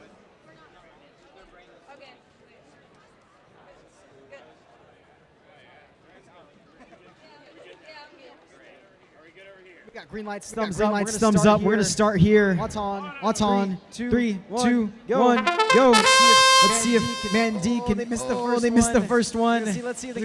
Green lights, thumbs up. We're gonna start here. Auton. 3, 2, 1, go. Let's see if Man D can. They missed the first one. Let's see if they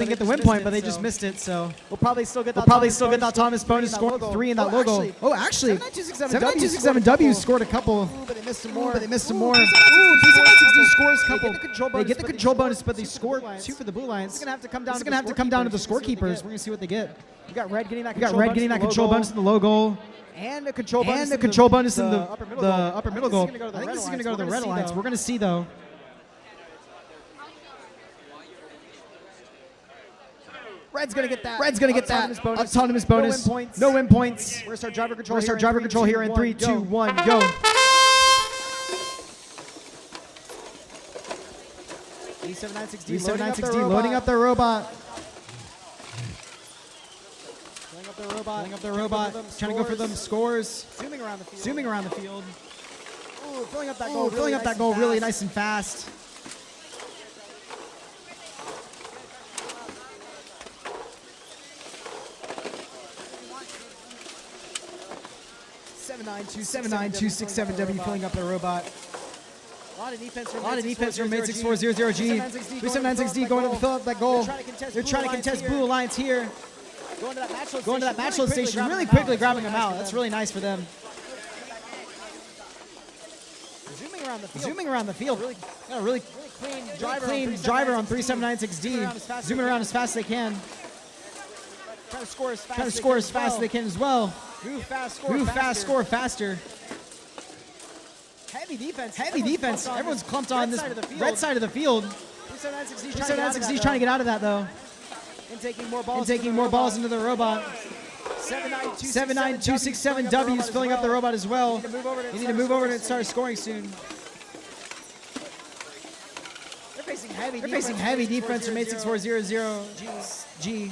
get the win point, but they just missed it. So we'll probably still get that autonomous bonus scoring 3 in that logo. Oh, actually, 7927W scored a couple. But they missed some more. more. Ooh, 3760 scores a couple. They get the control bonus, but they score 2 for the blue lines. It's gonna have to come down. It's gonna have to come down to the scorekeepers. We're gonna see what they get. You got red getting that. We got red getting that control bonus in the low goal. And a control bonus. in the upper middle goal. I think this is going to go to the Red Alliance. We're going to see, though. Red's going to get that. Autonomous bonus. No win points. We're going to start driver control here in 3, 2, 1, go. V796D loading up their robot. Filling up their robot. Trying to go for them scores. Zooming around the field. Ooh, filling up that goal really nice and fast. W filling up their robot. A lot of defense from Mate 6400G. 3796D going to fill up that goal. They're trying to contest Blue Alliance here. Going to that match load station really quickly grabbing them out. That's really nice for them. Zooming around the field. Really clean driver on 3796D. Zooming around as fast as they can. Trying to score as fast as they can as well. Move fast, score faster. Heavy defense. Everyone's clumped on this red side of the field. 3796D trying to get out of that, though. And taking more balls into the robot. 79267W is filling up the robot as well. You need to move over and start scoring soon. They're facing heavy defense from 86400G.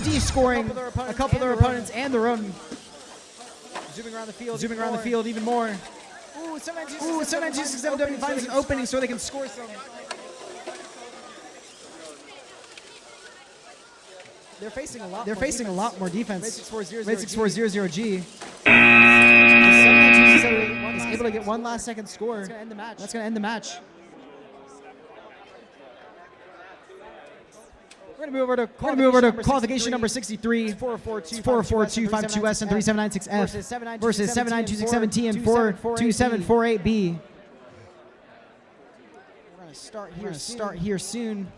D scoring a couple of their opponents and their own. Zooming around the field even more. Ooh, 79267W finds an opening so they can score some. They're facing a lot more defense. 86400G. 79267 is able to get one last second score. That's going to end the match. We're going to move over to qualification number 63. It's 44252S and 3796F versus 79267T and 42748B. We're going to start here soon.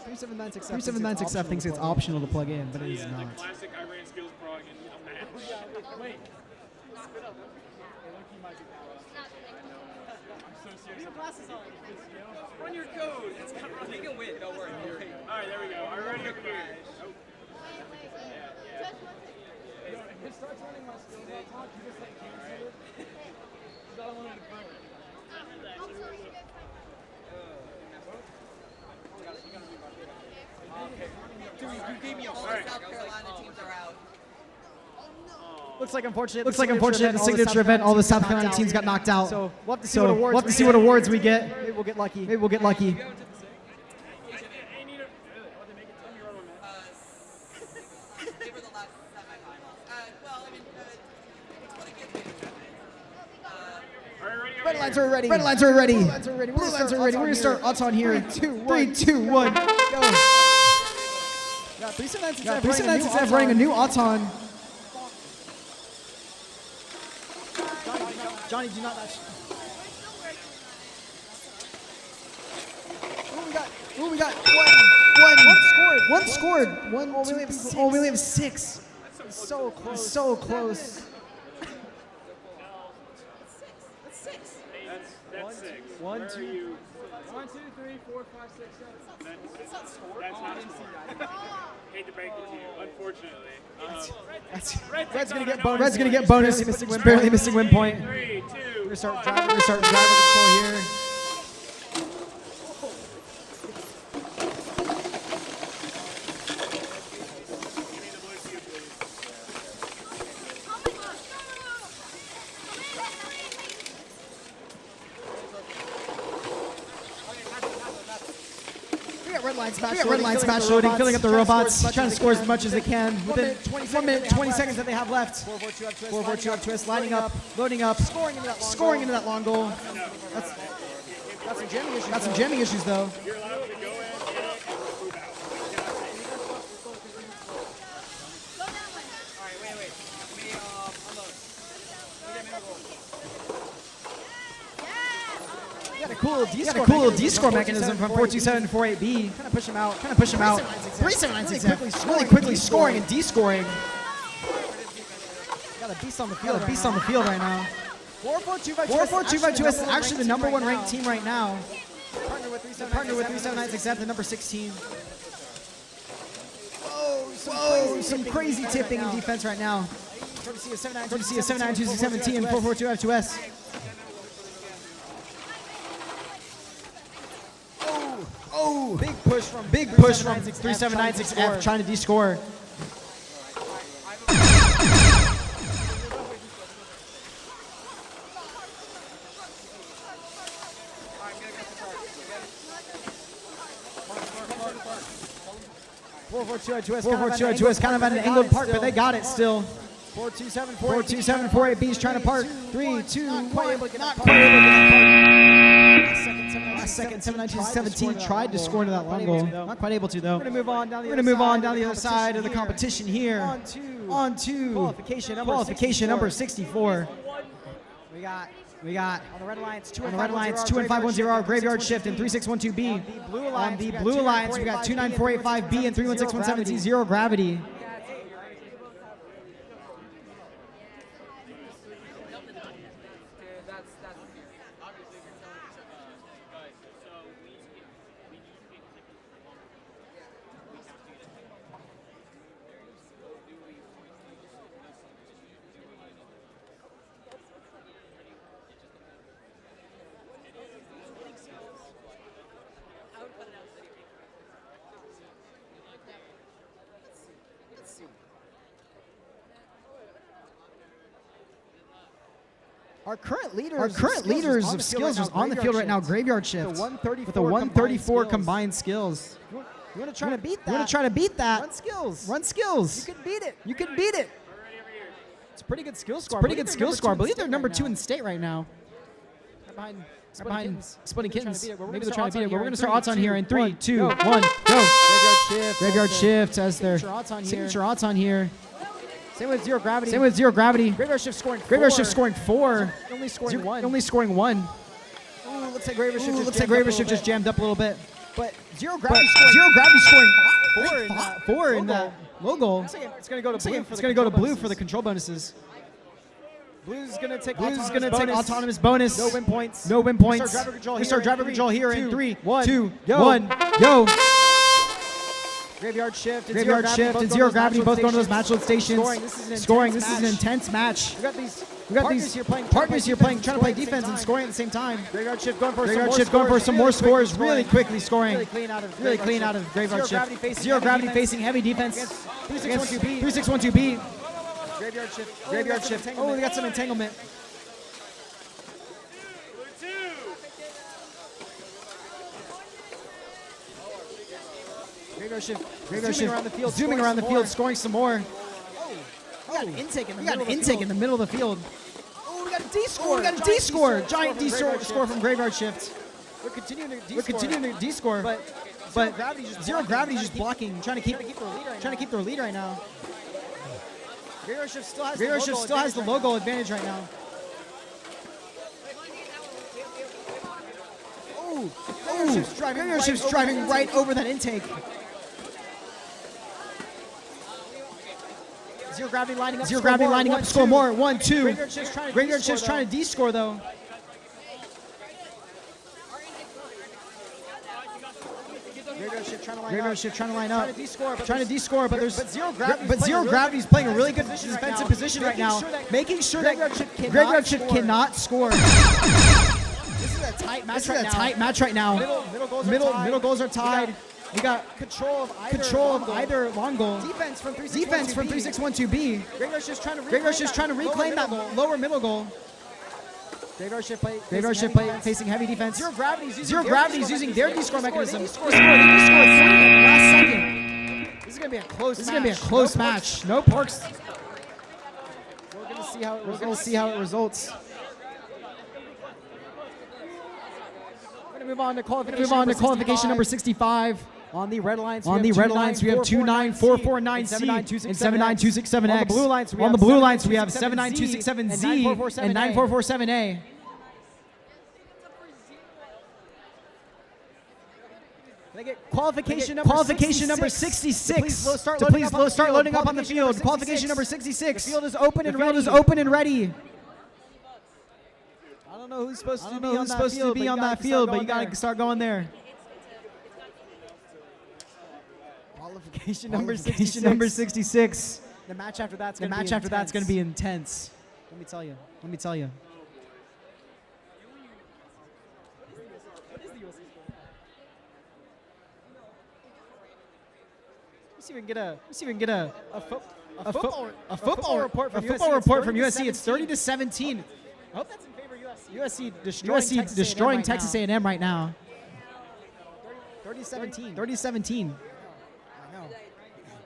F 3796F thinks it's optional to plug in, but it is not. Classic Iran skills prog in a match. Wait. Run your code. You can win. Don't worry. All right, there we go. Are you ready up here? If it starts running my skills on top, you just like cancel it. Because I don't want it to burn. You gave me a whole South Carolina teams are out. Looks like unfortunate. The signature event, all the South Carolina teams got knocked out. So we'll have to see what awards we get. Maybe we'll get lucky. Red lines are ready. Blue lines are ready. We're going to start Auton here. 3, 2, 1, go. 3796F running a new Auton. Johnny, do not match. Ooh, we got one scored. We only have 6. So close. That's 6. 1, 2, 3, 4, 5, 6, 7. That's not scored. Hate to break it to you, unfortunately. Red's gonna get bonus. Barely missing win point. 3, 2, We're gonna start driver control here. red line smash loading, filling up the robots, trying to score as much as they can within 1 minute, 20 seconds that they have left. 4-4-2 up twist, lining up, loading up, scoring into that long goal. That's some jamming issues though. You're allowed to go in, hit it, and move out. You cannot say Alright, wait. Let me unload. You got a cool D-score mechanism from 427 to 48B. Kind of push him out. 3796 really quickly scoring and D-scoring. Got a beast on the field right now. 4-4-2-5-2S is actually the number 1 ranked team right now. Partner with 37967, the number 16. Whoa, some crazy tipping in defense right now. Courtesy of 79217 and 4-4-2-5-2S. Oh, big push from 3796F trying to D-score. $4-4-2-S kind of at an angled park, but they got it still. 4-2-7-4-8 B's trying to park. 3-2, not quite able to get that park. Last second, 7-19-17 tried to score into that long goal. Not quite able to though. We're going to move on down the other side of the competition here. On to qualification number 64. We got on the red alliance 2-5-1-0 our graveyard shift and 3612B. On the blue alliance we got 29485B and 31617 zero gravity. Our current leaders of skills is on the field right now. Graveyard shift with a 134 combined skills. You want to try to beat that? Run skills. You can beat it. It's a pretty good skill score. I believe they're number 2 in the state right now. Behind Splitting Kittens. Maybe they're trying to beat it. But we're going to start odds on here in 3, 2, 1, go. Graveyard shift as their signature odds on here. Same with zero gravity. Graveyard shift scoring 4. Only scoring 1. Ooh, looks like Graveyard shift just jammed up a little bit. But zero gravity scoring 4 in that low goal. It's going to go to blue for the control bonuses. Blue's going to take autonomous bonus. No win points. We start driver control here in 3, 2, 1, go. Graveyard shift and zero gravity both going to those match load stations. Scoring. This is an intense match. We got these partners here playing, trying to play defense and scoring at the same time. Graveyard shift going for some more scores. Really quickly scoring. Really clean out of Graveyard shift. Zero gravity facing heavy defense. 3612B. Graveyard shift. Oh, we got some entanglement. Graveyard shift. Zooming around the field, scoring some more. We got an intake in the middle of the field. Oh, we got a D-score. Giant D-score from Graveyard shift. We're continuing to D-score, but zero gravity just blocking, trying to keep their lead right now. Graveyard shift still has the logo advantage right now. Graveyard shift's driving right over that intake. Zero gravity lining up to score more. 1, 2. Graveyard shift's trying to D-score though. Graveyard shift trying to line up. Trying to D-score, but zero gravity's playing a really good defensive position right now, making sure that Graveyard shift cannot score. This is a tight match right now. Middle goals are tied. We got control of either long goal. Defense from 3612B. Graveyard shift's trying to reclaim that lower middle goal. Graveyard Shift plate. Graveyard Shift plate facing heavy defense. Zero Gravity's using their descore mechanism. They scored 3 at the last second. This is gonna be a close match. No perks. We're gonna see how it results. We're gonna move on to qualification number 65. On the red lines, we have 29449C and 79267X. On the blue lines, we have 79267Z and 9447A. Qualification number 66. To please start loading up on the field. Qualification number 66. The field is open and ready. I don't know who's supposed to be on that field, but you gotta start going there. Qualification number 66. The match after that's gonna be intense. Let me tell you. Let's see if we can get a football report from USC. It's 30-17. I hope that's in favor of USC destroying Texas A&M right now. 30-17. 30-17. I know.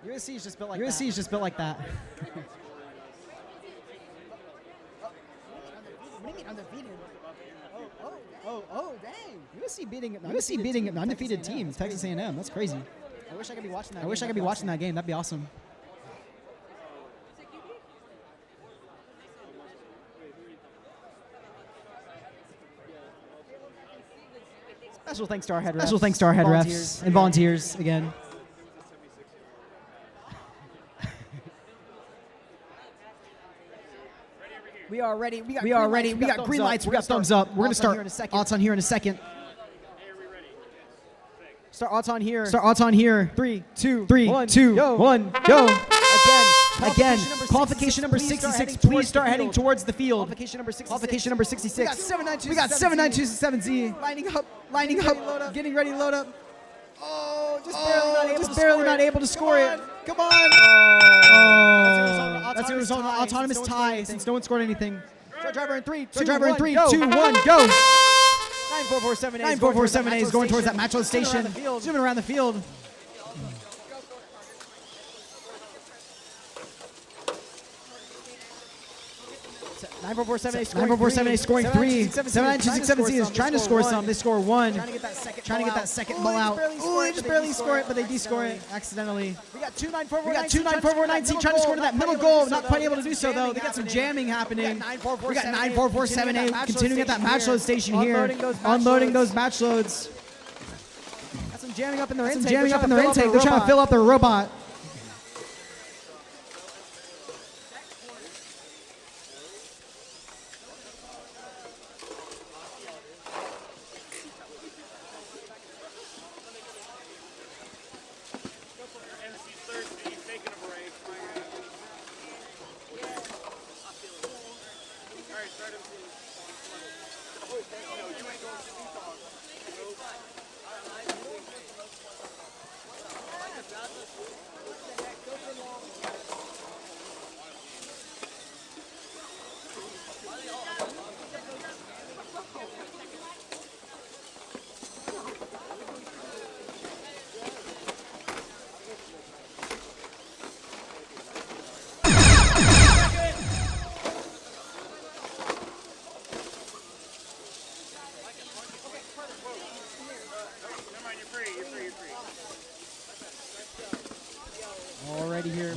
USC is just built like USC is just built like that. What do you mean undefeated? Oh, dang. USC beating an undefeated team, Texas A&M. That's crazy. I wish I could be watching that. I could be watching that game. That'd be awesome. Special thanks to our head refs and volunteers again. We are ready. We got green lights. We got thumbs up. We're gonna start odds on here in a second. Start odds on here. 3, 2, 1, go. Again. Qualification number 66. Please start heading towards the field. Qualification number 66. We got 79267Z. Lining up. Getting ready to load up. Oh, just barely not able to score it. Come on. That's a result of an autonomous tie since no one scored anything. Start driver in 3, 2, 1, go. 9447A is going towards that match load station. Zooming around the field. 9447A scoring 3. 79267Z is trying to score some. They score 1. Trying to get that second ball out. Ooh, they just barely score it, but they de-score it accidentally. We got 29449C trying to score to that middle goal. Not quite able to do so, though. They got some jamming happening. We got 9447A continuing at that match load station here. Unloading those match loads. Got some jamming up in their intake. They're trying to fill up their robot.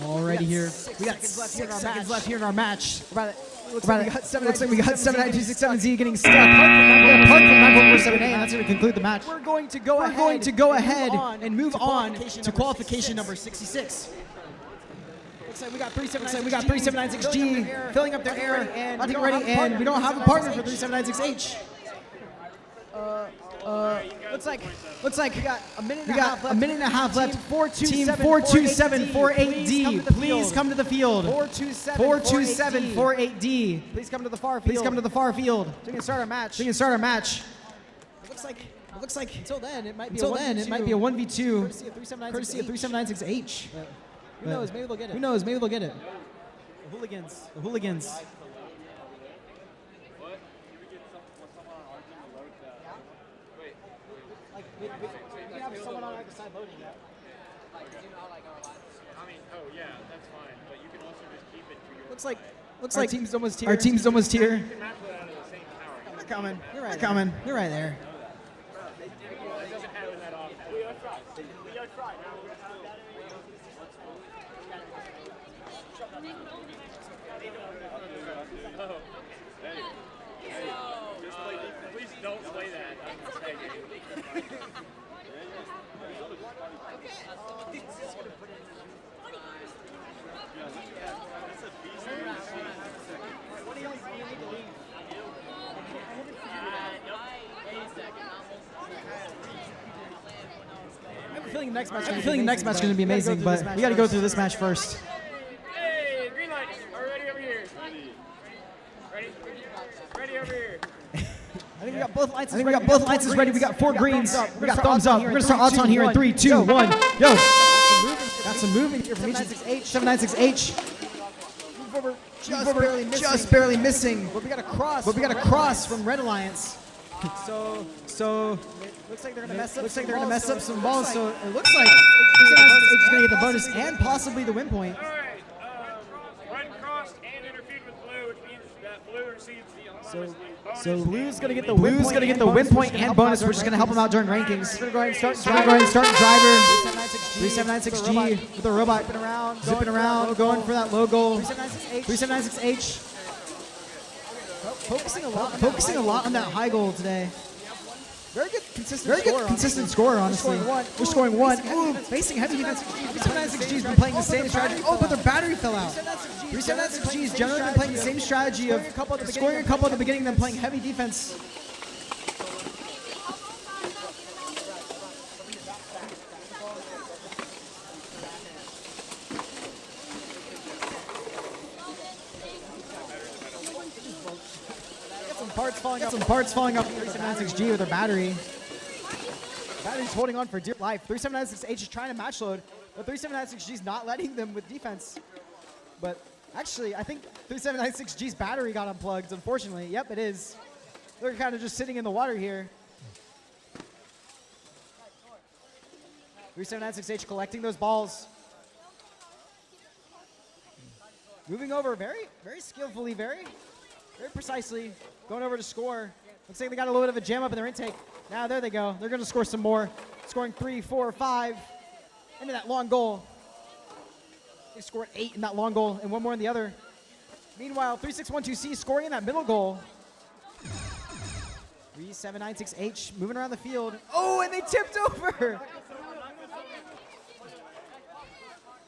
Already here. We got 6 seconds left here in our match. Looks like we got 79267Z getting stuck. We're going to park from 9447A, and that's going to conclude the match. We're going to go ahead and move on to qualification number 66. Looks like we got 3796G filling up their air. I think ready, and we don't have a partner for 3796H. Looks like we got a minute and a half left. Team 42748D, please come to the field. 42748D, please come to the far field. So we can start our match. It looks like until then it might be a 1v2 courtesy of 3796H. Who knows? Maybe they'll get it. The hooligans. We can have someone on either side loading that. I mean, oh yeah, that's fine. But you can also just keep it for your. Looks like Our team's almost here. Our team's almost here. You can match that out of the same tower. They're coming. You're right. They're coming. You're right there. It doesn't happen that often. We are trying. We are trying. Now we're gonna have that. Oh. Hey. Just play defense. Please don't play that. I have a feeling the next match is going to be amazing, but we got to go through this match first. Hey, green light. Are we ready over here? Ready? Ready over here. I think we got both lights ready. We got 4 greens. We got thumbs up. We're going to start odds on here in 3, 2, 1. Go. Got some movement here from 796H. Move over. Just barely missing. But we got a cross from Red Alliance. So looks like they're gonna mess up some balls. So it looks like 796H is gonna get the bonus and possibly the win point. All right. Red crossed and interfered with blue, which means that blue receives the anonymous bonus. So Blue's gonna get the win point and bonus, which is gonna help him out during rankings. We're gonna go ahead and start driver. 3796G with the robot zipping around, going for that low goal. 3796H. Focusing a lot on that high goal today. Very good, consistent score, honestly. We're scoring 1. Ooh, facing heavy defense. 3796G's been playing the same strategy. Oh, but their battery fell out. 3796G's generally been playing the same strategy of scoring a couple at the beginning, then playing heavy defense. Some parts falling off 3796G with their battery. Battery's holding on for dear life. 3796H is trying to match load, but 3796G is not letting them with defense. But actually, I think 3796G's battery got unplugged, unfortunately. Yep, it is. They're kind of just sitting in the water here. 3796H collecting those balls. Moving over very skillfully, very precisely. Going over to score. Looks like they got a little bit of a jam up in their intake. Now there they go. They're going to score some more. Scoring 3, 4, 5 into that long goal. They scored 8 in that long goal and 1 more in the other. Meanwhile, 3612C scoring in that middle goal. 3796H moving around the field. Oh, and they tipped over.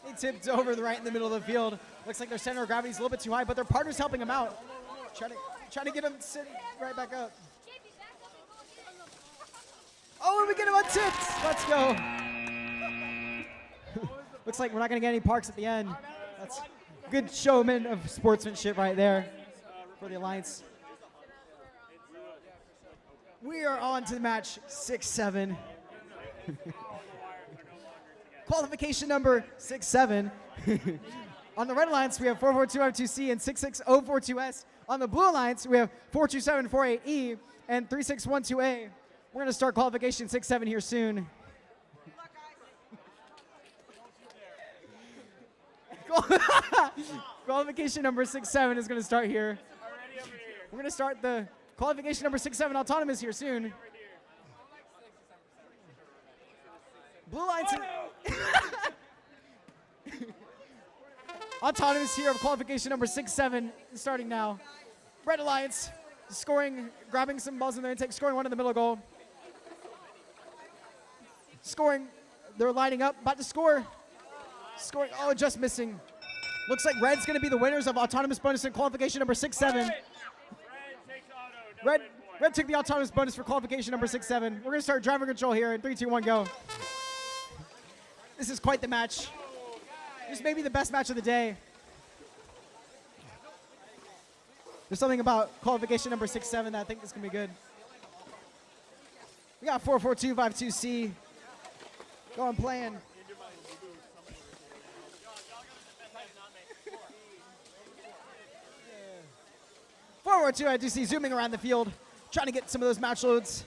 They tipped over right in the middle of the field. Looks like their center of gravity is a little bit too high, but their partner's helping them out. Trying to get him sitting right back up. Oh, and we get him untipped. Let's go. Looks like we're not going to get any parks at the end. That's good showman of sportsmanship right there for the Alliance. We are on to match 6-7. Qualification number 6-7. On the Red Alliance, we have 44252C and 66042S. On the Blue Alliance, we have 42748E and 3612A. We're going to start qualification 6-7 here soon. Qualification number 6-7 is going to start here. We're going to start the qualification number 6-7 autonomous here soon. Blue Alliance. Autonomous here of qualification number 6-7 starting now. Red Alliance scoring, grabbing some balls in their intake, scoring 1 in the middle goal. Scoring, they're lining up, about to score. Scoring, oh, just missing. Looks like Red's going to be the winners of autonomous bonus in qualification number 6-7. Red took the autonomous bonus for qualification number 6-7. We're going to start driver control here in 3, 2, 1, go. This is quite the match. This may be the best match of the day. There's something about qualification number 6-7 that I think is going to be good. We got 44252C going playing. Forward I do see zooming around the field, trying to get some of those match loads.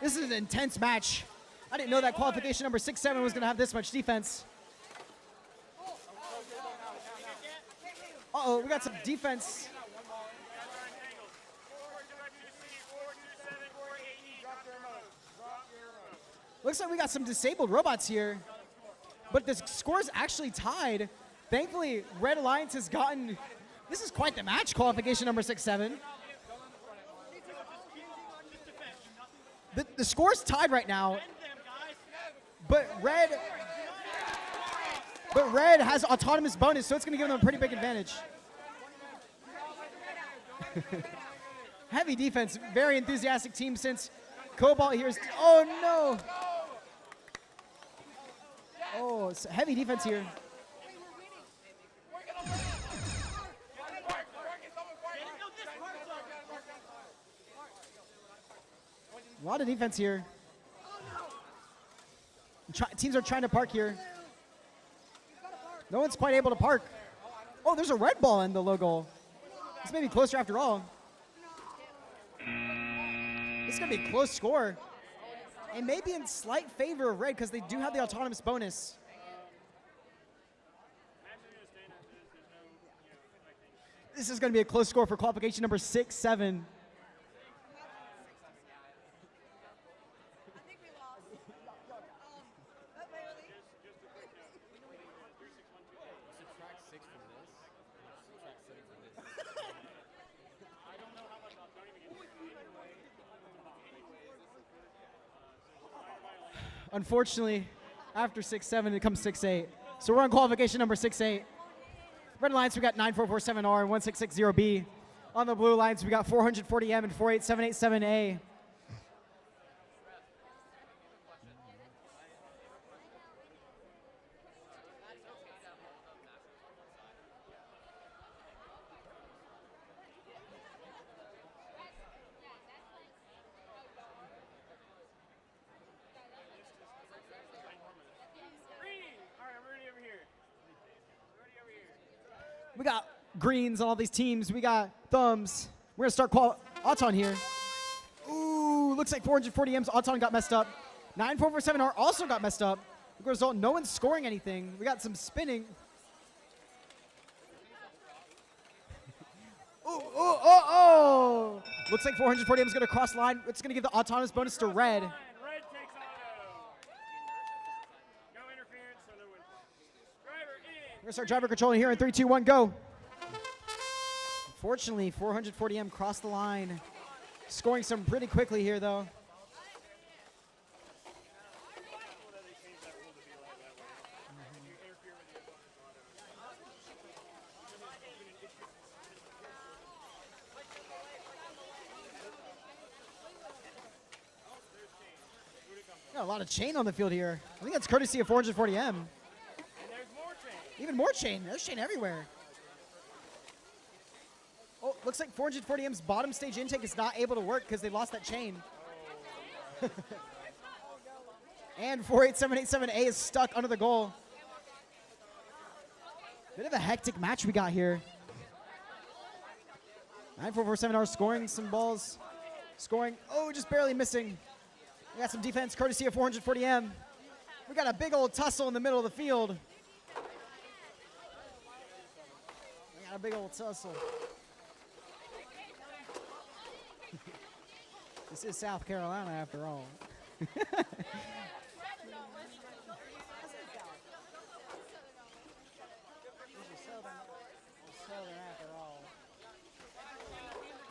This is an intense match. I didn't know that qualification number 6-7 was going to have this much defense. Uh-oh, we got some defense. Looks like we got some disabled robots here. But the score's actually tied. Thankfully, Red Alliance has gotten... This is quite the match, qualification number 6-7. The score's tied right now. But Red has autonomous bonus, so it's going to give them a pretty big advantage. Heavy defense, very enthusiastic team since Cobalt here is... Oh, no! Oh, it's heavy defense here. A lot of defense here. Teams are trying to park here. No one's quite able to park. Oh, there's a red ball in the logo. This may be closer after all. This is going to be a close score. It may be in slight favor of red because they do have the autonomous bonus. This is going to be a close score for qualification number 6-7. Unfortunately, after 6-7, it comes 6-8. So we're on qualification number 6-8. Red Alliance, we got 9447R and 1660B. On the blue lines, we got 440M and 48787A. We got greens on all these teams. We got thumbs. We're going to start Auton here. Ooh, looks like 440M's Auton got messed up. 9447R also got messed up. The result, no one's scoring anything. We got some spinning. Oh. Looks like 440M's going to cross line. It's going to give the autonomous bonus to red. Red takes auto. No interference, so no win. Driver in. We're going to start driver controlling here in 3, 2, 1, go. Unfortunately, 440M crossed the line. Scoring some pretty quickly here, though. Got a lot of chain on the field here. I think that's courtesy of 440M. And there's more chain. Even more chain. There's chain everywhere. Oh, looks like 440M's bottom stage intake is not able to work because they lost that chain. And 48787A is stuck under the goal. Bit of a hectic match we got here. 9447R scoring some balls. Scoring. Oh, just barely missing. We got some defense courtesy of 440M. We got a big old tussle in the middle of the field. We got a big old tussle. This is South Carolina after all.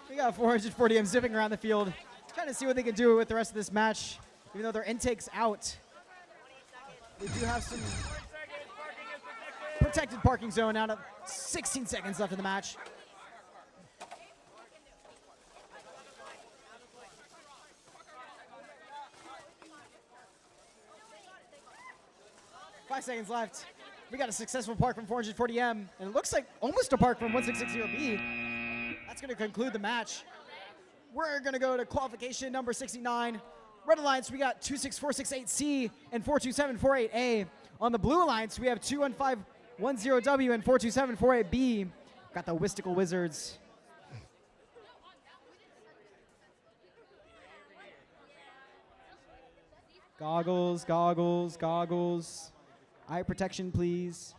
We got 440M zipping around the field, trying to see what they can do with the rest of this match, even though their intake's out. They do have some protected parking zone out of 16 seconds left in the match. Five seconds left. We got a successful park from 440M, and it looks like almost a park from 1660B. That's going to conclude the match. We're going to go to qualification number 69. Red Alliance, we got 26468C and 42748A. On the Blue Alliance, we have 21510W and 42748B. Got the Wistical Wizards. Goggles, goggles, goggles. Eye protection, please.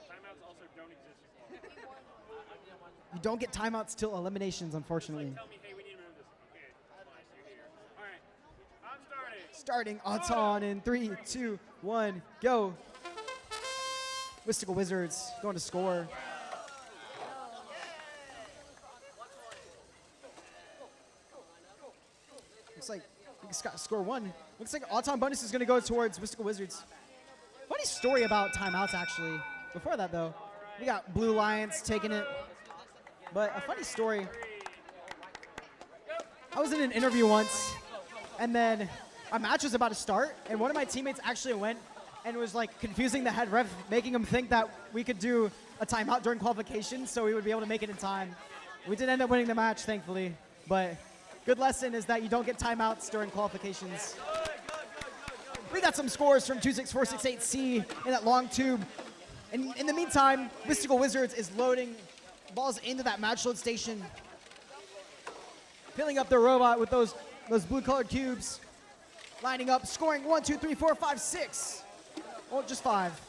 Timeouts also don't exist. You don't get timeouts till eliminations, unfortunately. Tell me, hey, we need to move this. Okay, nice, you're here. All right, I'm Starting starting. Auton in 3, 2, 1, go. Mystical Wizards going to score. Looks like we just got score 1. Looks like Auton bonus is going to go towards Mystical Wizards. Funny story about timeouts, actually. Before that, though, we got Blue Lions taking it. But a funny story. I was in an interview once, and then a match was about to start, and one of my teammates actually went and was like confusing the head ref, making him think that we could do a timeout during qualification so we would be able to make it in time. We did end up winning the match, thankfully, but good lesson is that you don't get timeouts during qualifications. We got some scores from 26468C in that long tube. And in the meantime, Mystical Wizards is loading balls into that match load station, filling up their robot with those blue colored cubes, lining up, scoring 1, 2, 3, 4, 5, 6. Well, just 5.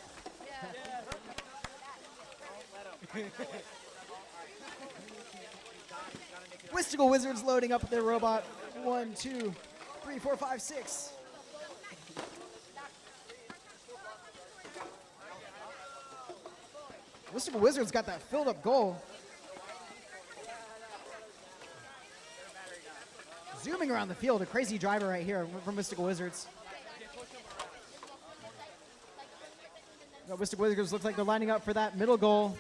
Mystical Wizards loading up their robot. 1, 2, 3, 4, 5, 6. Mystical Wizards got that filled up goal. Zooming around the field, a crazy driver right here from Mystical Wizards. Mystical Wizards looks like they're lining up for that middle goal.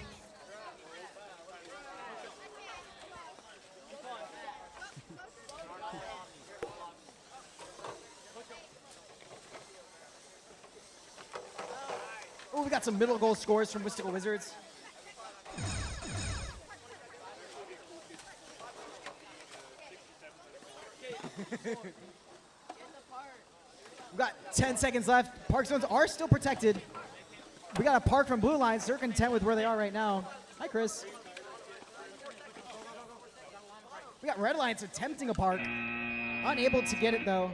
Oh, we got some middle goal scores from Mystical Wizards. We've got 10 seconds left. Park zones are still protected. We got a park from Blue Lions. They're content with where they are right now. Hi, Chris. We got Red Lions attempting a park. Unable to get it, though.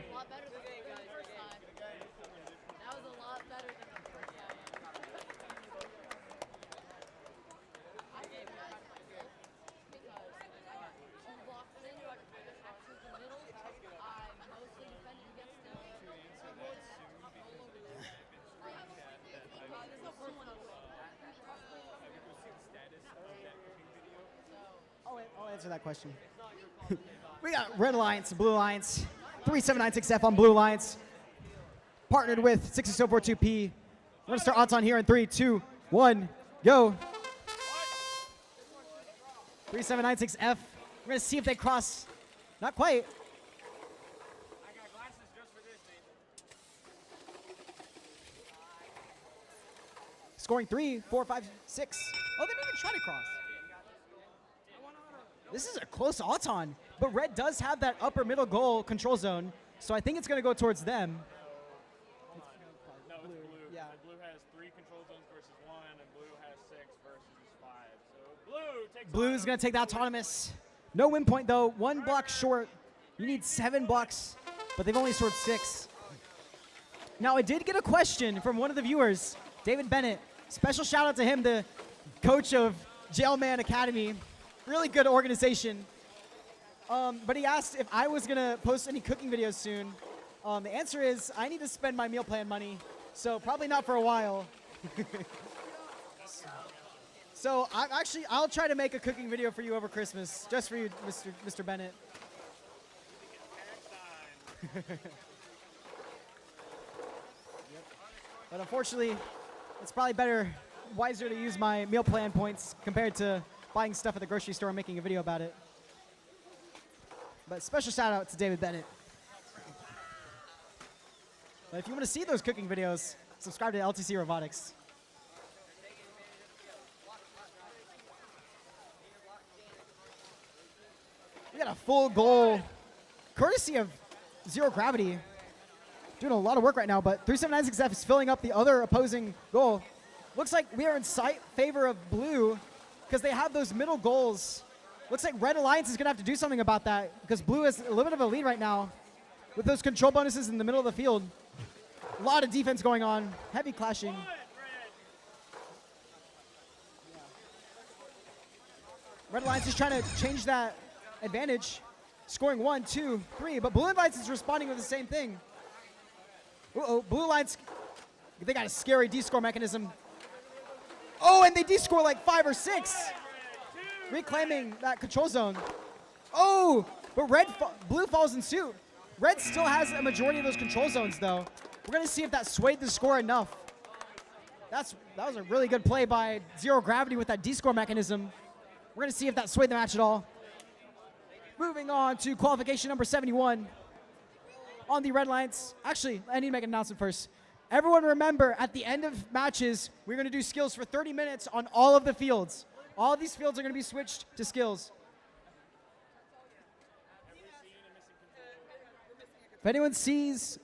I'll answer that question. We got Red Alliance, Blue Alliance, 3796F on Blue Alliance, partnered with 66042P. We're going to start Auton here in 3, 2, 1, go. 3796F. We're going to see if they cross. Not quite. Scoring 3, 4, 5, 6. Oh, they didn't even try to cross. This is a close Auton, but Red does have that upper middle goal control zone, so I think it's going to go towards them. No, it's Blue. Yeah. So Blue has 3 control zones versus 1, and Blue has 6 versus 5. So Blue takes. Blue's going to take the autonomous. No win point, though. 1 block short. You need 7 blocks, but they've only scored 6. Now, I did get a question from one of the viewers, David Bennett. Special shout out to him, the coach of Jailman Academy. Really good organization. But he asked if I was going to post any cooking videos soon. The answer is I need to spend my meal plan money, so probably not for a while. So I'll try to make a cooking video for you over Christmas, just for you, Mr. Bennett. But unfortunately, it's probably wiser to use my meal plan points compared to buying stuff at the grocery store and making a video about it. But special shout out to David Bennett. But if you want to see those cooking videos, subscribe to LTC Robotics. We got a full goal, courtesy of Zero Gravity. Doing a lot of work right now, but 3796F is filling up the other opposing goal. Looks like we are in favor of blue because they have those middle goals. Looks like Red Alliance is going to have to do something about that because blue has a little bit of a lead right now with those control bonuses in the middle of the field. A lot of defense going on, heavy clashing. Red Alliance is trying to change that advantage, scoring 1, 2, 3, but Blue Alliance is responding with the same thing. Uh-oh, Blue Alliance, they got a scary D-score mechanism. Oh, and they D-score like 5 or 6, reclaiming that control zone. Oh, but Blue falls in suit. Red still has a majority of those control zones, though. We're going to see if that swayed the score enough. That was a really good play by Zero Gravity with that D-score mechanism. We're going to see if that swayed the match at all. Moving on to qualification number 71 on the Red Alliance. Actually, I need to make an announcement first. Everyone remember, at the end of matches, we're going to do skills for 30 minutes on all of the fields. All of these fields are going to be switched to skills. If anyone sees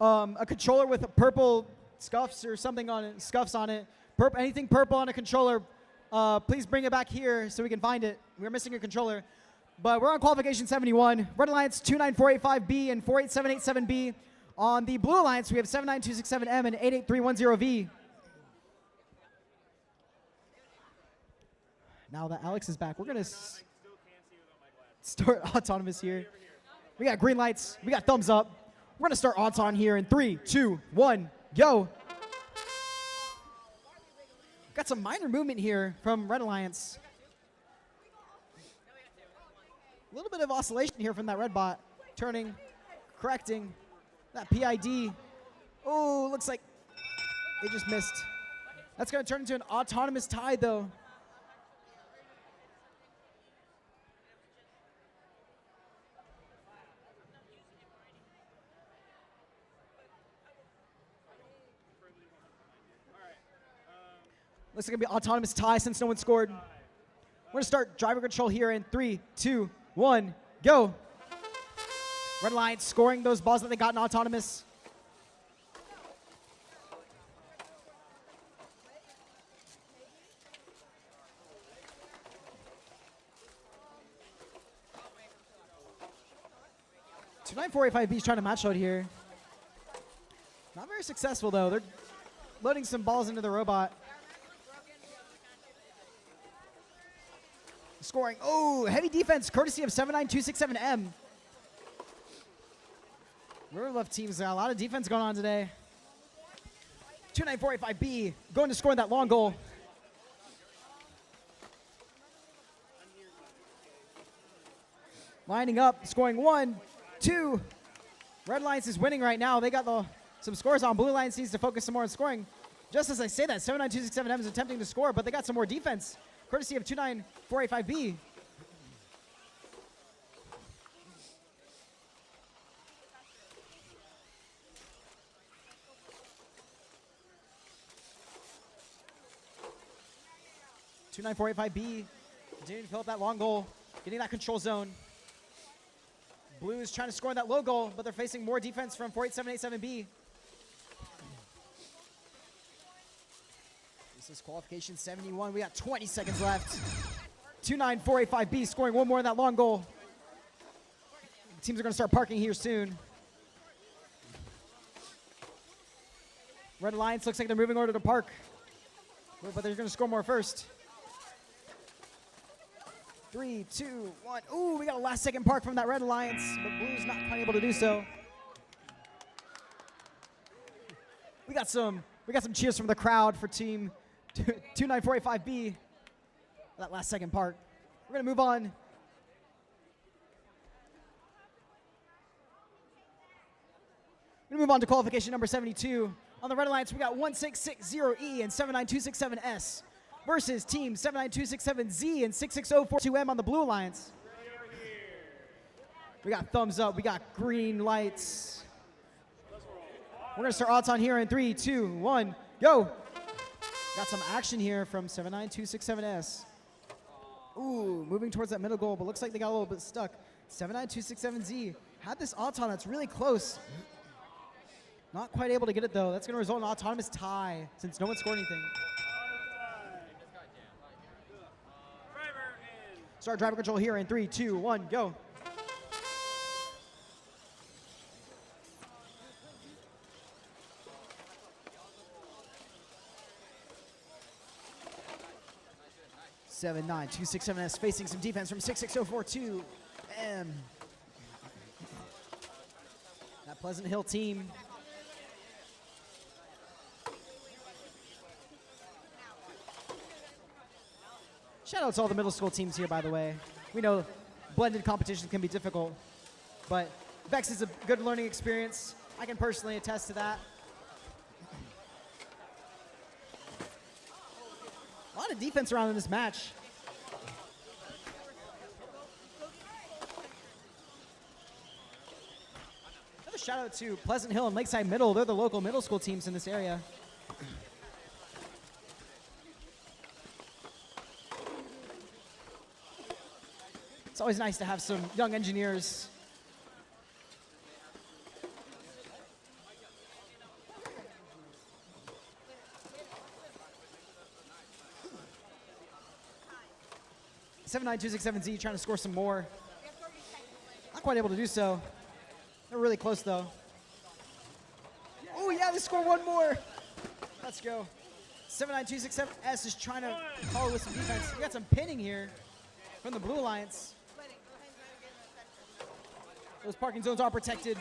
a controller with a purple scuffs or something on it, anything purple on a controller, please bring it back here so we can find it. We're missing a controller. But we're on qualification 71. Red Alliance 29485B and 48787B. On the Blue Alliance, we have 79267M and 88310V. Now that Alex is back, we're going to start autonomous here. We got green lights. We got thumbs up. We're going to start Auton here in 3, 2, 1, go. Got some minor movement here from Red Alliance. A little bit of oscillation here from that red bot. Turning, correcting. That PID. Oh, looks like they just missed. That's going to turn into an autonomous tie, though. Looks like it's going to be an autonomous tie since no one scored. We're going to start driver control here in 3, 2, 1, go. Red Alliance scoring those balls that they got in autonomous. B is trying to match load here. Not very successful though. They're loading some balls into the robot. Scoring. Oh, heavy defense courtesy of 79267M. Bluff team's got a lot of defense going on today. 29485B going to score that long goal. Lining up, scoring 1, 2. Red Alliance is winning right now. They got some scores on. Blue Alliance needs to focus some more on scoring. Just as I say that, 79267M is attempting to score, but they got some more defense, courtesy of 29485B. B continuing to fill up that long goal, getting that control zone. Blue is trying to score that low goal, but they're facing more defense from 48787B. This is qualification 71. We got 20 seconds left. 29485B scoring one more in that long goal. Teams are going to start parking here soon. Red Alliance looks like they're moving over to park, but they're going to score more first. 3, 2, 1. Ooh, we got a last second park from that Red Alliance, but Blue's not quite able to do so. We got some cheers from the crowd for team 29485B. That last second park. We're going to move on. We're going to move on to qualification number 72. On the Red Alliance, we got 1660E and 79267S. Versus team 79267Z and 66042M on the Blue Alliance. We got thumbs up. We got green lights. We're going to start odds on here in 3, 2, 1, go. Got some action here from 79267S. Ooh, moving towards that middle goal, but looks like they got a little bit stuck. 79267Z had this Auton that's really close. Not quite able to get it though. That's going to result in an autonomous tie since no one scored anything. Start driver control here in 3, 2, 1, go. Seven, 9, 2, 6, 7 S facing some defense from 66042 M. That Pleasant Hill team. Shout out to all the middle school teams here, by the way. We know blended competition can be difficult, but VEX is a good learning experience. I can personally attest to that. A lot of defense around in this match. Another shout out to Pleasant Hill and Lakeside Middle. They're the local middle school teams in this area. It's always nice to have some young engineers. Seven, 9, 2, 6, 7 Z trying to score some more. Not quite able to do so. They're really close though. Oh yeah, they score one more. Let's go. 7, 9, 2, 6, 7 S is trying to follow with some defense. We got some pinning here from the Blue Alliance. Those parking zones are protected.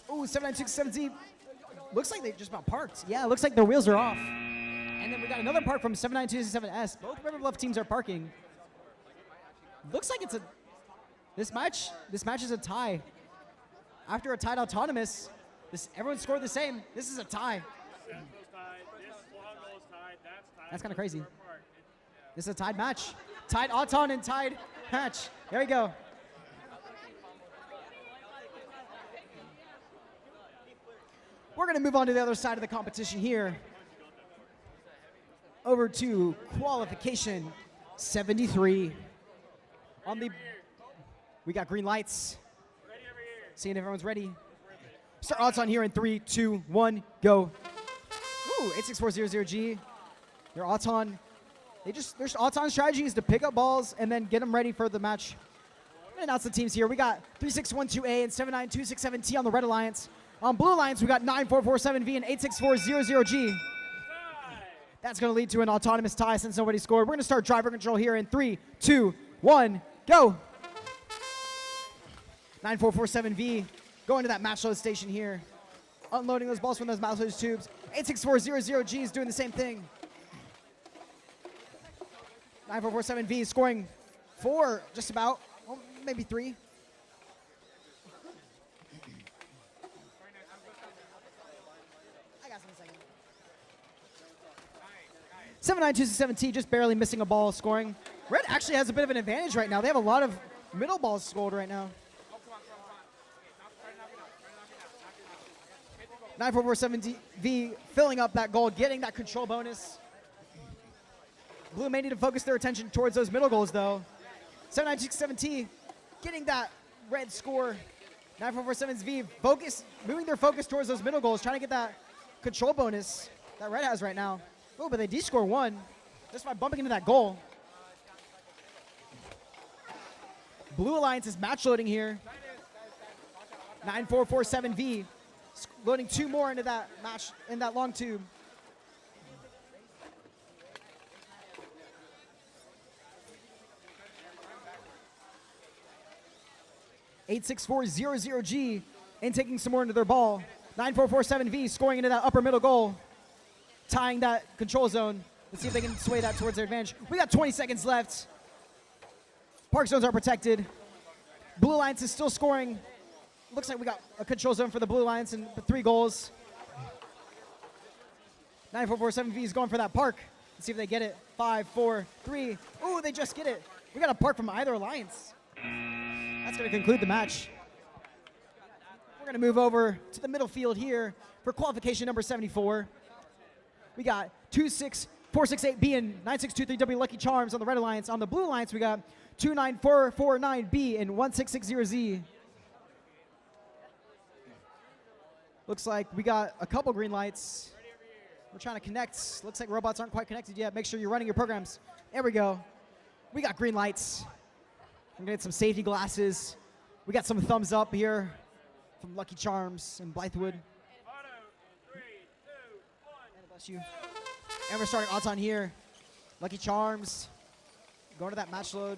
Ooh, 7967Z. Looks like they just about parked. Yeah, it looks like their wheels are off. And then we got another park from 79267S. Both River Bluff teams are parking. Looks like it's a this match is a tie. After a tied autonomous, everyone scored the same. This is a tie. That's kind of crazy. This is a tied match. Tied auton and tied match. There we go. We're going to move on to the other side of the competition here. Over to qualification 73. We got green lights. Seeing if everyone's ready. Start odds on here in 3, 2, 1, go. Ooh, 86400G. Their Auton, their Auton strategy is to pick up balls and then get them ready for the match. I'm going to announce the teams here. We got 3612A and 79267T on the Red Alliance. On Blue Alliance, we got 9447V and 86400G. That's going to lead to an autonomous tie since nobody scored. We're going to start driver control here in 3, 2, 1, go. 9447V going to that match load station here. Unloading those balls from those match load tubes. 86400G is doing the same thing. 9447V scoring 4, just about, well, maybe 3. I got some in a second. 79267T just barely missing a ball scoring. Red actually has a bit of an advantage right now. They have a lot of middle balls scored right now. 9447V filling up that goal, getting that control bonus. Blue may need to focus their attention towards those middle goals, though. 7967T getting that red score. 9447V moving their focus towards those middle goals, trying to get that control bonus that red has right now. Oh, but they de-score 1 just by bumping into that goal. Blue Alliance is match loading here. 9447V loading 2 more into that match in that long tube. (86400G) and taking some more into their ball. 9447V scoring into that upper middle goal, tying that control zone. Let's see if they can sway that towards their advantage. We got 20 seconds left. Park zones are protected. Blue Alliance is still scoring. Looks like we got a control zone for the Blue Alliance and 3 goals. 9447V is going for that park. Let's see if they get it. 5, 4, 3. Ooh, they just get it. We got a park from either alliance. That's going to conclude the match. We're going to move over to the middle field here for qualification number 74. We got 26 468B and 9623W Lucky Charms on the red alliance. On the blue alliance, we got 29449B and 1660Z. Looks like we got a couple green lights. We're trying to connect. Looks like robots aren't quite connected yet. Make sure you're running your programs. There we go. We got green lights. I'm gonna get some safety glasses. We got some thumbs up here from Lucky Charms and Blythewood. Bless you. And we're starting odds on here. Lucky Charms. Going to that match load.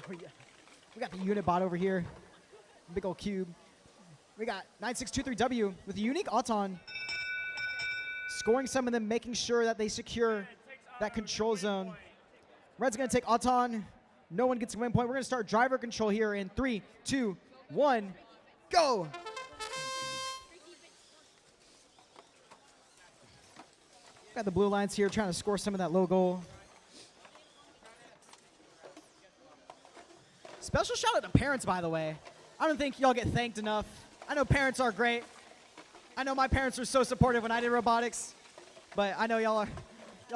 Oh, yeah. We got the unit bot over here. Big old cube. We got 9623W with a unique Auton. Scoring some of them, making sure that they secure that control zone. Red's going to take Auton. No one gets a win point. We're going to start driver control here in 3, 2, 1, go! Got the blue lines here trying to score some of that low goal. Special shout out to parents, by the way. I don't think y'all get thanked enough. I know parents are great. I know my parents were so supportive when I did robotics, but I know y'all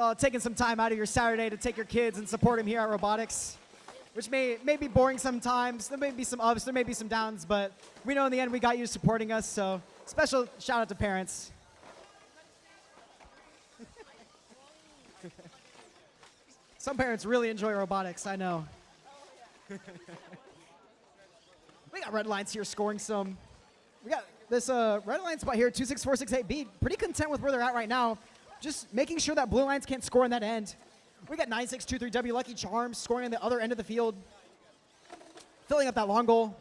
are taking some time out of your Saturday to take your kids and support them here at Robotics, which may be boring sometimes. There may be some ups, there may be some downs, but we know in the end we got you supporting us, so special shout out to parents. Some parents really enjoy robotics, I know. We got red lines here scoring some. We got this red line spot here, 26468B. Pretty content with where they're at right now. Just making sure that blue lines can't score on that end. We got 9623W Lucky Charms scoring on the other end of the field. Filling up that long goal.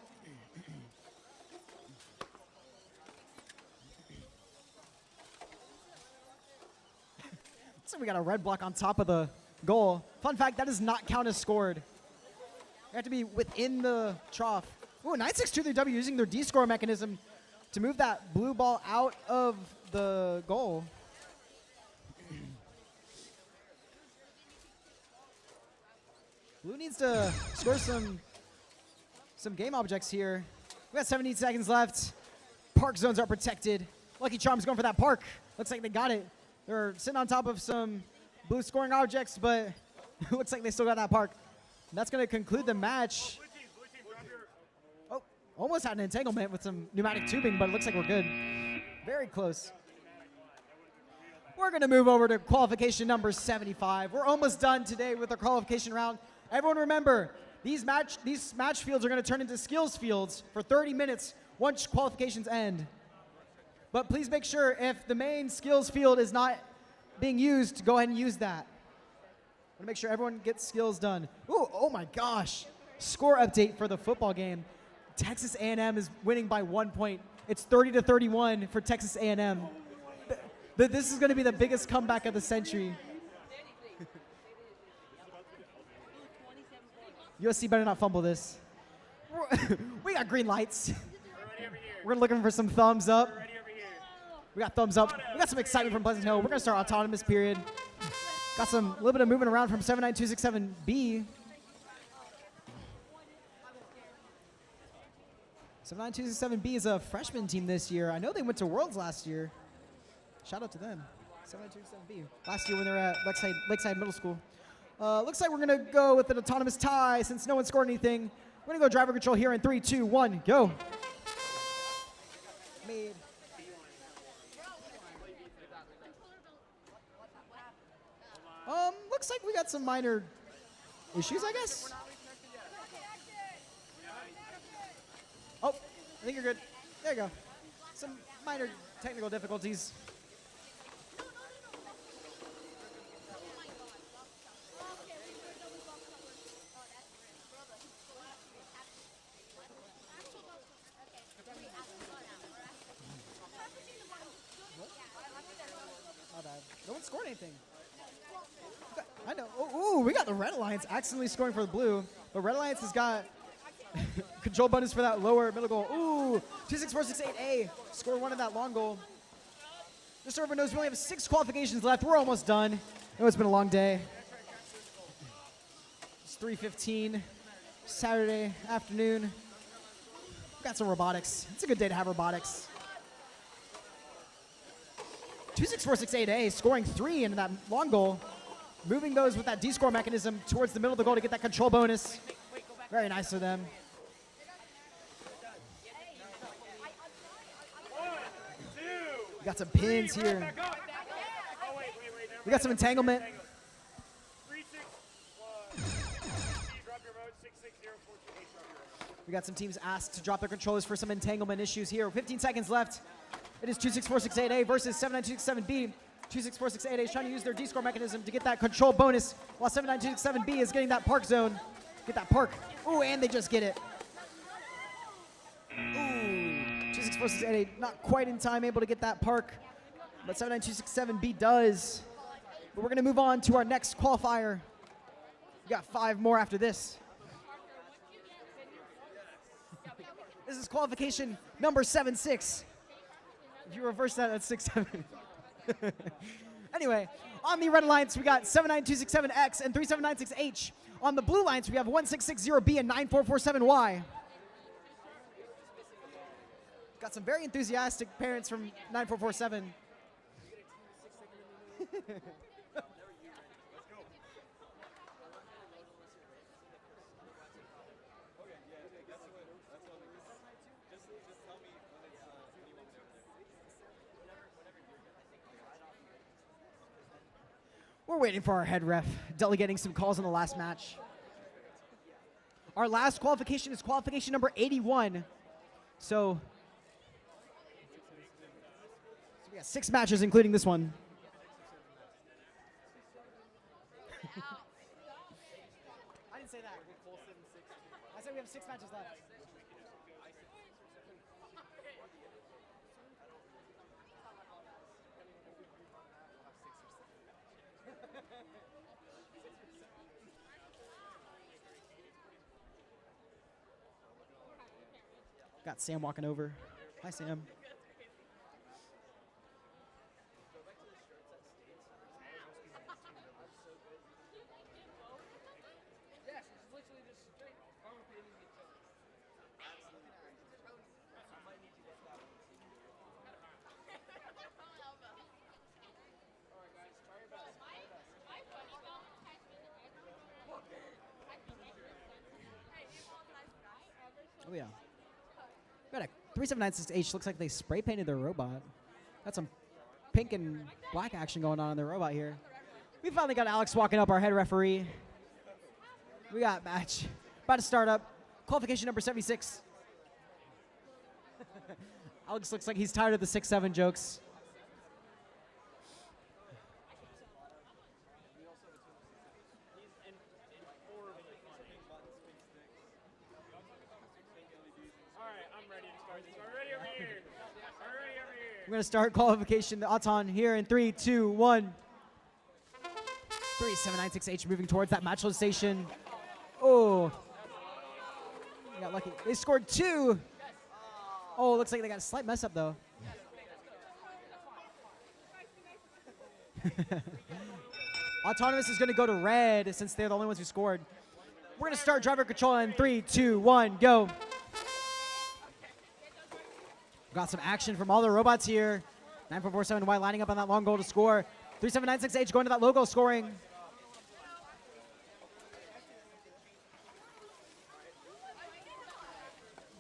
So we got a red block on top of the goal. Fun fact, that does not count as scored. You have to be within the trough. Ooh, 9623W using their D-score mechanism to move that blue ball out of the goal. Blue needs to score some game objects here. We got 17 seconds left. Park zones are protected. Lucky Charms going for that park. Looks like they got it. They're sitting on top of some blue scoring objects, but it looks like they still got that park. And that's going to conclude the match. Oh, almost had an entanglement with some pneumatic tubing, but it looks like we're good. Very close. We're going to move over to qualification number 75. We're almost done today with our qualification round. Everyone remember, these match fields are going to turn into skills fields for 30 minutes once qualifications end. But please make sure if the main skills field is not being used, go ahead and use that. I want to make sure everyone gets skills done. Ooh, oh my gosh. Score update for the football game. Texas A&M is winning by 1 point. It's 30-31 for Texas A&M. This is going to be the biggest comeback of the century. USC better not fumble this. We got green lights. We're looking for some thumbs up. We got thumbs up. We got some excitement from Pleasant Hill. We're going to start autonomous period. Got some little bit of movement around from 79267B. 79267B is a freshman team this year. I know they went to Worlds last year. Shout out to them. 79267B. Last year when they were at Lakeside Middle School. Looks like we're going to go with an autonomous tie since no one scored anything. We're going to go driver control here in 3, 2, 1, go. Made. Looks like we got some minor issues, I guess. Oh, I think you're good. There you go. Some minor technical difficulties. No one scored anything. I know. Ooh, we got the Red Alliance accidentally scoring for the blue. But Red Alliance has got control bonus for that lower middle goal. Ooh, 26468A. Score one of that long goal. Just so everyone knows, we only have 6 qualifications left. We're almost done. I know it's been a long day. It's 3:15, Saturday afternoon. We've got some robotics. It's a good day to have robotics. 2646-8A scoring 3 into that long goal. Moving those with that D-score mechanism towards the middle of the goal to get that control bonus. Very nice of them. We got some pins here. We got some entanglement. We got some teams asked to drop their controllers for some entanglement issues here. 15 seconds left. It is 2646-8A versus 79267B. 2646-8A is trying to use their D-score mechanism to get that control bonus, while 79267B is getting that park zone. Get that park. Ooh, and they just get it. Ooh, 2646-8A not quite in time, able to get that park, but 79267B does. But we're going to move on to our next qualifier. We got 5 more after this. This is qualification number 7-6. If you reverse that, that's 6-7. Anyway, on the red alliance, we got 79267X and 3796H. On the blue lines, we have 1660B and 9447Y. Got some very enthusiastic parents from 9447. We're waiting for our head ref, delegating some calls in the last match. Our last qualification is qualification number 81. So we got 6 matches, including this one. I didn't say that. I said we have 6 matches left. Got Sam walking over. Hi, Sam. Oh, yeah. Got a 3796H. Looks like they spray painted their robot. Got some pink and black action going on in their robot here. We finally got Alex walking up, our head referee. We got match. About to start up. Qualification number 76. Alex looks like he's tired of the 6-7 jokes. We're going to start qualification, the Auton here in 3, 2, 1. 3796H moving towards that matchless station. Oh. They got lucky. They scored 2. Oh, looks like they got a slight mess up, though. Autonomous is going to go to red since they're the only ones who scored. We're going to start driver control in 3, 2, 1, go. Got some action from all the robots here. 9447Y lining up on that long goal to score. 3796H going to that logo scoring.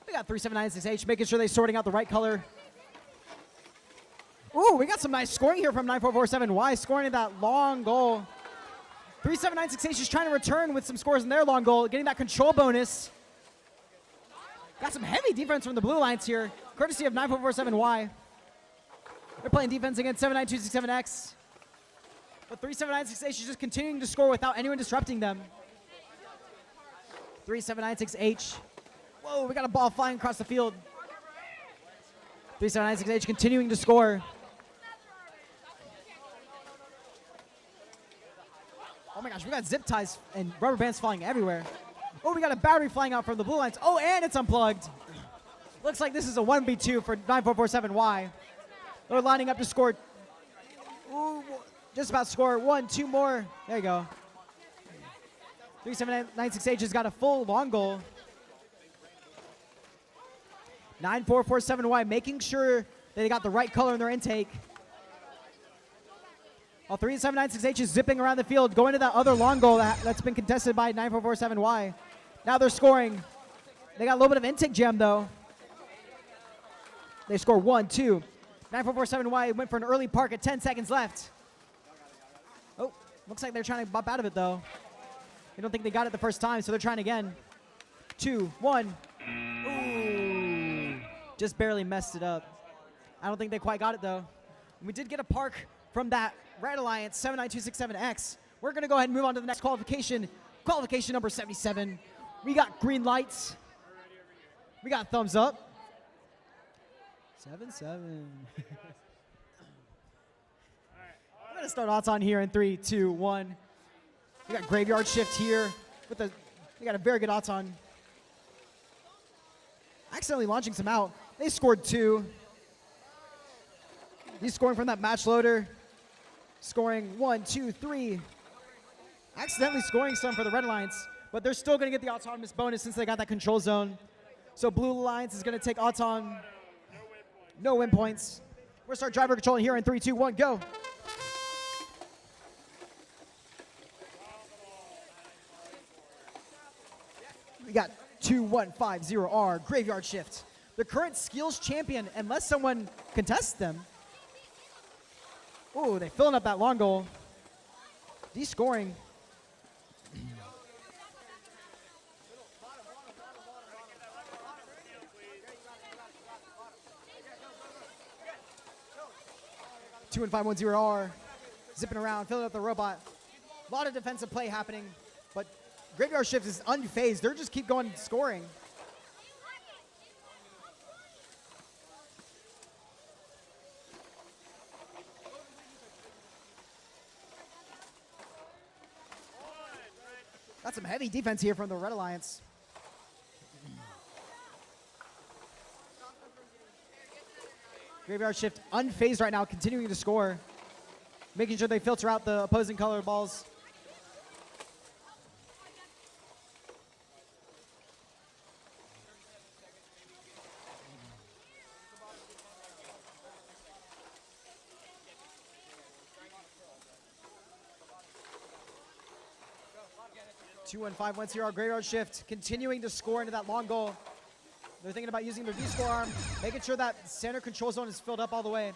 We got 3796H making sure they're sorting out the right color. Ooh, we got some nice scoring here from 9447Y scoring that long goal. 3796H is trying to return with some scores in their long goal, getting that control bonus. Got some heavy defense from the blue lines here, courtesy of 9447Y. They're playing defense against 79267X. But 3796H is just continuing to score without anyone disrupting them. 3796H. Whoa, we got a ball flying across the field. 3796H continuing to score. Oh my gosh, we got zip ties and rubber bands flying everywhere. Oh, we got a battery flying out from the blue lines. Oh, and it's unplugged. Looks like this is a 1v2 for 9447Y. They're lining up to score. Ooh, just about to score 1, 2 more. There you go. 3796H has got a full long goal. 9447Y making sure that they got the right color in their intake. All 37968 is zipping around the field, going to that other long goal that's been contested by 9447Y. Now they're scoring. They got a little bit of intake jam, though. They score 1-2. 9447Y went for an early park at 10 seconds left. Oh, looks like they're trying to bop out of it, though. I don't think they got it the first time, so they're trying again. 2-1. Ooh, just barely messed it up. I don't think they quite got it, though. We did get a park from that Red Alliance 79267X. We're going to go ahead and move on to the next qualification. Qualification number 77. We got green lights. We got thumbs up. 7-7. We're going to start odds on here in 3, 2, 1. We got graveyard shift here. We got a very good odds on. Accidentally launching some out. They scored 2. He's scoring from that match loader. Scoring 1, 2, 3. Accidentally scoring some for the Red Alliance, but they're still going to get the autonomous bonus since they got that control zone. So Blue Alliance is going to take auton. No win points. We're going to start driver control here in 3, 2, 1, go. We got 2150R, graveyard shift. The current skills champion, unless someone contests them. Ooh, they're filling up that long goal. De-scoring. Two and 510R, zipping around, filling up the robot. A lot of defensive play happening, but graveyard shift is unfazed. They're just keep going scoring. Got some heavy defense here from the Red Alliance. Graveyard shift unfazed right now, continuing to score. Making sure they filter out the opposing color balls. Two and 510R graveyard shift, continuing to score into that long goal. They're thinking about using their V-score arm, making sure that center control zone is filled up all the way.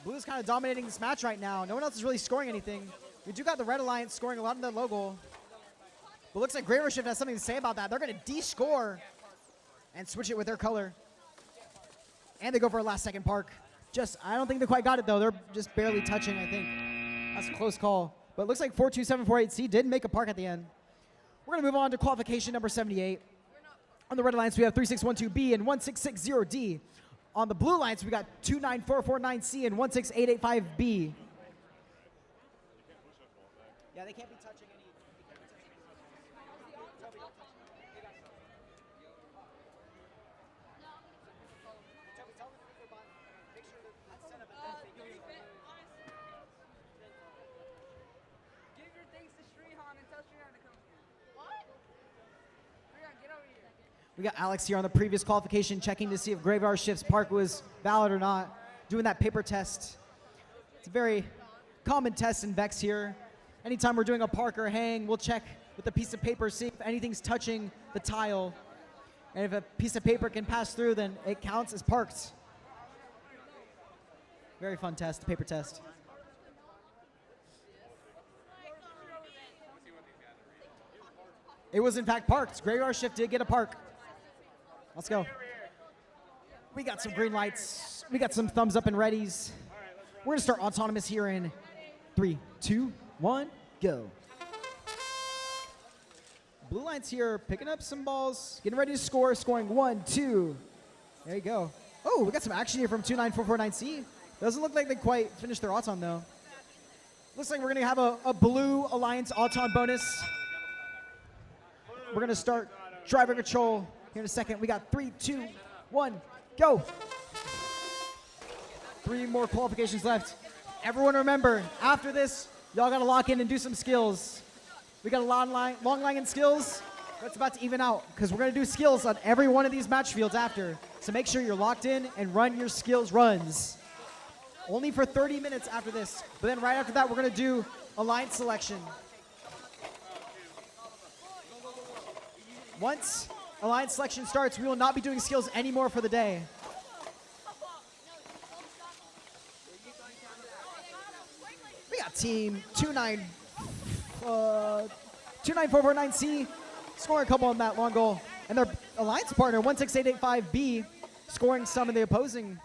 Blue's kind of dominating this match right now. No one else is really scoring anything. We do got the Red Alliance scoring a lot in that low goal. But looks like Graveyard Shift has something to say about that. They're going to de-score and switch it with their color. And they go for a last second park. I don't think they quite got it though. They're just barely touching, I think. That's a close call. But it looks like 42748C did make a park at the end. We're going to move on to qualification number 78. On the Red Alliance, we have 3612B and 1660D. On the Blue Alliance, we got 29449C and 16885B. Yeah, they can't be touching any. Give your things to Shrihan and tell Shrihan to come. What? Shrihan, get over here. We got Alex here on the previous qualification checking to see if Graveyard Shift's park was valid or not, doing that paper test. It's a very common test in VEX here. Anytime we're doing a park or hang, we'll check with a piece of paper, see if anything's touching the tile. And if a piece of paper can pass through, then it counts as parked. Very fun test, paper test. It was in fact parked. Graveyard Shift did get a park. Let's go. We got some green lights. We got some thumbs up and readies. We're gonna start autonomous here in 3, 2, 1, go. Blue Line's here picking up some balls, getting ready to score, scoring 1, 2. There you go. Oh, we got some action here from 29449C. Doesn't look like they quite finished their auton though. Looks like we're gonna have a Blue Alliance auton bonus. We're gonna start driver control here in a second. We got 3, 2, 1, go. 3 more qualifications left. Everyone remember, after this, y'all gotta lock in and do some skills. We got a long line in skills. That's about to even out because we're gonna do skills on every one of these match fields after. So make sure you're locked in and run your skills runs. only for 30 minutes after this. But then right after that, we're going to do alliance selection. Once alliance selection starts, we will not be doing skills anymore for the day. We got team 29449C scoring a couple on that long goal. And their alliance partner, 16885B, scoring some in the opposing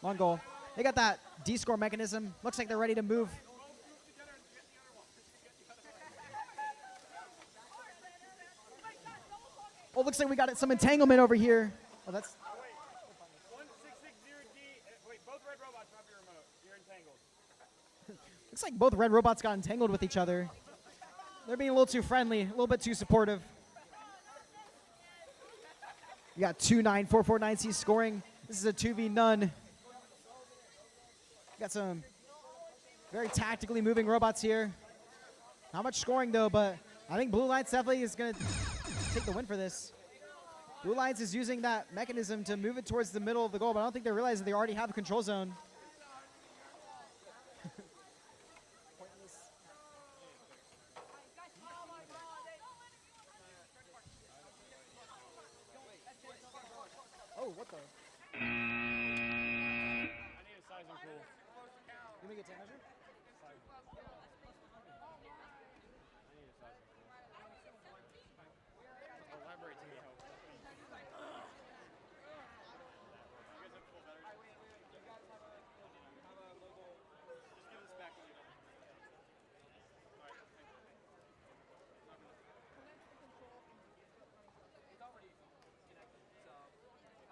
long goal. They got that D-score mechanism. Looks like they're ready to move. Oh, looks like we got some entanglement over here. Oh, that's... 1660D. Wait, both red robots drop your remote. You're entangled. Looks like both red robots got entangled with each other. They're being a little too friendly, a little bit too supportive. You got 29449C scoring. This is a 2v none. Got some very tactically moving robots here. Not much scoring though, but I think Blue Lions definitely is going to take the win for this. Blue Lions is using that mechanism to move it towards the middle of the goal, but I don't think they realize that they already have a control zone. Oh, what the? I need a sizing tool. You make a tape measure? Elaborate to me how.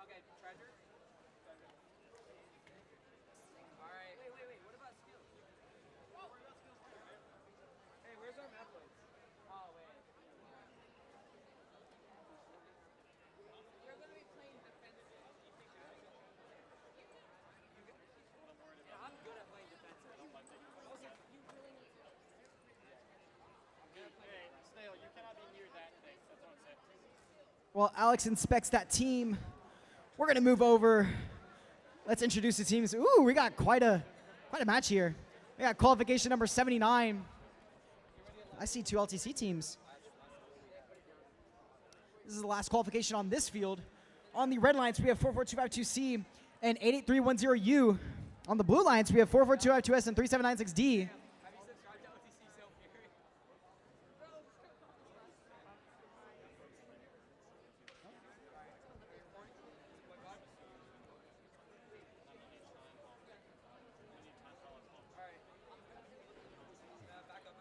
Okay, treasure. Alright. Wait. What about skills? Hey, where's our map plates? Oh, wait. You're going to be playing defensive. Yeah, I'm good at playing defensive. Okay, you really need to. Hey, Snail, you cannot be near that thing. That's what I'm saying. Well, Alex inspects that team. We're gonna move over. Let's introduce the teams. Ooh, we got quite a match here. We got qualification number 79. I see 2 LTC teams. This is the last qualification on this field. On the red lines, we have 44252C and 88310U. On the blue lines, we have 44252S and 3796D.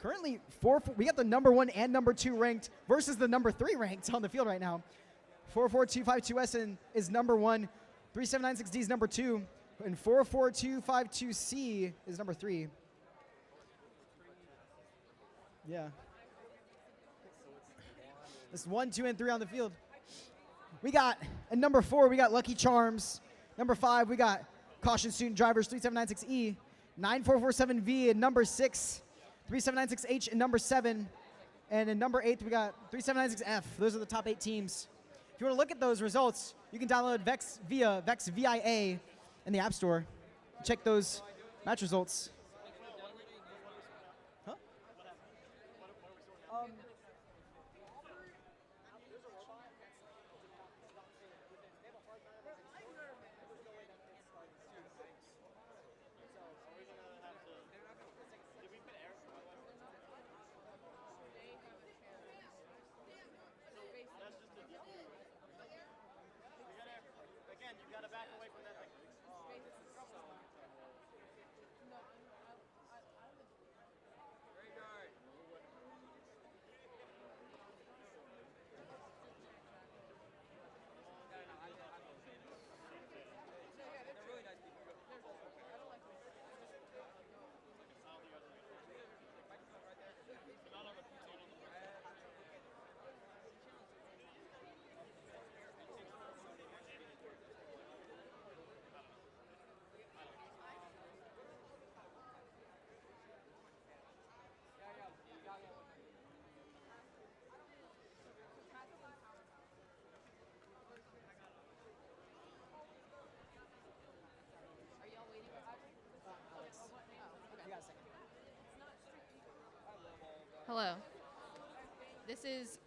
Currently, we got the number 1 and number 2 ranked versus the number 3 ranked on the field right now. 44252S is number 1, 3796D is number 2, and 44252C is number 3. Yeah. This is 1, 2, and 3 on the field. We got, at number 4, we got Lucky Charms. Number 5, we got Caution Student Drivers 3796E. 9447V and number 6. 3796H and number 7. And in number 8, we got 3796F. Those are the top 8 teams. If you want to look at those results, you can download VEX via VEX VIA in the App Store. Check those match results. Huh? Again, you gotta back away from that thing. Hello. This is,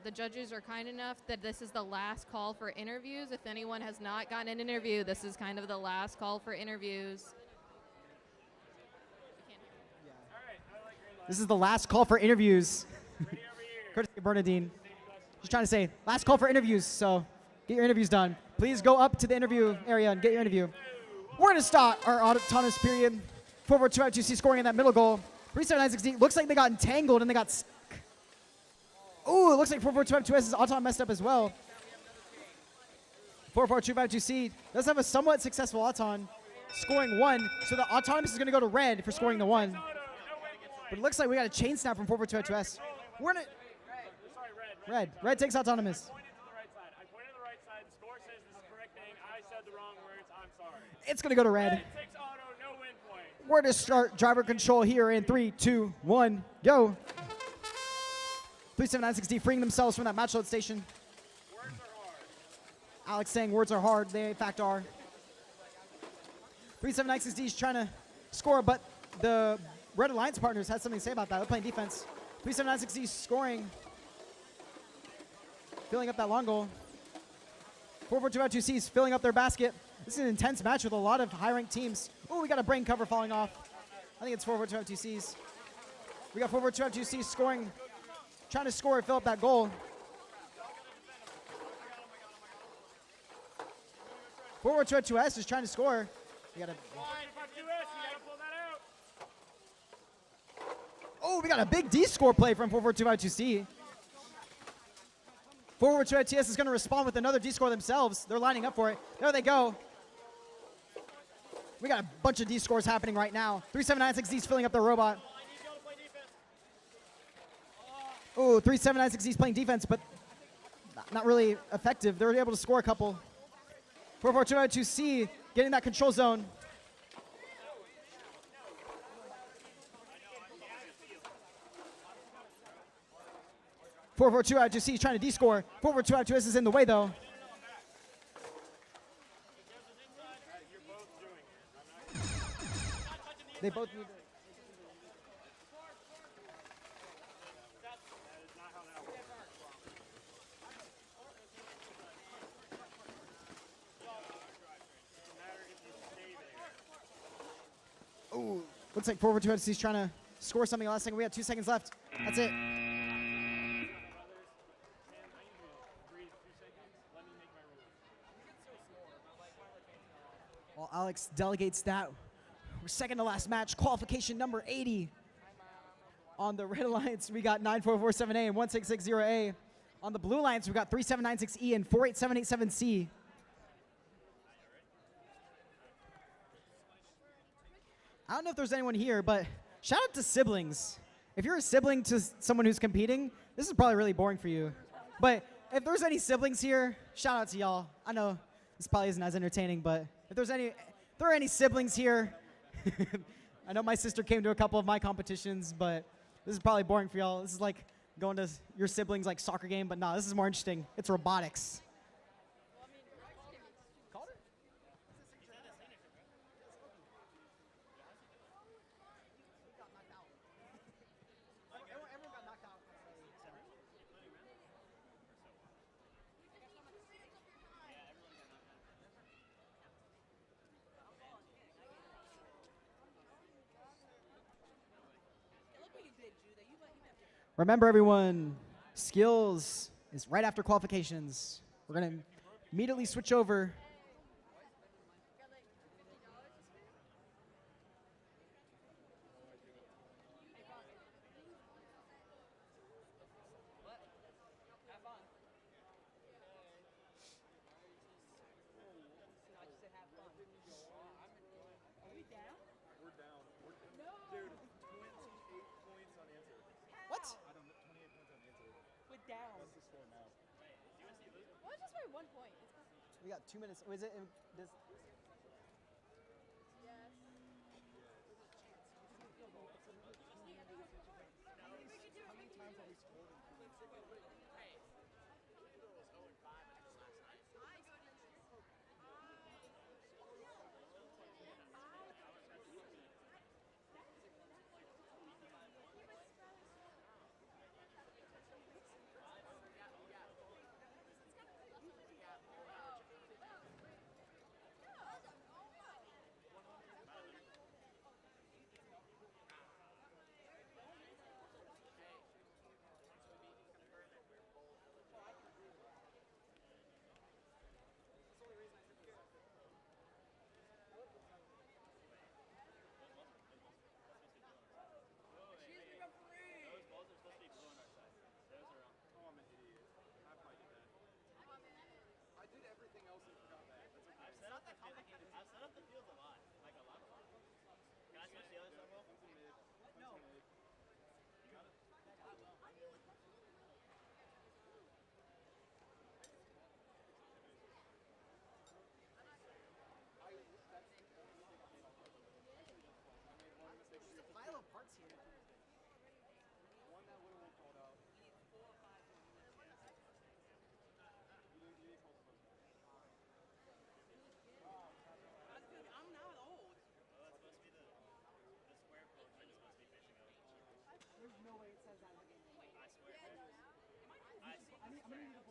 the judges are kind enough that this is the last call for interviews. If anyone has not gotten an interview, this is kind of the last call for interviews. This is the last call for interviews. Courtesy of Bernadine. Just trying to say, last call for interviews, so get your interviews done. Please go up to the interview area and get your interview. We're going to start our autonomous period. 442-2C scoring in that middle goal. 37960 looks like they got entangled and they got stuck. Ooh, it looks like 442-2S's Auton messed up as well. 442-2C does have a somewhat successful Auton, scoring 1. So the autonomous is going to go to red for scoring the 1. But it looks like we got a chain snap from 442-2S. We're going to... Red. Red takes autonomous. I pointed to the right side. The score says this is the correct thing. I said the wrong words. I'm sorry. It's going to go to red. Red takes auto, no win point. We're going to start driver control here in 3, 2, 1, go. 37960 freeing themselves from that match load station. Words are hard. Alex saying words are hard. They in fact are. 37960 is trying to score, but the Red Alliance partners had something to say about that. They're playing defense. 37960 scoring. Filling up that long goal. 442-2C is filling up their basket. This is an intense match with a lot of high-ranked teams. Oh, we got a brain cover falling off. I think it's 442-2C's. We got 442-2C scoring, trying to score and fill up that goal. 442-2S is trying to score. We got a... Oh, we got a big D score play from 442-2C. 442-TS is going to respond with another D-score themselves. They're lining up for it. There they go. We got a bunch of D-scores happening right now. 37960 is filling up their robot. Oh, 37960 is playing defense, but not really effective. They were able to score a couple. 442-2C getting that control zone. Four 2C trying to D-score. 442-2S is in the way, though. They both need to... Oh, looks like 442-2C is trying to score something last second. We have 2 seconds left. That's it. While Alex delegates that, we're second to last match, qualification number 80. On the Red Alliance, we got 9447A and 1660A. On the Blue Alliance, we got 3796E and 48787C. I don't know if there's anyone here, but shout out to siblings. If you're a sibling to someone who's competing, this is probably really boring for you. But if there's any siblings here, shout out to y'all. I know this probably isn't as entertaining, but if there are any siblings here, I know my sister came to a couple of my competitions, but this is probably boring for y'all. This is like going to your siblings' like soccer game, but no, this is more interesting. It's robotics. Remember, everyone, skills is right after qualifications. We're going to immediately switch over. We got 2 minutes. Oh, is it? Does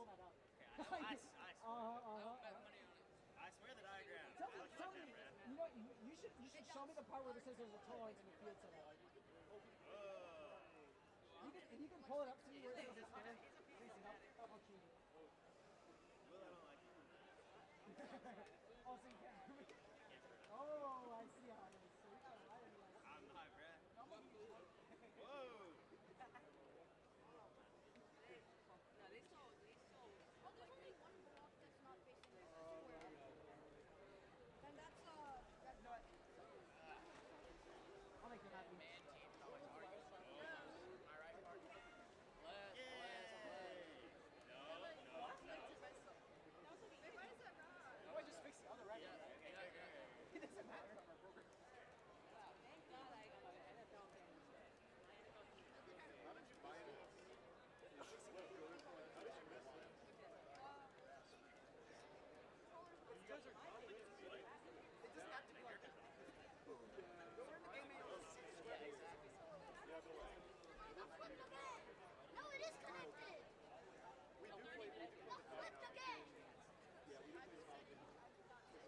pull that up. I swear the diagram. Tell me, you know, you should show me the part where it says there's a toy in the field setup. If you can pull it up to me where it says it's there, facing up, I'll cheat. Oh, so you can't. Oh, I see how it is. So you got a light in your eyes. I'm not, bruh. Whoa. No, they still. Oh, there's only one block that's not facing the square. And that's No, I'll make you happy. Man, team, how much are you? Am I right? Left. No, I just fixed the other record. It doesn't matter. Thank God I got an NFL fan instead. How did you buy it? How did you miss it? You guys are confident. It doesn't have to be like that. We're in the game No, it is connected. We do play. No, flip the game. Yeah, we do play Falcon.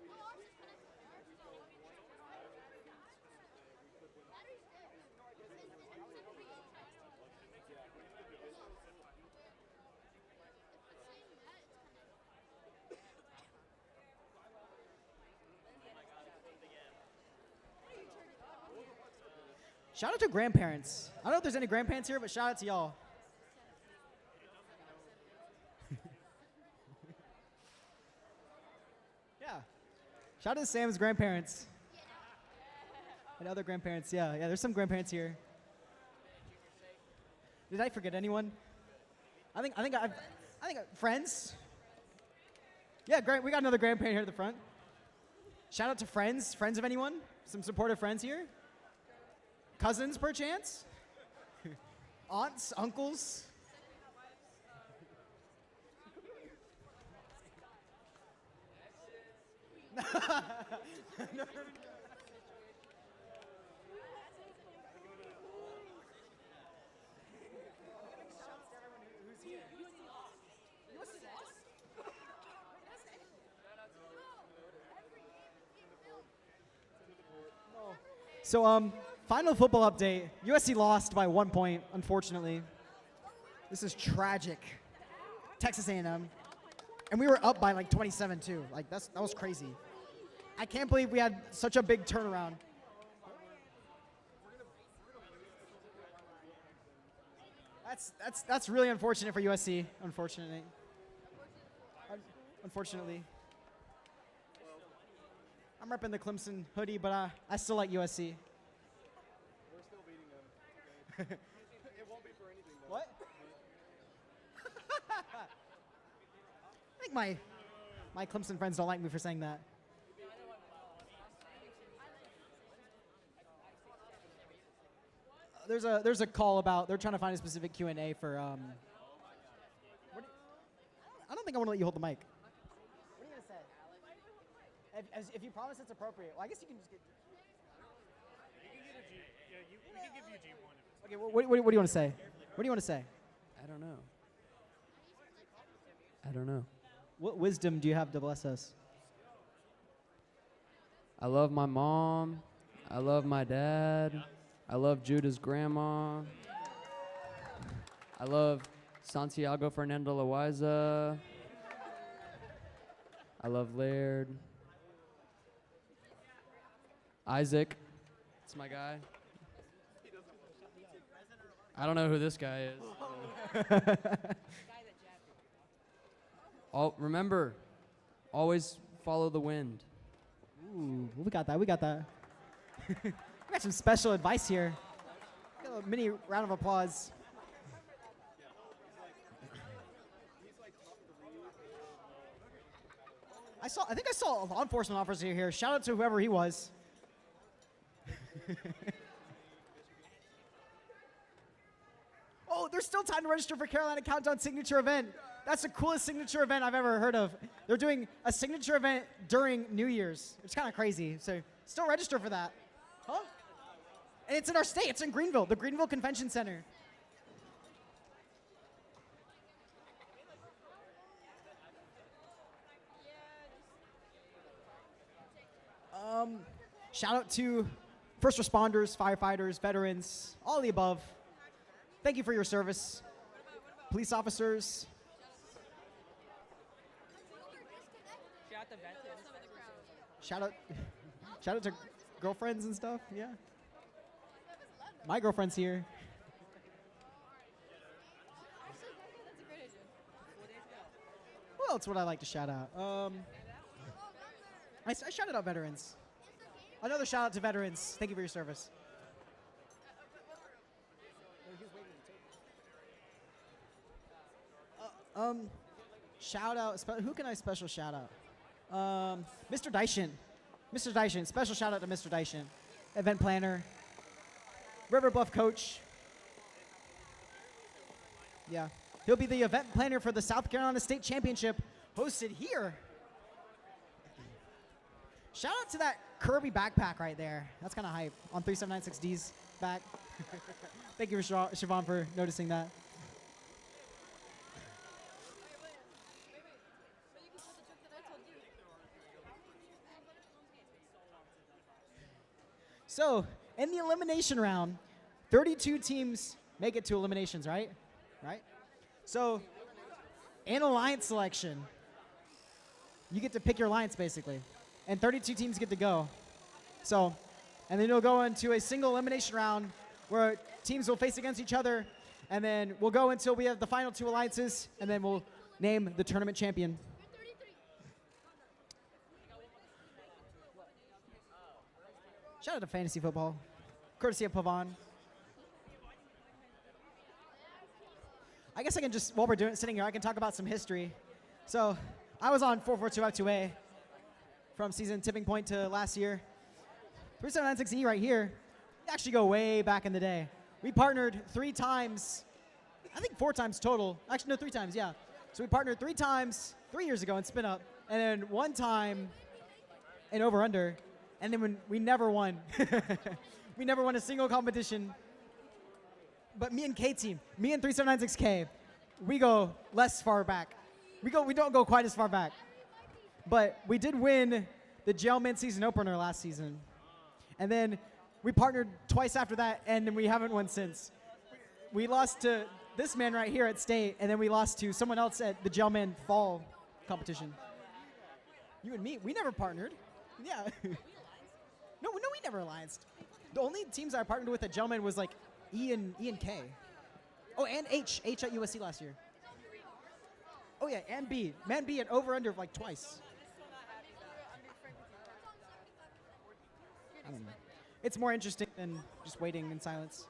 No, ours is connected. Ours is all battery's dead. It's in pre-test. Shout out to grandparents. I don't know if there's any grandparents here, but shout out to y'all. Yeah. Shout out to Sam's grandparents. And other grandparents. Yeah, there's some grandparents here. Did I forget anyone? I think friends. Yeah, we got another grandparent here at the front. Shout out to friends. Friends of anyone? Some supportive friends here? Cousins, perchance? Aunts, uncles? So, final football update. USC lost by 1 point, unfortunately. This is tragic. Texas A&M. And we were up by like 27 too. Like that was crazy. I can't believe we had such a big turnaround. That's really unfortunate for USC, unfortunately. Unfortunately. I'm repping the Clemson hoodie, but I still like USC. We're still beating them. It won't be for anything, though. What? I think my Clemson friends don't like me for saying that. There's a call about they're trying to find a specific Q&A for I don't think I want to let you hold the mic. What are you gonna say? If you promise it's appropriate, well, I guess you can just get. You can get a G. Yeah, we can give you G1 if it's. Okay, what do you want to say? What do you want to say? I don't know. I don't know. What wisdom do you have to bless us? I love my mom. I love my dad. I love Judah's grandma. I love Santiago Fernando Loaiza. I love Laird. Isaac. It's my guy. I don't know who this guy is. Remember, always follow the wind. Ooh, we got that. We got some special advice here. Got a little mini round of applause. I think I saw a law enforcement officer here. Shout out to whoever he was. Oh, there's still time to register for Carolina Countdown Signature Event. That's the coolest signature event I've ever heard of. They're doing a signature event during New Year's. It's kind of crazy. So still register for that. Huh? And it's in our state. It's in Greenville, the Greenville Convention Center. Shout out to first responders, firefighters, veterans, all of the above. Thank you for your service. Police officers. Shout out to girlfriends and stuff. Yeah. My girlfriend's here. Who else would I like to shout out? I shouted out veterans. Another shout out to veterans. Thank you for your service. Shout out. Who can I special shout out? Mr. Dyson. Mr. Dyson. Special shout out to Mr. Dyson, event planner, River Bluff coach. Yeah, he'll be the event planner for the South Carolina State Championship hosted here. Shout out to that Kirby backpack right there. That's kind of hype on 3796D's back. Thank you, Siobhan, for noticing that. So, in the elimination round, 32 teams make it to eliminations, right? Right? So, in alliance selection, you get to pick your alliance, basically. And 32 teams get to go. So, and then you'll go into a single elimination round where teams will face against each other, and then we'll go until we have the final 2 alliances, and then we'll name the tournament champion. Shout out to fantasy football, courtesy of Pavan. I guess I can just, while we're sitting here, I can talk about some history. So, I was on 442F2A from season tipping point to last year. 3796E right here, we actually go way back in the day. We partnered 3 times, I think 4 times total. Actually, no, 3 times, yeah. So we partnered 3 times 3 years ago in Spin Up, and then 1 time in Over Under, and then when we never won. We never won a single competition. But me and K-Team, me and 3796K, we go less far back. We don't go quite as far back. But we did win the Jailman season opener last season. And then we partnered twice after that, and then we haven't won since. We lost to this man right here at state, and then we lost to someone else at the Jailman fall competition. You and me, we never partnered. Yeah. No, we never allianced. The only teams I partnered with at Jailman was like E and K. Oh, and H at USC last year. Oh yeah, and B. Man B at Over Under like twice. I don't know. It's more interesting than just waiting in silence.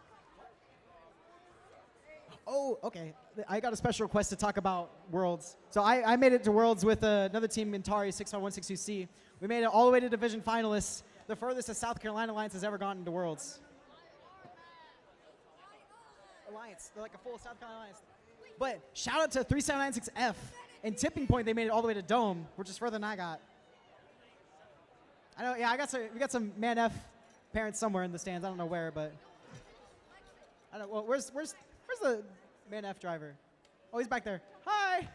Oh, okay. I got a special request to talk about Worlds. So I made it to Worlds with another team, Mintari 65162C. We made it all the way to Division finalists, the furthest a South Carolina Alliance has ever gotten to Worlds. Alliance, they're like a full South Carolina Alliance. But shout out to 3796F. In tipping point, they made it all the way to Dome, which is further than I got. I know, yeah, we got some Man F parents somewhere in the stands. I don't know where, but I don't. Well, where's the Man F driver? Oh, he's back there. Hi.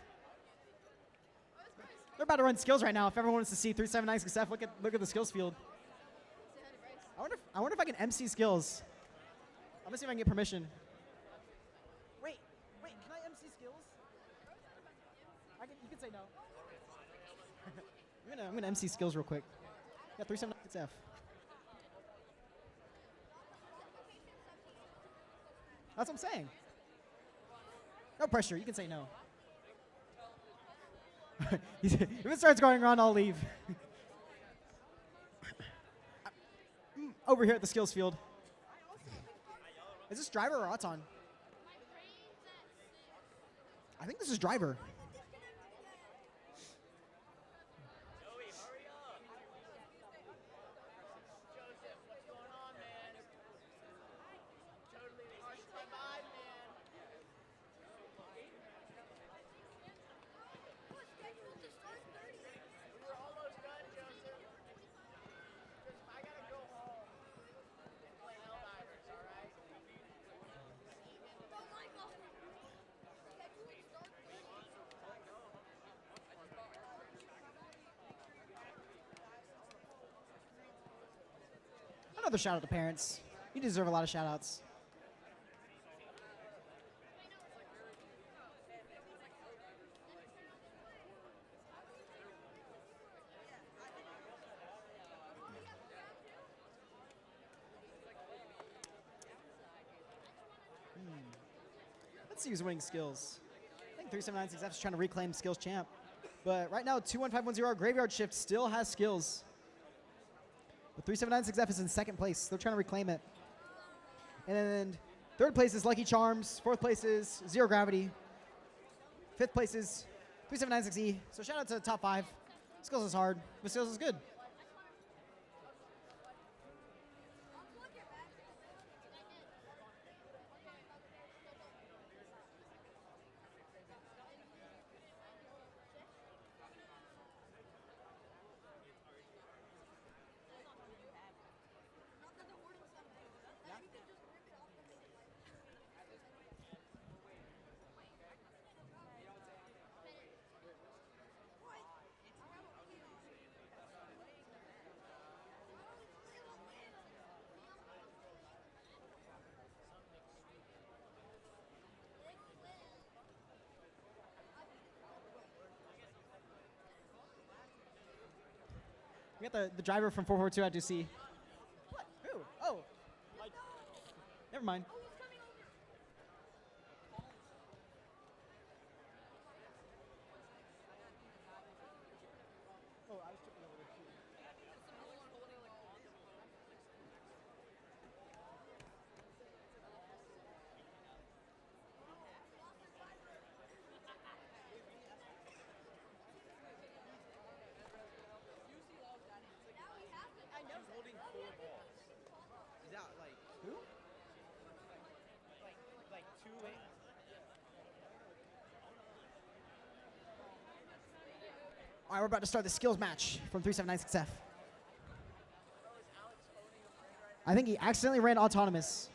They're about to run skills right now. If everyone wants to see 3796F, look at the skills field. I wonder if I can MC skills. I'm gonna see if I can get permission. Wait, can I MC skills? You can say no. I'm gonna MC skills real quick. Yeah, 3796F. That's what I'm saying. No pressure. You can say no. If it starts going around, I'll leave. Over here at the skills field. Is this driver or Auton? I think this is driver. Another shout out to parents. You deserve a lot of shout outs. Let's see who's winning skills. I think 3796F is trying to reclaim skills champ. But right now, 21510 Graveyard Shift still has skills. But 3796F is in second place. They're trying to reclaim it. And then third place is Lucky Charms. Fourth place is Zero Gravity. Fifth place is 3796E. So shout out to the top 5. Skills is hard, but skills is good. We got the driver from 442 I do see. What? Who? Oh. Never mind. Oh, I was tripping over there. Holding 4 balls. Is that like who? Like 2 8. All right, we're about to start the skills match from 3796F. I think he accidentally ran autonomous.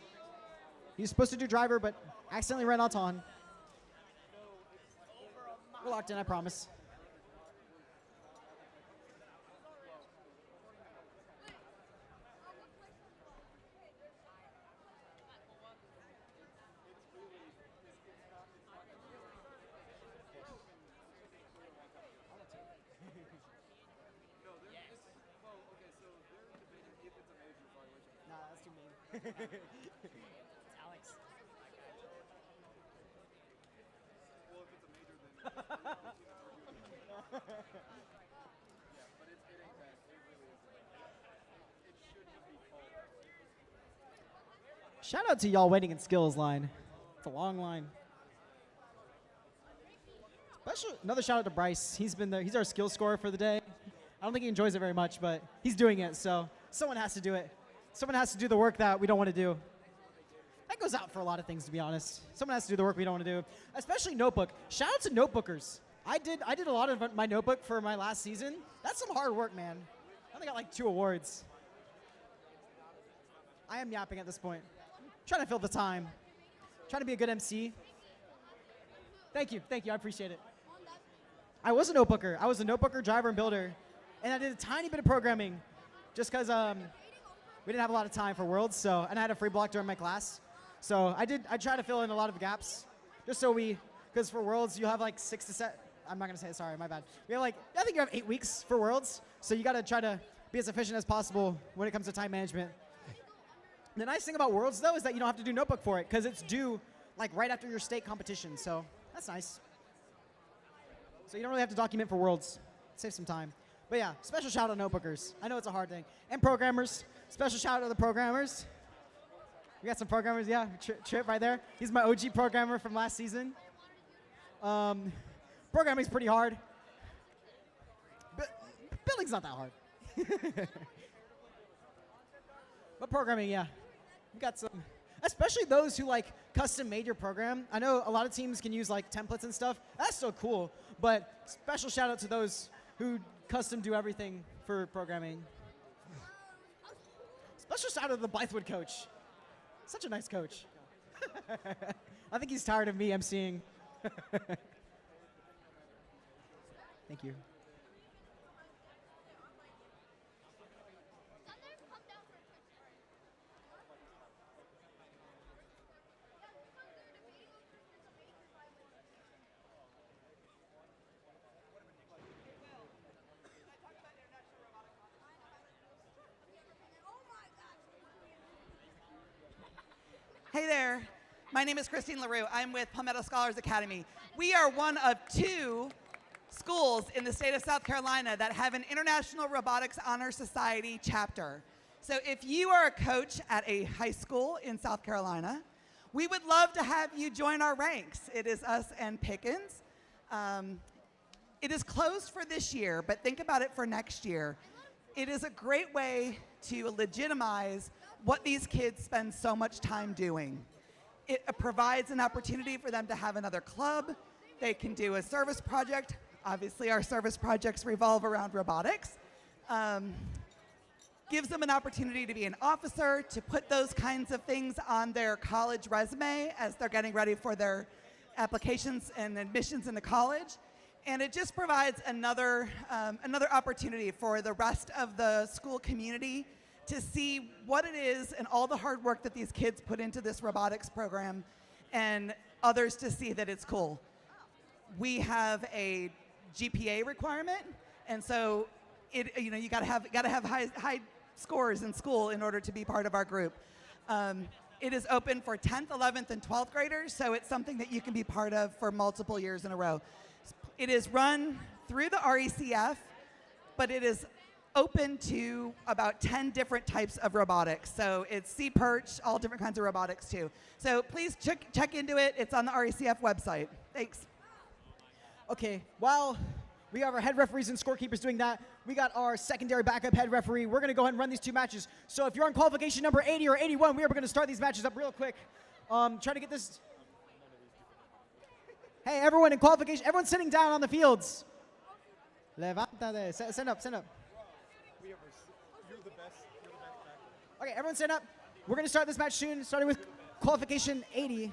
He was supposed to do driver, but accidentally ran auton. We're locked in, I promise. Nah, that's too mean. It's Alex. Well, if it's a major, then yeah, but it ain't that. It really isn't. It shouldn't be called. Shout out to y'all waiting in skills line. It's a long line. Another shout out to Bryce. He's our skill scorer for the day. I don't think he enjoys it very much, but he's doing it, so someone has to do it. Someone has to do the work that we don't want to do. That goes out for a lot of things, to be honest. Someone has to do the work we don't want to do, especially notebook. Shout out to notebookers. I did a lot of my notebook for my last season. That's some hard work, man. I only got like 2 awards. I am yapping at this point. Trying to fill the time. Trying to be a good MC. Thank you, I appreciate it. I was a notebooker. I was a notebooker, driver, and builder. And I did a tiny bit of programming just because we didn't have a lot of time for Worlds, and I had a free block during my class. So I try to fill in a lot of gaps just so because for Worlds you have like 6 to 7, I'm not gonna say it, sorry, my bad. We have I think you have 8 weeks for Worlds, so you gotta try to be as efficient as possible when it comes to time management. The nice thing about Worlds though is that you don't have to do notebook for it because it's due like right after your state competition, so that's nice. So you don't really have to document for Worlds. Save some time. But yeah, special shout out to notebookers. I know it's a hard thing. And programmers. Special shout out to the programmers. We got some programmers, yeah. Trip right there. He's my OG programmer from last season. Programming's pretty hard. But building's not that hard. But programming, yeah. We got some, especially those who custom made your program. I know a lot of teams can use templates and stuff. That's so cool. But special shout out to those who custom do everything for programming. Special shout out to the Blythewood coach. Such a nice coach. I think he's tired of me emceeing. Thank you. Hey there. My name is Christine LaRue. I'm with Palmetto Scholars Academy. We are one of 2 schools in the state of South Carolina that have an International Robotics Honor Society chapter. So if you are a coach at a high school in South Carolina, we would love to have you join our ranks. It is us and Pickens. It is closed for this year, but think about it for next year. It is a great way to legitimize what these kids spend so much time doing. It provides an opportunity for them to have another club. They can do a service project. Obviously, our service projects revolve around robotics. Gives them an opportunity to be an officer, to put those kinds of things on their college resume as they're getting ready for their applications and admissions into college. And it just provides another opportunity for the rest of the school community to see what it is and all the hard work that these kids put into this robotics program, and others to see that it's cool. We have a GPA requirement, and so you gotta have high scores in school in order to be part of our group. It is open for 10th, 11th, and 12th graders, so it's something that you can be part of for multiple years in a row. It is run through the RECF, but it is open to about 10 different types of robotics. So it's sea perch, all different kinds of robotics too. So please check into it. It's on the RECF website. Thanks. Okay, while we have our head referees and scorekeepers doing that, we got our secondary backup head referee. We're going to go ahead and run these 2 matches. So if you're on qualification number 80 or 81, we are going to start these matches up real quick. Try to get this. Hey, everyone in qualification, everyone's sitting down on the fields. Levántate. Stand up, stand up. Okay, everyone stand up. We're going to start this match soon, starting with qualification 80.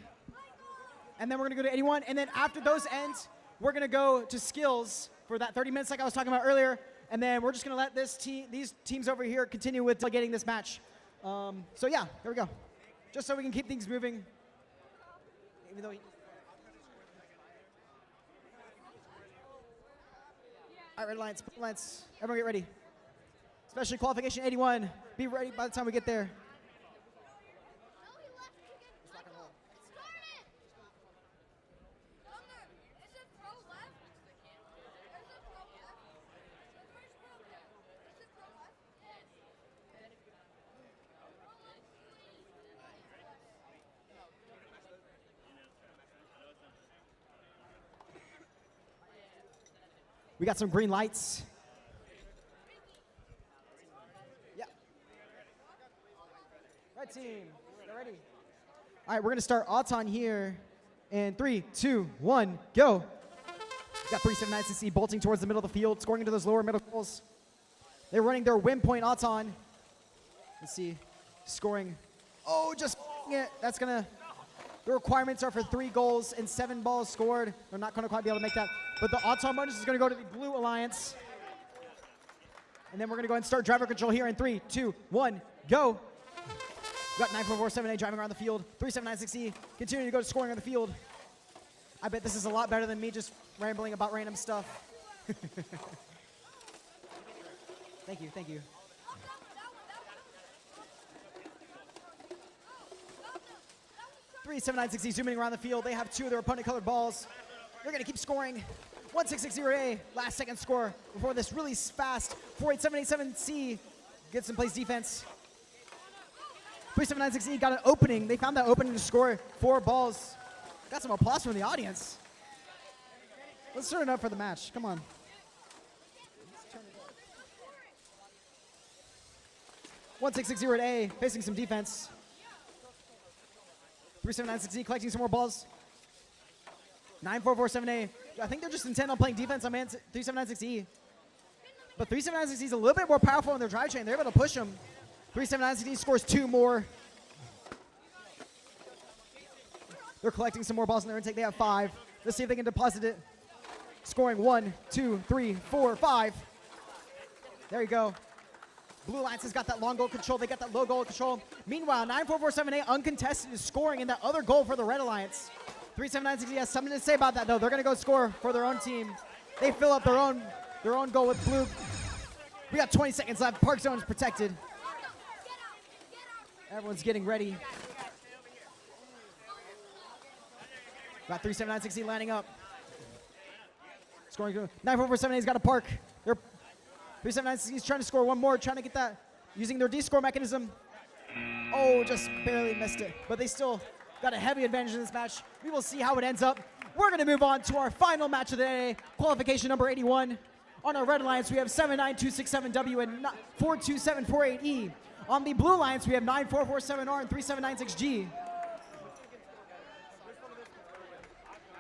And then we're going to go to 81. And then after those end, we're going to go to skills for that 30 minutes like I was talking about earlier. And then we're just going to let these teams over here continue with delegating this match. So yeah, here we go. Just so we can keep things moving. Even though all right, red lines, blue lines. Everyone get ready. Especially qualification 81. Be ready by the time we get there. We got some green lights. Yeah. Red team, get ready. All right, we're gonna start Auton here in 3, 2, 1, go. We got 379CC bolting towards the middle of the field, scoring into those lower middle goals. They're running their win point Auton. Let's see, scoring. Oh, just it. That's gonna. The requirements are for 3 goals and 7 balls scored. They're not going to quite be able to make that. But the Auton bonus is going to go to the Blue Alliance. And then we're going to go ahead and start driver control here in 3, 2, 1, go. We got 94478 driving around the field. 37960 continuing to go to scoring on the field. I bet this is a lot better than me just rambling about random stuff. Thank you, thank you. 37960 zooming around the field. They have 2 of their opponent colored balls. They're going to keep scoring. 1660A, last second score before this really fast 48787C gets in place defense. 37960 got an opening. They found that opening to score 4 balls. Got some applause from the audience. Let's turn it up for the match. Come on. 1660A facing some defense. 37960 collecting some more balls. 9447A. I think they're just intent on playing defense on 37960. But 37960 is a little bit more powerful in their drive chain. They're able to push them. 37960 scores 2 more. They're collecting some more balls in their intake. They have 5. Let's see if they can deposit it. Scoring 1, 2, 3, 4, 5. There you go. Blue Alliance has got that long goal control. They got that low goal control. Meanwhile, 9447A uncontested is scoring in that other goal for the Red Alliance. 37960 has something to say about that, though. They're going to go score for their own team. They fill up their own goal with blue. We got 20 seconds left. Park zone is protected. Everyone's getting ready. Got 37960 lining up. Scoring 9447A's got to park. They're 37960 is trying to score one more, trying to get that using their D-score mechanism. Oh, just barely missed it. But they still got a heavy advantage in this match. We will see how it ends up. We're going to move on to our final match of the day, qualification number 81. On our red lines, we have 79267W and 42748E. On the blue lines, we have 9447R and 3796G.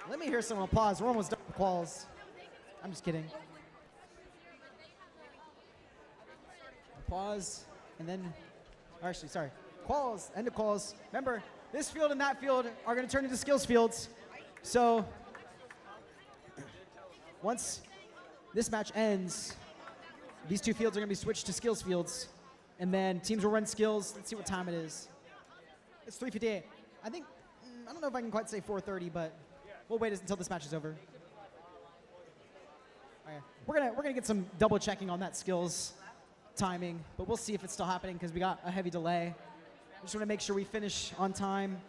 Let me hear some applause. We're almost done with quals. I'm just kidding. Applause, and then, actually, sorry. Quals, end of quals. Remember, this field and that field are going to turn into skills fields. So, once this match ends, these two fields are going to be switched to skills fields. And then teams will run skills. Let's see what time it is. It's 3:58. I think, I don't know if I can quite say 4:30, but we'll wait until this match is over. Okay. We're gonna get some double checking on that skills timing, but we'll see if it's still happening because we got a heavy delay. We just want to make sure we finish on time.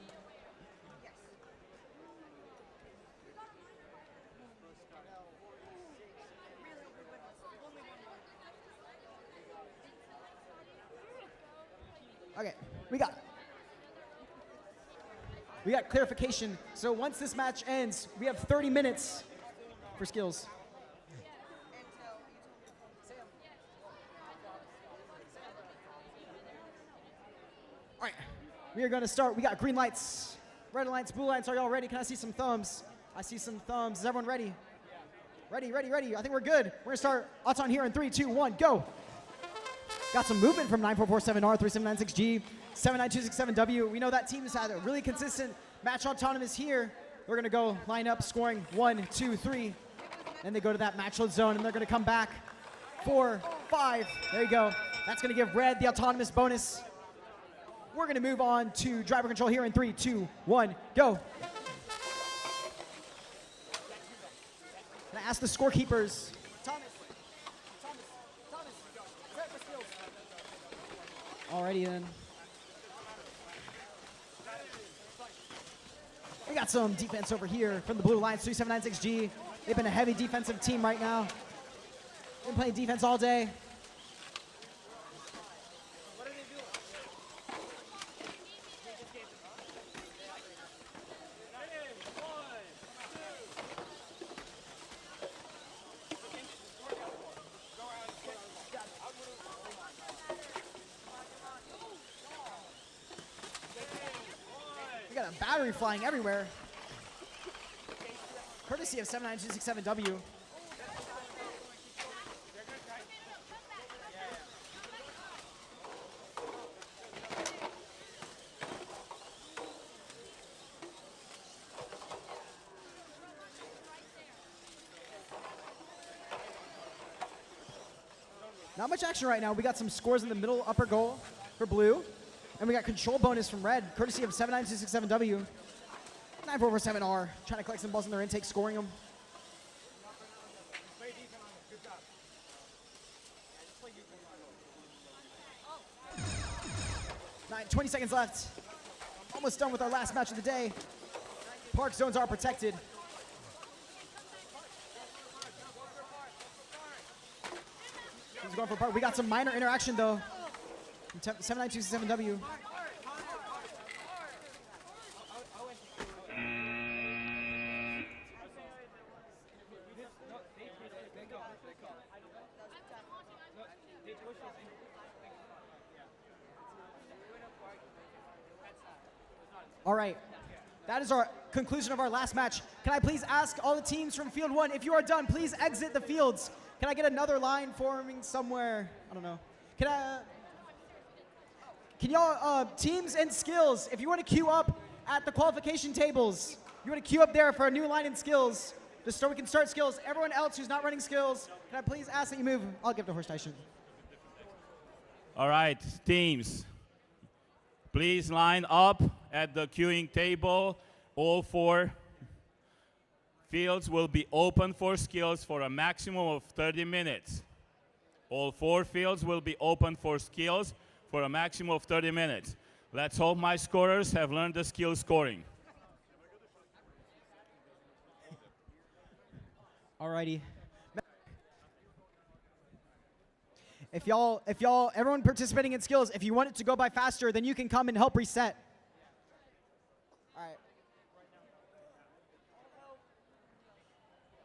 Okay, we got clarification. So once this match ends, we have 30 minutes for skills. All right, we are going to start. We got green lights, red lights, blue lights. Are y'all ready? Can I see some thumbs? I see some thumbs. Is everyone ready? Ready, ready, ready. I think we're good. We're going to start Auton here in 3, 2, 1, go. Got some movement from 9447R, 3796G, 79267W. We know that team has had a really consistent match autonomous here. We're going to go line up, scoring 1, 2, 3. Then they go to that match load zone, and they're going to come back 4, 5. There you go. That's going to give red the autonomous bonus. We're going to move on to driver control here in 3, 2, 1, go. Can I ask the scorekeepers? Alrighty then. We got some defense over here from the blue lines, 3796G. They've been a heavy defensive team right now. Been playing defense all day. We got a battery flying everywhere. Courtesy of 79267W. Not much action right now. We got some scores in the middle upper goal for blue. And we got control bonus from red, courtesy of 79267W. 9447R, trying to collect some balls in their intake, scoring them. 20 seconds left. Almost done with our last match of the day. Park zones are protected. He's going for park. We got some minor interaction though. 7927W. All right, that is our conclusion of our last match. Can I please ask all the teams from Field 1, if you are done, please exit the fields. Can I get another line forming somewhere? I don't know. Can y'all, teams and skills, if you want to queue up at the qualification tables, you want to queue up there for a new line in skills, just so we can start skills. Everyone else who's not running skills, can I please ask that you move? I'll give the horse station. All right, teams, please line up at the queuing table. All 4 fields will be open for skills for a maximum of 30 minutes. All 4 fields will be open for skills for a maximum of 30 minutes. Let's hope my scorers have learned the skill scoring. Alrighty. Everyone participating in skills, if you want it to go by faster, then you can come and help reset. All right.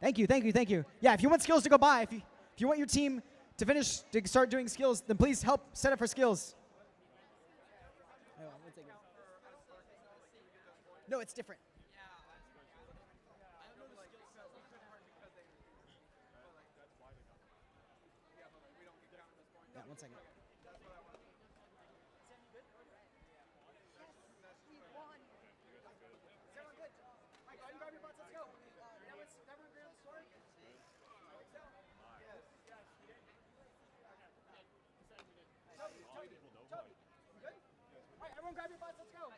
Thank you. Yeah, if you want skills to go by, if you want your team to finish, to start doing skills, then please help set up for skills. No, it's different. Yeah, 1 second. Everyone grab your butts, let's go.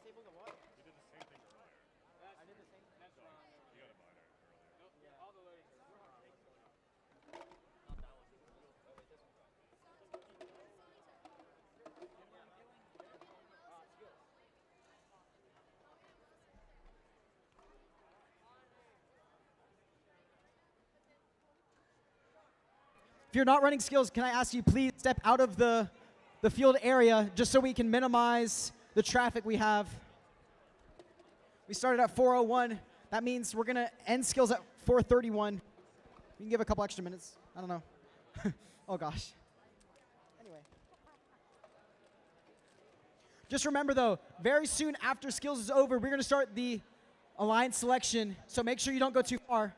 Disable the what? You did the same thing earlier. I did the same thing. That's wrong. You got a binary earlier. Nope. Yeah. All the loading. If you're not running skills, can I ask you please step out of the field area just so we can minimize the traffic we have. We started at 4:01. That means we're going to end skills at 4:31. We can give a couple extra minutes. I don't know. Oh, gosh. Anyway. Just remember, though, very soon after skills is over, we're going to start the alliance selection. So make sure you don't go too far.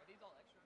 Are these all extra?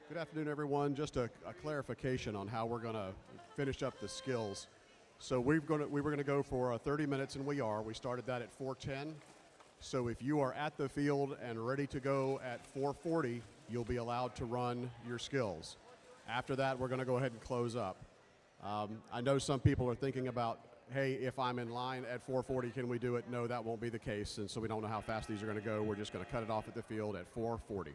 Good afternoon, everyone. Just a clarification on how we're going to finish up the skills. So we were going to go for 30 minutes, and we are. We started that at 4:10. So if you are at the field and ready to go at 4:40, you'll be allowed to run your skills. After that, we're going to go ahead and close up. I know some people are thinking about, hey, if I'm in line at 4:40, can we do it? No, that won't be the case, and so we don't know how fast these are going to go. We're just going to cut it off at the field at 4:40.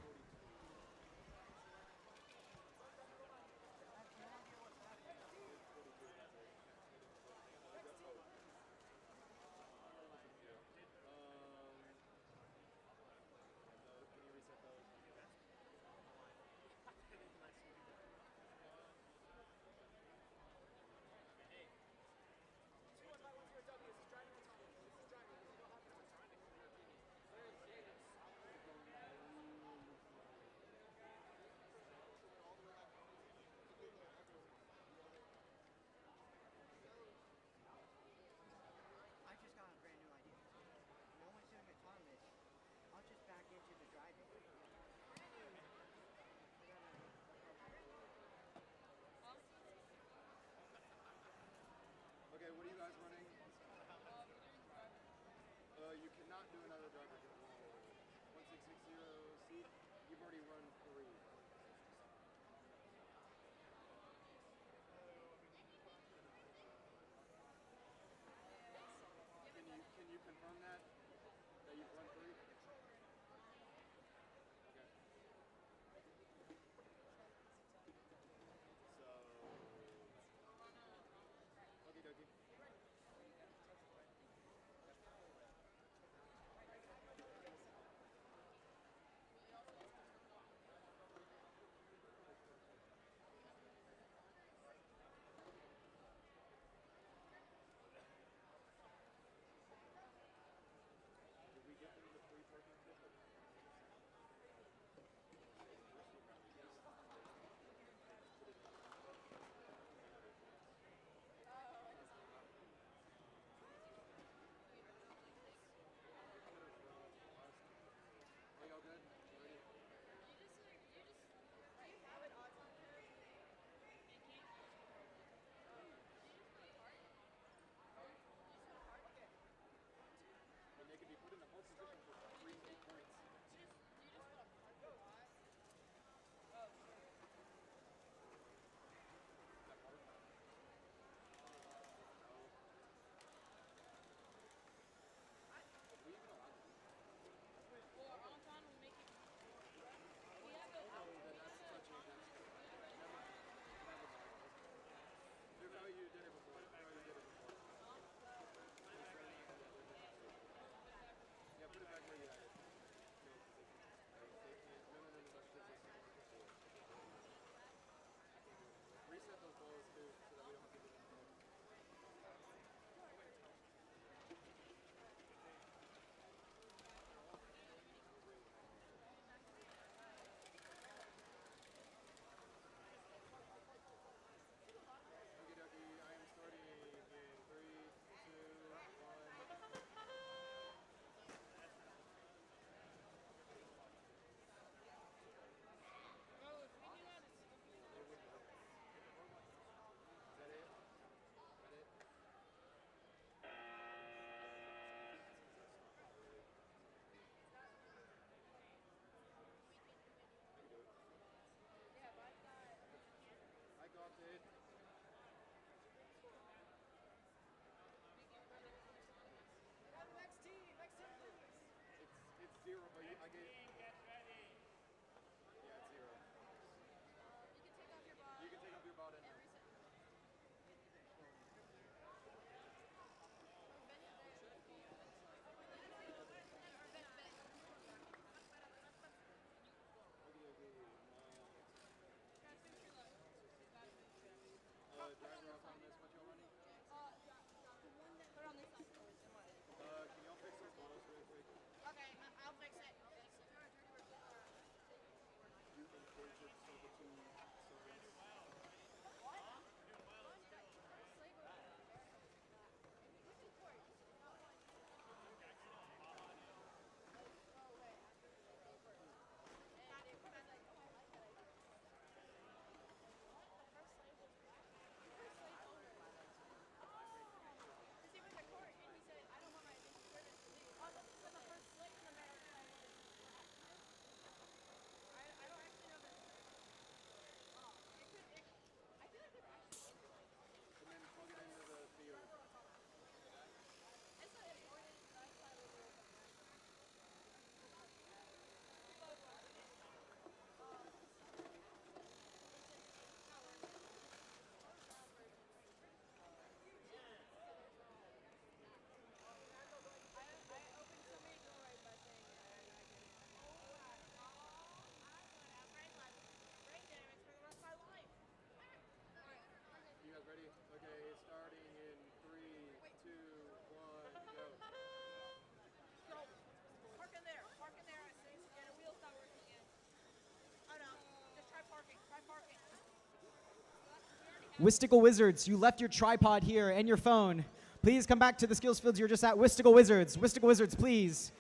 Wistical Wizards, you left your tripod here and your phone. Please come back to the skills fields you're just at. Wistical Wizards. Wistical Wizards, please.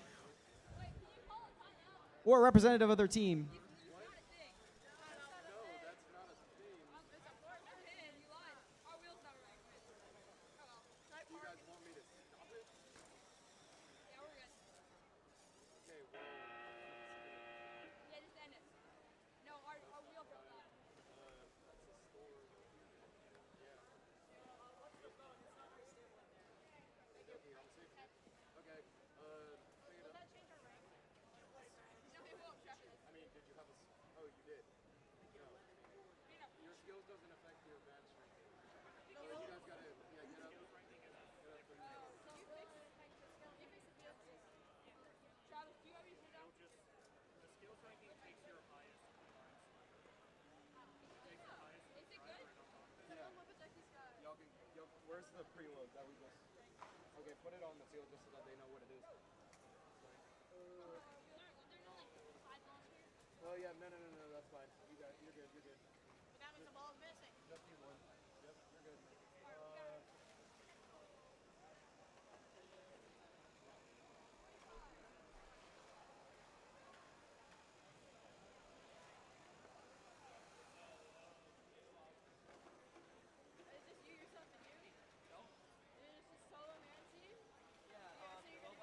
Or a representative of their team. Where's the preload that we just... Okay, put it on the seal just so that they know what it is. Oh yeah, no, that's fine. You're good. That was the ball missing. Just need one. Yep, you're good. Is this you yourself and you? No. Is this just solo man team? Yeah, so you're gonna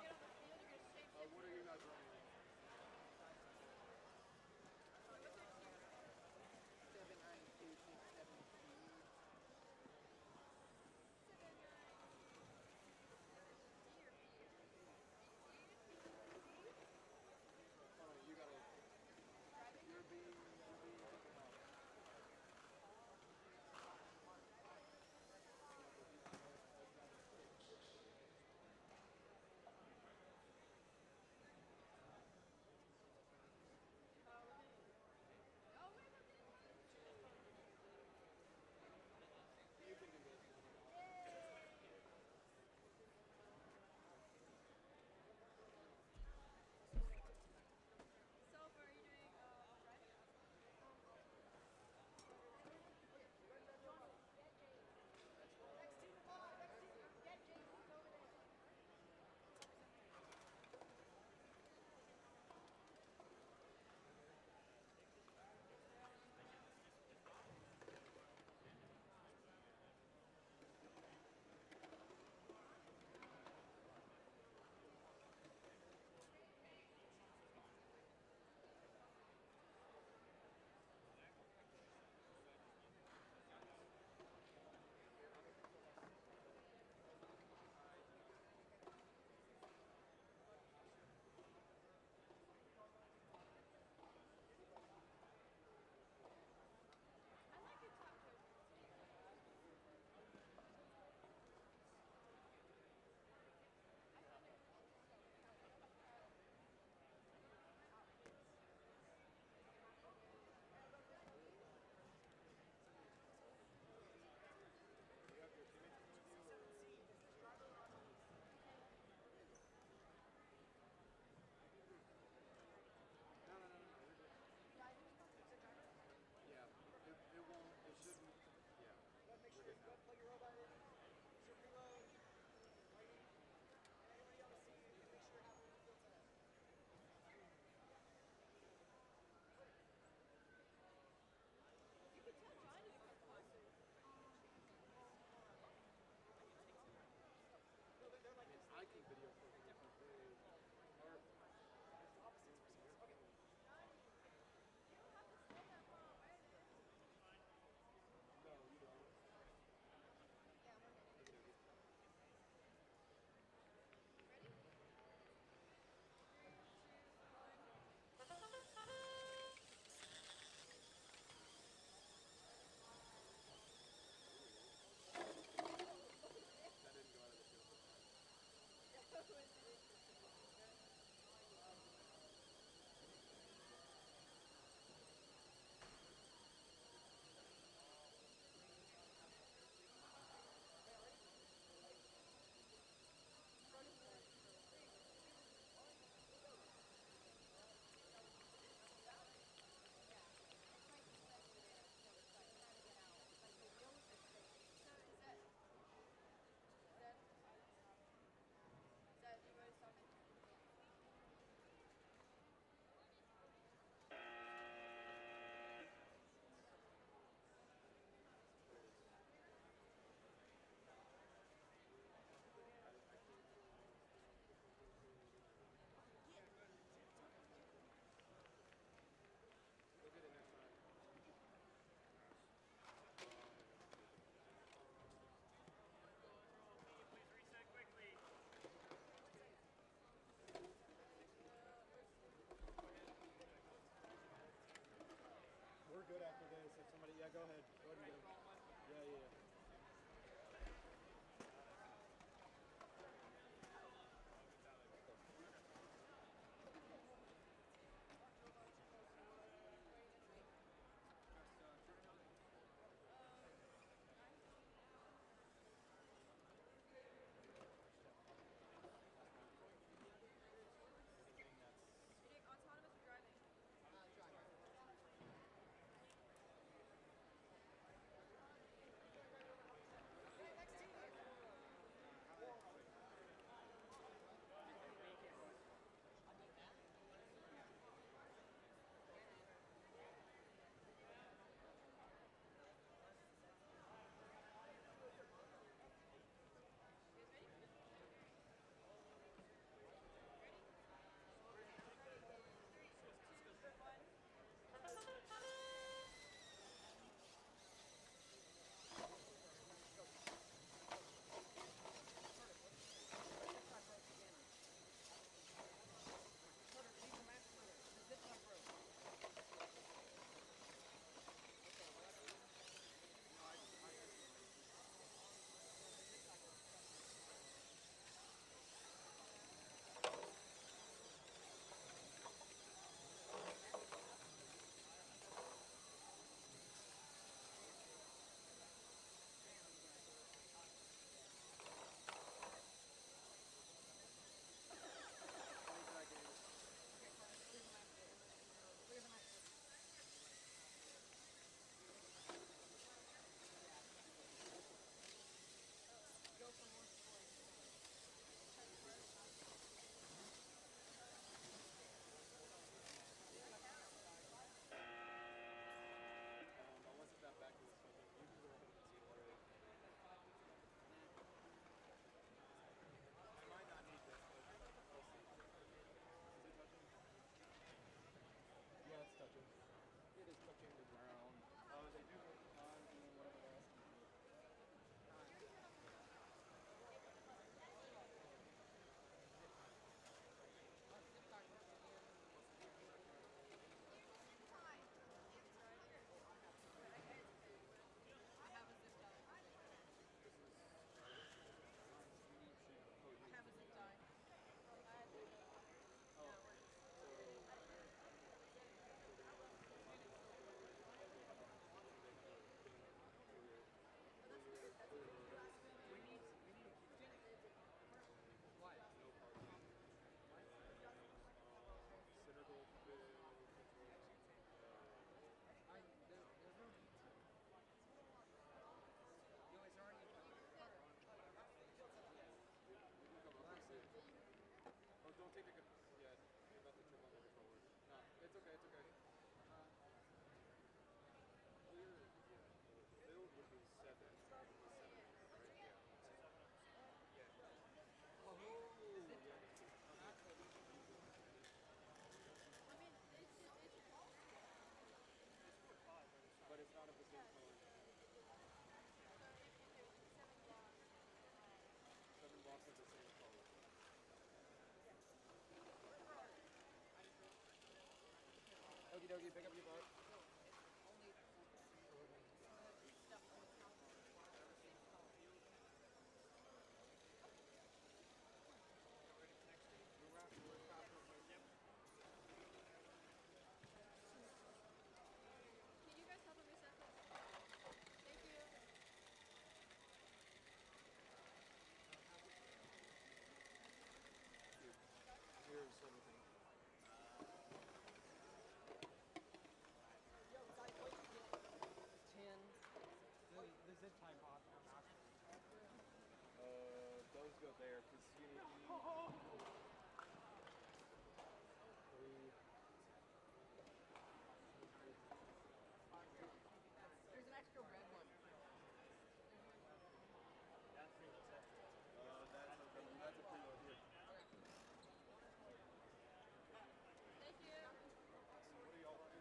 Yogi, pick up your boat. Can you guys help him reset this? Thank you. Here's everything. The zip tie pod. Those go there because you need. There's an extra red one. That's a preload here. Thank you. What are y'all running?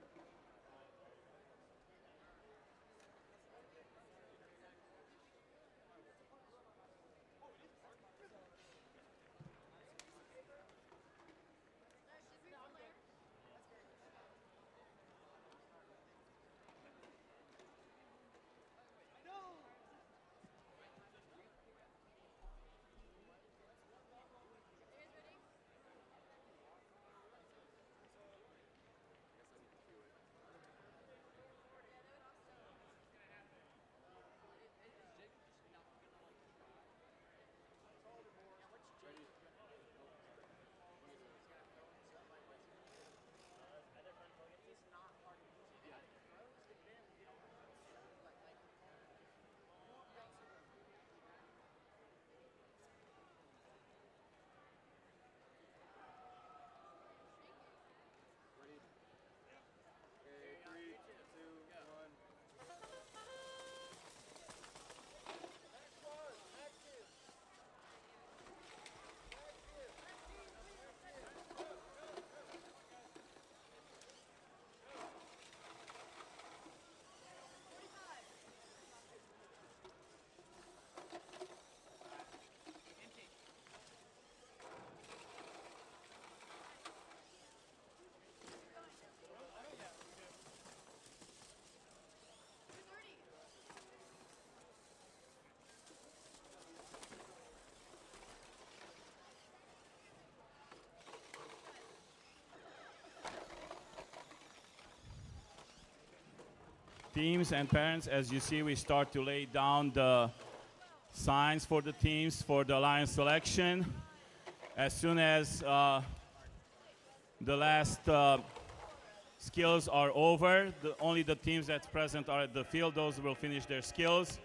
Teams and parents, as you see, we start to lay down the signs for the teams for the line selection. As soon as the last skills are over, only the teams that's present are at the field, those will finish their skills.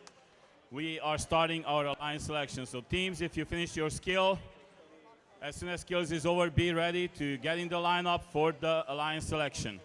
We are starting our line selection. So teams, if you finish your skill, as soon as skills is over, be ready to get in the lineup for the alliance selection.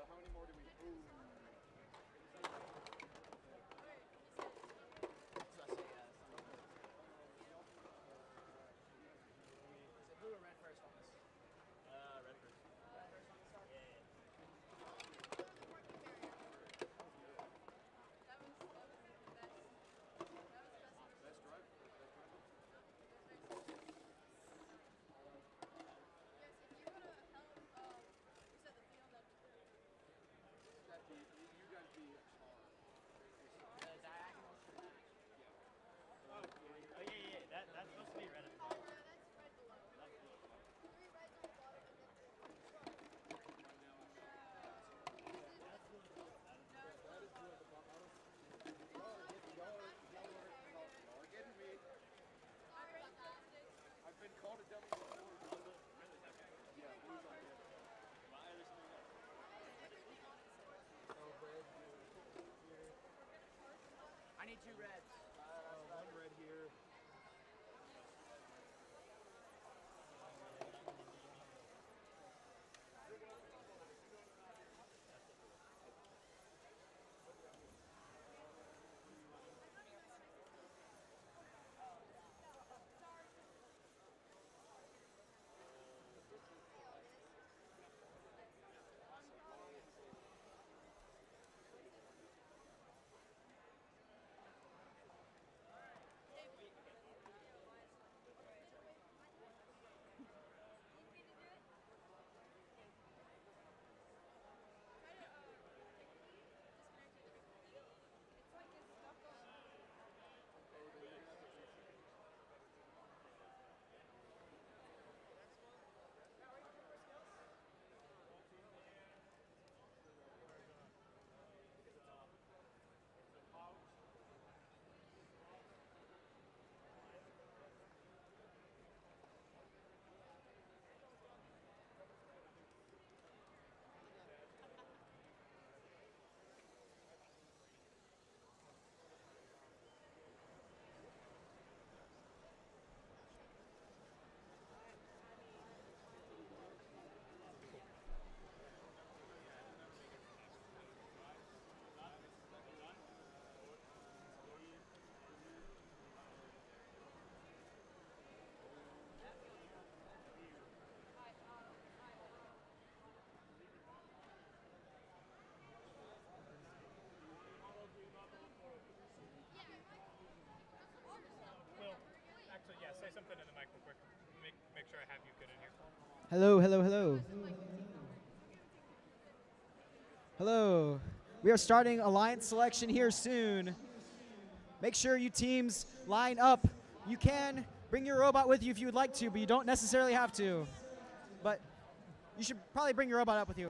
How many more do we? Ooh. Blue or red first on this? Red first. Red first on the start? Yeah. Best drive? You guys be The diagonals for that. Oh, yeah. That's supposed to be red at the bottom. I've been called a dummy before. Yeah, blue's on here. Why are there so many reds? Oh, red. I need 2 reds. One red here. Hello, hello, hello. Hello. We are starting alliance selection here soon. Make sure you teams line up. You can bring your robot with you if you would like to, but you don't necessarily have to. But you should probably bring your robot up with you.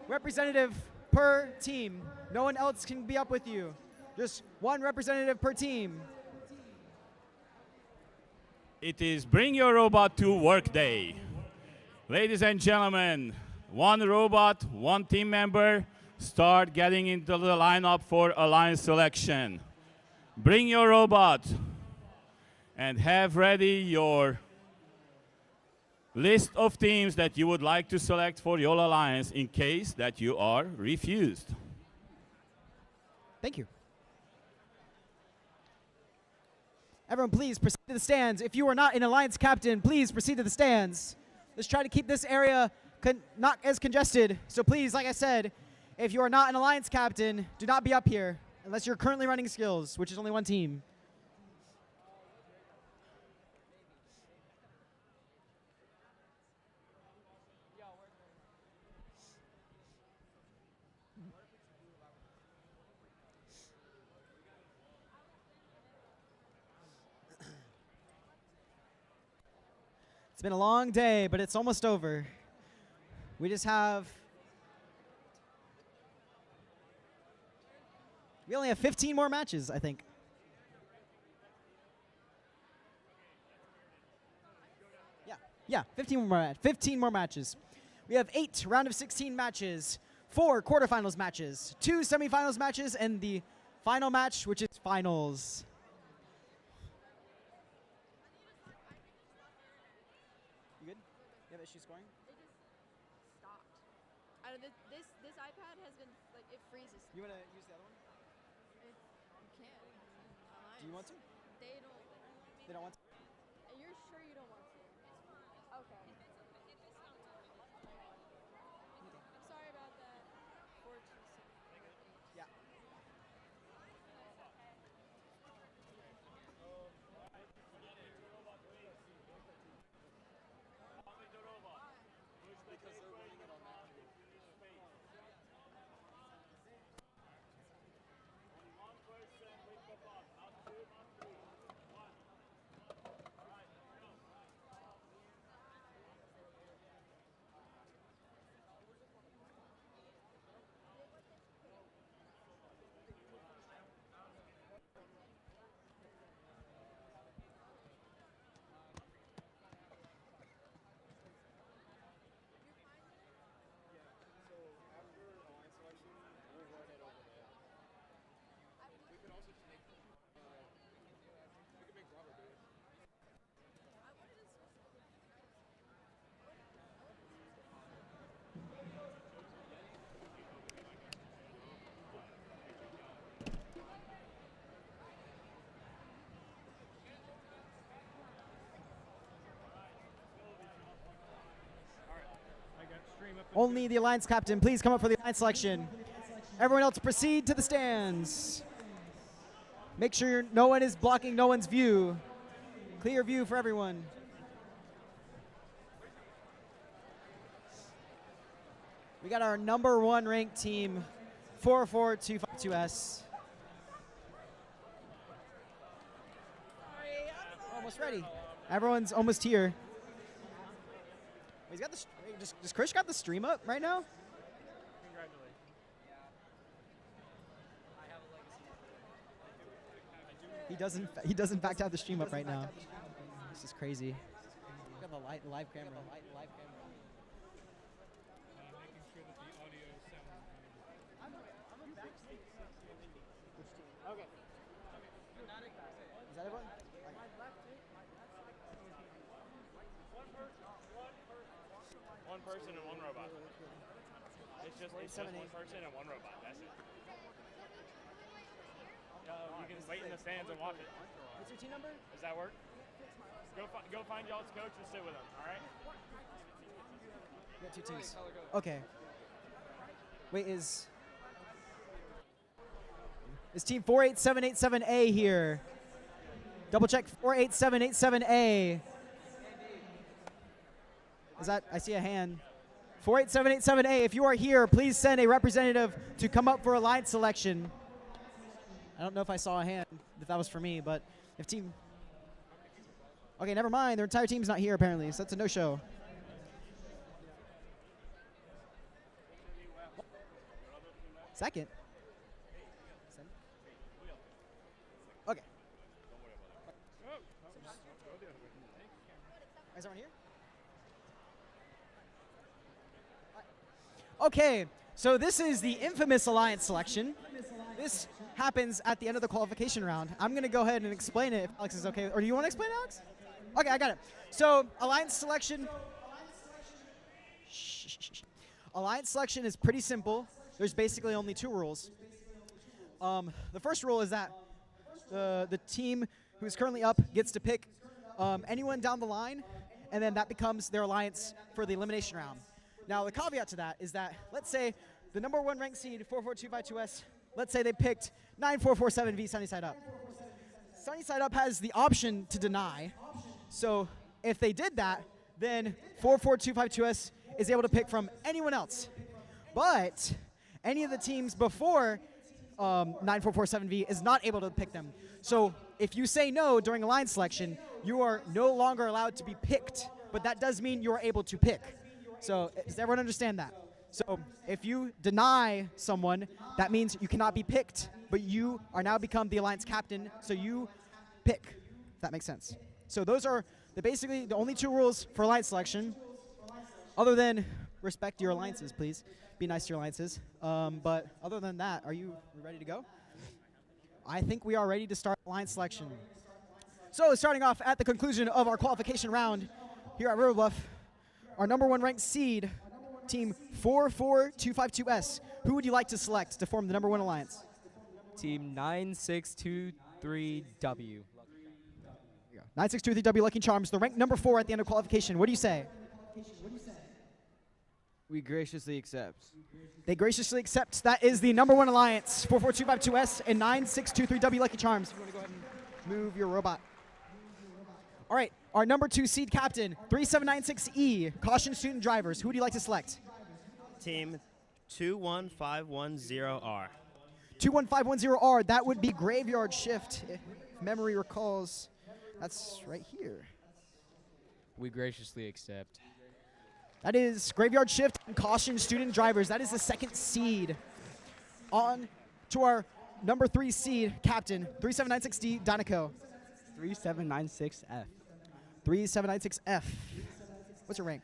Representative per team. No one else can be up with you. Just one representative per team. It is Bring Your Robot to Work Day. Ladies and gentlemen, one robot, one team member, start getting into the lineup for alliance selection. Bring your robot and have ready your list of teams that you would like to select for your alliance in case that you are refused. Thank you. Everyone, please proceed to the stands. If you are not an alliance captain, please proceed to the stands. Let's try to keep this area not as congested. So please, like I said, if you are not an alliance captain, do not be up here unless you're currently running skills, which is only one team. It's been a long day, but it's almost over. We only have 15 more matches, I think. Yeah, 15 more matches. We have 8 round of 16 matches, 4 quarterfinals matches, 2 semifinals matches, and the final match, which is finals. You good? You have issues scoring? It just stopped. I don't, this iPad has been like it freezes. You want to use the other one? You can't. Do you want to? They don't. They don't want to? And you're sure you don't want to? Okay. I'm sorry about that. Yeah. Only the alliance captain, please come up for the alliance selection. Everyone else proceed to the stands. Make sure no one is blocking no one's view. Clear view for everyone. We got our number 1 ranked team, 44252S. Almost ready. Everyone's almost here. He's got the. Does Krish got the stream up right now? He doesn't. He does in fact have the stream up right now. This is crazy. Look at the live camera. Okay. Is that everyone? One person and one robot. It's just one person and one robot. That's it. You can wait in the stands and watch it. What's your team number? Does that work? Go find y'all's coach and sit with him. All right. We got 2 teams. Okay. Wait, is team 48787A here? Double check 48787A. Is that, I see a hand. 48787A, if you are here, please send a representative to come up for alliance selection. I don't know if I saw a hand, if that was for me, but if team... Okay, never mind. Their entire team's not here, apparently, so that's a no-show. Second? Okay. Is everyone here? Okay, so this is the infamous alliance selection. This happens at the end of the qualification round. I'm going to go ahead and explain it if Alex is okay. Or do you want to explain it, Alex? Okay, I got it. So alliance selection. Alliance selection is pretty simple. There's basically only 2 rules. The first rule is that the team who's currently up gets to pick anyone down the line, and then that becomes their alliance for the elimination round. Now, the caveat to that is that, let's say the number 1 ranked seed, 44252S, let's say they picked 9447V Sunny Side Up. Sunny Side Up has the option to deny. So if they did that, then 44252S is able to pick from anyone else. But any of the teams before 9447V is not able to pick them. So if you say no during alliance selection, you are no longer allowed to be picked. But that does mean you are able to pick. So does everyone understand that? So if you deny someone, that means you cannot be picked, but you are now become the alliance captain, so you pick, if that makes sense. So those are basically the only 2 rules for alliance selection, other than respect your alliances, please. Be nice to your alliances. But other than that, are you ready to go? I think we are ready to start alliance selection. So starting off at the conclusion of our qualification round here at River Bluff, our number 1 ranked seed, team 44252S. Who would you like to select to form the number 1 alliance? Team 9623W. 9623W Lucky Charms, the ranked number 4 at the end of qualification. What do you say? We graciously accept. They graciously accept. That is the number 1 alliance, 44252S and 9623W Lucky Charms. If you want to go ahead and move your robot. All right, our number 2 seed captain, 3796E, Caution Student Drivers. Who would you like to select? Team 21510R. 21510R, that would be Graveyard Shift, if memory recalls. That's right here. We graciously accept. That is Graveyard Shift and Caution Student Drivers. That is the 2nd seed. On to our number 3 seed captain, 3796D, Donico. 3796F. 3796F. What's your rank?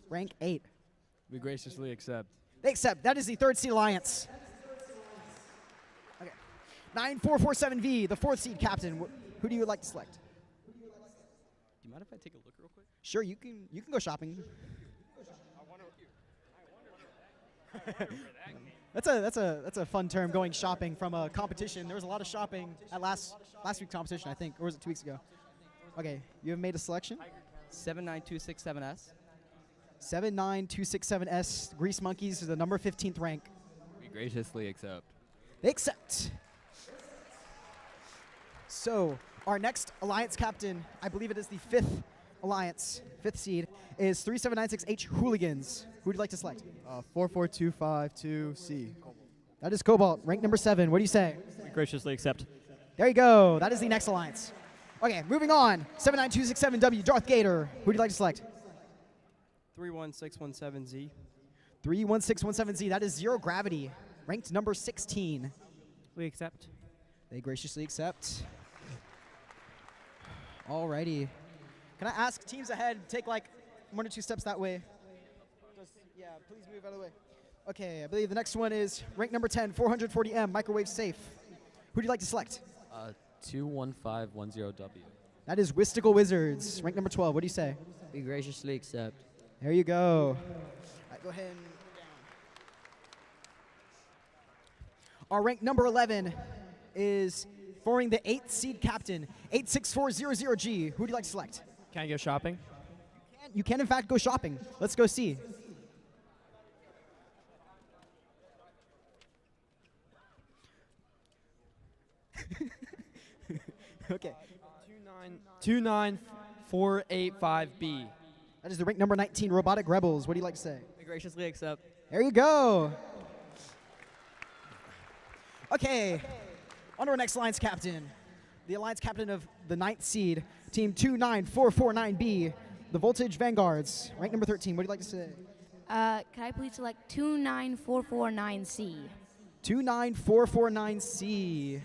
Rank 8. We graciously accept. They accept. That is the 3rd seed alliance. Okay. 9447V, the 4th seed captain. Who do you like to select? Do you mind if I take a look real quick? Sure, you can go shopping. That's a fun term, going shopping from a competition. There was a lot of shopping at last week's competition, I think, or was it 2 weeks ago? Okay, you have made a selection? 79267S. 79267S, Grease Monkeys is the number 15th rank. We graciously accept. They accept. So our next alliance captain, I believe it is the 5th alliance, 5th seed, is 3796H Hooligans. Who would you like to select? 44252C. That is Cobalt, rank number 7. What do you say? We graciously accept. There you go. That is the next alliance. Okay, moving on. 79267W, Darth Gator. Who would you like to select? 31617Z. 31617Z. That is Zero Gravity, ranked number 16. We accept. They graciously accept. Alrighty. Can I ask teams ahead, take like 1 or 2 steps that way? Yeah, please move out of the way. Okay, I believe the next one is rank number 10, 440M, Microwave Safe. Who do you like to select? 21510W. That is Wisticle Wizards, rank number 12. What do you say? We graciously accept. There you go. All right, go ahead and move down. Our rank number 11 is forming the 8th seed captain, 86400G. Who would you like to select? Can I go shopping? You can in fact go shopping. Let's go see. Okay. 29485B. That is the rank number 19 Robotic Rebels. What do you like to say? We graciously accept. There you go. Okay. On to our next alliance captain. The alliance captain of the 9th seed, team 29449B, the Voltage Vanguards, rank number 13. What do you like to say? Can I please select 29449C? 29449C.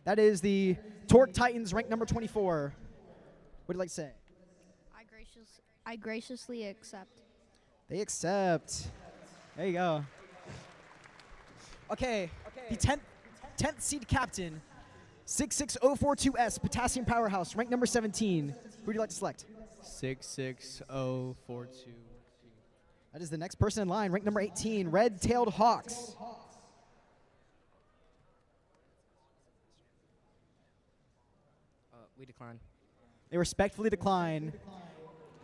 That is the Torque Titans, rank number 24. What do you like to say? I graciously accept. They accept. There you go. Okay, the 10th seed captain, 66042S, Potassium Powerhouse, rank number 17. Who do you like to select? 66042. That is the next person in line, rank number 18, Red-Tailed Hawks. We decline. They respectfully decline.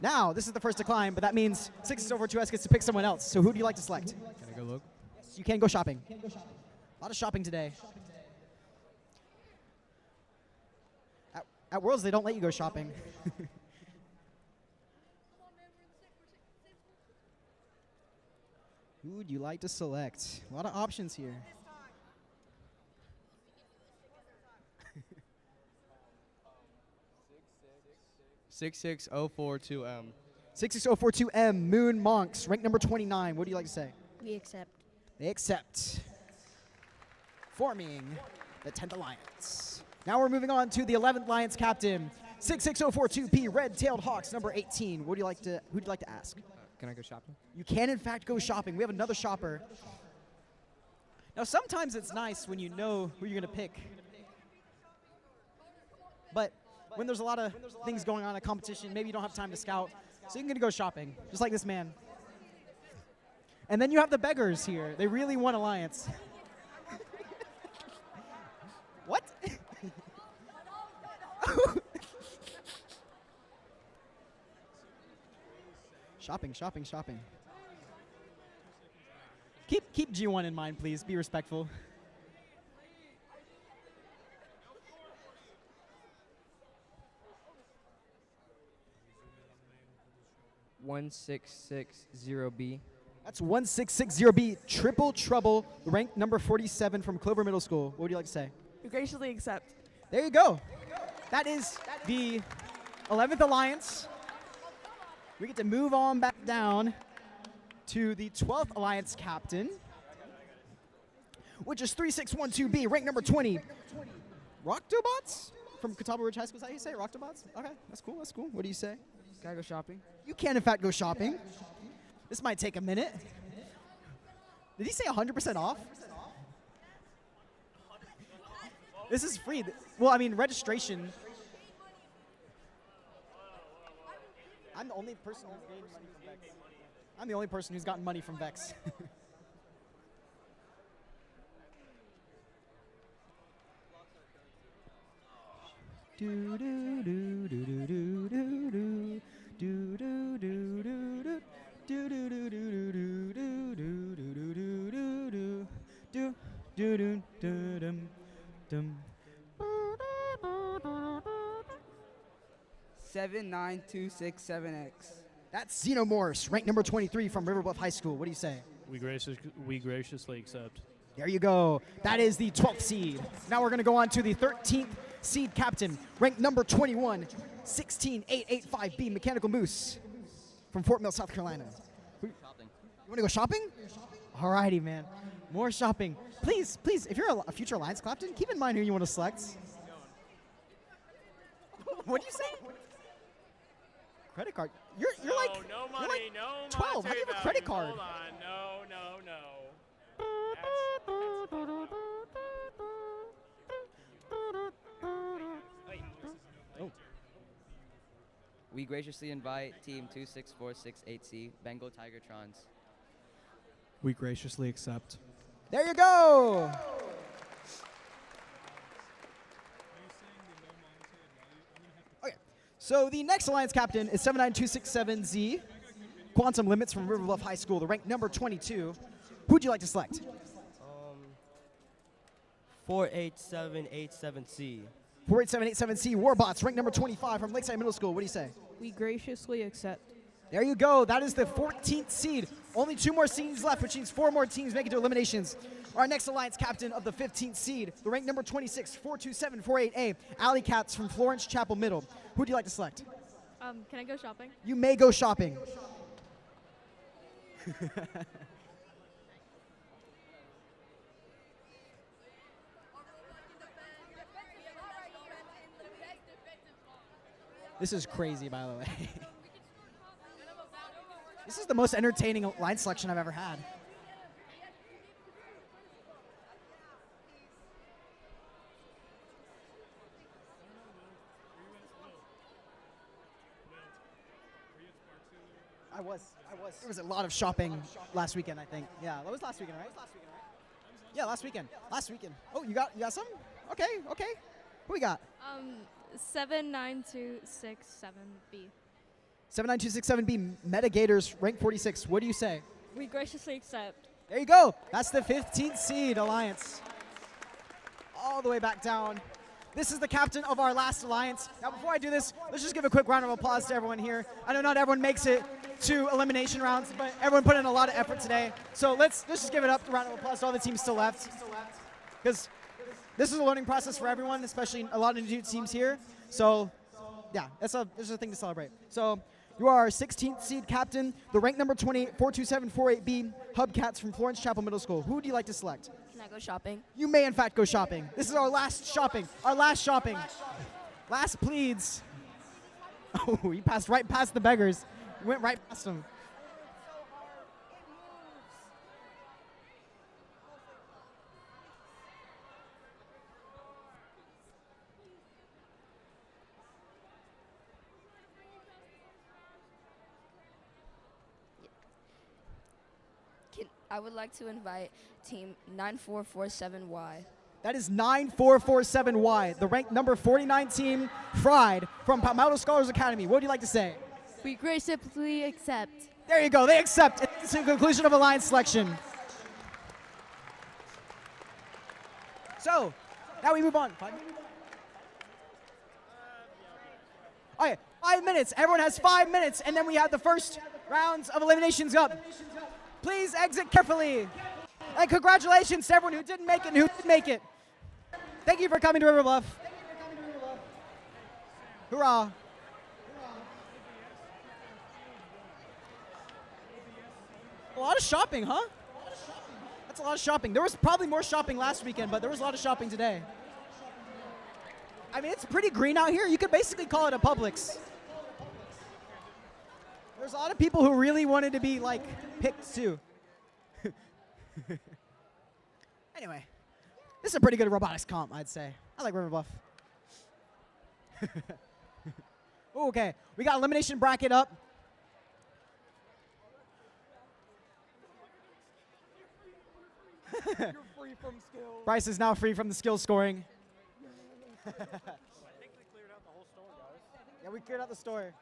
Now, this is the first decline, but that means 66042S gets to pick someone else. So who do you like to select? Can I go look? Yes, you can go shopping. A lot of shopping today. At Worlds, they don't let you go shopping. Who would you like to select? A lot of options here. 66042M. 66042M, Moon Monks, rank number 29. What do you like to say? We accept. They accept. Forming the 10th Alliance. Now we're moving on to the 11th Alliance captain, 66042P, Red-Tailed Hawks, number 18. Who would you like to ask? Can I go shopping? You can, in fact, go shopping. We have another shopper. Now, sometimes it's nice when you know who you're going to pick. But when there's a lot of things going on, a competition, maybe you don't have time to scout, so you can go shopping, just like this man. And then you have the beggars here. They really want Alliance. What? Shopping. Keep G1 in mind, please. Be respectful. $1660B. That's 1660B, Triple Trouble, rank number 47 from Clover Middle School. What would you like to say? We graciously accept. There you go. That is the 11th Alliance. We get to move on back down to the 12th Alliance captain, which is 3612B, rank number 20. Roctobots from Catawba Ridge High School. Is that how you say it? Roctobots? Okay, that's cool. What do you say? Can I go shopping? You can, in fact, go shopping. This might take a minute. Did he say 100% off? This is free. Well, I mean, registration. I'm the only person who's gained money from VEX. I'm the only person who's gotten money from VEX. Do do do do do do do do do do do do do do do do do do 79267X. That's Xenomorphs, rank number 23 from River Bluff High School. What do you say? We graciously accept. There you go. That is the 12th seed. Now we're going to go on to the 13th seed captain, rank number 21, 16885B, Mechanical Moose from Fort Mill, South Carolina. You want to go shopping? Alrighty, man. More shopping. Please, if you're a future Alliance captain, keep in mind who you want to select. What do you say? Credit card. You're like no you're money, like no 12. How do you have a credit card? Hold on, no. Oh. We graciously invite Team 26468C, Bengal Tigertrons. We graciously accept. There you go. Okay, so the next Alliance captain is 79267Z, Quantum Limits from River Bluff High School, the rank number 22. Who would you like to select? 48787C. 48787C, Warbots, rank number 25 from Lakeside Middle School. What do you say? We graciously accept. There you go. That is the 14th seed. Only 2 more seeds left, which means 4 more teams make it to eliminations. Our next alliance captain of the 15th seed, the rank number 26, 42748A, Alley Cats from Florence Chapel Middle. Who would you like to select? Can I go shopping? You may go shopping. This is crazy, by the way. This is the most entertaining line selection I've ever had. I was. There was a lot of shopping last weekend, I think. Yeah, that was last weekend, right? Yeah, last weekend. Oh, you got some? Okay. Who we got? 79267B. 79267B, Metagators, rank 46. What do you say? We graciously accept. There you go. That's the 15th seed alliance. All the way back down. This is the captain of our last alliance. Now, before I do this, let's just give a quick round of applause to everyone here. I know not everyone makes it to elimination rounds, but everyone put in a lot of effort today. So let's just give it up, a round of applause to all the teams still left. Because this is a learning process for everyone, especially a lot of new teams here. So, yeah, this is a thing to celebrate. So, you are our 16th seed captain, the rank number 28, 42748B, Hubcats from Florence Chapel Middle School. Who would you like to select? Can I go shopping? You may, in fact, go shopping. This is our last shopping. Last pleads. Oh, he passed right past the beggars. He went right past them. I would like to invite team 9447Y. That is 9447Y, the ranked number 49 team, Fried, from Palmetto Scholars Academy. What would you like to say? We graciously accept. There you go. They accept. It's the conclusion of alliance selection. So, now we move on. Okay, 5 minutes. Everyone has 5 minutes, and then we have the first rounds of eliminations up. Please exit carefully. And congratulations to everyone who didn't make it and who did make it. Thank you for coming to River Bluff. Hoorah. A lot of shopping, huh? That's a lot of shopping. There was probably more shopping last weekend, but there was a lot of shopping today. I mean, it's pretty green out here. You could basically call it a Publix. There's a lot of people who really wanted to be, like, picked, too. Anyway, this is a pretty good robotics comp, I'd say. I like River Bluff. Okay, we got elimination bracket up. You're free from skills. Bryce is now free from the skill scoring. I think we cleared out the whole store, guys. Yeah, we cleared out the store.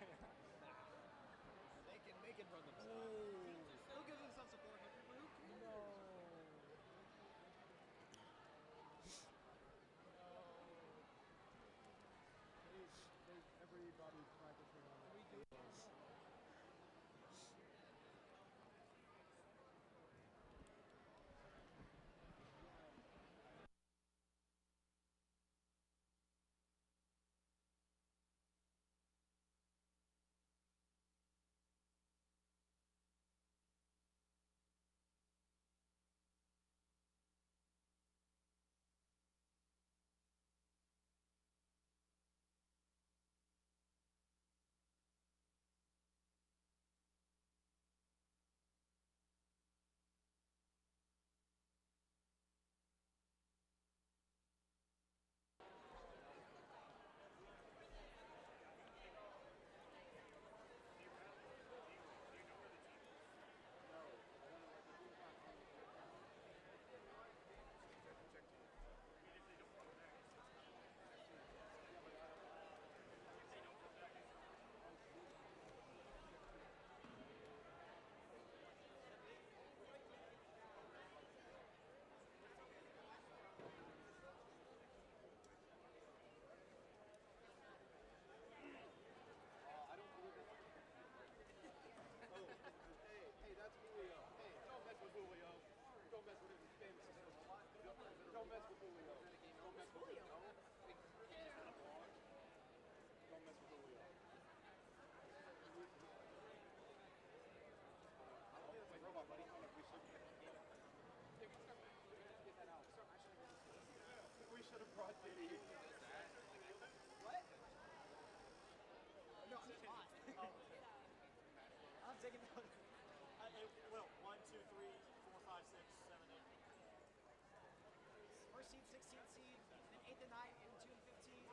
seed, 16th seed, then 8th and 9th, and 2 and 15.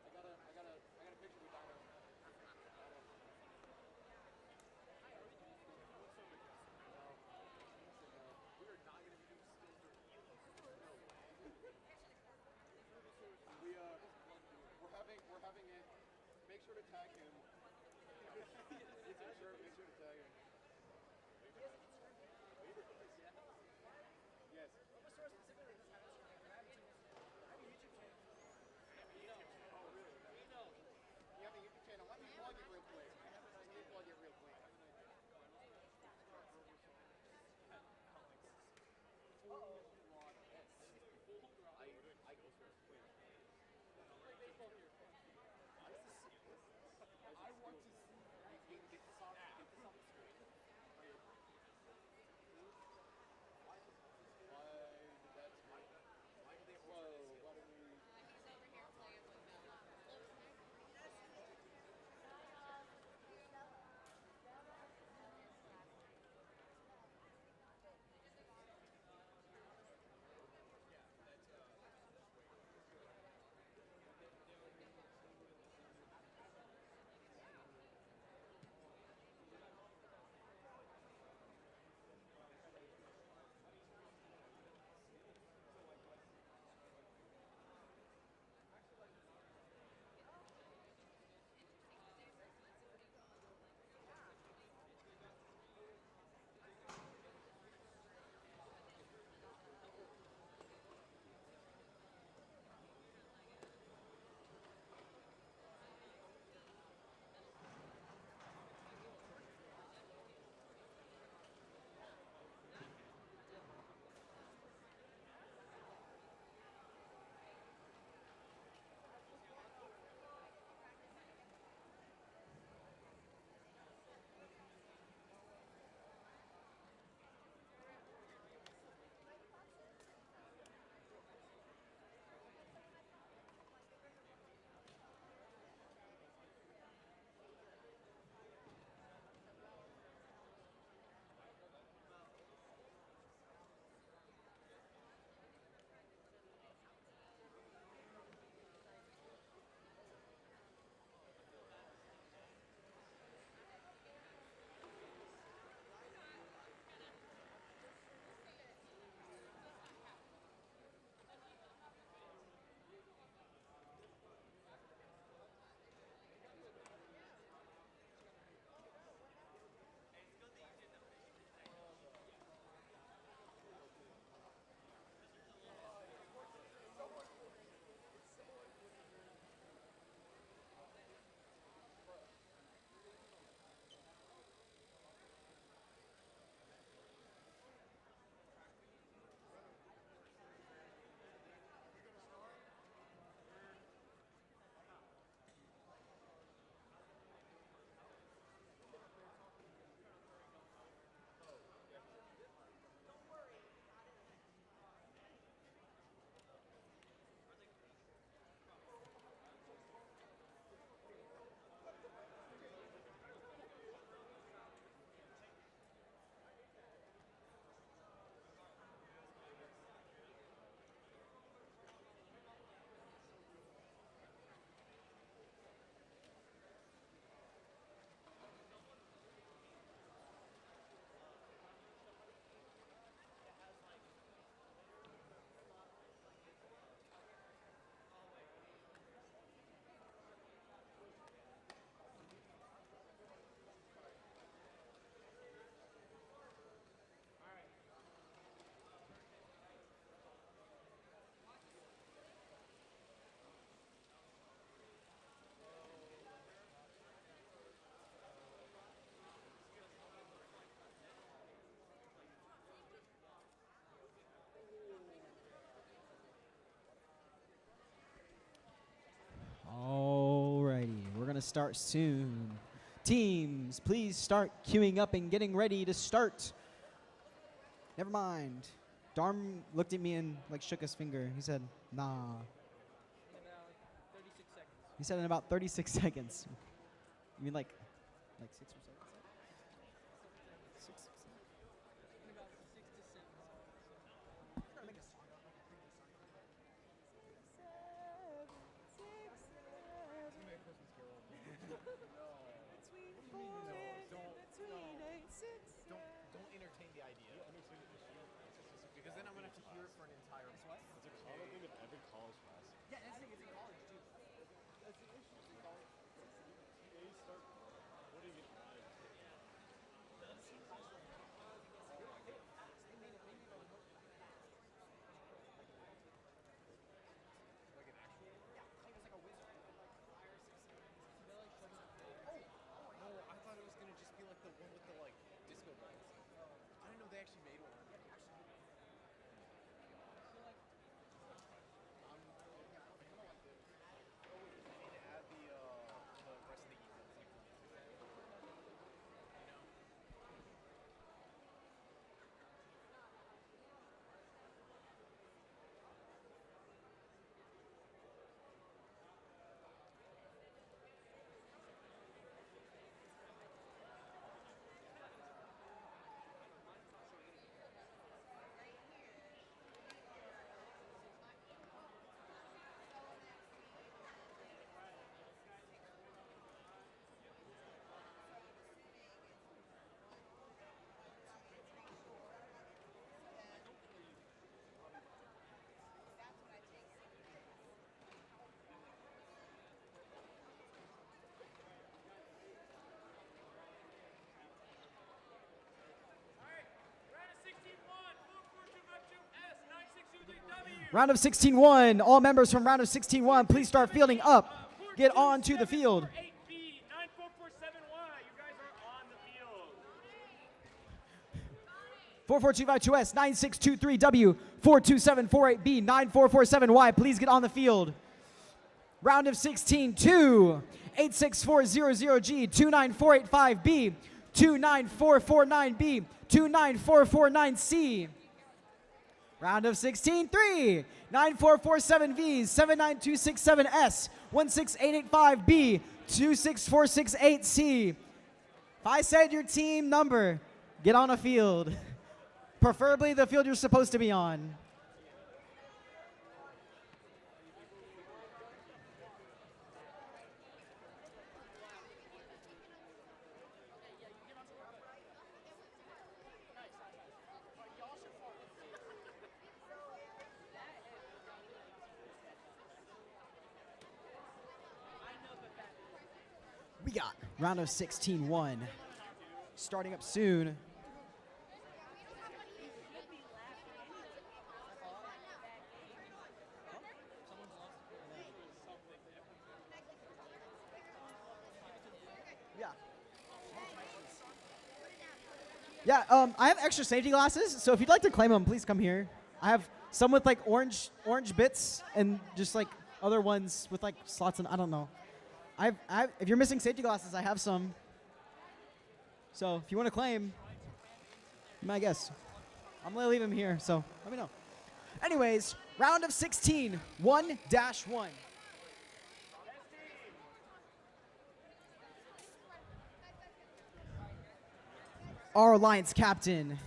I got a picture with Dino. We are not going to be doing skills for we're having it. Make sure to tag him. Make sure to tag him. Yes. Oh, really? You have a YouTube channel. Let me plug it real quick. I want to see get this off the screen. Why did that spike? Why did they whoa, why did we going to start soon. Teams, please start queuing up and getting ready to start. Never mind. Darm looked at me and like shook his finger. He said, nah. In about 36 seconds. He said in about 36 seconds. You mean like 6 or 7 seconds? 6 In about 6 to 7 seconds. Because then I'm gonna have to hear it for an entire. What? I don't think it's every college class. Yeah, that's the thing. It's in college too. That's the issue. It's in college. What do you get live? Like an actual? Yeah, I think it's like a wizard. No, I thought it was gonna just be like the one with the like disco balls. I didn't know they actually made one. Round of 16-1. All members from round of 16-1, please start fielding up. Get on to the field. 44252S 9623W 42748B 9447Y, please get on the field. Round of 16-2. 86400G 29485B 29449B 29449C. Round of 16-3. 9447V 79267S 16885B 26468C. If I said your team number, get on a field. Preferably the field you're supposed to be on. We got round of 16-1 starting up soon. Yeah, I have extra safety glasses, so if you'd like to claim them, please come here. I have some with like orange bits and just like other ones with like slots and I don't know. If you're missing safety glasses, I have some. So if you want to claim, be my guess. I'm gonna leave them here, so let me know. Anyways, round of 16, 1-1. Our Alliance captain,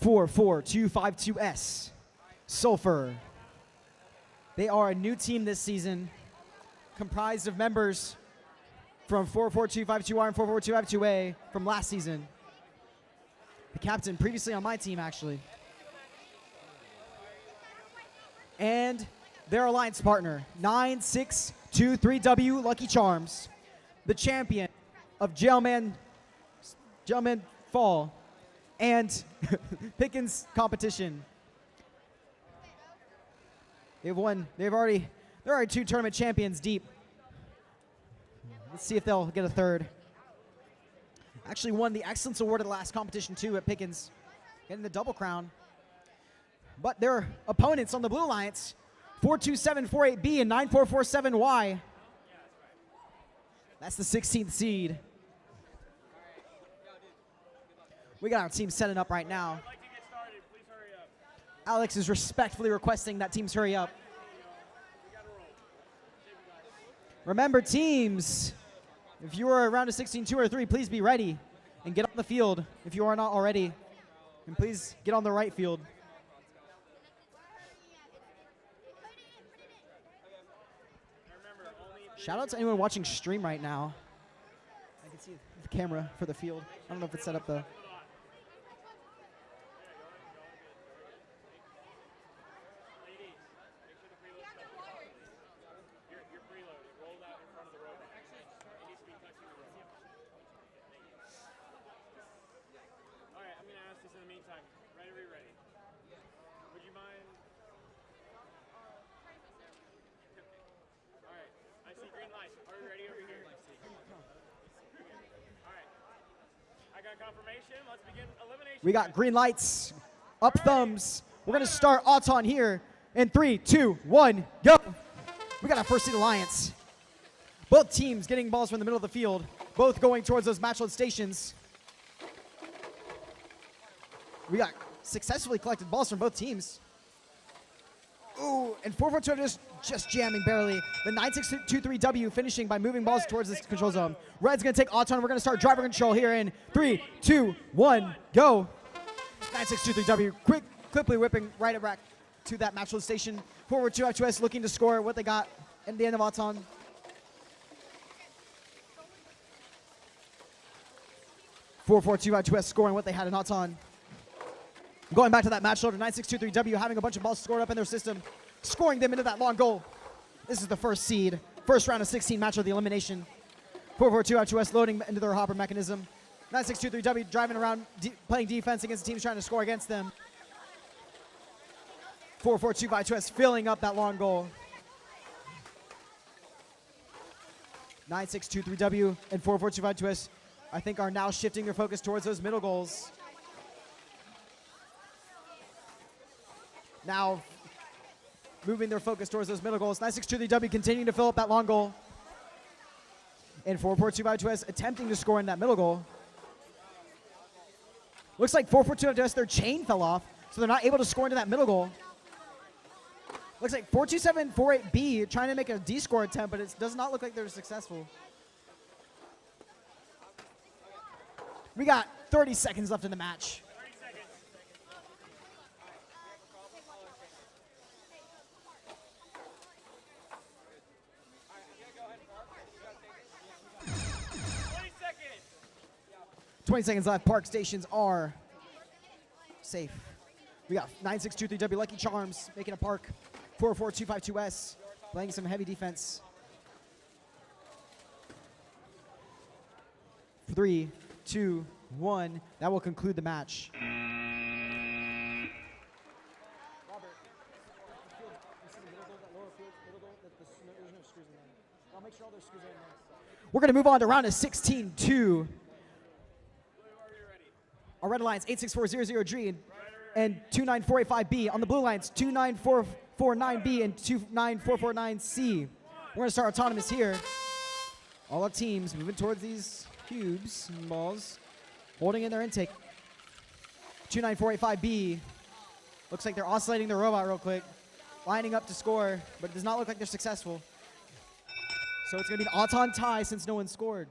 44252S, Sulfur. They are a new team this season, comprised of members from 44252R and 44252A from last season. The captain previously on my team, actually. And their alliance partner, 9623W Lucky Charms, the champion of Jailman Fall and Pickens competition. They're already 2 tournament champions deep. Let's see if they'll get a third. Actually won the Excellence Award at the last competition too at Pickens, getting the double crown. But their opponents on the Blue Alliance, 42748B and 9447Y. That's the 16th seed. We got our team setting up right now. Alex is respectfully requesting that teams hurry up. Remember, teams, if you are around a 16-2 or 3, please be ready and get on the field if you are not already. And please get on the right field. Shout out to anyone watching stream right now. I can see the camera for the field. I don't know if it's set up though. got confirmation. Let's begin elimination. We got green lights, up thumbs. We're going to start Auton here in 3, 2, 1, go. We got our first seed alliance. Both teams getting balls from the middle of the field, both going towards those match load stations. We got successfully collected balls from both teams. Ooh, and 442 just jamming barely. The 9623W finishing by moving balls towards this control zone. Red's going to take Auton. We're going to start driver control here in 3, 2, 1, go. 9623W quickly whipping right back to that match load station. 442 looking to score what they got at the end of Auton. (442) scoring what they had in Auton. Going back to that match loader, 9623W having a bunch of balls scored up in their system, scoring them into that long goal. This is the first seed, first round of 16 match of the elimination. 442 loading into their hopper mechanism. 9623W driving around, playing defense against the teams trying to score against them. 442 filling up that long goal. 9623W and 442 I think are now shifting their focus towards those middle goals. Now moving their focus towards those middle goals. 9623W continuing to fill up that long goal. And 442 attempting to score in that middle goal. Looks like 442 their chain fell off, so they're not able to score into that middle goal. Looks like 42748B trying to make a D-score attempt, but it does not look like they're successful. We got 30 seconds left in the match. 20 seconds left. Park stations are safe. We got 9623W Lucky Charms making a park. 44252S playing some heavy defense. 3, 2, 1. That will conclude the match. We're going to move on to round of 16-2. Our red lines 86400G and 29485B. On the blue lines 29449B and 29449C. We're going to start autonomous here. All our teams moving towards these cubes and balls, holding in their intake. 29485B. Looks like they're oscillating their robot real quick, lining up to score, but it does not look like they're successful. So it's going to be an Auton tie since no one scored.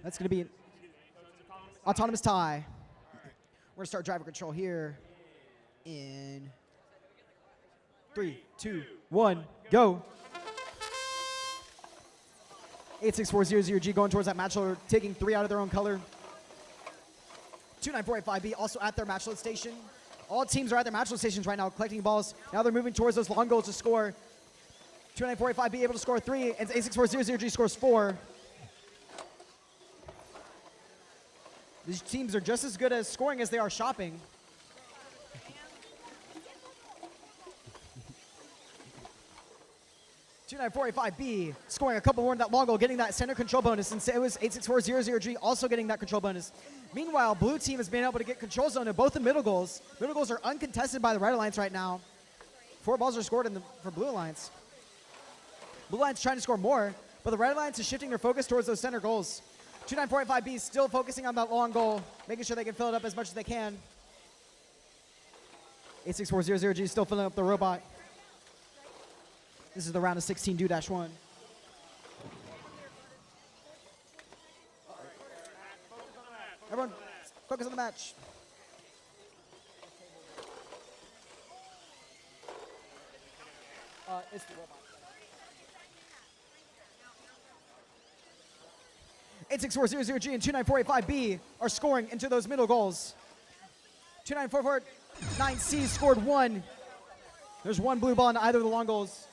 That's going to be an autonomous tie. We're going to start driver control here in 3, 2, 1, go. 86400G going towards that match loader, taking 3 out of their own color. 29485B also at their match load station. All teams are at their match load stations right now, collecting balls. Now they're moving towards those long goals to score. 29485B able to score 3, and 86400G scores 4. These teams are just as good at scoring as they are shopping. (29485B) scoring a couple more in that long goal, getting that center control bonus, and it was 86400G also getting that control bonus. Meanwhile, blue team has been able to get control zone in both the middle goals. Middle goals are uncontested by the red alliance right now. 4 balls are scored for blue alliance. Blue alliance trying to score more, but the red alliance is shifting their focus towards those center goals. 29485B still focusing on that long goal, making sure they can fill it up as much as they can. 86400G still filling up the robot. This is the round of 16-2-1. Everyone, focus on the match. It's the robot. 86400G and 29485B are scoring into those middle goals. 29449C scored 1. There's 1 blue ball in either of the long goals.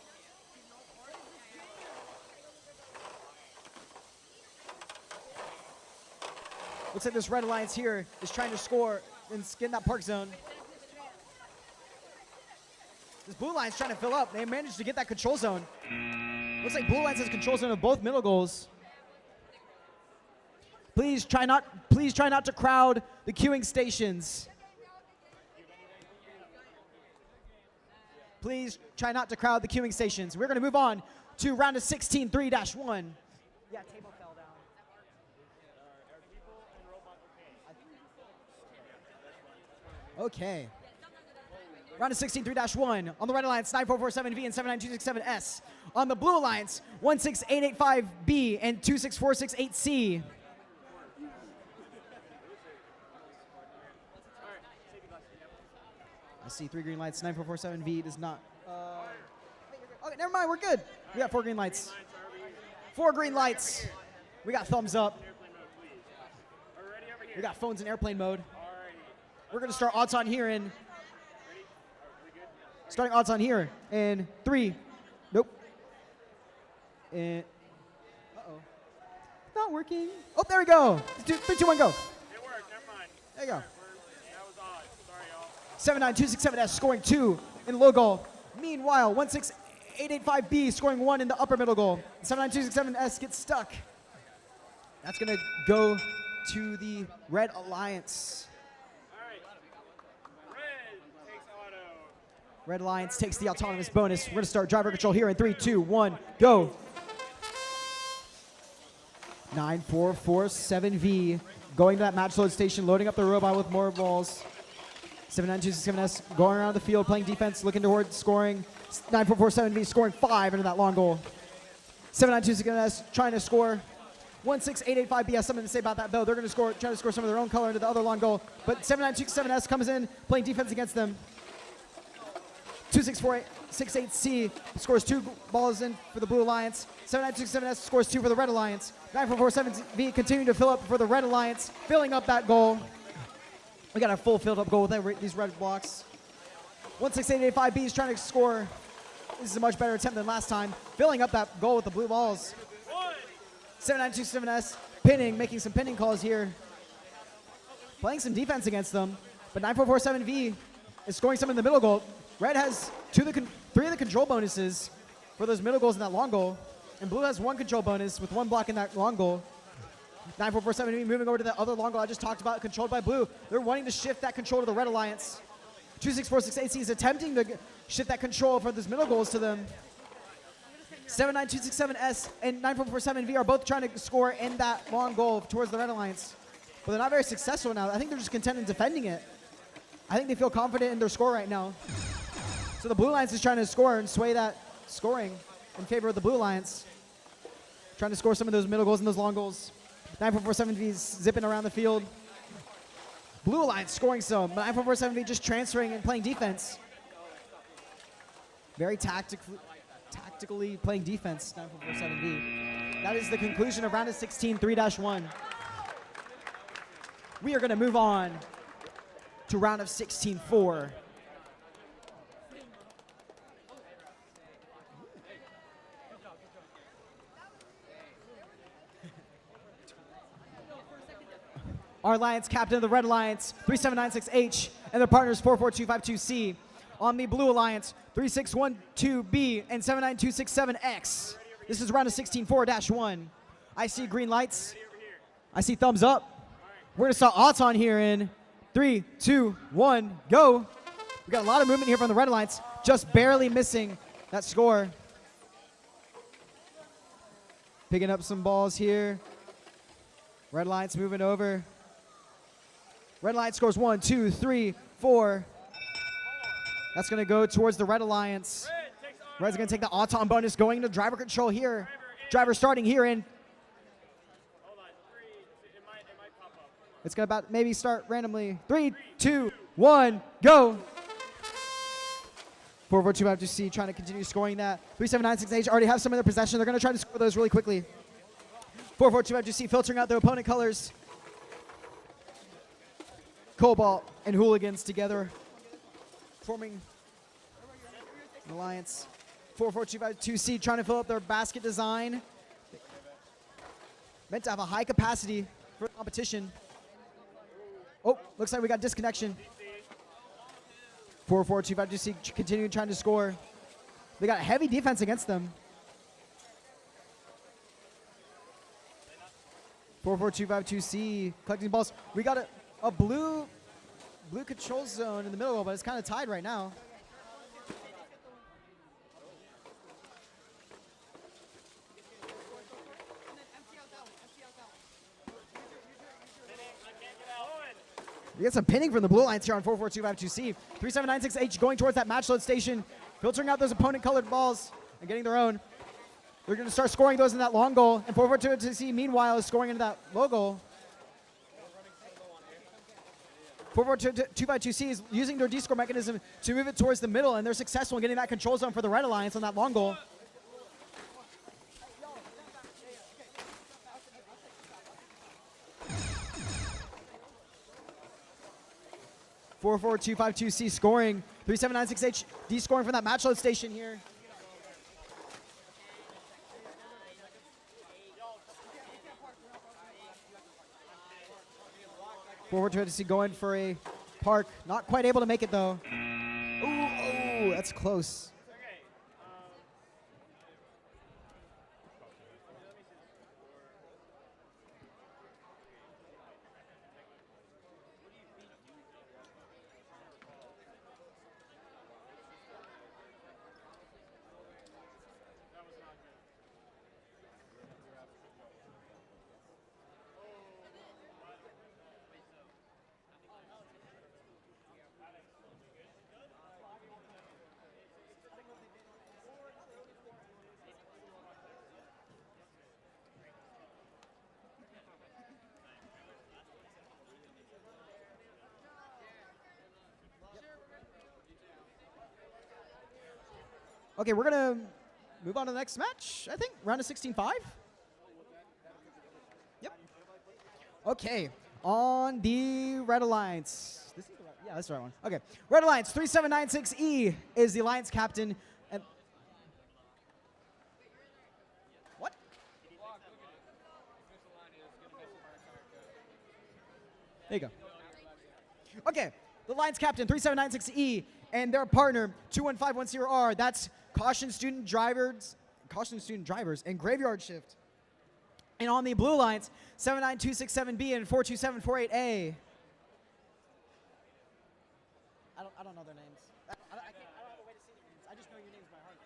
Looks like this Red Alliance here is trying to score and get in that park zone. This Blue Alliance trying to fill up. They managed to get that control zone. Looks like Blue Alliance has control zone of both middle goals. Please try not to crowd the queuing stations. Please try not to crowd the queuing stations. We're going to move on to round of 16, 3-1. Yeah, table fell down. Okay. Round of 16, 3-1. On the Red Alliance, 9447V and 79267S. On the Blue Alliance, 16885B and 26468C. I see 3 green lights. 9447V does not. Okay, never mind. We're good. We got 4 green lights. 4 green lights. We got thumbs up. We got phones in airplane mode. We're going to start odds on here in. Starting odds on here in 3. Nope. And. Uh-oh. Not working. Oh, there we go. 3, 2, 1, go. It worked. Never mind. There you go. That was odd. Sorry, y'all. 79267S scoring 2 in low goal. Meanwhile, 16885B scoring 1 in the upper middle goal. 79267S gets stuck. That's going to go to the Red Alliance. Red Alliance takes the autonomous bonus. We're going to start driver control here in 3, 2, 1, go. 9447V going to that match load station, loading up the robot with more balls. 79267S going around the field, playing defense, looking toward scoring. 9447V scoring 5 into that long goal. 79267S trying to score. 16885B has something to say about that, though. They're going to try to score some of their own color into the other long goal. But 79267S comes in, playing defense against them. 26468C scores 2 balls in for the Blue Alliance. 79267S scores 2 for the Red Alliance. 9447V continuing to fill up for the Red Alliance, filling up that goal. We got a full filled up goal with these red blocks. 16885B is trying to score. This is a much better attempt than last time, filling up that goal with the blue balls. 7927S pinning, making some pinning calls here. Playing some defense against them, but 9447V is scoring some in the middle goal. Red has 3 of the control bonuses for those middle goals in that long goal, and Blue has 1 control bonus with 1 block in that long goal. 9447V moving over to the other long goal I just talked about, controlled by Blue. They're wanting to shift that control to the Red Alliance. 26468C is attempting to shift that control for those middle goals to them. 79267S and 9447V are both trying to score in that long goal towards the Red Alliance, but they're not very successful now. I think they're just content in defending it. I think they feel confident in their score right now. So the Blue Alliance is trying to score and sway that scoring in favor of the Blue Alliance. Trying to score some of those middle goals and those long goals. 9447V is zipping around the field. Blue Alliance scoring some, but 9447V just transferring and playing defense. Very tactically playing defense, 9447V. That is the conclusion of round of 16, 3-1. We are going to move on to round of 16-4. Our Alliance captain of the Red Alliance, 3796H, and their partners 44252C. On the Blue Alliance, 3612B and 79267X. This is round of 16-4-1. I see green lights. I see thumbs up. We're going to start odds on here in 3, 2, 1, go. We got a lot of movement here from the Red Alliance, just barely missing that score. Picking up some balls here. Red Alliance moving over. Red Alliance scores 1, 2, 3, 4. That's going to go towards the Red Alliance. Red's going to take the Auton bonus, going into driver control here. Driver starting here in. It's going to about maybe start randomly. 3, 2, 1, go. 44252C trying to continue scoring that. 3796H already have some in their possession. They're going to try to score those really quickly. 44252C filtering out their opponent colors. Cobalt and Hooligans together, forming an alliance. 44252C trying to fill up their basket design. Meant to have a high capacity for competition. Oh, looks like we got disconnection. 44252C continuing trying to score. They got heavy defense against them. 44252C collecting balls. We got a blue control zone in the middle, but it's kind of tied right now. We get some pinning from the blue lines here on 44252C. 3796H going towards that match load station, filtering out those opponent colored balls and getting their own. They're going to start scoring those in that long goal, and 44252C meanwhile is scoring into that low goal. 44252C is using their D-score mechanism to move it towards the middle, and they're successful in getting that control zone for the Red Alliance on that long goal. Four 44252C scoring. 3796H D scoring from that match load station here. Forward to see going for a park. Not quite able to make it though. Ooh, that's close. Okay, we're gonna move on to the next match, I think. Round of 16-5? Yep. Okay, on the Red Alliance. This is the right, yeah, that's the right one. Okay, Red Alliance, 3796E is the Alliance captain. And what? There you go. Okay, the Alliance captain, 3796E, and their partner, 21510R. That's Caution Student Drivers, and Graveyard Shift. And on the Blue Alliance, 79267B and 42748A. I don't know their names. I don't have a way to see their names. I just know your names by heart.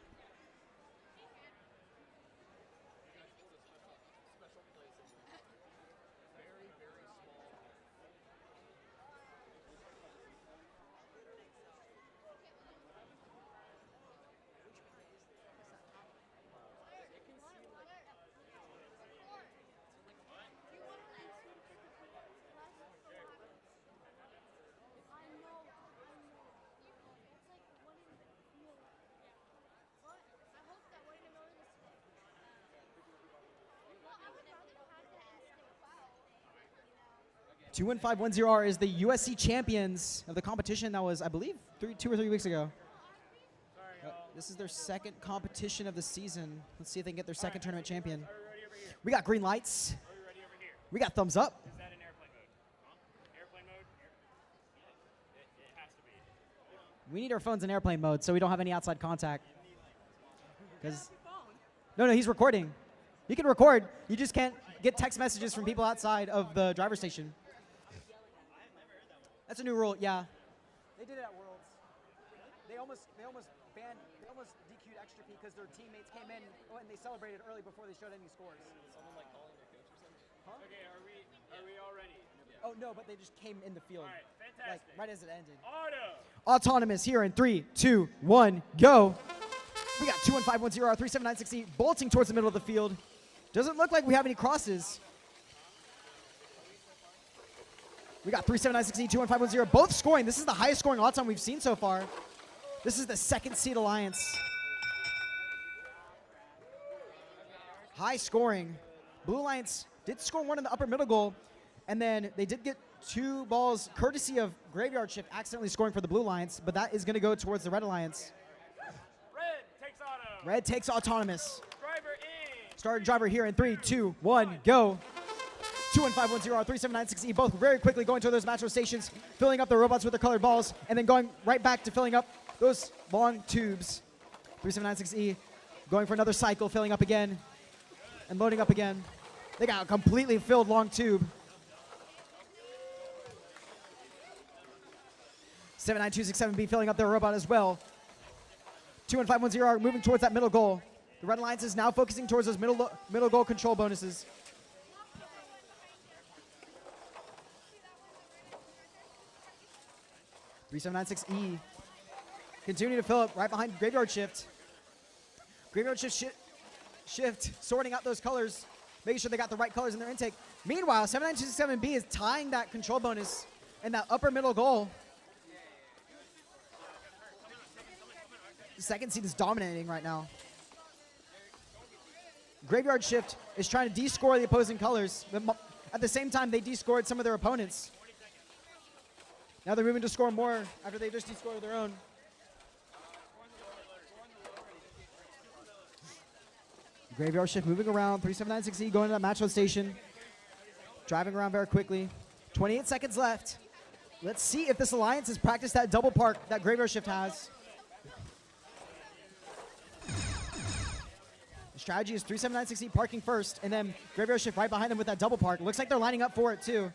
Two 21510R is the USC champions of the competition that was, I believe, 2 or 3 weeks ago. This is their second competition of the season. Let's see if they can get their second tournament champion. We got green lights. We got thumbs up. Is that in airplane mode? Huh? Airplane mode? It has to be. We need our phones in airplane mode so we don't have any outside contact. No, he's recording. He can record. You just can't get text messages from people outside of the driver's station. That's a new rule, yeah. They did it at Worlds. They almost DQ'd Extra P because their teammates came in and they celebrated early before they showed any scores. Someone like calling their coach or something? Huh? Okay, are we all ready? Oh no, but they just came in the field. All right, fantastic. Like right as it ended. Auto. Autonomous here in 3, 2, 1, go. We got 21510R, 3796E bolting towards the middle of the field. Doesn't look like we have any crosses. We got 3796E, 21510, both scoring. This is the highest scoring auton we've seen so far. This is the second seed alliance. High scoring. Blue Alliance did score one in the upper middle goal, and then they did get 2 balls courtesy of Graveyard Shift accidentally scoring for the Blue Alliance, but that is going to go towards the Red Alliance. Red takes autonomous. Starting driver here in 3, 2, 1, go. 21510 3796E, both very quickly going to those match stations, filling up the robots with the colored balls, and then going right back to filling up those long tubes. 3796E going for another cycle, filling up again, and loading up again. They got a completely filled long tube. 79267B filling up their robot as well. 21510 are moving towards that middle goal. The Red Alliance is now focusing towards those middle goal control bonuses. E continue to fill up right behind Graveyard Shift. Graveyard Shift sorting out those colors, making sure they got the right colors in their intake. Meanwhile, 79267B is tying that control bonus in that upper middle goal. The second seed is dominating right now. Graveyard Shift is trying to de-score the opposing colors, but at the same time, they de-scored some of their opponents. Now they're moving to score more after they just de-scored their own. Graveyard Shift moving around, 3796E going to that match load station. Driving around very quickly. 28 seconds left. Let's see if this alliance has practiced that double park that Graveyard Shift has. The strategy is 3796E parking first, and then Graveyard Shift right behind them with that double park. Looks like they're lining up for it too.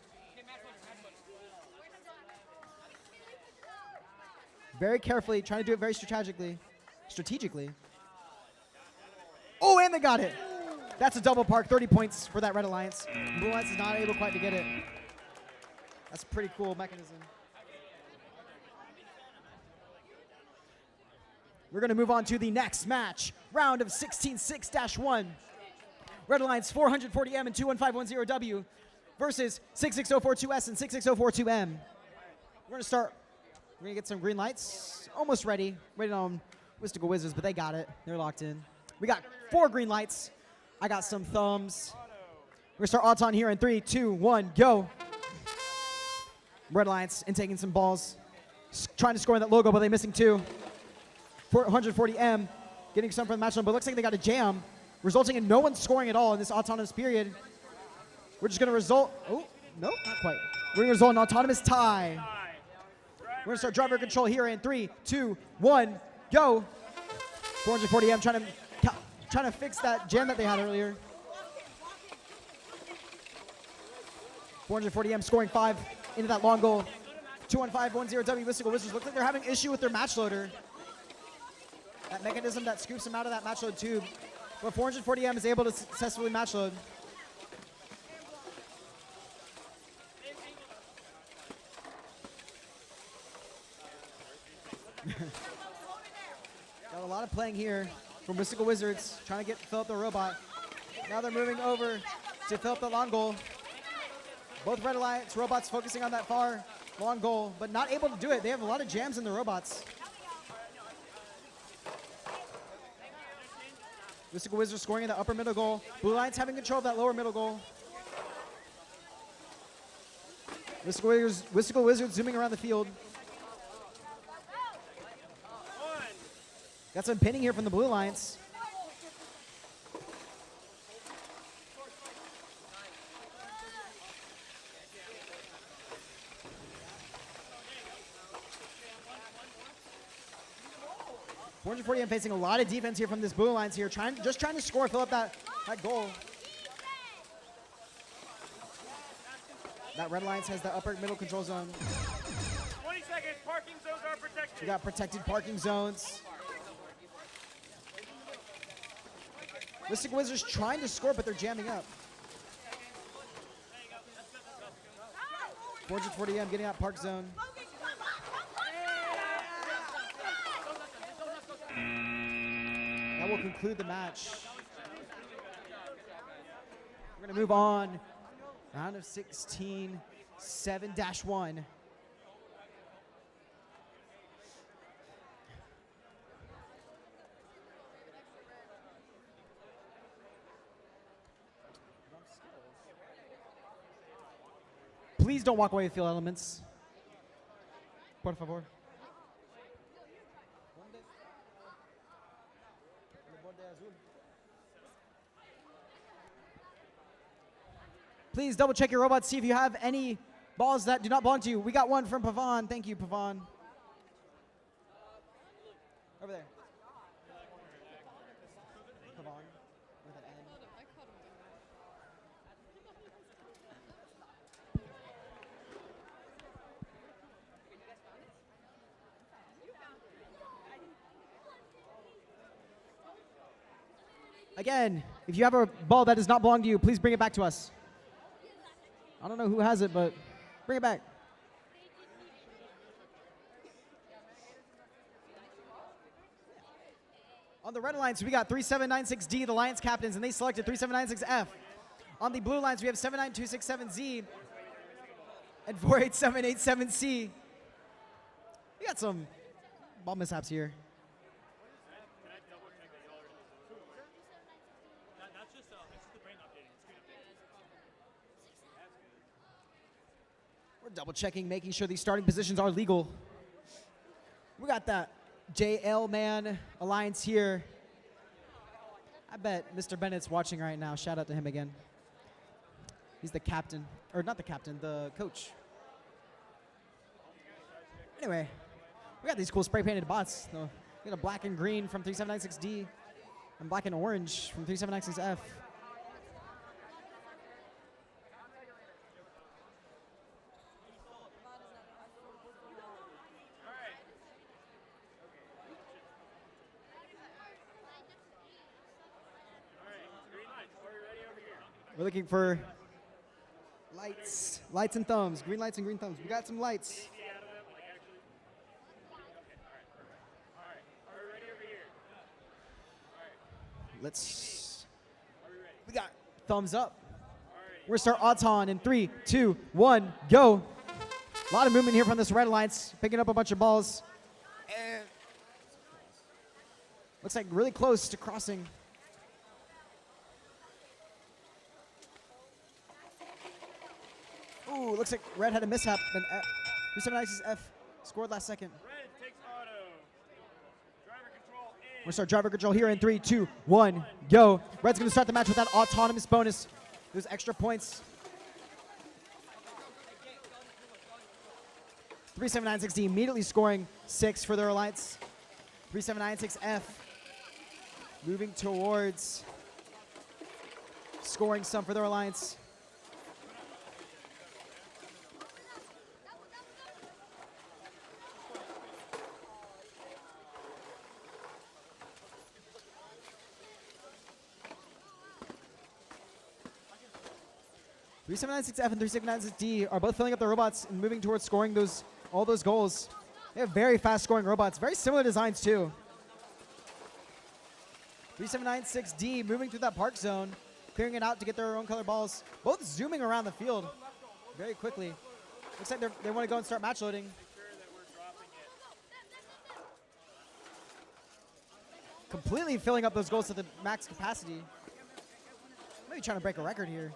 Very carefully, trying to do it very strategically. Oh, and they got it. That's a double park, 30 points for that Red Alliance. Blue Alliance is not able quite to get it. That's a pretty cool mechanism. We're going to move on to the next match. Round of 16-6-1. Red Alliance 440M and 21510W versus 66042S and 66042M. We're going to start. We're going to get some green lights. Almost ready. Waiting on Mystical Wizards, but they got it. They're locked in. We got 4 green lights. I got some thumbs. We're going to start odds on here in 3, 2, 1, go. Red Alliance intaking some balls. Trying to score in that logo, but they're missing 2. 440M getting some from the match zone, but it looks like they got a jam, resulting in no one scoring at all in this autonomous period. We're just going to result. Oh, no, not quite. We're going to result in an autonomous tie. We're going to start driver control here in 3, 2, 1, go. 440M trying to fix that jam that they had earlier. 440M scoring 5 into that long goal. 21510W Mystical Wizards look like they're having issue with their match loader. That mechanism that scoops them out of that match load tube. But 440M is able to successfully match load. Got a lot of playing here from Mystical Wizards, trying to fill up the robot. Now they're moving over to fill up the long goal. Both Red Alliance robots focusing on that far long goal, but not able to do it. They have a lot of jams in the robots. Mystical Wizards scoring in the upper middle goal. Blue Alliance having control of that lower middle goal. Mystical Wizards zooming around the field. Got some pinning here from the Blue Alliance. I'm facing a lot of defense here from this Blue Alliance here, just trying to score, fill up that goal. That Red Alliance has the upper middle control zone. 20 seconds, parking zones are protected. We got protected parking zones. Mystic Wizards trying to score, but they're jamming up. 440M getting out park zone. That will conclude the match. We're going to move on. Round of 16, 7-1. Please don't walk away with field elements. Por favor. Please double check your robots, see if you have any balls that do not belong to you. We got one from Pavan. Thank you, Pavan. Over there. Pavan with an N. Again, if you have a ball that does not belong to you, please bring it back to us. I don't know who has it, but bring it back. On the red lines, we got 3796D, the Lions captains, and they selected 3796F. On the blue lines, we have 79267Z and 48787C. We got some ball mishaps here. We're double checking, making sure these starting positions are legal. We got that JL Man Alliance here. I bet Mr. Bennett's watching right now. Shout out to him again. He's the captain, or not the captain, the coach. Anyway, we got these cool spray painted bots. We got a black and green from 3796D and black and orange from 3796F. We're looking for lights and thumbs, green lights and green thumbs. We got some lights. We got thumbs up. We're gonna start Auton in 3, 2, 1, go. A lot of movement here from this red alliance, picking up a bunch of balls. And looks like really close to crossing. Ooh, looks like red had a mishap, and 3796F scored last second. Red takes auto. Driver control in. We're gonna start driver control here in 3, 2, 1, go. Red's gonna start the match with that autonomous bonus. Those extra points. 3796D immediately scoring 6 for their alliance. 3796F moving towards scoring some for their alliance. F and 3796D are both filling up their robots and moving towards scoring all those goals. They have very fast scoring robots, very similar designs too. 3796D moving through that park zone, clearing it out to get their own color balls. Both zooming around the field very quickly. Looks like they want to go and start match loading. Completely filling up those goals to the max capacity. Maybe trying to break a record here.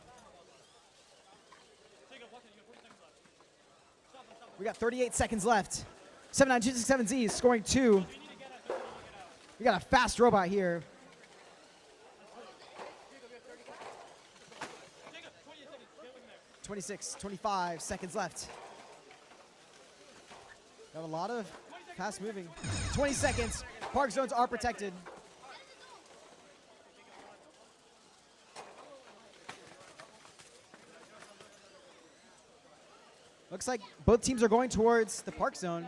We got 38 seconds left. 79267Z is scoring 2. We got a fast robot here. $26, 25 left. Got a lot of fast moving. 20 seconds. Park zones are protected. Looks like both teams are going towards the park zone.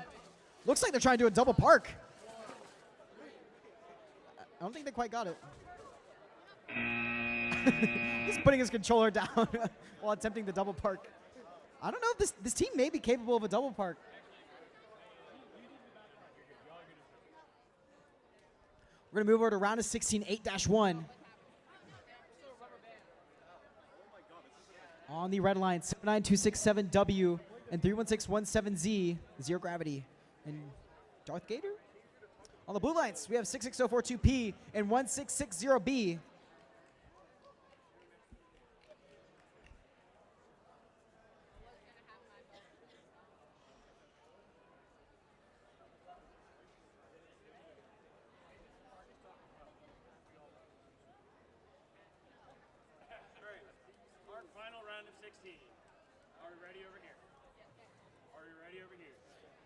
Looks like they're trying to do a double park. I don't think they quite got it. He's putting his controller down while attempting the double park. I don't know if this team may be capable of a double park. We're going to move over to round of 16, 8-1. On the red line, 79267W and 31617Z, Zero Gravity and Darth Gator. On the blue lines, we have 66042P and 1660B.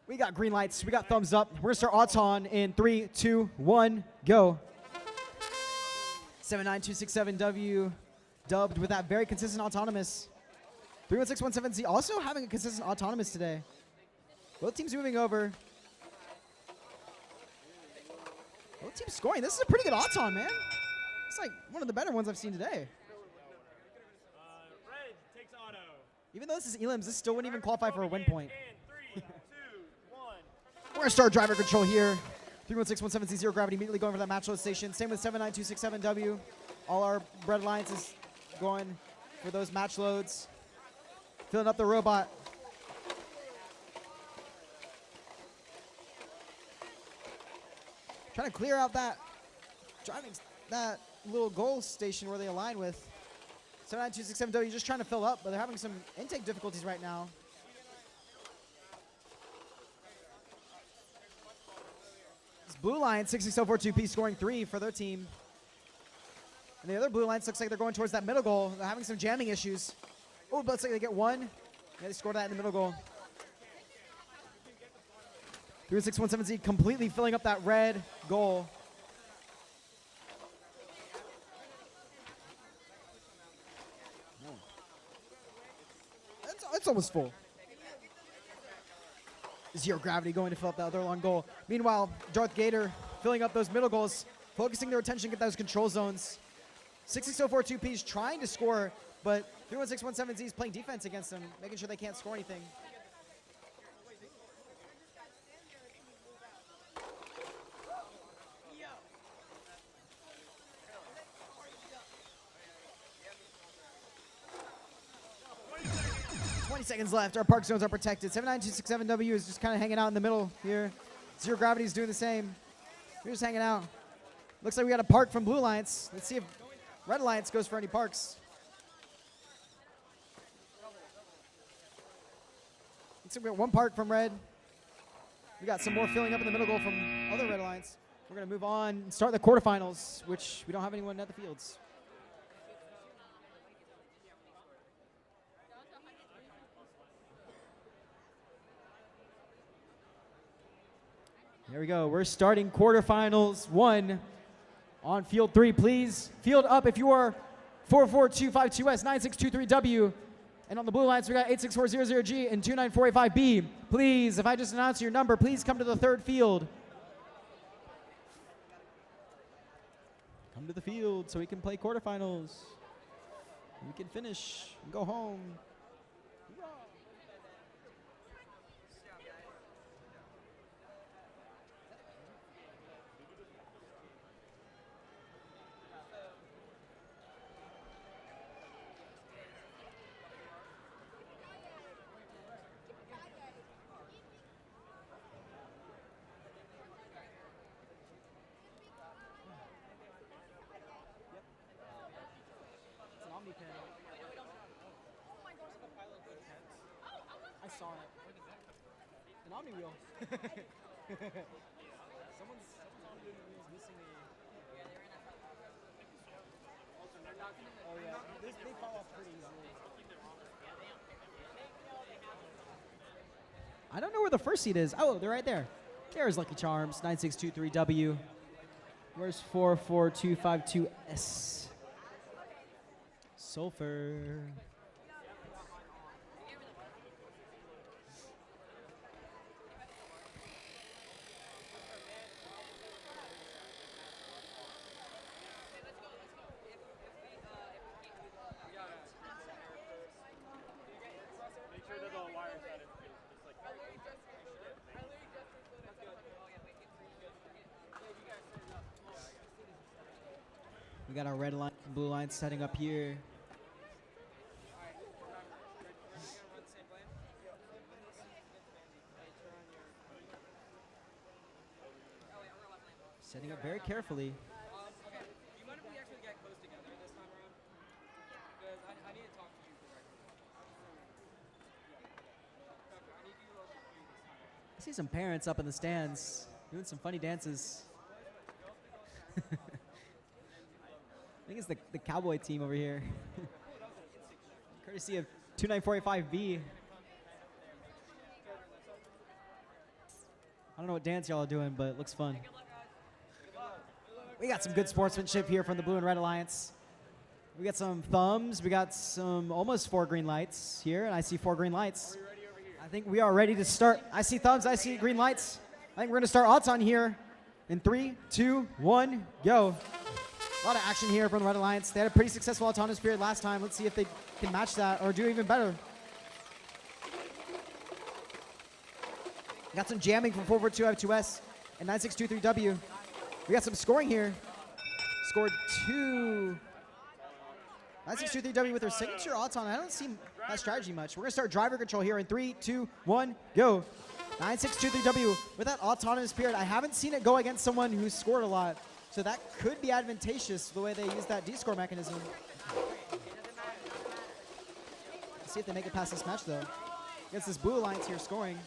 We got green lights. We got thumbs up. We're going to start Auton in 3, 2, 1, go. 79267W dubbed with that very consistent autonomous. 31617Z also having a consistent autonomous today. Both teams moving over. Both teams scoring. This is a pretty good Auton, man. It's like one of the better ones I've seen today. Red takes auto. Even though this is Elims, this still wouldn't even qualify for a win point. We're going to start driver control here. 31617Z, zero gravity, immediately going for that match load station. Same with 79267W. All our Red Alliance is going for those match loads. Filling up the robot. Trying to clear out that, driving that little goal station where they align with. 79267W just trying to fill up, but they're having some intake difficulties right now. This blue line, 66042P scoring 3 for their team. And the other blue lines looks like they're going towards that middle goal. They're having some jamming issues. Oh, but looks like they get one. Yeah, they scored that in the middle goal. 31617Z completely filling up that red goal. It's almost full. Zero gravity going to fill up that other long goal. Meanwhile, Darth Gator filling up those middle goals, focusing their attention, get those control zones. 66042P is trying to score, but 31617Z is playing defense against them, making sure they can't score anything. Seconds left. Our park zones are protected. 79267W is just kind of hanging out in the middle here. Zero Gravity is doing the same. We're just hanging out. Looks like we got a park from Blue Alliance. Let's see if Red Alliance goes for any parks. Looks like we got one park from Red. We got some more filling up in the middle goal from other Red Alliance. We're going to move on and start the quarterfinals, which we don't have anyone at the fields. There we go. We're starting quarterfinals 1 on field 3. Please field up if you are 44252S 9623W. And on the blue lines, we got 86400G and 29485B. Please, if I just announce your number, please come to the third field. Come to the field so we can play quarterfinals. We can finish and go home. I saw it. An Omni wheel. Someone's doing the wheels missing a. Oh yeah, they fall off pretty easily. I don't know where the first seat is. Oh, they're right there. There's Lucky Charms, 9623W. Where's 44252S? Sulfur. We got our red line and blue line setting up here. Setting up very carefully. Okay. Do you mind if we actually get close together this time around? Because I need to talk to you directly. I need you over here this time. I see some parents up in the stands doing some funny dances. I think it's the cowboy team over here. Courtesy of 29485B. I don't know what dance y'all are doing, but it looks fun. We got some good sportsmanship here from the Blue and Red Alliance. We got some thumbs. We got some almost 4 green lights here, and I see 4 green lights. I think we are ready to start. I see thumbs. I see green lights. I think we're going to start odds on here in 3, 2, 1, go. A lot of action here from the Red Alliance. They had a pretty successful autonomous period last time. Let's see if they can match that or do even better. Got some jamming from 442F2S and 9623W. We got some scoring here. Scored 2. 9623W with their signature Auton. I don't see that strategy much. We're going to start driver control here in 3, 2, 1, go. 9623W with that autonomous period. I haven't seen it go against someone who scored a lot. So that could be advantageous the way they use that D-score mechanism. Let's see if they make it past this match though. Against this Blue Alliance here scoring.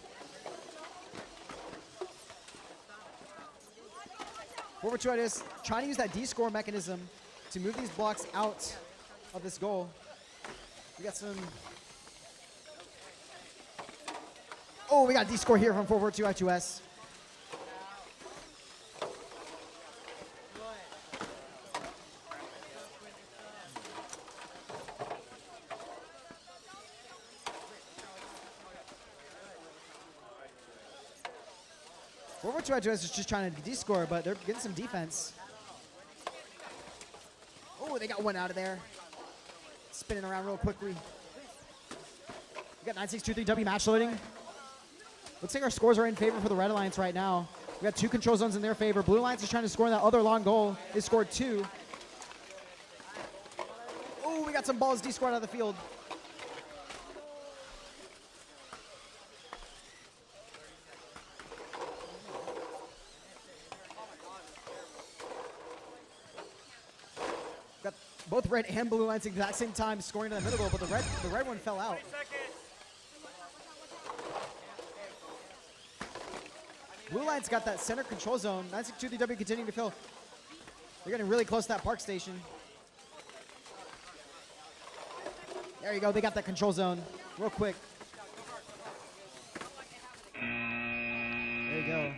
442 is trying to use that D-score mechanism to move these blocks out of this goal. We got some... Oh, we got a D-score here from 442 I2S. I2S is just trying to D-score, but they're getting some defense. Oh, they got one out of there. Spinning around real quickly. We got 9623W match loading. Looks like our scores are in favor for the Red Alliance right now. We got 2 control zones in their favor. Blue Alliance is trying to score in that other long goal. They scored 2. Oh, we got some balls D-scored out of the field. Got both red and blue lines at the exact same time scoring in the middle goal, but the red one fell out. Blue Line's got that center control zone. 9623W continuing to fill. They're getting really close to that park station. There you go. They got that control zone real quick. There you go.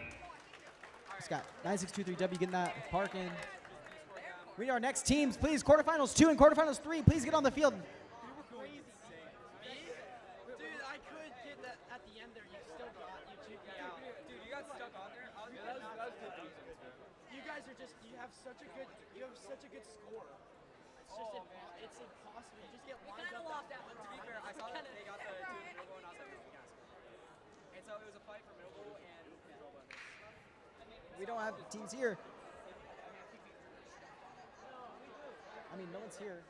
Just got 9623W getting that park in. We need our next teams, please. Quarterfinals 2 and quarterfinals 3. Please get on the field. Dude, I could get that at the end there. You still got, you cheaped me out. Dude, you got stuck on there. You guys are just, you have such a good score. It's just, it's impossible. You just get lined up. Lost that one. To be fair, I saw that they got the two middle goal and I was like, yes. And so it was a fight for middle goal and control bonus. We don't have teams here. I mean, no one's here.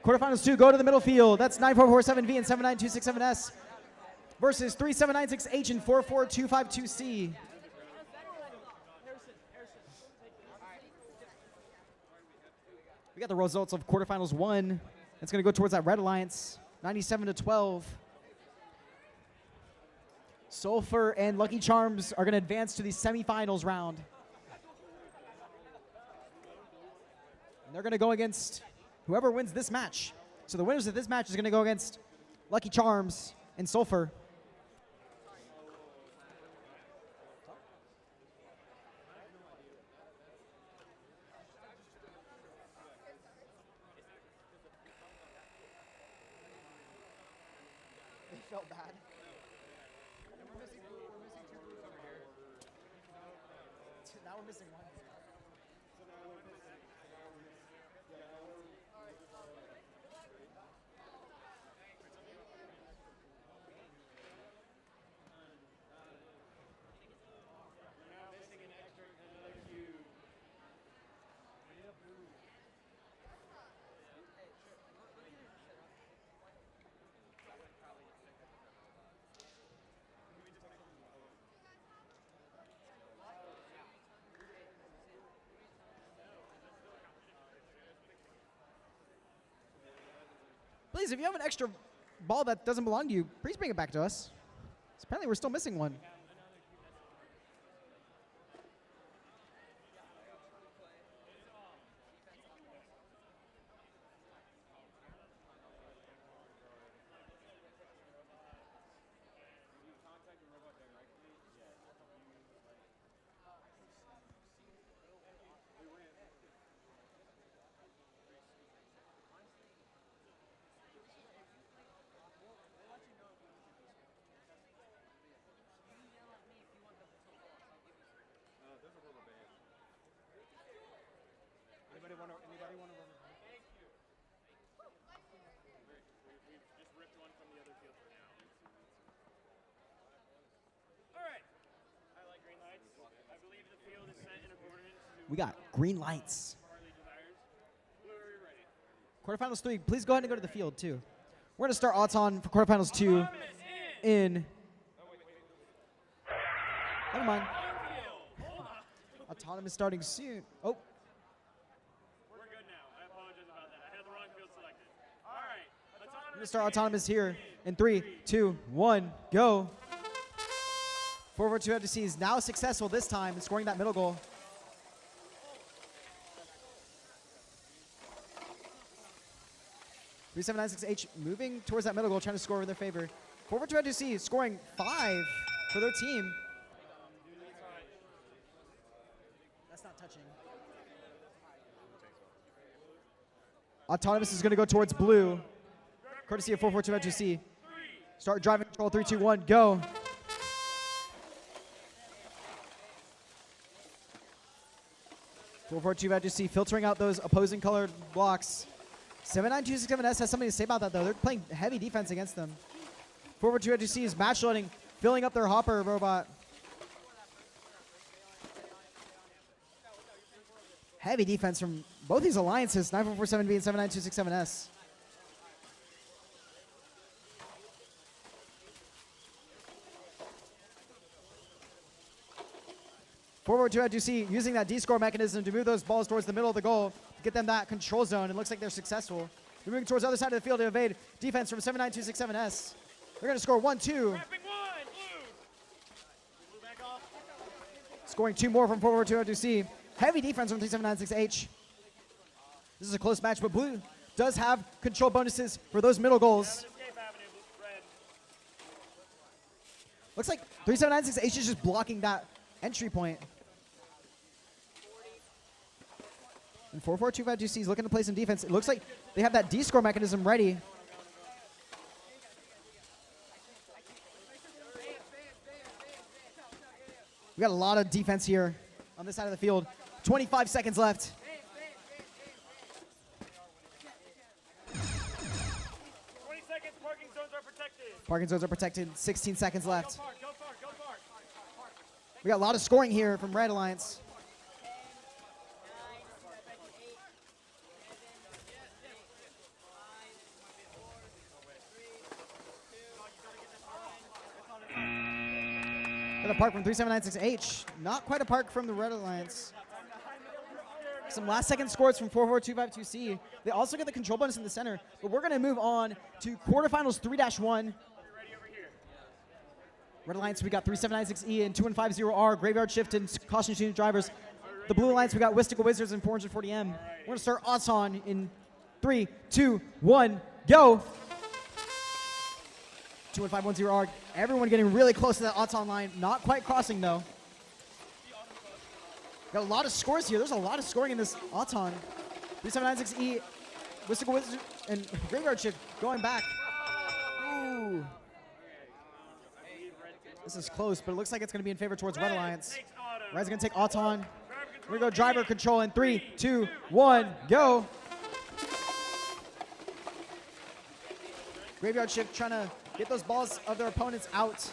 Quarterfinals 2 go to the middle field. That's 9447V and 79267S versus 3796H and 44252C. We got the results of quarterfinals 1. It's going to go towards that Red Alliance, 97-12. Sulfur and Lucky Charms are going to advance to the semifinals round. And they're going to go against whoever wins this match. So the winners of this match is going to go against Lucky Charms and Sulfur. They felt bad. We're missing 2 groups over here. Now we're missing 1. Please, if you have an extra ball that doesn't belong to you, please bring it back to us. Apparently, we're still missing one. We got green lights. Quarterfinals 3, please go ahead and go to the field too. We're going to start Auton for quarterfinals 2 in. Never mind. Autonomous starting soon. Oh. We're good now. I apologize about that. I had the wrong field selected. All right. We're going to start Autonomous here in 3, 2, 1, go. 442 FTC is now successful this time in scoring that middle goal. .3796H moving towards that middle goal, trying to score in their favor. 442 FTC scoring 5 for their team. That's not touching. Autonomous is going to go towards blue, courtesy of 442 FTC. Start driving control, 3, 2, 1, go. .442 filtering out those opposing colored blocks. 79267S has something to say about that though. They're playing heavy defense against them. 442 is match loading, filling up their hopper robot. Heavy defense from both these alliances, 9447B and 79267S. Forward to FGC using that D-score mechanism to move those balls towards the middle of the goal, to get them that control zone. It looks like they're successful. They're moving towards the other side of the field to evade defense from 79267S. They're going to score 1-2. Scoring 2 more from forward to FGC. Heavy defense from 3796H. This is a close match, but blue does have control bonuses for those middle goals. Looks like 3796H is just blocking that entry point. And 4425GC is looking to play some defense. It looks like they have that D-score mechanism ready. We got a lot of defense here on this side of the field. 25 seconds left. Parking zones are protected. 16 seconds left. We got a lot of scoring here from Red Alliance. Got a park from 3796H. Not quite a park from the Red Alliance. Some last second scores from 44252C. They also get the control bonus in the center, but we're going to move on to quarterfinals 3-1. Red Alliance, we got 3796E and 2150R, Graveyard Shift and Caution Student Drivers. The Blue Alliance, we got Wistical Wizards and 440M. We're going to start Auton in 3, 2, 1, go. 21510R. Everyone getting really close to that Auton line. Not quite crossing, though. Got a lot of scores here. There's a lot of scoring in this Auton. 3796E, Wistical Wizards, and Graveyard Shift going back. Ooh. This is close, but it looks like it's going to be in favor towards Red Alliance. Red's going to take Auton. We're going to go driver control in 3, 2, 1, go. Graveyard Shift trying to get those balls of their opponents out.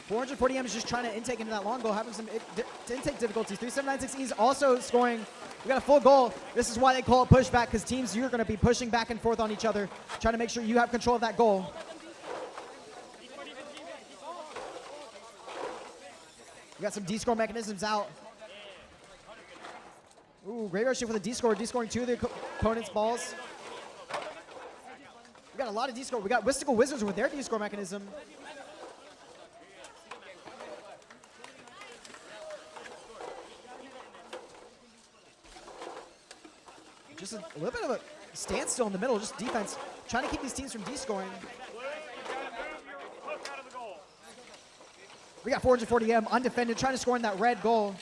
440M is just trying to intake into that long goal, having some intake difficulties. 3796E is also scoring. We got a full goal. This is why they call it pushback, because teams, you're going to be pushing back and forth on each other, trying to make sure you have control of that goal. We got some D-score mechanisms out. Ooh, Graveyard Shift with a D-score, D-scoring 2 of the opponent's balls. We got a lot of D-score. We got Wistical Wizards with their D-score mechanism. Just a little bit of a standstill in the middle, just defense. Trying to keep these teams from D-scoring. We got 440M undefended, trying to score in that red goal.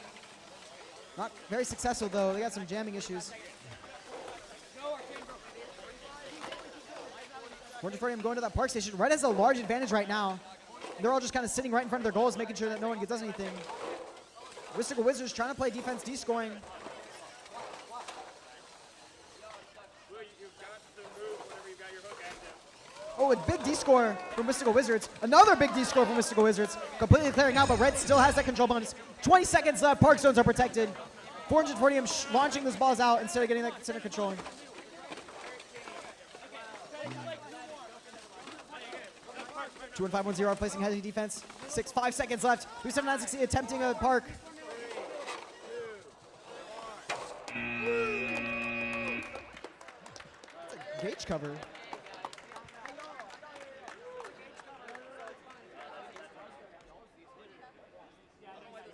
Not very successful, though. They got some jamming issues. 440M going to that park station. Red has a large advantage right now. They're all just kind of sitting right in front of their goals, making sure that no one does anything. Wistical Wizards trying to play defense, D-scoring. Oh, a big D score from Mystical Wizards. Another big D score from Mystical Wizards. Completely clearing out, but Red still has that control bonus. 20 seconds left. Park zones are protected. 440 launching those balls out instead of getting that center controlling. Two and 5-1-0 replacing heavy defense. 5 seconds left. 3796 attempting a park. That's a gauge cover.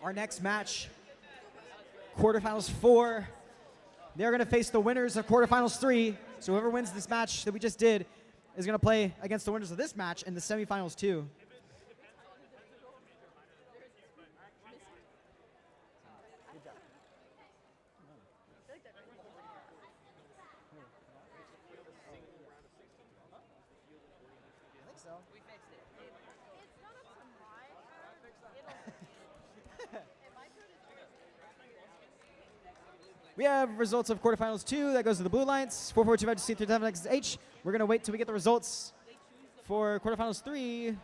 Our next match, quarterfinals 4. They're going to face the winners of quarterfinals 3. So whoever wins this match that we just did is going to play against the winners of this match in the semifinals 2. We have results of quarterfinals 2. That goes to the Blue Lions. 4-4-2-5 C3-7H. We're going to wait till we get the results for quarterfinals 3.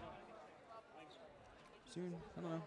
Soon. I don't know.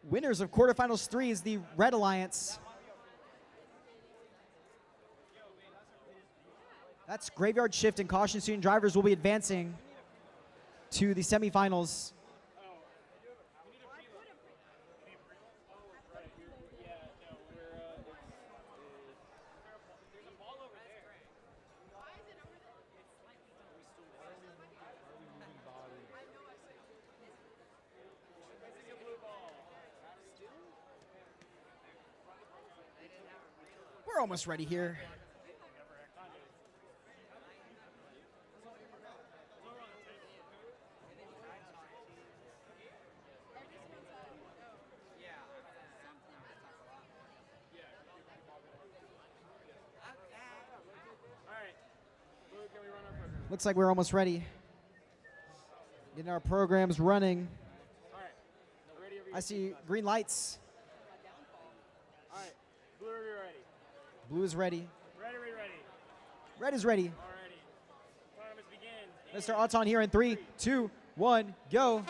Winners of quarterfinals 3 is the Red Alliance. That's Graveyard Shift and Caution Student Drivers will be advancing to the semifinals. We're almost ready here. Looks like we're almost ready. Getting our programs running. I see green lights. All right, Blue, are you ready? Blue is ready. Ready. Red is ready. Alrighty. Time begins. Mr. Auton here in 3, 2, 1, go.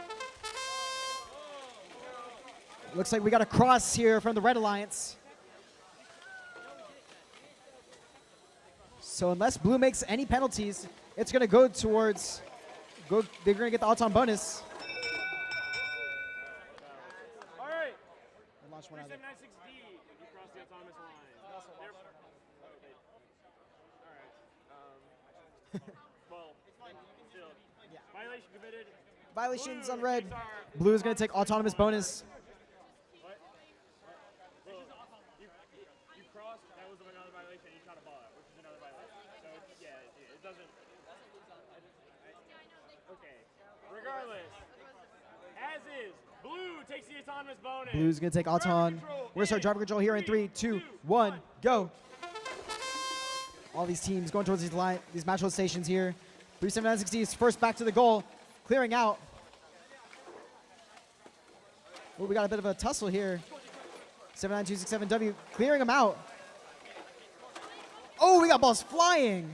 Looks like we got a cross here from the Red Alliance. So unless Blue makes any penalties, it's going to go towards, they're going to get the Auton bonus. All right. Launch one out there. 3796D, you cross the autonomous line. Well, still. Violation committed. Violations on Red. Blue is going to take autonomous bonus. What? Well, you crossed, that was another violation, and you shot a ball out, which is another violation. So, yeah, it doesn't. Okay. Regardless, as is, Blue takes the autonomous bonus. Blue's going to take Auton. We're going to start driver control here in 3, 2, 1, go. All these teams going towards these match load stations here. 37960 is first back to the goal, clearing out. Oh, we got a bit of a tussle here. 79267W clearing them out. Oh, we got balls flying.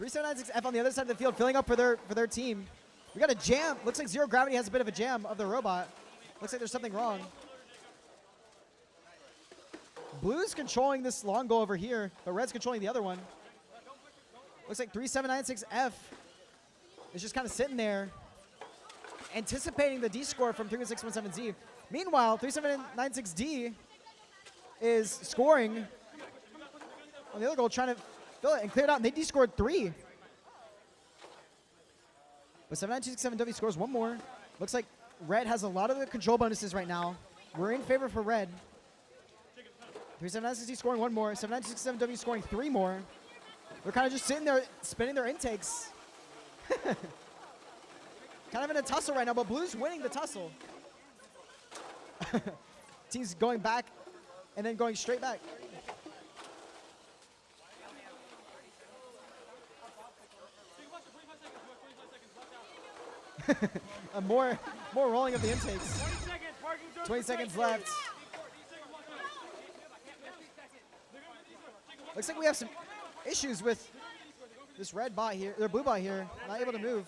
3796F on the other side of the field, filling up for their team. We got a jam. Looks like Zero Gravity has a bit of a jam of the robot. Looks like there's something wrong. Blue's controlling this long goal over here, but Red's controlling the other one. Looks like 3796F is just kind of sitting there, anticipating the D score from 3617Z. Meanwhile, 3796D is scoring on the other goal, trying to fill it and clear it out, and they D scored 3. But 79267W scores one more. Looks like Red has a lot of the control bonuses right now. We're in favor for Red. 3796D scoring one more. 7967W scoring 3 more. They're kind of just sitting there spinning their intakes. Kind of in a tussle right now, but Blue's winning the tussle. Team's going back and then going straight back. More rolling of the intakes. 20 seconds left. Looks like we have some issues with this red bot here, or blue bot here, not able to move.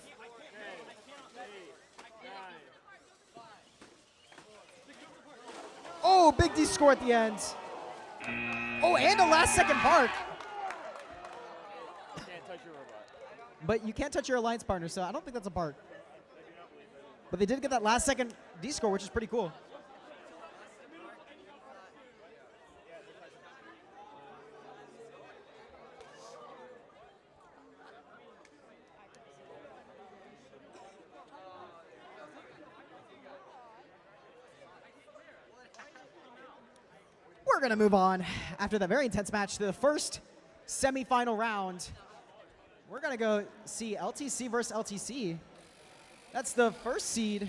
Oh, big D score at the end. Oh, and a last second bark. But you can't touch your alliance partner, so I don't think that's a bark. But they did get that last second D score, which is pretty cool. We're going to move on after that very intense match to the first semifinal round. We're going to go see LTC versus LTC. That's the first seed,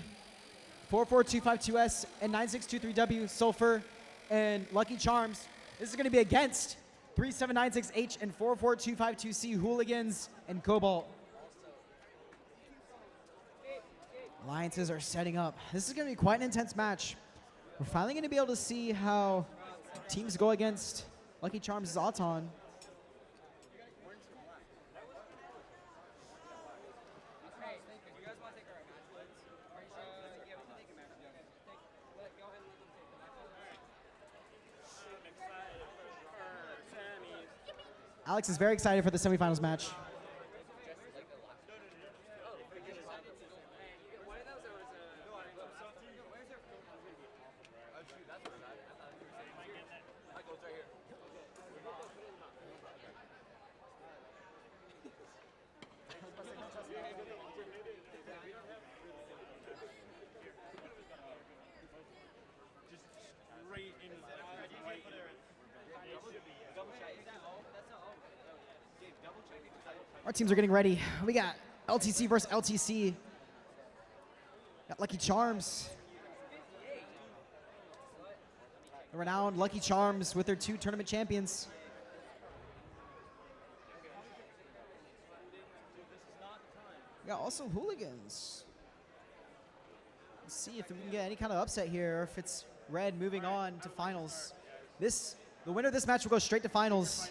44252S and 9623W, Sulfur and Lucky Charms. This is going to be against 3796H and 44252C, Hooligans and Cobalt. Alliances are setting up. This is going to be quite an intense match. We're finally going to be able to see how teams go against Lucky Charms' Auton. Alex is very excited for the semifinals match. Our teams are getting ready. We got LTC versus LTC. Got Lucky Charms. The renowned Lucky Charms with their 2 tournament champions. We got also Hooligans. Let's see if we can get any kind of upset here, or if it's red moving on to finals. The winner of this match will go straight to finals.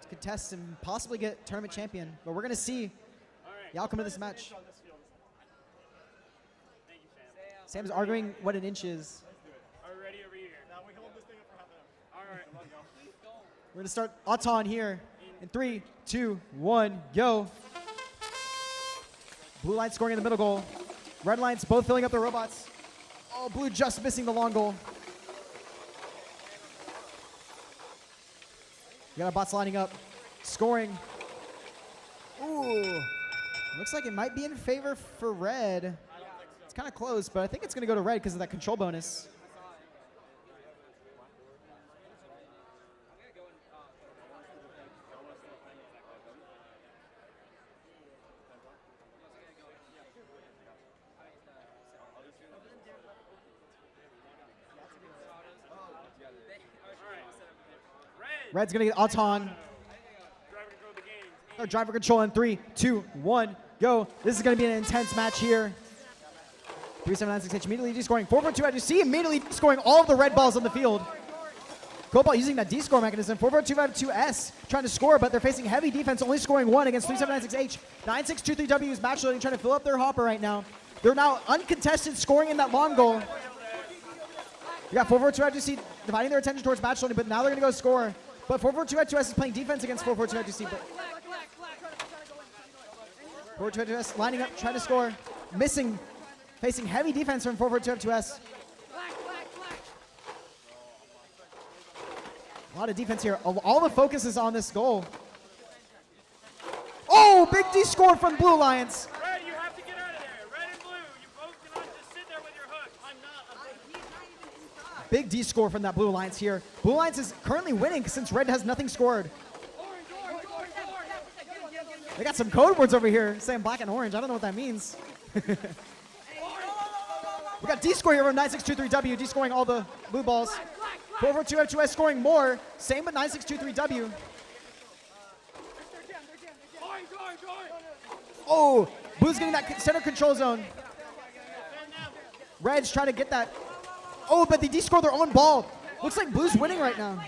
Contest and possibly get tournament champion, but we're going to see the outcome of this match. Sam's arguing what an inch is. Are we ready over here? Now we hold this thing up for half an hour. All right, let's go. We're going to start Auton here in 3, 2, 1, go. Blue line scoring in the middle goal. Red lines both filling up their robots. Oh, blue just missing the long goal. We got our bots lining up, scoring. Ooh, looks like it might be in favor for red. It's kind of close, but I think it's going to go to red because of that control bonus. Red's going to get Auton. Our driver control in 3, 2, 1, go. This is going to be an intense match here. 3796H immediately scoring. 442, you see immediately scoring all of the red balls on the field. Cobalt using that D-score mechanism. 44252S trying to score, but they're facing heavy defense, only scoring 1 against 3796H. 9623W is match loading, trying to fill up their hopper right now. They're now uncontested, scoring in that long goal. We got 44252C dividing their attention towards match loading, but now they're going to go score. But 44252S is playing defense against 44252C. But 44252S lining up, trying to score. Missing, facing heavy defense from 44252S. A lot of defense here. All the focus is on this goal. Oh, big D score from Blue Alliance. Red, you have to get out of there. Red and blue, you both cannot just sit there with your hook. I'm not. He's not even inside. Big D score from that Blue Alliance here. Blue Alliance is currently winning since Red has nothing scored. They got some code words over here saying black and orange. I don't know what that means. We got D score here from 9623W. D scoring all the blue balls. 442F2S scoring more. Same but 9623W. Oh, Blue's getting that center control zone. Red's trying to get that. Oh, but they D-score their own ball. Looks like Blue's winning right now.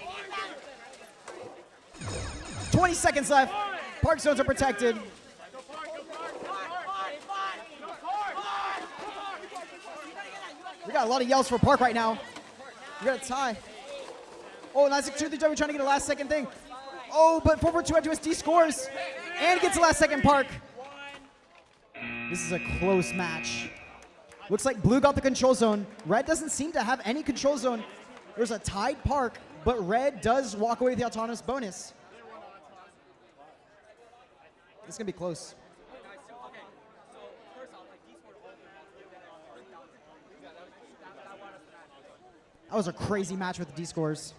20 seconds left. Park zones are protected. We got a lot of yells for Park right now. We got a tie. Oh, 9623W trying to get a last second thing. Oh, but 442F2S scores and gets the last second Park. This is a close match. Looks like Blue got the control zone. Red doesn't seem to have any control zone. There's a tied Park, but Red does walk away with the autonomous bonus. It's gonna be close. That was a crazy match with the D scores.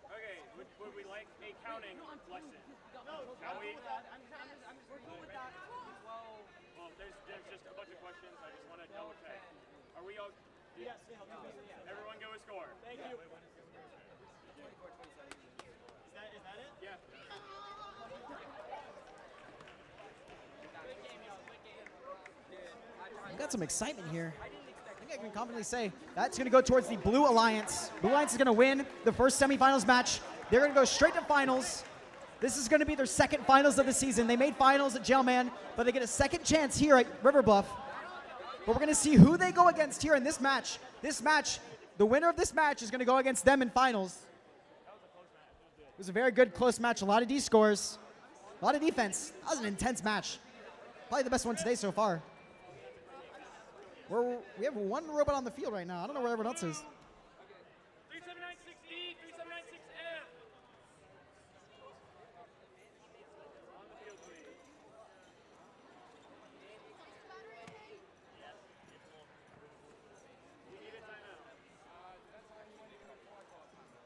Okay, would we like a counting lesson? Shall we? Well, there's just a bunch of questions. I just want to double check. Are we all? Yes. Everyone go with score. Thank you. Is that it? Yeah. We got some excitement here. I think I can confidently say that's going to go towards the Blue Alliance. Blue Alliance is going to win the first semifinals match. They're going to go straight to finals. This is going to be their second finals of the season. They made finals at Jailman, but they get a second chance here at River Bluff. But we're going to see who they go against here in this match. This match, the winner of this match is going to go against them in finals. It was a very good, close match. A lot of D scores, a lot of defense. That was an intense match. Probably the best one today so far. We have one robot on the field right now. I don't know where everyone else is. 3796E, 3796F.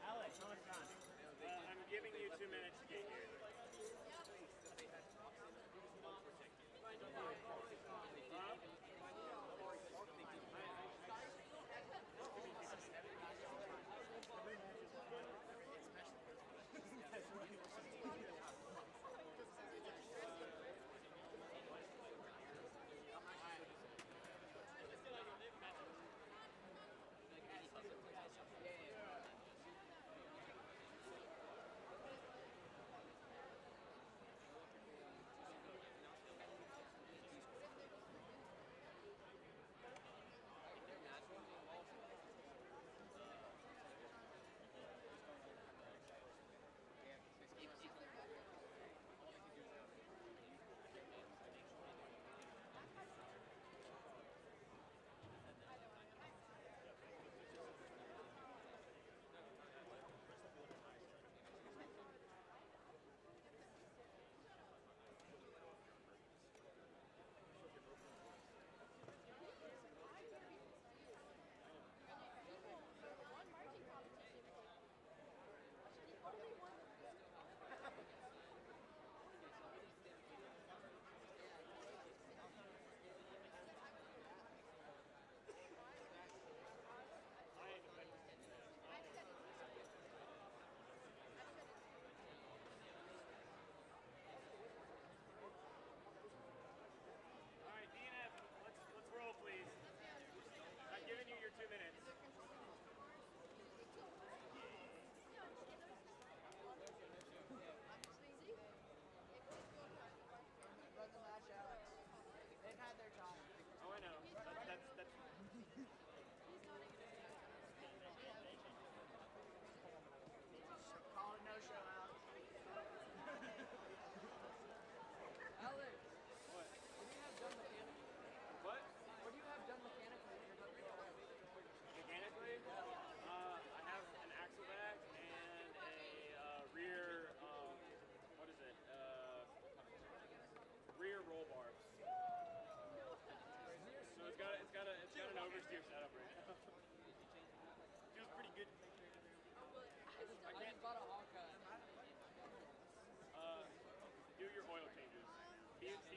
Alex, how much time? I'm giving you 2 minutes to get here.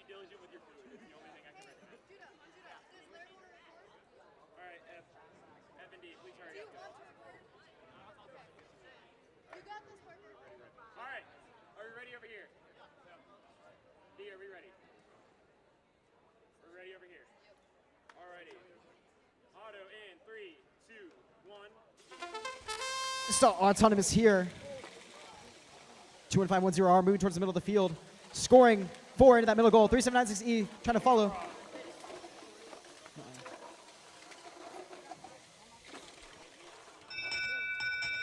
diligent with your food. It's the only thing I can recommend. All right, F and D, please hurry up. You got this, partner. All right, are we ready over here? D, are we ready? We're ready over here. All righty. Auto in 3, 2, 1. Still autonomous here. 21510R moving towards the middle of the field. Scoring 4 into that middle goal. 3796E trying to follow.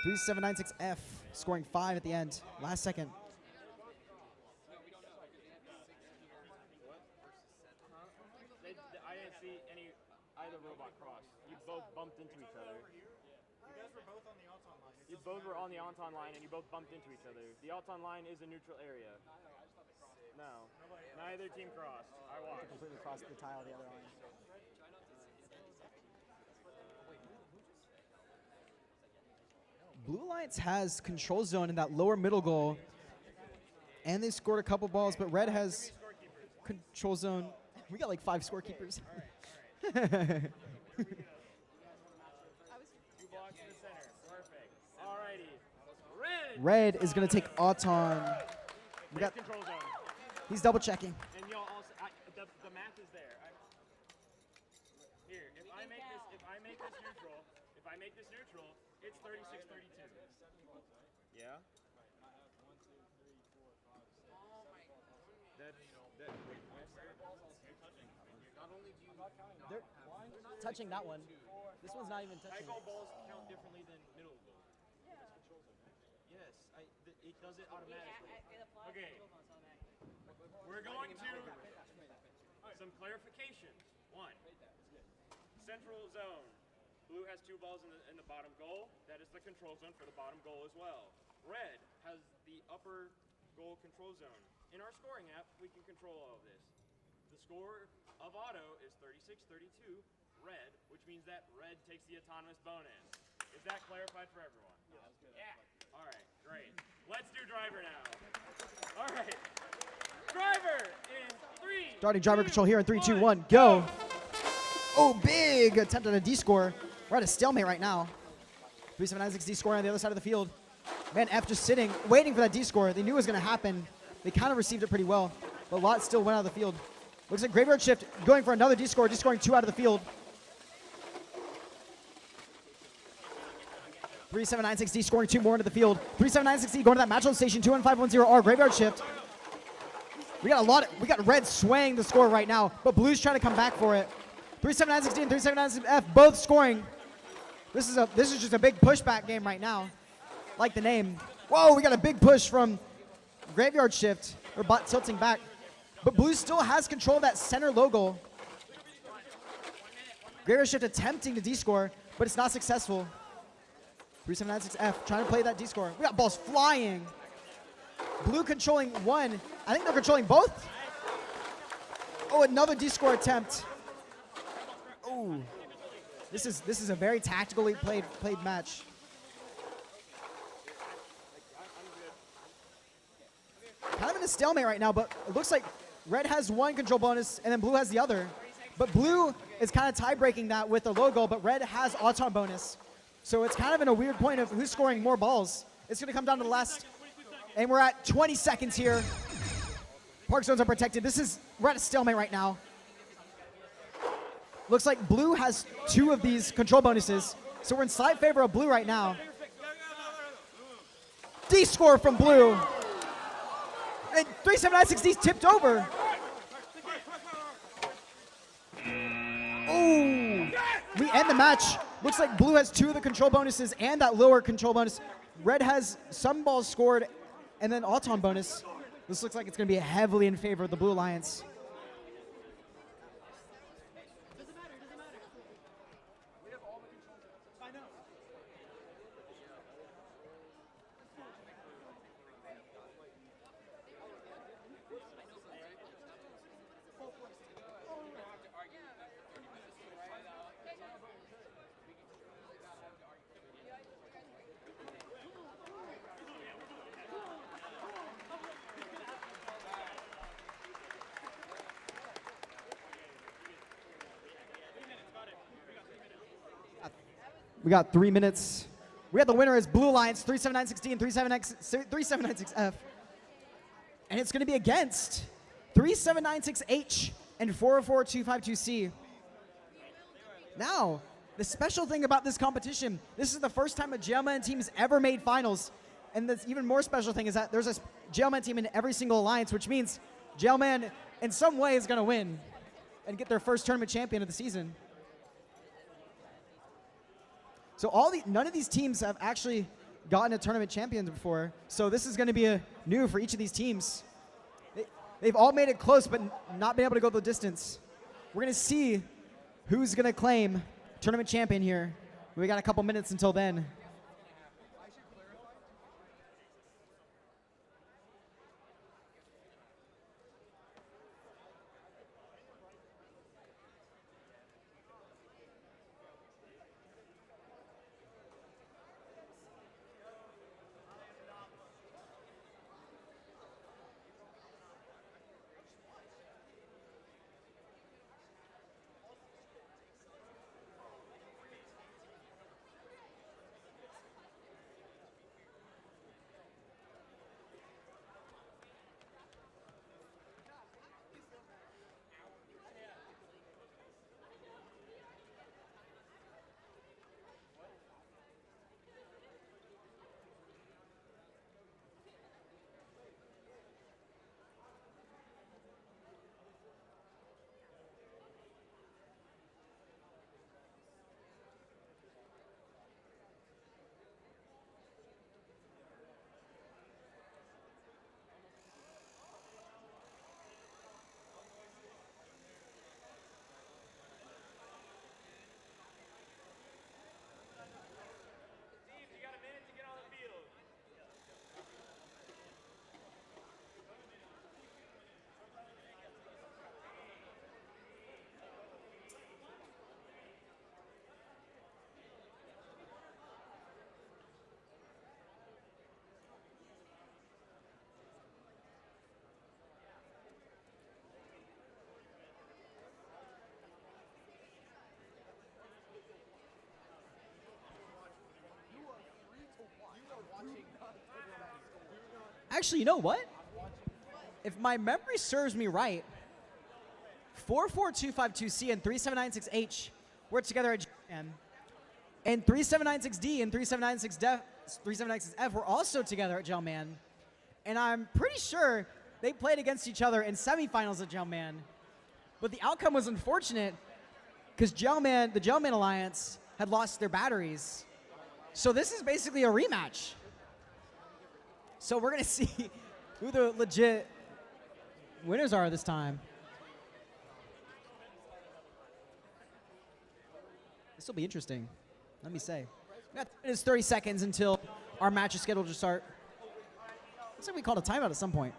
3796F scoring 5 at the end. Last second. I didn't see either robot cross. You both bumped into each other. You guys were both on the Alton line. You both were on the Alton line and you both bumped into each other. The Alton line is a neutral area. No, neither team crossed. I watched. Completely crossed the tile of the other line. Blue Alliance has control zone in that lower middle goal, and they scored a couple balls, but Red has control zone. We got like 5 scorekeepers. Two blocks in the center. Perfect. Alrighty. Red is going to take Auton. We got, Control zone. he's double checking. And y'all also, the math is there. Here, if I make this neutral, it's 36-32. Yeah. They're touching that one. This one's not even touching. High goal balls count differently than middle goal. Yes, it does it automatically. Okay. We're going to some clarifications. 1. Central zone. Blue has 2 balls in the bottom goal. That is the control zone for the bottom goal as well. Red has the upper goal control zone. In our scoring app, we can control all of this. The score of auto is 36-32 red, which means that red takes the autonomous bonus. Is that clarified for everyone? Yeah. All right, great. Let's do driver now. All right. Driver in 3. Starting driver control here in 3, 2, 1, go. Oh, big attempt at a D score. We're at a stalemate right now. 3796 D score on the other side of the field. Man, F just sitting, waiting for that D score. They knew it was going to happen. They kind of received it pretty well, but Lot still went out of the field. Looks like Graveyard Shift going for another D score, just scoring 2 out of the field. 3796D scoring 2 more into the field. 3796D going to that match on station. 21510R Graveyard Shift. We got Red swaying the score right now, but Blue's trying to come back for it. 3796D and 3796F both scoring. This is just a big pushback game right now, like the name. Whoa, we got a big push from Graveyard Shift, or bot tilting back. But Blue still has control of that center logo. Graveyard Shift attempting the D-score, but it's not successful. 3796F trying to play that D-score. We got balls flying. Blue controlling 1. I think they're controlling both. Oh, another D-score attempt. Oh, this is a very tactically played match. Kind of in a stalemate right now, but it looks like Red has 1 control bonus and then Blue has the other. But Blue is kind of tie-breaking that with the logo, but Red has Auton bonus. So it's kind of in a weird point of who's scoring more balls. It's going to come down to the last, and we're at 20 seconds here. Park zones are protected. We're at a stalemate right now. Looks like Blue has 2 of these control bonuses, so we're in slight favor of Blue right now. D-score from Blue. And 3796D's tipped over. Oh, we end the match. Looks like Blue has 2 of the control bonuses and that lower control bonus. Red has some balls scored and then Auton bonus. This looks like it's going to be heavily in favor of the Blue Alliance. We got 3 minutes. We got the winner is Blue Lions 3796D and 3796F. And it's going to be against 3796H and 44252C. Now, the special thing about this competition, this is the first time a Jailman team has ever made finals. And the even more special thing is that there's a Jailman team in every single alliance, which means Jailman in some way is going to win and get their first tournament champion of the season. So none of these teams have actually gotten a tournament champion before. So this is going to be new for each of these teams. They've all made it close, but not been able to go the distance. We're going to see who's going to claim tournament champion here. We got a couple minutes until then. Actually, you know what? If my memory serves me right, 44252C and 3796H were together at Jailman, and 3796D and 3796F were also together at Jailman. And I'm pretty sure they played against each other in semifinals at Jailman. But the outcome was unfortunate because the Jailman Alliance had lost their batteries. So this is basically a rematch. So we're going to see who the legit winners are this time. This will be interesting, let me say. We got 30 seconds until our match is scheduled to start. Looks like we called a timeout at some point.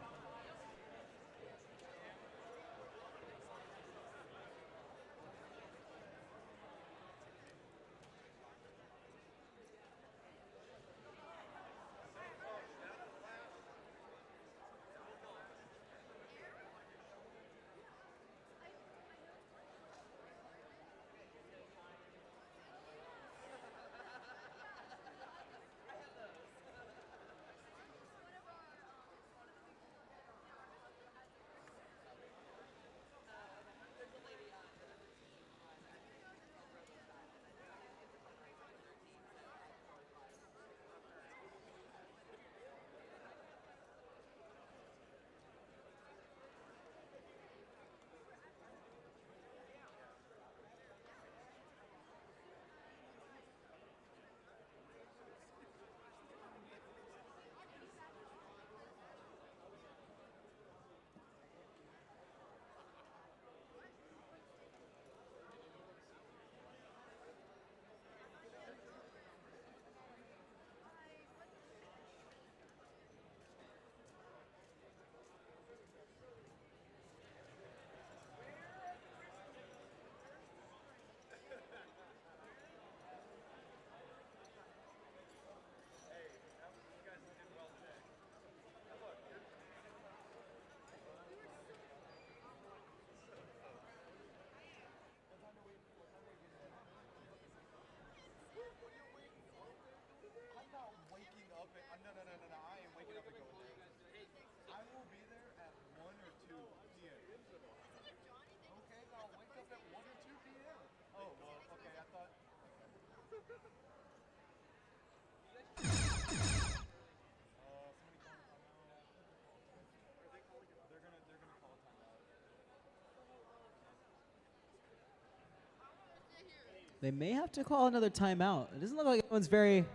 They may have to call another timeout. It doesn't look like anyone's very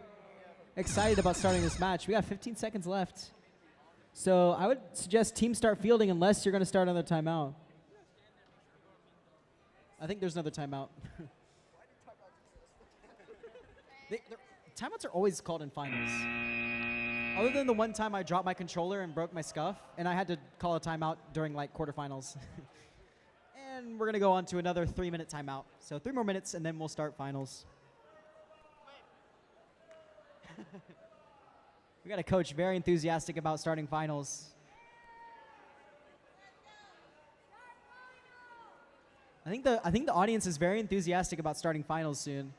excited about starting this match. We got 15 seconds left. So I would suggest teams start fielding unless you're going to start another timeout. I think there's another timeout. Timeouts are always called in finals. Other than the one time I dropped my controller and broke my scuff, and I had to call a timeout during like quarterfinals. And we're going to go on to another 3-minute timeout. So 3 more minutes, and then we'll start finals. We got a coach very enthusiastic about starting finals. I think the audience is very enthusiastic about starting finals soon.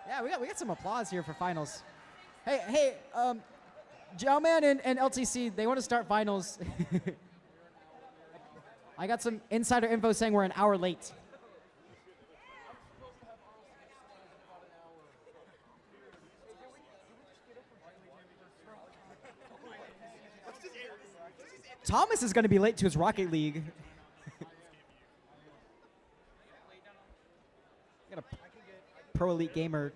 Yeah, we got some applause here for finals. Hey, Gelman and LTC, they want to start finals. I got some insider info saying we're an hour late. Thomas is going to be late to his Rocket League. Got a pro elite gamer.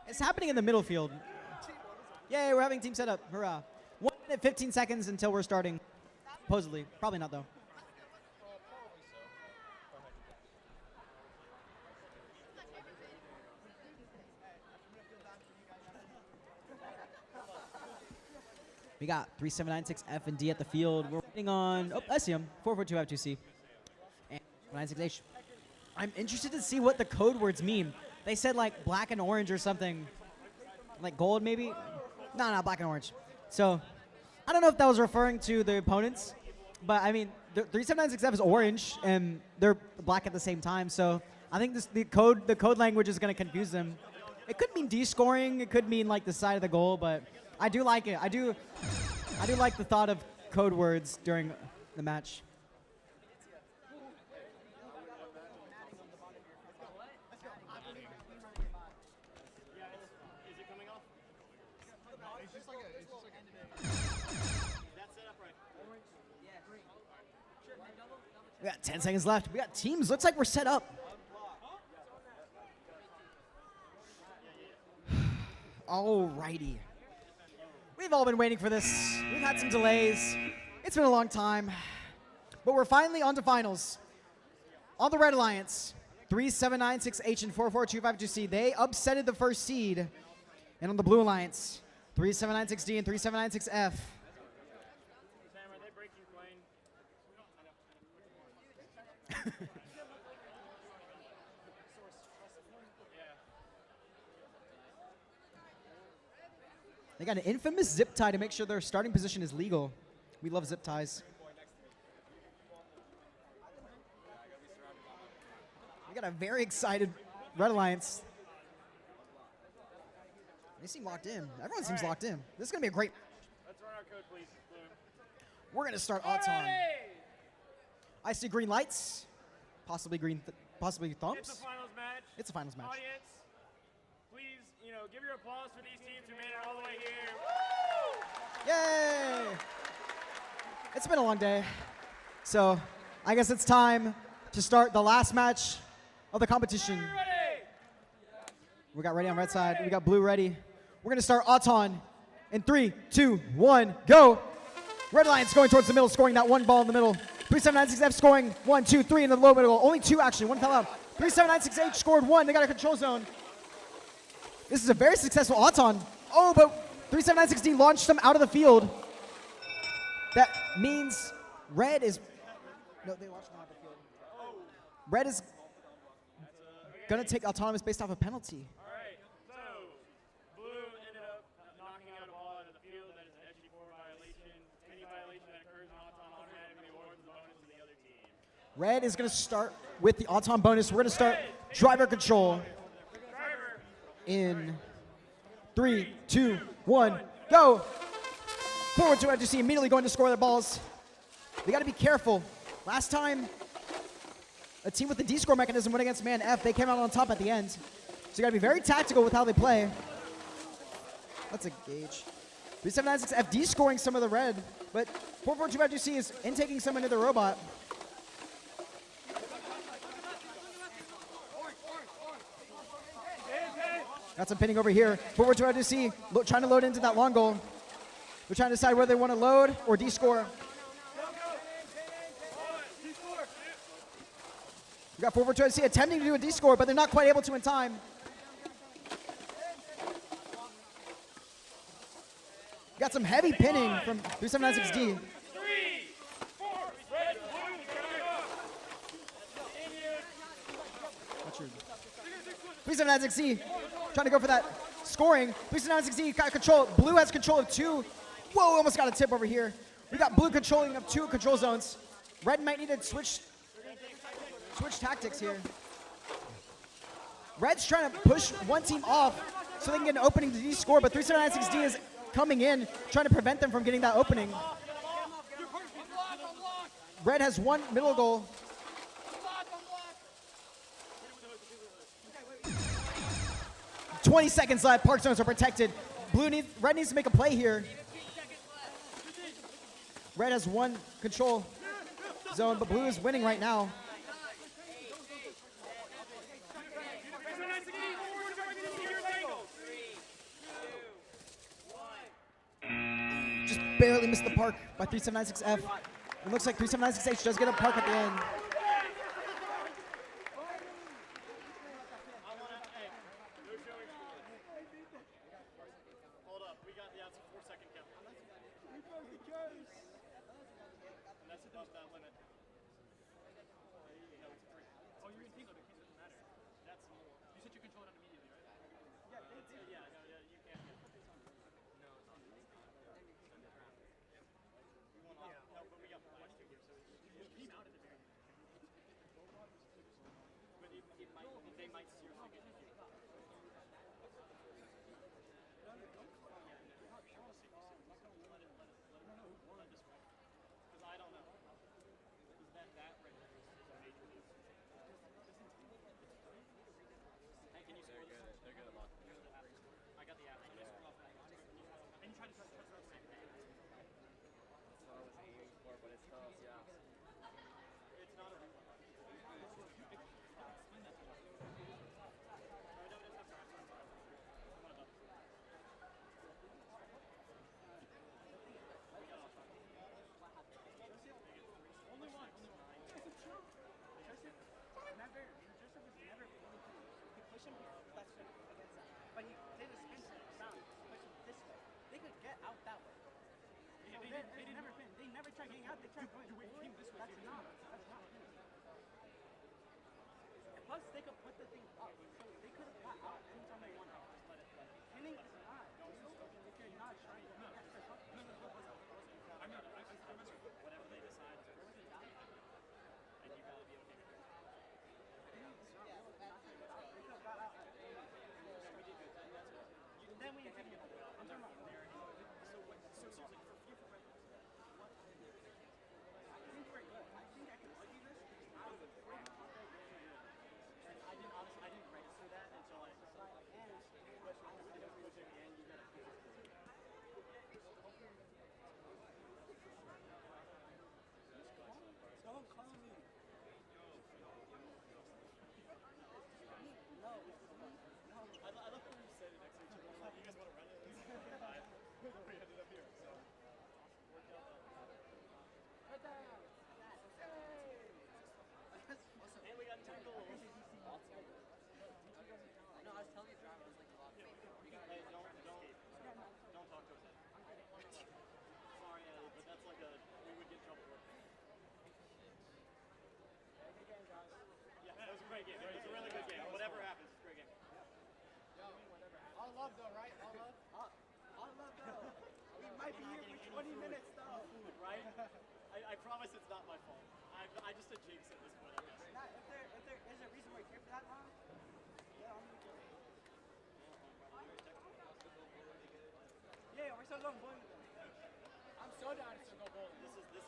It's happening in the middle field. Yay, we're having team setup. Hurrah. 1 minute, 15 seconds until we're starting. Supposedly. Probably not, though. We got 3796F and D at the field. We're waiting on, I see him, 44252C. And 96H. I'm interested to see what the code words mean. They said like black and orange or something. Like gold maybe? No, black and orange. So I don't know if that was referring to the opponents, but I mean, 3796F is orange and they're black at the same time. So I think the code language is going to confuse them. It could mean D-scoring. It could mean like the side of the goal, but I do like it. I do like the thought of code words during the match. We got 10 seconds left. We got teams. Looks like we're set up. Alrighty. We've all been waiting for this. We've had some delays. It's been a long time. But we're finally on to finals. On the Red Alliance, 3796H and 44252C, they upsetted the first seed. And on the Blue Alliance, 3796D and 3796F. They got an infamous zip tie to make sure their starting position is legal. We love zip ties. We got a very excited Red Alliance. They seem locked in. Everyone seems locked in. This is going to be a great. Let's run our code, please. We're going to start Auton. I see green lights. Possibly green, possibly thumbs. It's a finals match. It's a finals match. Audience, please, give your applause for these teams who made it all the way here. Yay! It's been a long day. So I guess it's time to start the last match of the competition. We got ready on red side. We got blue ready. We're going to start Auton in 3, 2, 1, go. Red Lions going towards the middle, scoring that one ball in the middle. 3796F scoring 1, 2, 3 in the low middle. Only 2 actually, 1 fell out. 3796H scored 1. They got a control zone. This is a very successful Auton. Oh, but 3796D launched them out of the field. That means red is... No, they launched them out of the field. Red is going to take autonomous based off a penalty. All right, so blue ended up knocking out a ball out of the field. That is an SG4 violation. Any violation that occurs in Auton automatically awards the bonus to the other team. Red is going to start with the Auton bonus. We're going to start driver control in 3, 2, 1, go. Forward to FGC, immediately going to score their balls. They got to be careful. Last time, a team with the D-score mechanism went against Man F. They came out on top at the end. So you got to be very tactical with how they play. That's a gauge. 3796F D-scoring some of the red, but 442 FGC is intaking some into the robot. Got some pinning over here. 442 FGC trying to load into that long goal. They're trying to decide whether they want to load or D-score. We got 442 FGC attempting to do a D-score, but they're not quite able to in time. Got some heavy pinning from 3796D. 3796D trying to go for that scoring. 3796D got control. Blue has control of 2. Whoa, almost got a tip over here. We got blue controlling of 2 control zones. Red might need to switch tactics here. Red's trying to push one team off so they can get an opening to D-score, but 3796D is coming in, trying to prevent them from getting that opening. Red has 1 middle goal. 20 seconds left. Park zones are protected. Red needs to make a play here. Red has 1 control zone, but blue is winning right now. Just barely missed the park by 3796F. It looks like 3796H does get a park at the end. Plus, they could put the thing up, so they could have got out anytime they wanted. Just let it play. Pinning is not. If you're not trying to whatever they decide, and you gotta be okay. Then we can get I'm talking about there. So seriously, I think we're good. I think I can argue this. I didn't register that until I great game. It was a really good game. Whatever happens, it's a great game. All love though, right? All love? All love though. We might be here for 20 minutes though. Right? I promise it's not my fault. I just a jinx at this point, I guess. If there is a reason we're here for that long, yeah, I'm gonna kill it. Yeah, we're still going bowling. I'm so down to go bowling. This is the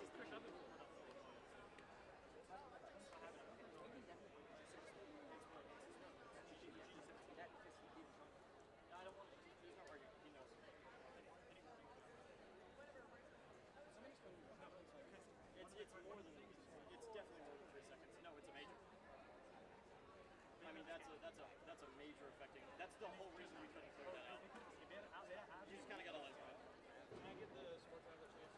I don't want to. He's not working. He knows. It's more than. It's definitely more than 3 seconds. No, it's a major. I mean, that's a major affecting. That's the whole reason we couldn't clear that out. You just kind of gotta let it go. Can I get the score time of chance?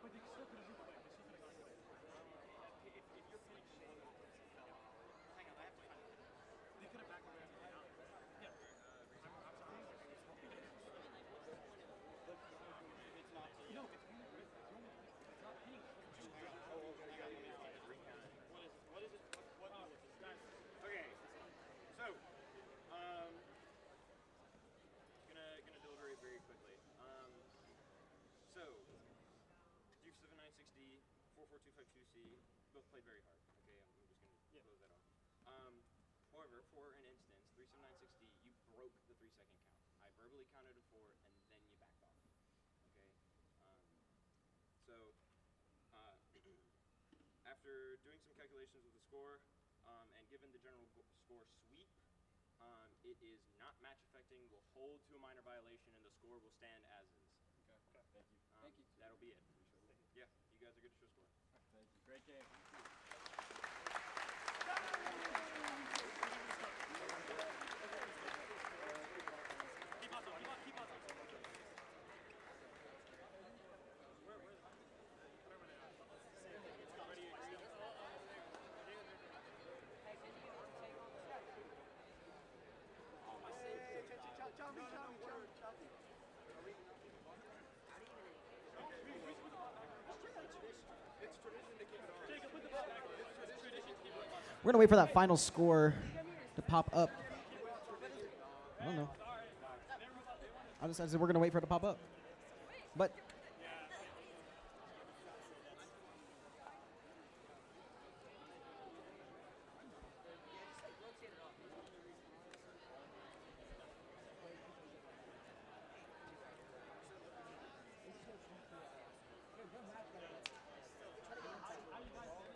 But they still could have replay. If you're putting shame on it, hang on, I have to find it. They could have backed away. Yeah. I'm sorry. It's not. No, it's not hitting. What is it? What is it? Okay. So, gonna deliver it very quickly. So, Duke 7960, 44252C, both played very hard. Okay, I'm just gonna close that off. However, for an instance, 37960, you broke the 3-second count. I verbally counted to 4, and then you backed off. Okay. So, after doing some calculations with the score, and given the general score sweep, it is not match affecting, will hold to a minor violation, and the score will stand as is. Okay. Thank you. Thank you. That'll be it. Yeah, you guys are good to show score. Thank you. Great game. Keep on talking. Keep on talking. We're gonna wait for that final score to pop up. I don't know. I decided we're gonna wait for it to pop up. But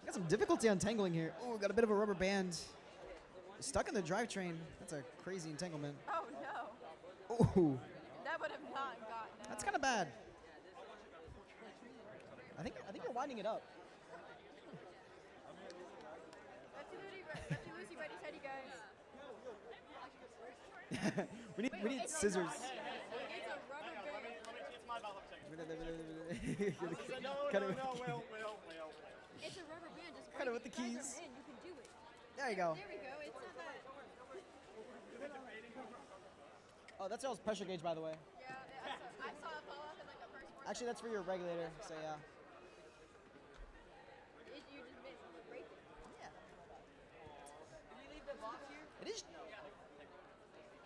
got some difficulty untangling here. Oh, got a bit of a rubber band. Stuck in the drivetrain. That's a crazy entanglement. Oh no. Oh, That would have not gotten out. that's kind of bad. I think you're winding it up. Lefty Lucy, ready, steady, guys. we need scissors. It's a rubber band. It's my ball. Kind of It's a rubber band. Just Kind of with the break keys. in, you can do it. There you go. There we go. It's not bad. Oh, that's y'all's pressure gauge, by the way. Yeah, I saw it fall off in like the first one. Actually, that's for your regulator. So yeah. You just missed. Break it. Yeah. Did we leave the box here? It is.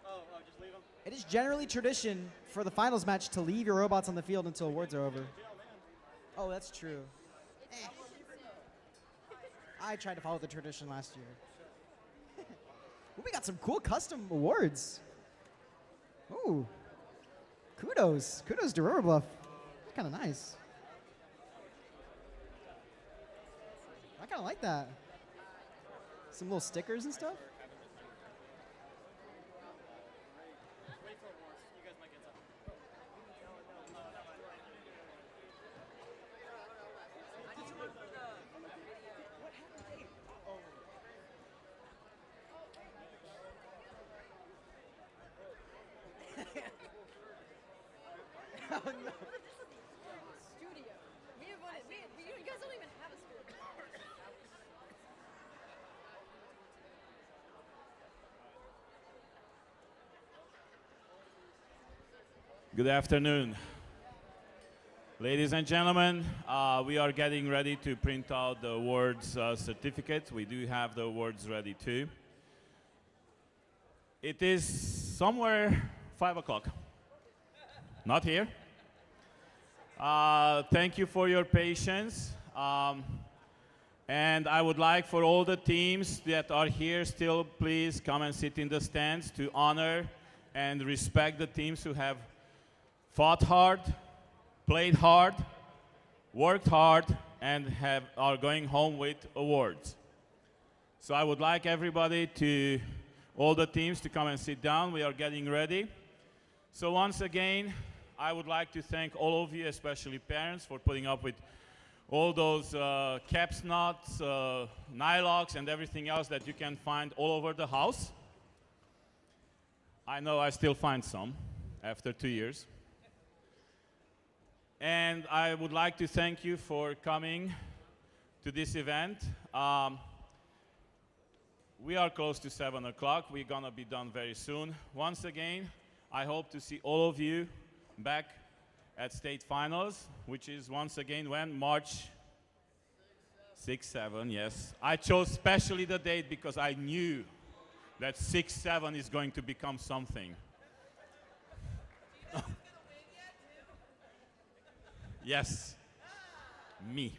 Oh, just leave them. It is generally tradition for the finals match to leave your robots on the field until awards are over. Oh, that's true. I tried to follow the tradition last year. Ooh, we got some cool custom awards. Ooh. Kudos. Kudos to River Bluff. Kind of nice. I kind of like that. Some little stickers and stuff. Wait for awards. You guys might get something. Oh, no. Studio. We have one. You guys don't even have a studio. Good afternoon. Ladies and gentlemen, we are getting ready to print out the awards certificates. We do have the awards ready too. It is somewhere 5 o'clock. Not here. Thank you for your patience. And I would like for all the teams that are here still, please come and sit in the stands to honor and respect the teams who have fought hard, played hard, worked hard, and are going home with awards. So I would like everybody to, all the teams to come and sit down. We are getting ready. So once again, I would like to thank all of you, especially parents, for putting up with all those caps knots, nylocks, and everything else that you can find all over the house. I know I still find some after 2 years. And I would like to thank you for coming to this event. We are close to 7 o'clock. We're gonna be done very soon. Once again, I hope to see all of you back at state finals, which is once again when? March 6, 7, yes. I chose specially the date because I knew that 6, 7 is going to become something. Yes, me.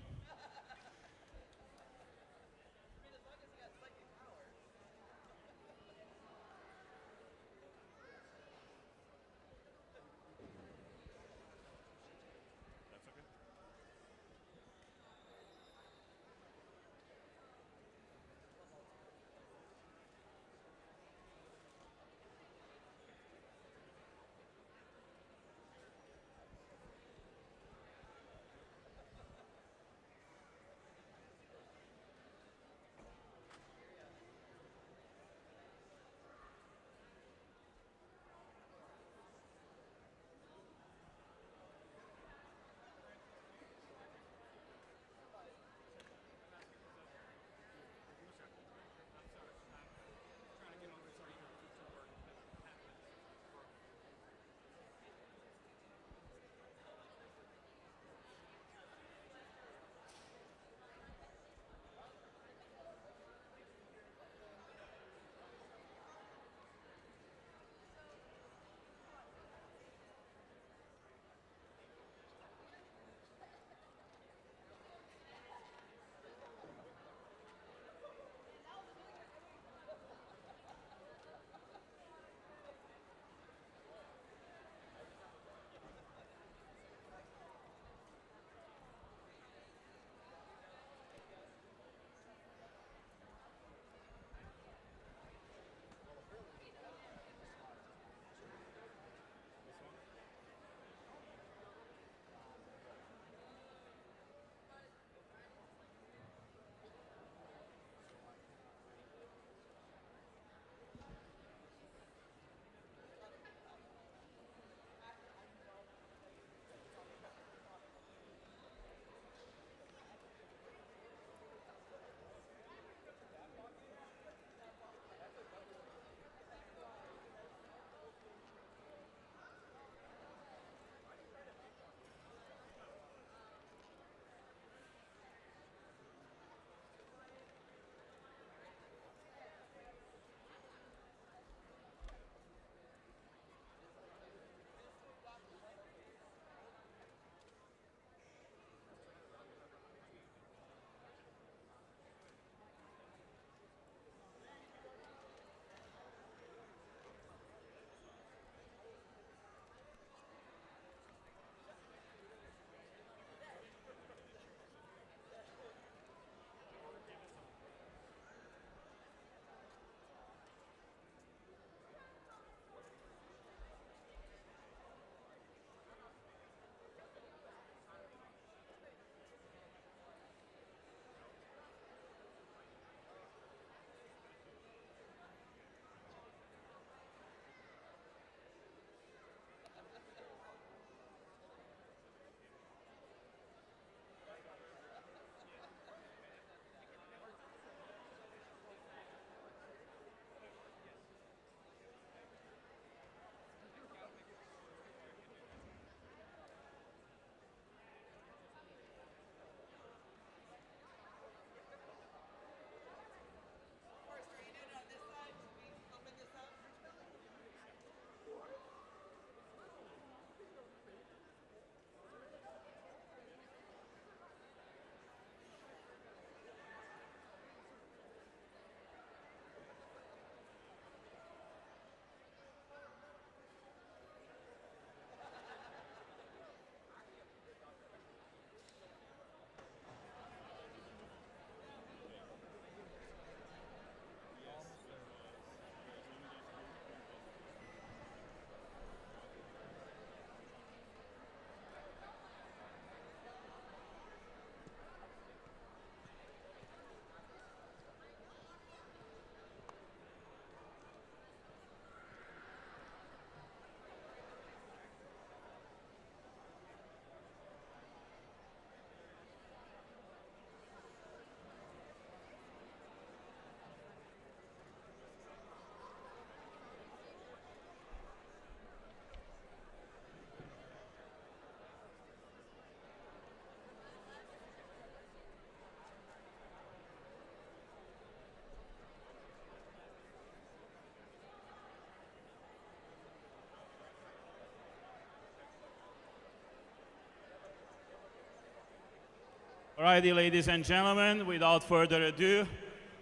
Alrighty, ladies and gentlemen, without further ado,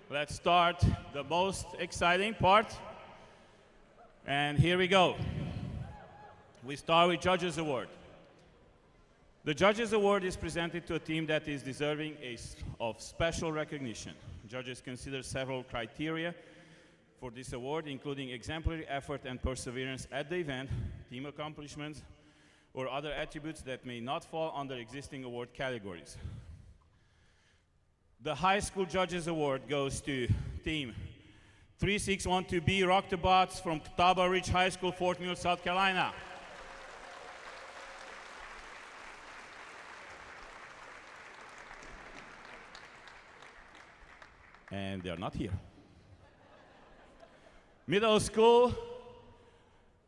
let's start the most exciting part. And here we go. We start with Judges Award. The Judges Award is presented to a team that is deserving of special recognition. Judges consider several criteria for this award, including exemplary effort and perseverance at the event, team accomplishments, or other attributes that may not fall under existing award categories. The High School Judges Award goes to Team 3612B Rock the Bots from Catawba Ridge High School, Fort Mill, South Carolina. And they're not here. Middle school,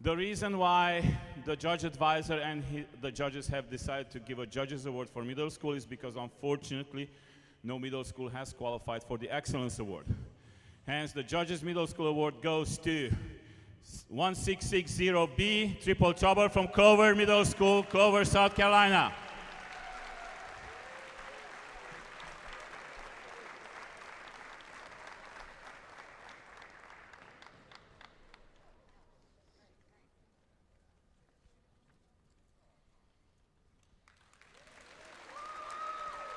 the reason why the judge advisor and the judges have decided to give a Judges Award for middle school is because unfortunately, no middle school has qualified for the Excellence Award. Hence, the Judges Middle School Award goes to 1660B, Triple Trouble from Clover Middle School, Clover, South Carolina.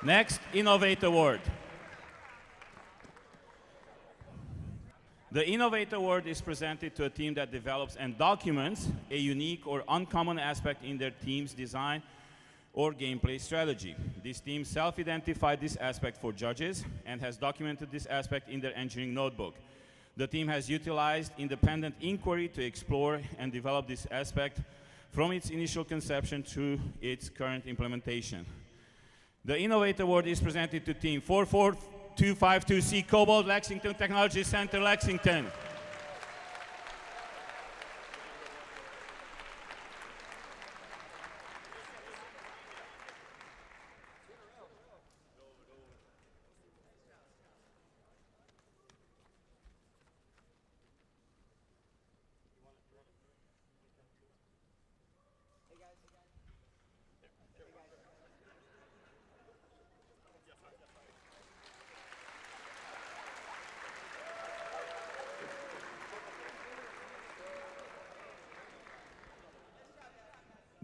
Next, Innovate Award. The Innovate Award is presented to a team that develops and documents a unique or uncommon aspect in their team's design or gameplay strategy. This team self-identified this aspect for judges and has documented this aspect in their engineering notebook. The team has utilized independent inquiry to explore and develop this aspect from its initial conception to its current implementation. The Innovate Award is presented to Team 44252C Cobalt, Lexington Technology Center, Lexington.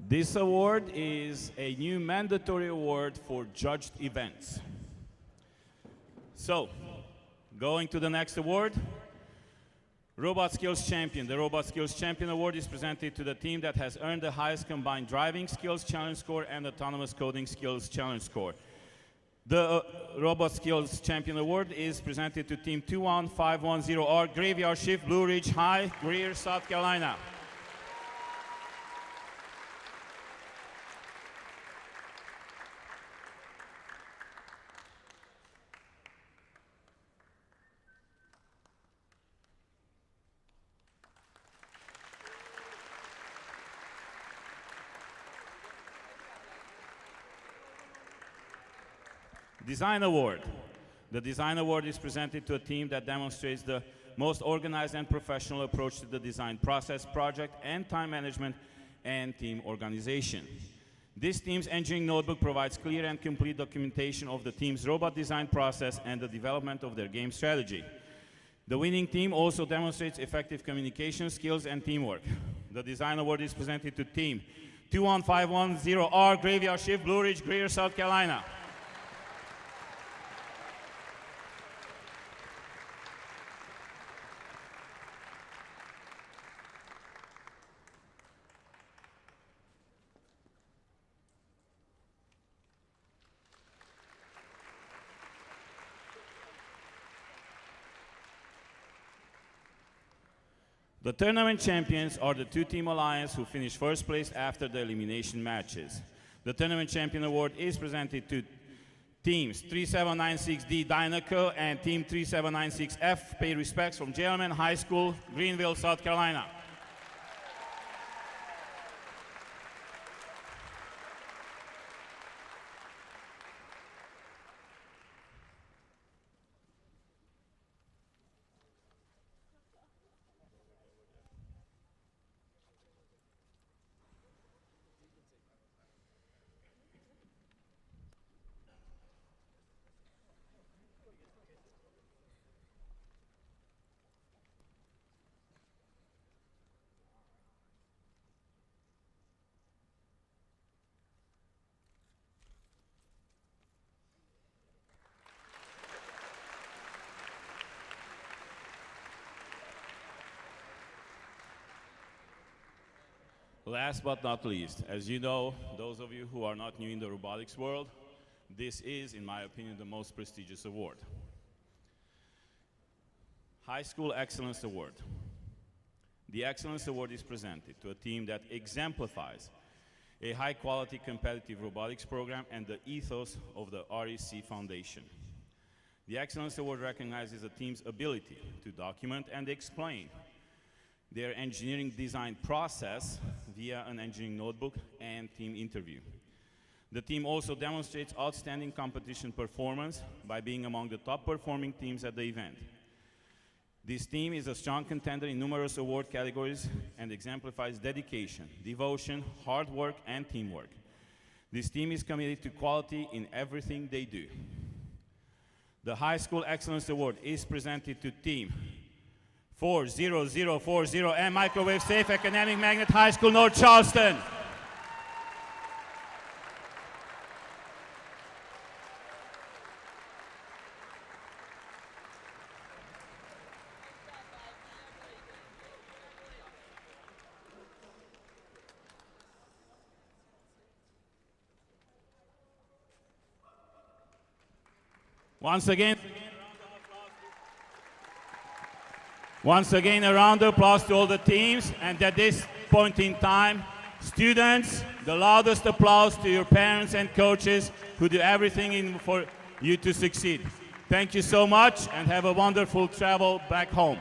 This award is a new mandatory award for judged events. So, going to the next award, Robot Skills Champion. The Robot Skills Champion Award is presented to the team that has earned the highest combined driving skills challenge score and autonomous coding skills challenge score. The Robot Skills Champion Award is presented to Team 21510R Graveyard Shift, Blue Ridge High, Greer, South Carolina. Design Award. The Design Award is presented to a team that demonstrates the most organized and professional approach to the design process, project, and time management, and team organization. This team's engineering notebook provides clear and complete documentation of the team's robot design process and the development of their game strategy. The winning team also demonstrates effective communication skills and teamwork. The Design Award is presented to Team 21510R Graveyard Shift, Blue Ridge, Greer, South Carolina. The tournament champions are the two-team alliance who finished first place after the elimination matches. The tournament champion award is presented to teams 3796D Dynaco and team 3796F. Pay respects from Gentleman High School, Greenville, South Carolina. Last but not least, as you know, those of you who are not new in the robotics world, this is, in my opinion, the most prestigious award. High School Excellence Award. The Excellence Award is presented to a team that exemplifies a high-quality competitive robotics program and the ethos of the REC Foundation. The Excellence Award recognizes a team's ability to document and explain their engineering design process via an engineering notebook and team interview. The team also demonstrates outstanding competition performance by being among the top performing teams at the event. This team is a strong contender in numerous award categories and exemplifies dedication, devotion, hard work, and teamwork. This team is committed to quality in everything they do. The High School Excellence Award is presented to Team 40040M Microwave Safe Academic Magnet High School, North Charleston. Once again, a round of applause to all the teams. And at this point in time, students, the loudest applause to your parents and coaches who do everything for you to succeed. Thank you so much and have a wonderful travel back home.